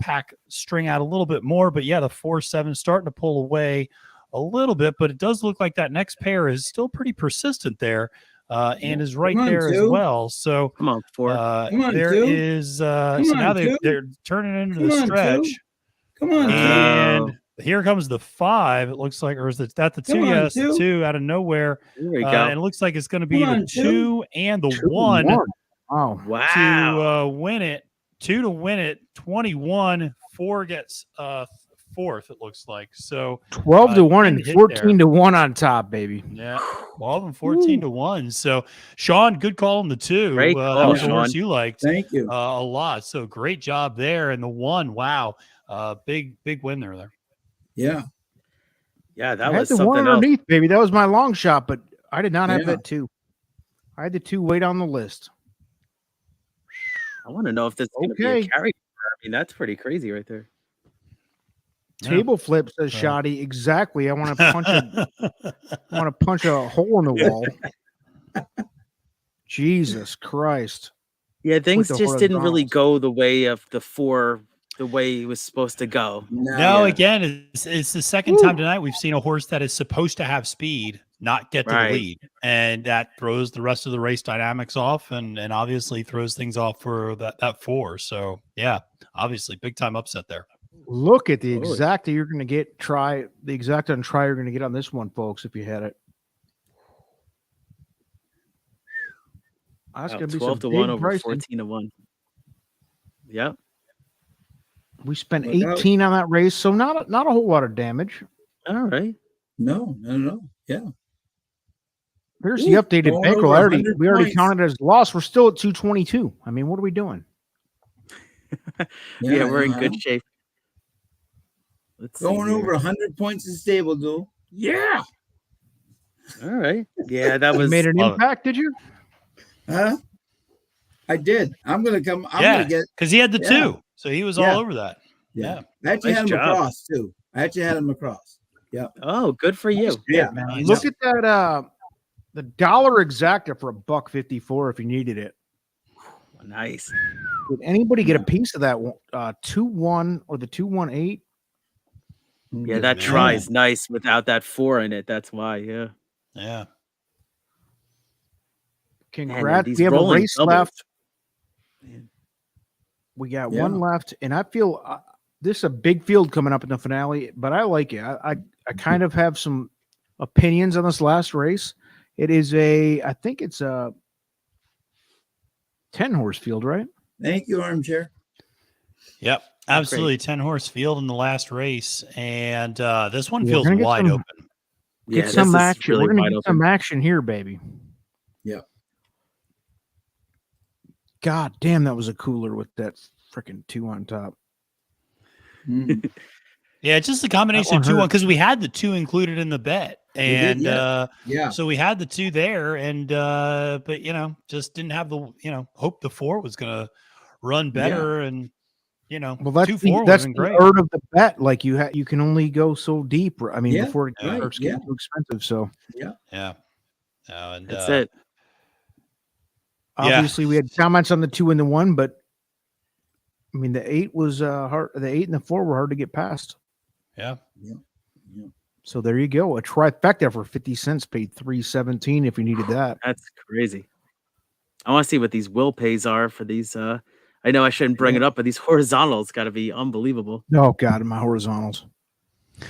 A: pack string out a little bit more, but the 4-7 starting to pull away a little bit, but it does look like that next pair is still pretty persistent there, and is right there as well. So
C: come on, 4.
A: There is so now they're turning into the stretch.
D: Come on,
A: and here comes the 5. It looks like, or is that the 2? Yes, the 2 out of nowhere.
C: Here we go.
A: And it looks like it's going to be the 2 and the 1.
B: Oh,
C: Wow.
A: To win it. 2 to win it. 21. 4 gets 4th, it looks like. So
B: 12 to 1 and
A: hit
B: 14 to 1 on top, baby.
A: Yeah, 12 and 14 to 1. So, Sean, good call on the 2.
C: Great
A: That
C: call,
A: was the horse
C: Sean.
A: you liked
D: Thank you.
A: a lot. So, great job there. And the 1, wow, big win there.
D: Yeah.
C: Yeah,
B: I
C: that
B: had
C: was
B: the 1
C: something else.
B: underneath, baby. That was my long shot, but I did not have
D: Yeah.
B: that 2. I had the 2 way down the list.
C: I want to know if this is going to be
B: Okay.
C: a carry. I mean, that's pretty crazy right there.
B: Table flip, says Shoddy. Exactly. I want to punch a hole in the wall. Jesus Christ.
C: Yeah, things
B: the
C: just didn't really
B: horizontals.
C: go the way of the 4, the way it was supposed to go.
A: No, again, it's the second time tonight we've seen a horse that is supposed to have speed not get to the lead, and that throws the rest of the race dynamics off, and obviously throws things off for that 4. So yeah, obviously big time upset there.
B: Look at the exact you're going to get. Try the exact on try you're going to get on this one, folks. If you had it, that's going to be
C: 12 to
B: some
C: 1
B: big
C: over
B: pricing.
C: 14 to 1. Yep.
B: We spent 18 on that race, so not a whole lot of damage.
C: All right.
D: No. Yeah.
B: Here's the updated
D: going
B: bankroll.
D: over
B: We already
D: 100
B: counted as loss. We're still at 222. I mean, what are we doing?
C: Yeah, we're in good shape. Let's see
D: Going
C: here.
D: over 100 points in stable, dude. Yeah.
C: All right. Yeah, that
B: You
C: was
B: made an impact, did you?
D: Huh? I did. I'm gonna come. I'm
A: Yeah,
D: gonna get
A: because he had the 2, so he was all over that.
D: Yeah. I actually
C: Nice
D: had him
C: job.
D: across too. I actually had him across. Yeah.
C: Oh, good for you.
D: Yeah.
A: Nice.
B: Look at that. The dollar exacta for $1.54 if you needed it.
C: Nice.
B: Did anybody get a piece of that 2-1 or the 218?
C: Yeah, that try is nice without that 4 in it. That's why. Yeah.
A: Yeah.
B: Congrats.
C: these
B: We have a
C: rolling
B: race
C: doubles.
B: left. We got one left, and I feel this is a big field coming up in the finale, but I like it. I kind of have some opinions on this last race. It is I think it's a 10-horse field, right?
D: Thank you, Armchair.
A: Yep. Absolutely. 10-horse field in the last race. And this one
B: We're
A: feels
B: gonna get
A: wide
B: some-
A: open.
B: Get
C: this
B: some
C: is
B: action.
C: really
B: We're going
C: wide
B: to get
C: open.
B: some action here, baby.
D: Yeah.
B: God damn, that was a cooler with that freaking 2 on top.
A: Yeah, just the combination of
B: one
A: 2-1
B: hurt.
A: because we had the 2 included in the bet. And
D: yeah.
A: so we had the 2 there, and but just didn't have the hope the 4 was gonna run better, and
B: Well, that's
A: 2-4
B: that's
A: wasn't
B: the
A: great.
B: art of the bet. Like you can only go so deep. I mean,
D: Yeah,
B: before it
D: right,
B: starts getting too expensive. So
A: Yeah. And
C: That's it.
B: obviously we had comments on the 2 and the 1, but I mean the 8 was hard. The 8 and the 4 were hard to get past.
A: Yeah.
B: So there you go. A trifecta for 50 cents, paid $3.17 if you needed that.
C: That's crazy. I want to see what these will pays are for these. I know I shouldn't bring it up, but these horizontals got to be unbelievable.
B: Oh God, my horizontals.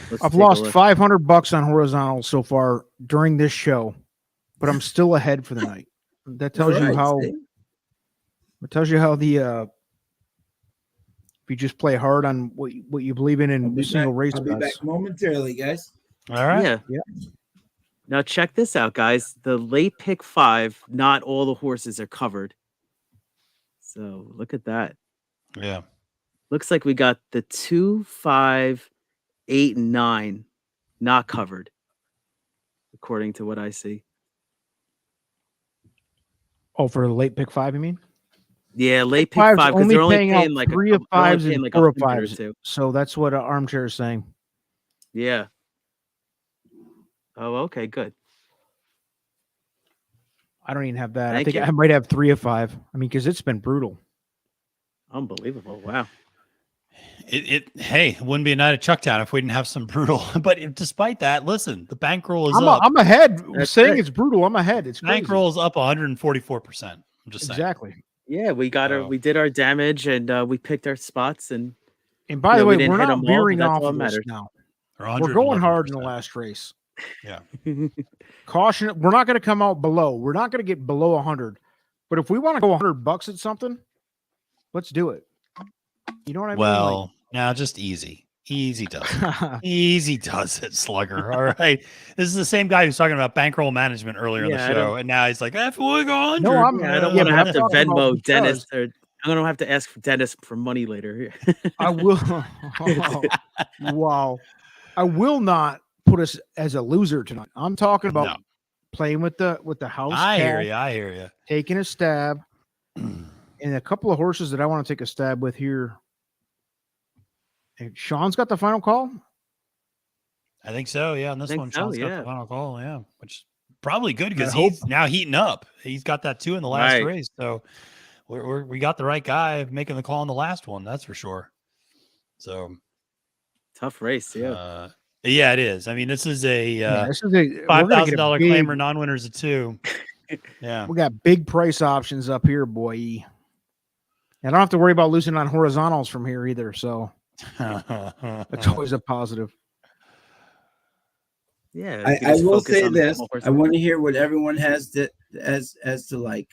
C: Let's
B: I've
C: take a
B: lost
C: look.
B: $500 on horizontals so far during this show, but I'm still ahead for the night. That tells you how. It tells you how the if you just play hard on what you believe in
D: I'll
B: single race
D: be
B: bets.
D: back momentarily, guys.
A: All right.
C: Yeah. Now check this out, guys. The late pick 5, not all the horses are covered. So look at that.
A: Yeah.
C: Looks like we got the 2, 5, 8, and 9 not covered, according to what I see.
B: Oh, for the late pick 5, you mean?
C: Yeah, late pick
B: Fives
C: 5 because they're only
B: paying out
C: paying like
B: 3 of
C: they're only
B: 5s
C: paying
B: and
C: like
B: 4 of
C: 100 or
B: 5s.
C: 2.
B: So that's what Armchair is saying.
C: Yeah. Oh, okay, good.
B: I don't even have that. I
C: Thank
B: think
C: you.
B: I might have 3 of 5. I mean, because it's been brutal.
C: Unbelievable. Wow.
A: Hey, it wouldn't be a night at Chucktown if we didn't have some brutal. But despite that, listen, the bankroll is up.
B: I'm ahead.
C: That's
B: Saying
C: it.
B: it's brutal. I'm ahead. It's crazy.
A: Bankroll is up 144%. I'm just saying.
B: Exactly.
C: Yeah, we got
A: Oh.
C: we did our damage and we picked our spots and
B: And by the
C: we
B: way,
C: didn't
B: we're
C: hit
B: not
C: 'em all,
B: veering
C: but that's
B: off
C: all
B: of
C: that
B: this
C: matters.
B: now.
A: Or
B: We're going hard in the
A: 111%.
B: last race.
A: Yeah.
B: Caution. We're not going to come out below. We're not going to get below 100. But if we want to go $100 at something, let's do it. You know what I mean?
A: Well, now just easy. Easy does it. Easy does it, Slugger. All right. This is the same guy who's talking about bankroll management earlier in the show, and now he's like, F we go 100.
B: No,
C: I don't want to have to Venmo Dennis. Or I'm gonna have to ask Dennis for money later.
B: I will. Wow. I will not put us as a loser tonight. I'm talking about playing with the house.
A: I hear you.
B: Taking a stab. And a couple of horses that I want to take a stab with here. And Sean's got the final call?
A: I think so, yeah. On this one, Sean's got the final call, yeah. Which is probably good because he's now heating up. He's got that 2 in the last race. So we got the right guy making the call on the last one, that's for sure. So
C: tough race, yeah.
A: Yeah, it is. I mean, this is a $5,000 claimer, non-winners of 2. Yeah.
B: We got big price options up here, boy. I don't have to worry about losing on horizontals from here either, so it's always a positive.
C: Yeah,
D: I will say this. I want to hear what everyone has to as to like.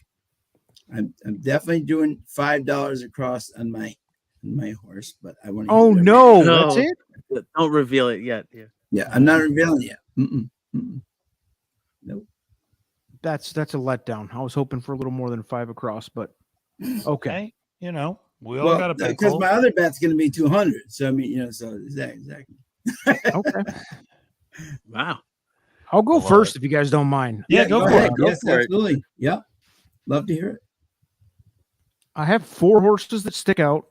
D: I'm definitely doing $5 across on my horse, but I want to.
B: Oh no, that's it.
C: Don't reveal it yet.
D: Yeah, I'm not revealing yet. Nope.
B: That's a letdown. I was hoping for a little more than 5 across, but okay.
A: You know, we all got to bet
D: because my other bet's going to be 200. So I mean, so exactly.
B: Okay.
C: Wow.
B: I'll go first if you guys don't mind.
A: Yeah, go for it.
D: Yes, absolutely. Yeah, love to hear it.
B: I have 4 horses that stick out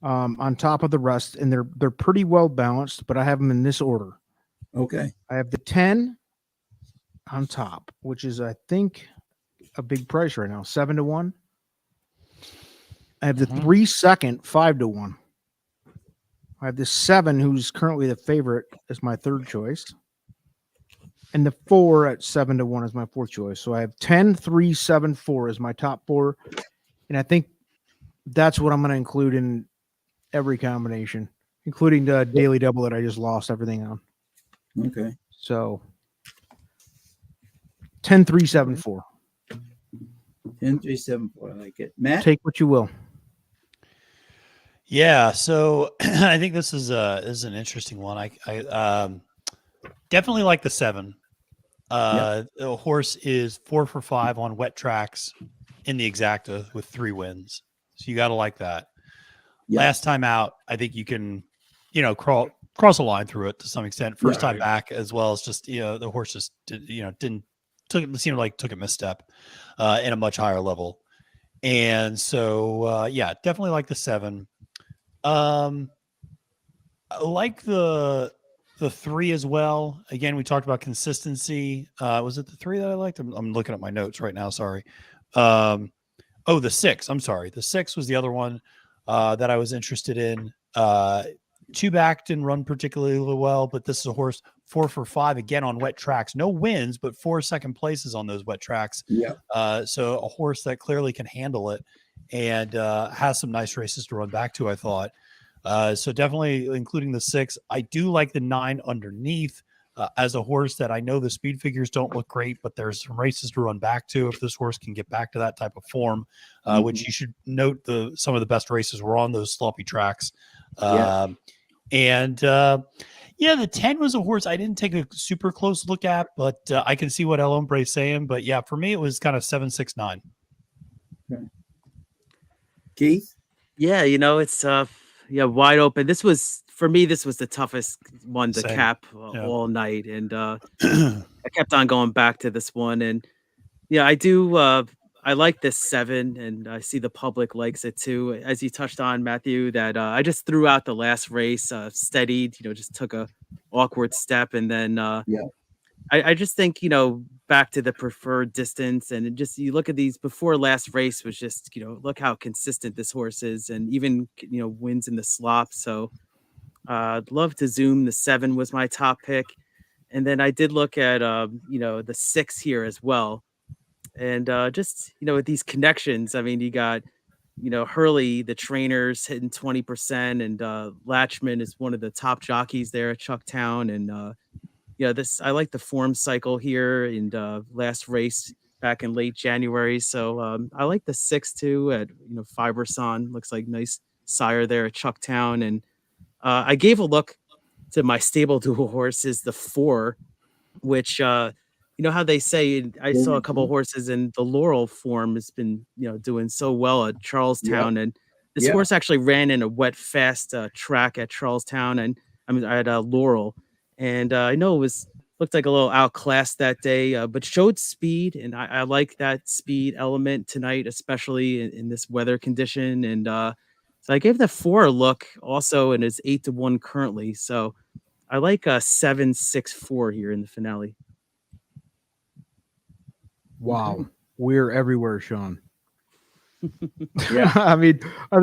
B: on top of the rest, and they're pretty well balanced, but I have them in this order.
D: Okay.
B: I have the 10 on top, which is I think a big price right now, 7-1. I have the 3 second, 5-1. I have the 7, who's currently the favorite, as my third choice. And the 4 at 7-1 is my fourth choice. So I have 10, 3, 7, 4 as my top 4. And I think that's what I'm going to include in every combination, including the daily double that I just lost everything on.
D: Okay.
B: So 10, 3, 7, 4.
D: 10, 3, 7, 4. I like it. Matt?
B: Take what you will.
A: Yeah, so I think this is an interesting one. I definitely like the 7. The horse is 4 for 5 on wet tracks in the exacta with 3 wins. So you got to like that. Yep. Last time out, I think you can, cross a line through it to some extent. First time back, as well as just, the horse just took a misstep in a much higher level. And so, definitely like the 7. I like the 3 as well. Again, we talked about consistency. Was it the 3 that I liked? I'm looking at my notes right now. Sorry. The 6. I'm sorry. The 6 was the other one that I was interested in. 2 back didn't run particularly well, but this is a horse 4 for 5 again on wet tracks. No wins, but 4 second places on those wet tracks.
D: Yeah.
A: So a horse that clearly can handle it and has some nice races to run back to, I thought. So definitely including the 6. I do like the 9 underneath as a horse that I know the speed figures don't look great, but there's some races to run back to if this horse can get back to that type of form, which you should note some of the best races were on those sloppy tracks. The 10 was a horse I didn't take a super close look at, but I can see what El Hombre is saying. But yeah, for me, it was kind of 7, 6, 9.
D: Okay. Keith?
C: Yeah, it's wide open. This was the toughest one to cap all night. And I kept on going back to this one. And I do. I like this 7, and I see the public likes it too. As you touched on, Matthew, that I just threw out the last race, steadied, just took a awkward step. And then I just think, back to the preferred distance, and you look at these before last race was just, look how consistent this horse is, and even, wins in the slop. So I'd love to zoom. The 7 was my top pick. And then I did look at, the 6 here as well. And with these connections, I mean, you got, Hurley, the trainers hitting 20%, and Latchman is one of the top jockeys there at Chucktown. And, I like the form cycle here in last race back in late January. So I like the 6 too at, Fiberson. Looks like nice sire there at Chucktown. And I gave a look to my stable duel horses, the 4, which you know how they say, I saw a couple of horses in the Laurel form has been, doing so well at Charlestown. And this horse actually ran in a wet, fast track at Charlestown, and I mean at Laurel. And I know it looked like a little outclassed that day, but showed speed, and I like that speed element tonight, especially in this weather condition. And so I gave the 4 a look also, and it's 8-1 currently. So I like 7-6-4 here in the finale.
B: Wow, we're everywhere, Sean.
D: Yeah.
B: I mean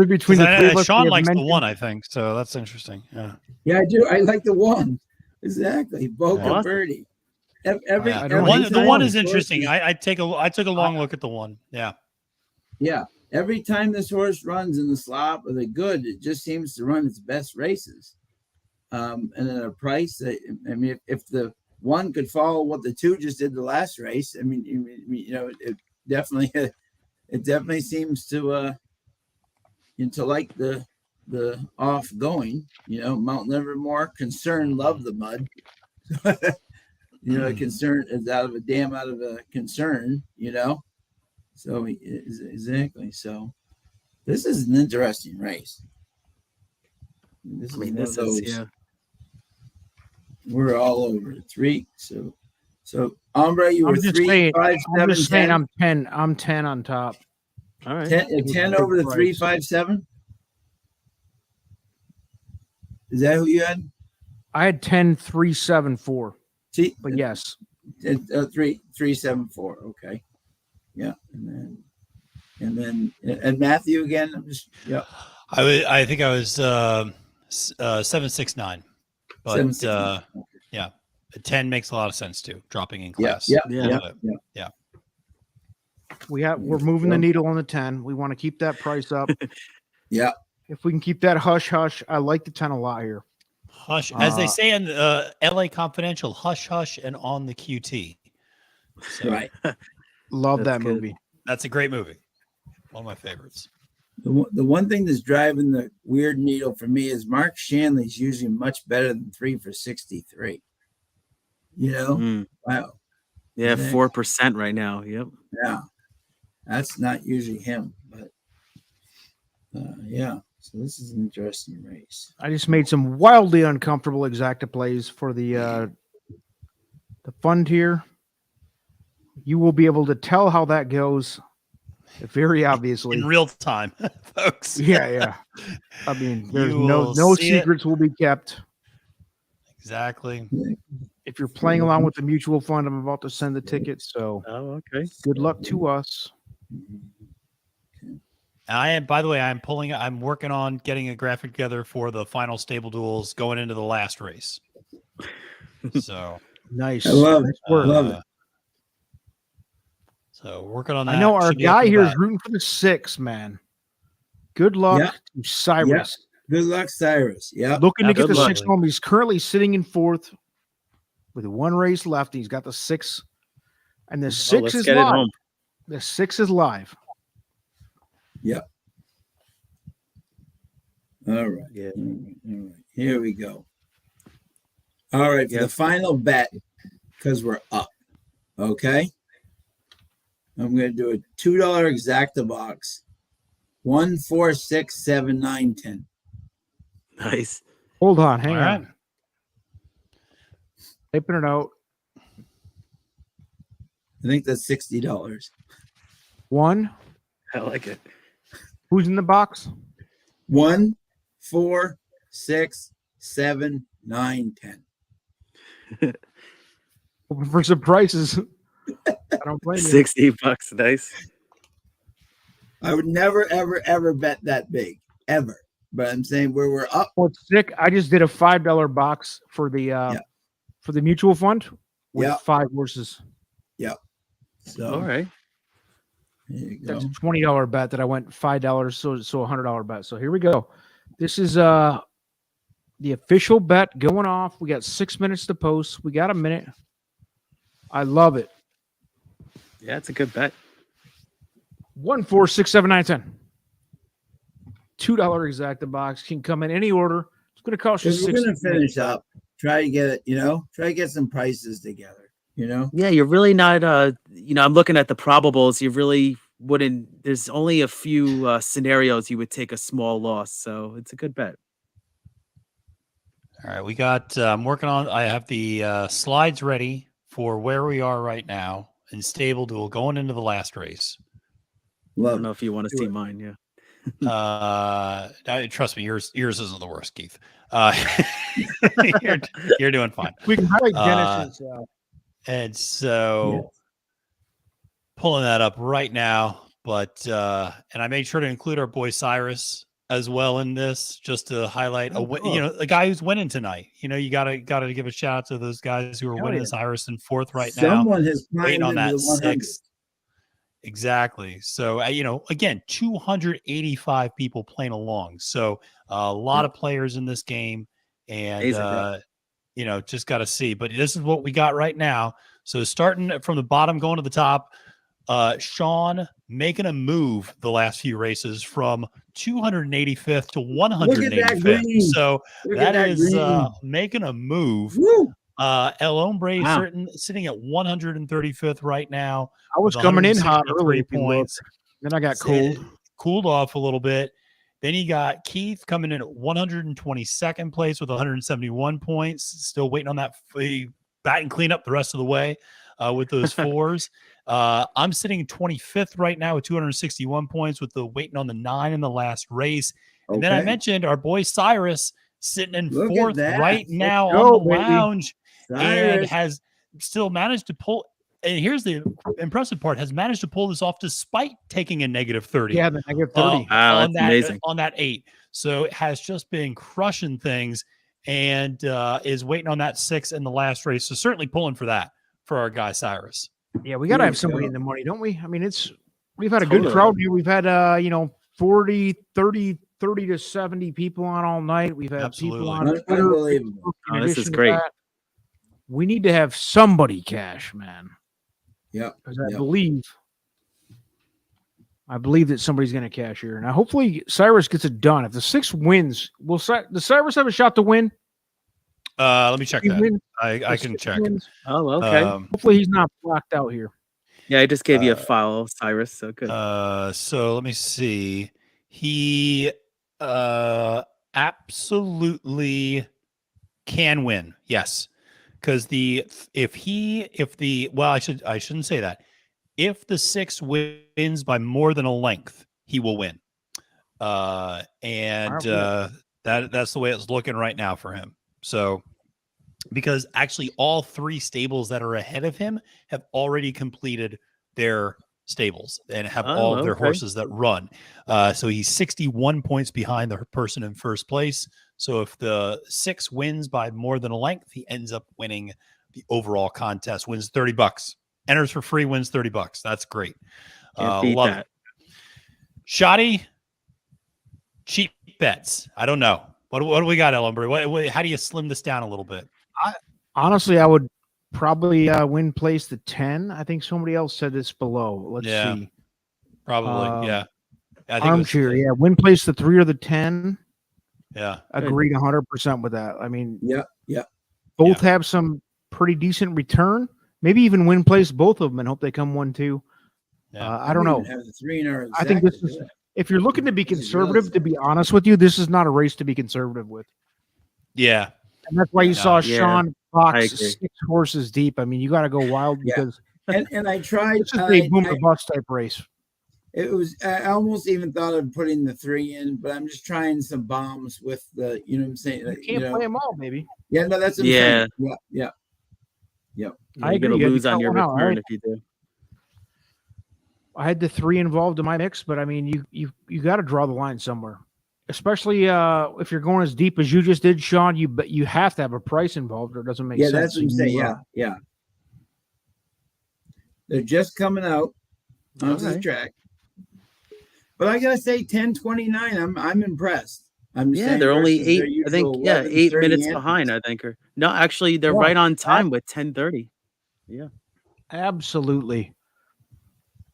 B: between the three of us,
A: Sean
B: we have
A: likes the
B: mentioned-
A: 1, I think. So that's interesting. Yeah.
D: Yeah, I do. I like the 1. Exactly. Boca
C: Awesome.
D: Birdie.
B: I don't
A: The
B: hate
A: one,
B: the
A: one
B: one.
A: is interesting. I took a long look at the 1. Yeah.
D: Yeah. Every time this horse runs in the slop or the good, it just seems to run its best races. And at a price that, I mean, if the 1 could follow what the 2 just did the last race, I mean, it definitely seems to like the off going. Mount Livermore, Concern, love the mud. Concern is out of a concern. So exactly. So this is an interesting race. This is we're all over it. 3. So Ombre, you were 3, 5, 7, 10.
B: I'm 10 on top.
C: All right.
D: 10 over the 3, 5, 7. Is that who you had?
B: I had 10, 3, 7, 4.
D: See,
B: But yes.
D: 3, 7, 4. Okay. Yeah. And then Matthew again. I'm just
A: I think I was 7-6-9. But
D: 7, 6, 9. Okay.
A: yeah, 10 makes a lot of sense too. Dropping in class.
D: Yeah.
B: We're moving the needle on the 10. We want to keep that price up.
D: Yeah.
B: If we can keep that hush hush, I like the 10 a lot here.
A: Hush, as they say in LA Confidential, hush hush and on the QT. So,
D: Right.
B: Love
C: That's
B: that
C: good.
B: movie.
A: That's a great movie. One of my favorites.
D: The one thing that's driving the weird needle for me is Mark Shanley's usually much better than 3 for 63. Wow.
C: Yeah, 4% right now. Yep.
D: Yeah. That's not usually him, but yeah. So this is an interesting race.
B: I just made some wildly uncomfortable exacta plays for the fund here. You will be able to tell how that goes very obviously
A: in real time, folks.
B: Yeah. I mean, there's
A: You
B: no
A: will see
B: secrets will be kept.
A: Exactly.
B: If you're playing along with the mutual fund, I'm about to send the tickets. So
C: okay.
B: Good luck to us.
A: By the way, I'm working on getting a graphic together for the final stable duels going into the last race. So
B: nice.
D: I love it.
B: Love
D: it.
A: So working on that.
B: I know our
A: Should be
B: guy
A: up
B: here
A: and
B: is rooting for the 6, man. Good luck to Cyrus.
D: Yeah. Good luck, Cyrus. Yeah.
B: Looking to get the
A: Absolutely.
B: 6 home. He's currently sitting in 4th with 1 race left. He's got the 6. And the 6 is live. The 6 is live.
D: Yeah. All right.
C: Yeah.
D: All right. Here we go. All right. For the final bet, because we're up. Okay. I'm going to do a $2 exacta box. 1, 4, 6, 7, 9, 10.
C: Nice.
B: Hold on. Hang
A: All
B: on.
A: right.
B: Typing it out.
D: I think that's $60.
B: 1.
C: I like it.
B: Who's in the box?
D: 1, 4, 6, 7, 9, 10.
B: Hoping for surprises. I don't blame you.
C: $60. Nice.
D: I would never, ever, ever bet that big. Ever. But I'm saying where we're up.
B: What's sick? I just did a $5 box for the mutual fund with 5 horses.
D: Yeah. So
C: All right.
D: there you go.
B: That's a $20 bet that I went $5, so a $100 bet. So here we go. This is the official bet going off. We got 6 minutes to post. We got a minute. I love it.
C: Yeah, it's a good bet.
B: 1, 4, 6, 7, 9, 10. $2 exacta box can come in any order. going to cost you
D: Because we're going to
B: 60
D: finish up. Try to get it, try to get some prices together,
C: Yeah, you're really not, I'm looking at the probables. You really wouldn't, there's only a few scenarios you would take a small loss. So it's a good bet.
A: All right, we got. I'm working on. I have the slides ready for where we are right now in Stable Duel going into the last race.
C: I
D: Love
C: don't know if you want to see mine. Yeah.
A: Trust me, yours isn't the worst, Keith. You're doing fine.
B: We can highlight Dennis's.
A: And so pulling that up right now, but and I made sure to include our boy Cyrus as well in this, just to highlight a guy who's winning tonight. You gotta give a shout out to those guys who are winning.
B: Yeah.
A: Cyrus in fourth right
D: Someone
A: now,
D: has
A: waiting on that
D: 100.
A: sixth. Exactly. So again, 285 people playing along. So a lot of players in this game, and just got to see. But this is what we got right now. So starting from the bottom, going to the top. Sean making a move the last few races from 285th to 185th. So that is making a move.
D: Woo!
A: El Hombre sitting at 135th right now.
B: I was coming in hot
A: 3
B: early
A: points.
B: Then I got
A: cooled off a little bit. Then you got Keith coming in at 122nd place with 171 points. Still waiting on that batting cleanup the rest of the way with those fours. I'm sitting 25th right now with 261 points with the waiting on the 9 in the last race. And then I mentioned our boy Cyrus sitting in fourth right now on the lounge and has still managed to pull. And here's the impressive part: has managed to pull this off despite taking a negative 30.
B: Yeah, the negative 30.
C: Wow, that's amazing.
A: On that 8. So it has just been crushing things and is waiting on that 6 in the last race. So certainly pulling for that for our guy Cyrus.
B: Yeah, we got to have somebody in the money, don't we? I mean, we've had a good crowd here. We've had 40, 30 to 70 people on all night. We've had people on Twitter.
D: Unbelievable.
C: This is great.
B: We need to have somebody cash, man.
D: Yeah.
B: Because I believe that somebody's going to cash here. Now, hopefully Cyrus gets it done. If the 6 wins, does Cyrus have a shot to win?
A: Let me check that. I can check.
C: Oh, okay.
B: Hopefully he's not blocked out here.
C: Yeah, I just gave you a file, Cyrus. So good.
A: So let me see. He absolutely can win. Yes. Because I shouldn't say that. If the 6 wins by more than a length, he will win. That's the way it's looking right now for him. So, because actually all 3 stables that are ahead of him have already completed their stables and have all of their horses that run. So he's 61 points behind the person in first place. So if the 6 wins by more than a length, he ends up winning the overall contest, wins $30, enters for free, wins $30. That's great. Love it. Shoddy, cheap bets. I don't know. What do we got, Ellenberg? How do you slim this down a little bit?
B: Honestly, I would probably win place the 10. I think somebody else said this below. Let's see.
A: Probably, yeah. I think
B: Armchair, win place the 3 or the 10.
A: Yeah.
B: Agreed 100% with that. I mean,
D: both
B: have some pretty decent return. Maybe even win place both of them and hope they come 1-2.
A: Yeah.
B: I don't know.
D: Have the 3 in our
B: I think this is, if you're looking to be conservative, to be honest with you, this is not a race to be conservative with.
A: Yeah.
B: And that's why you saw Sean box 6 horses deep. I mean, you got to go wild because
D: and I tried.
B: This is a boom or bust type race.
D: It was. I almost even thought of putting the 3 in, but I'm just trying some bombs with the. You know what I'm saying?
B: You can't play them all, baby.
D: Yeah, no, that's what I'm saying. Yeah.
C: You're going to lose on your return if you do.
B: I had the 3 involved in my mix, but I mean, you got to draw the line somewhere. Especially if you're going as deep as you just did, Sean, you have to have a price involved, or it doesn't make sense.
D: Yeah, that's what I'm saying. Yeah. They're just coming out onto the track, but I gotta say, 10:29. I'm impressed. I'm saying
C: they're only 8. I think 8 minutes behind. I think, or no, actually, they're right on time with 10:30. Yeah,
B: absolutely.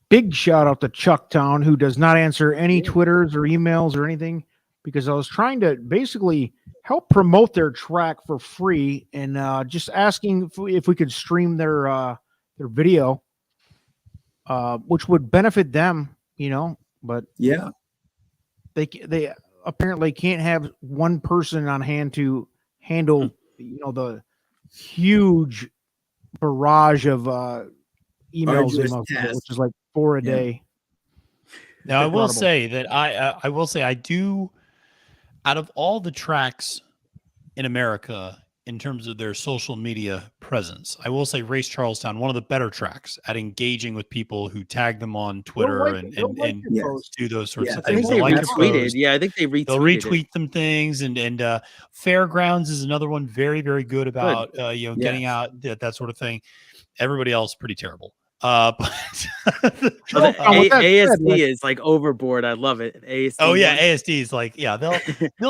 B: Big shout out to Chucktown, who does not answer any Twitters or emails or anything. because I was trying to basically help promote their track for free, and just asking if we could stream their video, which would benefit them, but
D: Yeah.
B: they apparently can't have one person on hand to handle the huge barrage of emails they
D: Arduous
B: must get,
D: task.
B: which is like 4 a
D: Yeah.
B: day.
A: Now, I will
B: Incredible.
A: say that I do, out of all the tracks in America in terms of their social media presence, I will say Race Charlestown, one of the better tracks at engaging with people who tag them on Twitter and
D: Yes.
A: do those sorts
D: Yeah.
A: of
C: I think
A: things.
C: they
A: They'll like your
C: retweeted.
A: post.
C: Yeah, I think they retweeted.
A: They'll
C: it.
A: retweet them things, and Fairgrounds is another one very, very good about getting
D: Yes.
A: out that sort of thing. Everybody else pretty terrible.
C: Oh, the ASD is like overboard. I love it. ASD.
A: Oh yeah,
C: one.
A: ASD is like they'll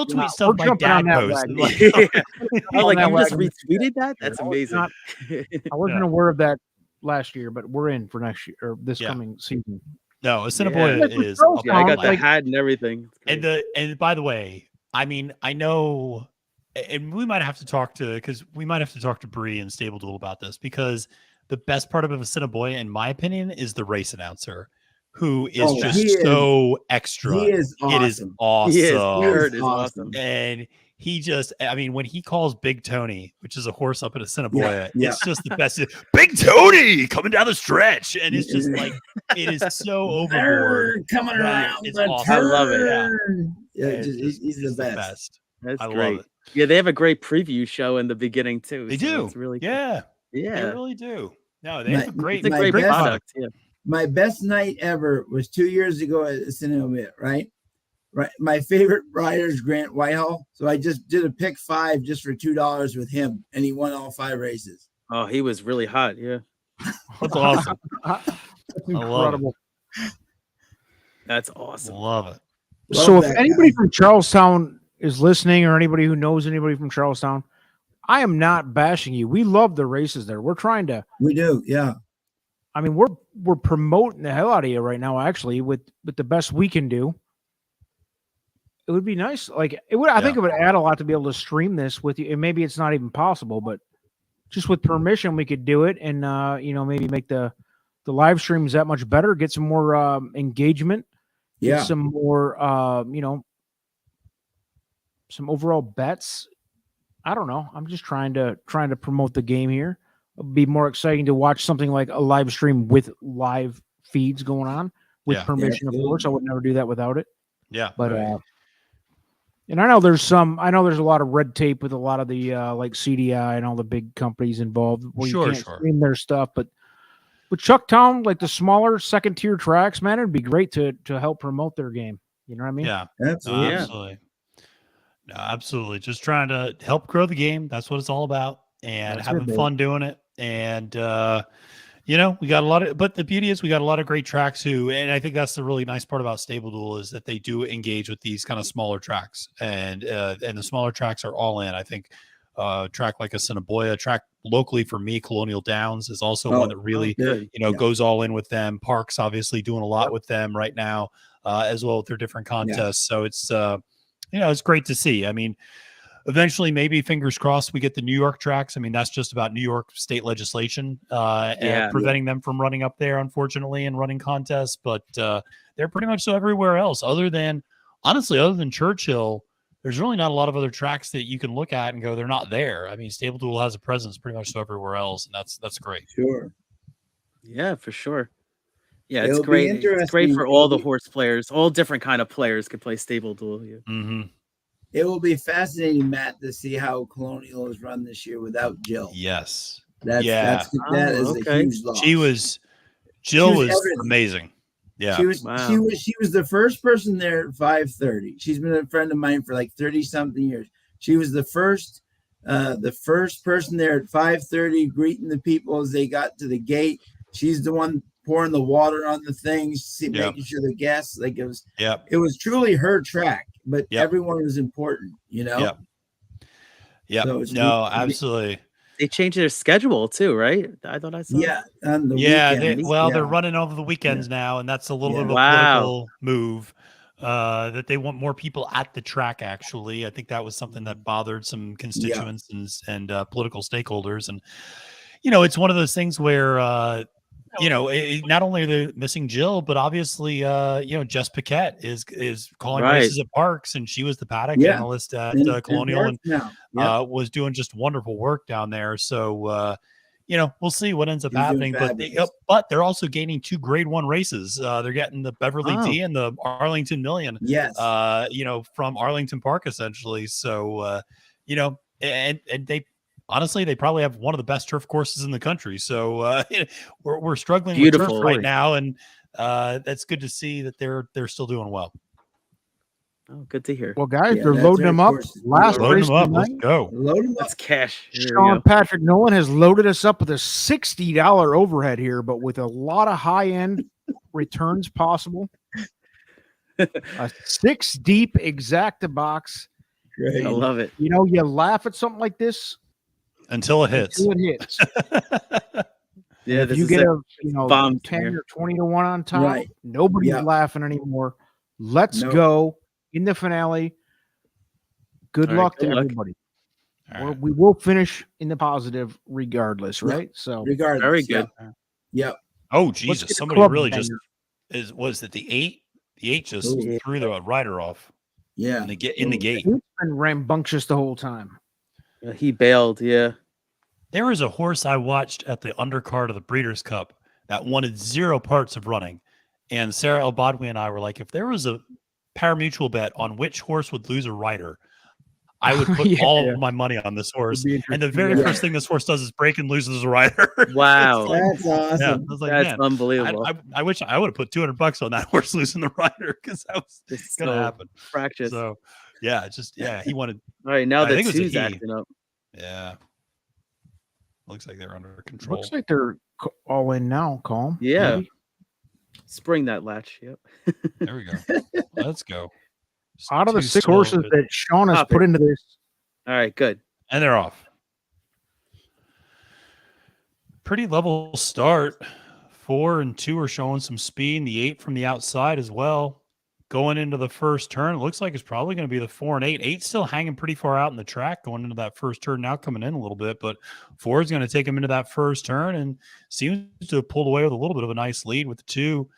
A: tweet
B: we're
A: stuff my
B: jumping on
A: dad
B: that
A: posts.
B: wagon.
C: I was like,
B: that
C: you just
B: wagon.
C: retweeted that? That's
B: I was
C: amazing.
B: not- I wasn't
A: Yeah.
B: aware of that last year, but we're in for next year or this
A: Yeah.
B: coming season.
A: No, Assiniboia
B: Yeah.
A: is
B: Yeah,
A: up
C: Yeah, I
A: my
C: got the
A: alley.
C: hat and everything. It's great.
A: And by the way, I mean, I know, and we might have to talk to Bree and Stable Duel about this, because the best part of Assiniboia, in my opinion, is the race announcer, who is
D: He
A: just
D: is-
A: so extra.
D: He is
A: It is
D: awesome.
A: awesome.
C: He is.
D: He
C: Kurt is
D: awesome.
C: awesome.
A: And he just, I mean, when he calls Big Tony, which is a horse up at Assiniboia,
D: Yeah.
A: it's just the best. Big Tony coming down the stretch. And it's just like, it is so overboard.
D: Coming
A: Right.
D: around
A: It's
D: the
A: awesome.
C: I love it.
D: turn. Yeah,
A: It's
D: he's the
A: just
D: best.
C: That's
A: I
C: great.
A: love it.
C: Yeah, they have a great preview show in the beginning too.
A: They
C: so
A: do.
C: It's really
A: Yeah, they
C: yeah.
A: really do. No, they
D: My-
A: have a great,
C: It's a
D: My
C: great
D: best-
C: product. Yeah.
D: My best night ever was 2 years ago at Assiniboia, right? Right. My favorite rider is Grant Whitehall. So I just did a pick 5 just for $2 with him, and he won all 5 races.
C: Oh, he was really hot. Yeah.
A: that's awesome.
B: That's
A: love it.
B: incredible.
C: That's awesome.
A: Love it.
D: Love
B: So if
D: that
B: anybody
D: guy.
B: from Charlestown is listening, or anybody who knows anybody from Charlestown, I am not bashing you. We love the races there. We're trying to,
D: We do, yeah.
B: I mean, we're promoting the hell out of you right now, actually, with the best we can do. It would be nice. Like it would, I think it would add a lot to be able to stream this with you. And maybe it's not even possible, but just with permission, we could do it. And maybe make the live streams that much better, get some more engagement,
D: Yeah.
B: get some more some overall bets. I don't know. I'm just trying to promote the game here. It'd be more exciting to watch something like a live stream with live feeds going on with
A: Yeah.
B: permission, of course. I would never do that without it.
A: Yeah.
B: But and I know there's a lot of red tape with a lot of the like CDI and all the big companies involved where you can't stream their stuff. But with Chucktown, like the smaller second tier tracks, man, it'd be great to help promote their game. You know what I mean?
A: Yeah.
D: Absolutely.
C: Yeah.
A: Absolutely. No, absolutely. Just trying to help grow the game. That's what it's all about. And
B: That's
A: having
B: it,
A: fun doing it. And we got a lot of, but the beauty is we got a lot of great tracks and I think that's the really nice part about Stable Duel is that they do engage with these kind of smaller tracks, and the smaller tracks are all in. I think track like Assiniboia, track locally for me, Colonial Downs is also one that really, goes all in with them. Parks obviously doing a lot with them right now, as well with their different contests. So it's, it's great to see. I mean, eventually, maybe fingers crossed, we get the New York tracks. I mean, that's just about New York state legislation and preventing them from running up there, unfortunately, and running contests. But they're pretty much so everywhere else, other than Churchill. There's really not a lot of other tracks that you can look at and go, they're not there. I mean, Stable Duel has a presence pretty much so everywhere else, and that's great.
D: Sure.
C: Yeah, for sure. Yeah, it's
D: It'll be
C: great. It's great
D: interesting.
C: for all the horse players. All different kind of players could play Stable Duel. Yeah.
A: Mm-hmm.
D: It will be fascinating, Matt, to see how Colonial is run this year without Jill.
A: Yes.
D: That is a huge loss.
A: Jill was
D: everything.
A: Amazing. Yeah.
D: She was the first person there at 5:30. She's been a friend of mine for like 30 something years. She was the first person there at 5:30, greeting the people as they got to the gate. She's the one pouring the water on the things, making sure the guests, like it was truly her track, but everyone was important,
A: Yeah.
D: So
A: absolutely.
C: They changed their schedule too, right? I thought I saw.
D: Yeah, on the
A: they're running over the weekends now, and that's a little bit of a political move. that they want more people at the track. Actually, I think that was something that bothered some constituents and political stakeholders. And it's one of those things where not only are they missing Jill, but obviously Jess Paquette is calling races at Parks, and she was the paddock analyst at Colonial, and was doing just wonderful work down there. So we'll see what ends up happening, but they're also gaining 2 Grade 1 races. They're getting the Beverly D and the Arlington Million, from Arlington Park essentially. So, and they honestly, they probably have one of the best turf courses in the country. So we're struggling with turf right now, and that's good to see that they're still doing well.
C: Oh, good to hear.
B: Well, guys, they're loading them up. Last race tonight.
A: Let's go.
D: Load them up.
C: That's cash.
B: Sean Patrick Nolan has loaded us up with a $60 overhead here, but with a lot of high-end returns possible. A 6 deep exacta box.
D: Great.
C: I love it.
B: You laugh at something like this
A: until it hits.
B: Yeah, if you get a 10 or 20 to 1 on top, nobody's laughing anymore. Let's go in the finale. Good luck to everybody. We will finish in the positive regardless, right? So
D: regardless,
C: very good.
D: Yep.
A: Oh Jesus! Somebody really was it the 8? The 8 just threw the rider off.
D: Yeah,
A: and they get in the gate.
B: He's been rambunctious the whole time.
C: Yeah, he bailed. Yeah.
A: There was a horse I watched at the undercard of the Breeders' Cup that wanted 0 parts of running, and Sarah El Badwi and I were like, if there was a pari-mutuel bet on which horse would lose a rider, I would put all of my money on this horse. And the very first thing this horse does is break and loses a rider.
C: Wow.
D: That's awesome.
A: Yeah, I was like,
C: that's unbelievable.
A: I wish I would have put $200 on that horse losing the rider, because that was going to happen.
C: Fractious.
A: So, he wanted.
C: All right, now the 2's acting up.
A: Yeah. Looks like they're under control.
B: Looks like they're all in now, Calm.
C: Yeah. Maybe. Spring that latch. Yep.
A: There we go. Let's go.
B: Out of the 6 horses that Sean has put into this.
C: All right, good.
A: And they're off. Pretty level start. 4 and 2 are showing some speed. The 8 from the outside as well. Going into the first turn, it looks like it's probably going to be the 4 and 8. 8's still hanging pretty far out in the track going into that first turn, now coming in a little bit, but 4 is going to take him into that first turn and seems to have pulled away with a little bit of a nice lead with the 2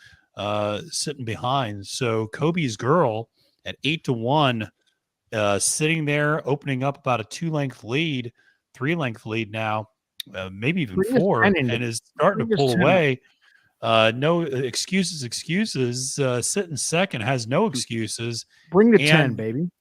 A: sitting behind. So Kobe's Girl at 8 to 1, sitting there, opening up about a 2-length lead, 3-length lead now, maybe even 4, and is starting to pull away. No excuses. Sitting second has no excuses.
B: Bring the 10, baby.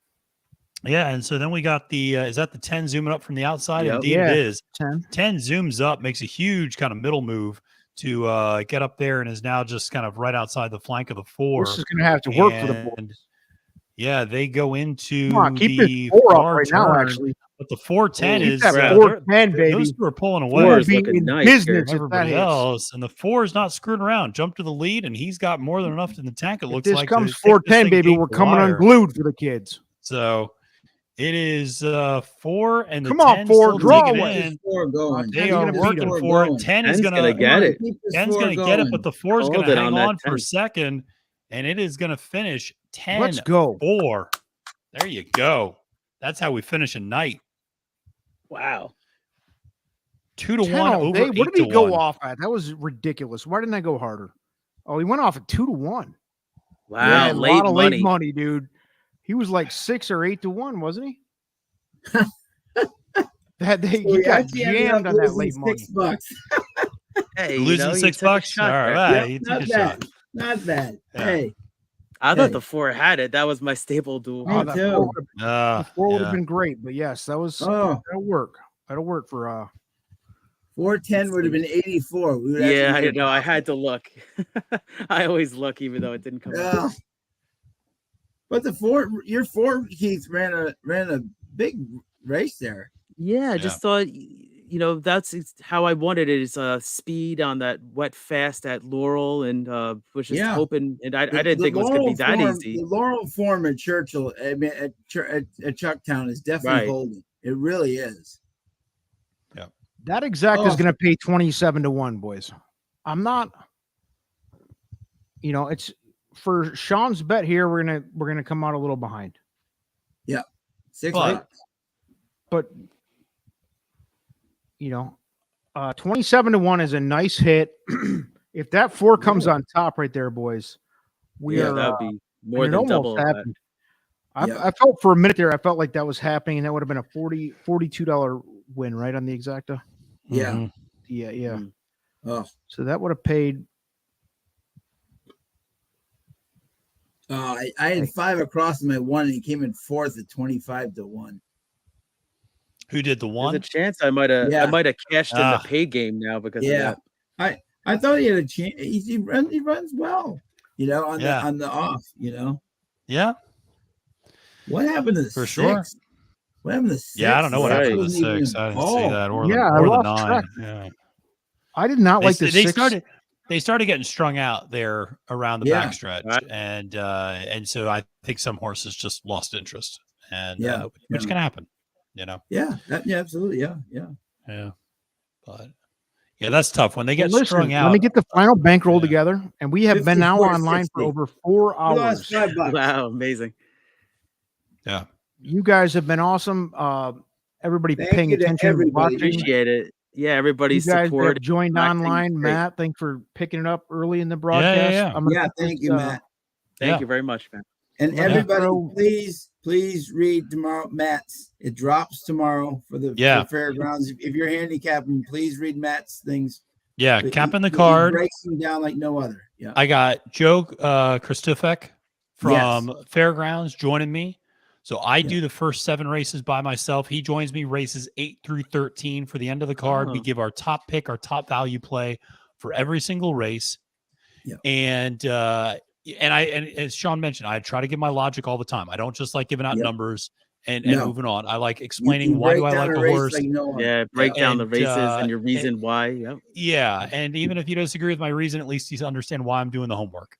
A: Yeah, and so then we got the is that the 10 zooming up from the outside?
B: Yep.
A: Indeed, it is.
B: 10
A: zooms up, makes a huge kind of middle move to get up there, and is now just kind of right outside the flank of the 4.
B: This is going to have to work for the boys.
A: Yeah, they go into
B: the 4 up right now, actually.
A: But the 410 is
B: 410, baby.
A: Those 2 are pulling away.
C: 4 is looking nice
B: business
A: everybody else, and the 4 is not screwing around. Jump to the lead, and he's got more than enough in the tank. It looks like
B: this comes 410, baby. We're coming unglued for the kids.
A: So it is 4 and the
B: come on, 4 draw
A: in.
D: 4 going.
A: They are working for it. 10 is going to
C: get it.
A: 10's going to get it, but the 4 is going to hang on for second, and it is going to finish 10.
B: Let's go
A: 4. There you go. That's how we finish a night.
C: Wow.
A: 2 to 1 over 8
B: what did he
A: to
B: go
A: 1.
B: off at? That was ridiculous. Why didn't I go harder? Oh, he went off at 2 to 1.
C: Wow,
B: yeah, a lot of late money, dude. He was like 6 or 8 to 1, wasn't he? He got jammed on that late money.
D: $6.
C: Hey,
A: losing $6. All right, he took a shot.
D: Not bad.
A: Yeah.
D: Hey,
C: I thought the 4 had it. That was my stable duel.
B: The 4 would have been great, but yes, that was that'll work. That'll work for
D: 410 would have been 84.
C: Yeah, I know. I had to look. I always look, even though it didn't come out.
D: But your 4 Keith ran a big race there.
C: Yeah, I just thought, that's how I wanted it, is speed on that wet fast at Laurel, and was just hoping, and I didn't think it was going to be that easy.
D: The Laurel form at Churchill, I mean at Chucktown, is definitely holding. It really is.
A: Yeah,
B: that exact is going to pay 27 to 1, boys. I'm not. It's for Sean's bet here, we're gonna come out a little behind.
D: Yeah, $6.
B: But 27-1 is a nice hit. If that 4 comes on top right there, boys,
C: that would be more
B: and it
C: than
B: almost
C: double.
B: happened. I felt for a minute there, I felt like that was happening, and that would have been a $42 win, right, on the exacta.
D: Yeah.
A: Mhm.
B: Yeah.
C: Mm.
D: Oh,
B: So that would have paid.
D: I had 5 across him at 1, and he came in 4th at 25-1.
A: Who did the
C: There's
A: one?
C: a chance I might have cashed in the pay game now because of that.
D: I thought he had a chance. He runs well, on the off,
A: Yeah,
D: What happened to the
A: for
D: 6?
A: sure.
D: What happened to the 6?
A: Yeah, I don't know what happened to the
D: Wasn't even
A: 6. I didn't see
D: involved.
A: that, or
B: Yeah, I
A: the
B: lost
A: 9.
B: track.
A: Yeah.
B: I did not like the 6.
A: They started getting strong out there around the backstretch,
C: Right.
A: and so I think some horses just lost interest, and which can happen,
D: Yeah, absolutely, yeah.
A: But that's tough when they get
B: Listen,
A: strung out.
B: Let me get the final bankroll together, and we have been now
D: 54
B: online
D: 60.
B: for over 4
D: We lost
B: hours.
D: $5.
C: Wow, amazing.
A: Yeah,
B: You guys have been awesome. Everybody
D: Thank
B: paying
D: you to
B: attention,
D: everybody.
B: watching.
C: Appreciate it. Yeah,
B: You
C: everybody's
B: guys
C: support.
B: have joined
C: Acting
B: online.
C: great.
B: Matt, thanks for picking it up early in the broadcast.
A: yeah.
B: I'm gonna put
D: Thank
B: this,
D: you, Matt.
C: Thank
A: Yeah.
C: you very much, man.
D: And
B: Let me
D: everybody,
B: throw-
D: please read tomorrow, Matt's. It drops tomorrow for the fairgrounds. If you're handicapping, please read Matt's things.
A: yeah.
D: But
A: Capping the
D: he
A: card.
D: breaks them down like no other. Yeah.
A: I got Joe Kristufek from Fairgrounds joining me. So I do the first 7 races by myself. He joins me races 8 through 13 for the end of the card. We
C: Oh.
A: give our top pick, our top value play for every single race.
D: Yeah.
A: And as Sean mentioned, I try to give my logic all the time. I don't just like giving out numbers and moving on. I like explaining why do I like a horse.
D: Like no other.
C: Yeah, break down the
A: And,
C: races and your reason why. Yep.
A: Yeah. And even if you disagree with my reason, at least you understand why I'm doing the homework.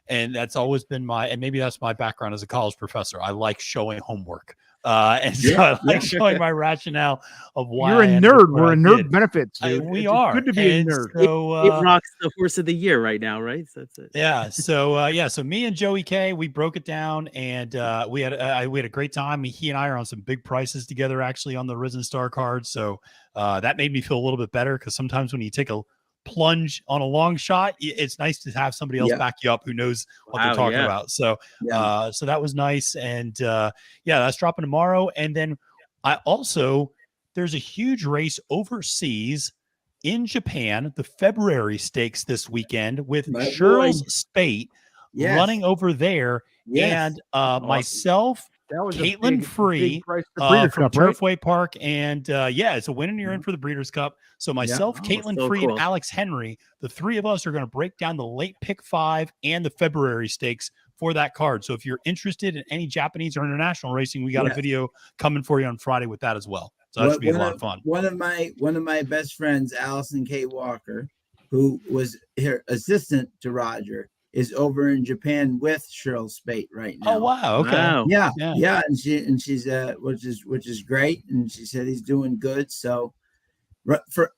A: And that's always been and maybe that's my background as a college professor. I like showing homework. And so I like showing my rationale of why
B: You're a nerd. We're a nerd benefits, dude.
A: We
B: It's
A: are.
B: good to be a
A: And
B: nerd.
A: So,
C: It rocks the horse of the year right now, right? So that's it.
A: yeah. So me and Joey K, we broke it down, and we had a great time. He and I are on some big prices together, actually, on the Risen Star card. So that made me feel a little bit better, because sometimes when you take a plunge on a long shot, it's nice to have somebody else back you up who knows what they're talking about. So so that was nice. And that's dropping tomorrow. And then there's a huge race overseas in Japan, the February stakes this weekend, with Cheryl Spate running over there. And myself,
B: That was
A: Caitlin Free from Turfway Park, and it's a win and you're in for the Breeders' Cup. So myself, Caitlin Free, and Alex Henry, the 3 of us are going to break down the late pick 5 and the February stakes for that card. So if you're interested in any Japanese or international racing, we got a video coming for you on Friday with that as well. So that should be a lot of fun.
D: One of my best friends, Allison K. Walker, who was her assistant to Roger, is over in Japan with Cheryl Spate right now.
A: Oh wow! Okay.
C: Wow.
D: Yeah, and she's which is great, and she said he's doing good. So,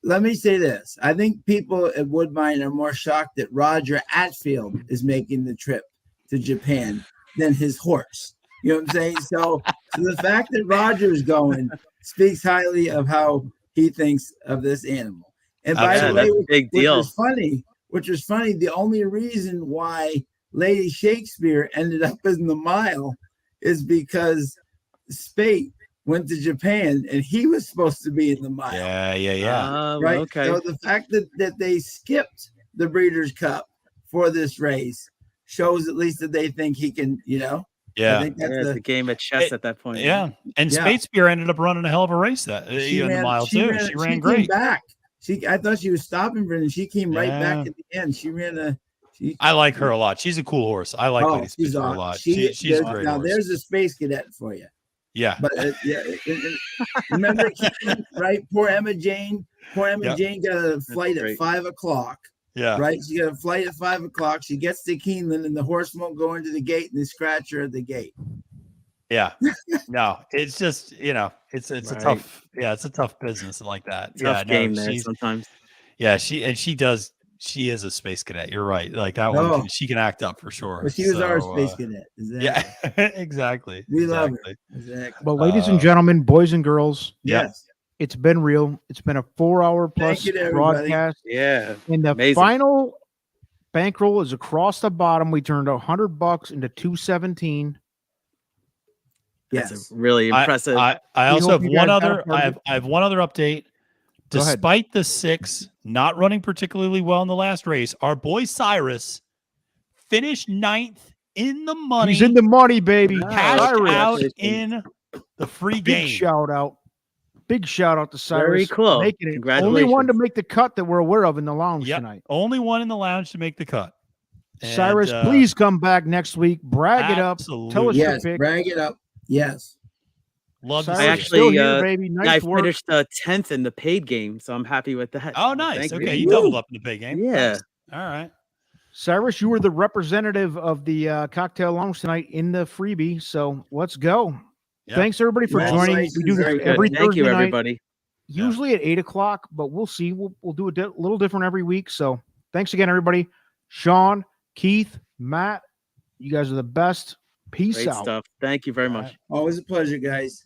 D: let me say this: I think people at Woodbine are more shocked that Roger Atfield is making the trip to Japan than his horse. You know what I'm saying? So the fact that Roger is going speaks highly of how he thinks of this animal. And by the way,
C: big deal.
D: Which was funny, the only reason why Lady Shakespeare ended up in the mile is because Spate went to Japan and he was supposed to be in the mile.
A: Yeah.
D: Right.
C: Okay.
D: So the fact that they skipped the Breeders' Cup for this race shows at least that they think he can, I think that's
C: it's a game of chess at that point.
A: Yeah. And Spatespeare ended up running a hell of a race in the mile too. She ran great.
D: Came back. I thought she was stopping for it, and she came right back at the end. She ran
A: I like her a lot. She's a cool horse. I like Lady Spatespeare a lot. She's a great
D: now.
A: horse.
D: There's a space cadet for you.
A: Yeah.
D: But remember, right? Poor Emma Jane. Poor Emma Jane got a flight at 5 o'clock.
A: Yeah.
D: Right. She got a flight at 5 o'clock. She gets to Keeneland, and the horse won't go into the gate, and they scratch her at the gate.
A: Yeah. No, it's just, it's a tough, it's a tough business like that.
C: Tough game there sometimes.
A: Yeah. She does She is a space cadet. You're right. Like that
D: Oh.
A: one, she can act up for sure.
D: Well, she was our space cadet. Exactly.
A: Yeah, exactly.
D: We love
A: exactly.
D: her. Exactly.
B: Well, ladies and gentlemen, boys and girls,
D: Yes.
B: it's been real. It's been a 4-hour plus
D: you to everybody.
B: broadcast.
C: Yeah.
B: And the
C: Amazing.
B: final bankroll is across the bottom. We turned $100 into 217.
C: That's
D: Yes.
C: a really impressive.
A: I
B: We
A: also
B: hope
A: have
B: you
A: one
B: guys got
A: other.
B: a part of
A: I have one other update.
B: Go ahead.
A: Despite the 6 not running particularly well in the last race, our boy Cyrus finished 9th in the money.
B: He's in the money, baby.
A: cashed
B: Cyrus.
A: out in the free game.
B: Big shout out. Big shout out to Cyrus.
C: Very cool.
B: Making it. Only
C: Congratulations.
B: one to make the cut that we're aware of in the lounge
A: Yep.
B: tonight.
A: Only one in the lounge to make the cut. And,
B: Cyrus, please come back next week. Brag it up.
A: absolutely.
B: Tell us
D: Yes.
B: your pick.
D: Brag it up. Yes.
A: Love to
B: Cyrus,
A: see
C: I
A: it.
C: actually,
B: still here, baby.
C: I
B: Nice work.
C: finished 10th in the paid game, so I'm happy with that.
A: Oh, nice.
C: Thank
A: Okay,
C: you.
A: you doubled up in the big game.
C: Yeah.
A: Nice. All right.
B: Cyrus, you were the representative of the cocktail lounge tonight in the freebie. So let's go.
A: Yeah.
B: Thanks everybody for joining.
D: Congratulations.
B: We do this
D: Very good.
B: every
C: Thank you,
B: Thursday night,
C: everybody.
B: usually at 8:00, but we'll see. We'll do a little different every week. So thanks again, everybody. Sean, Keith, Matt, you guys are the best. Peace
C: Great
B: out.
C: stuff. Thank you very
A: All
C: much.
A: right.
D: Always a pleasure, guys.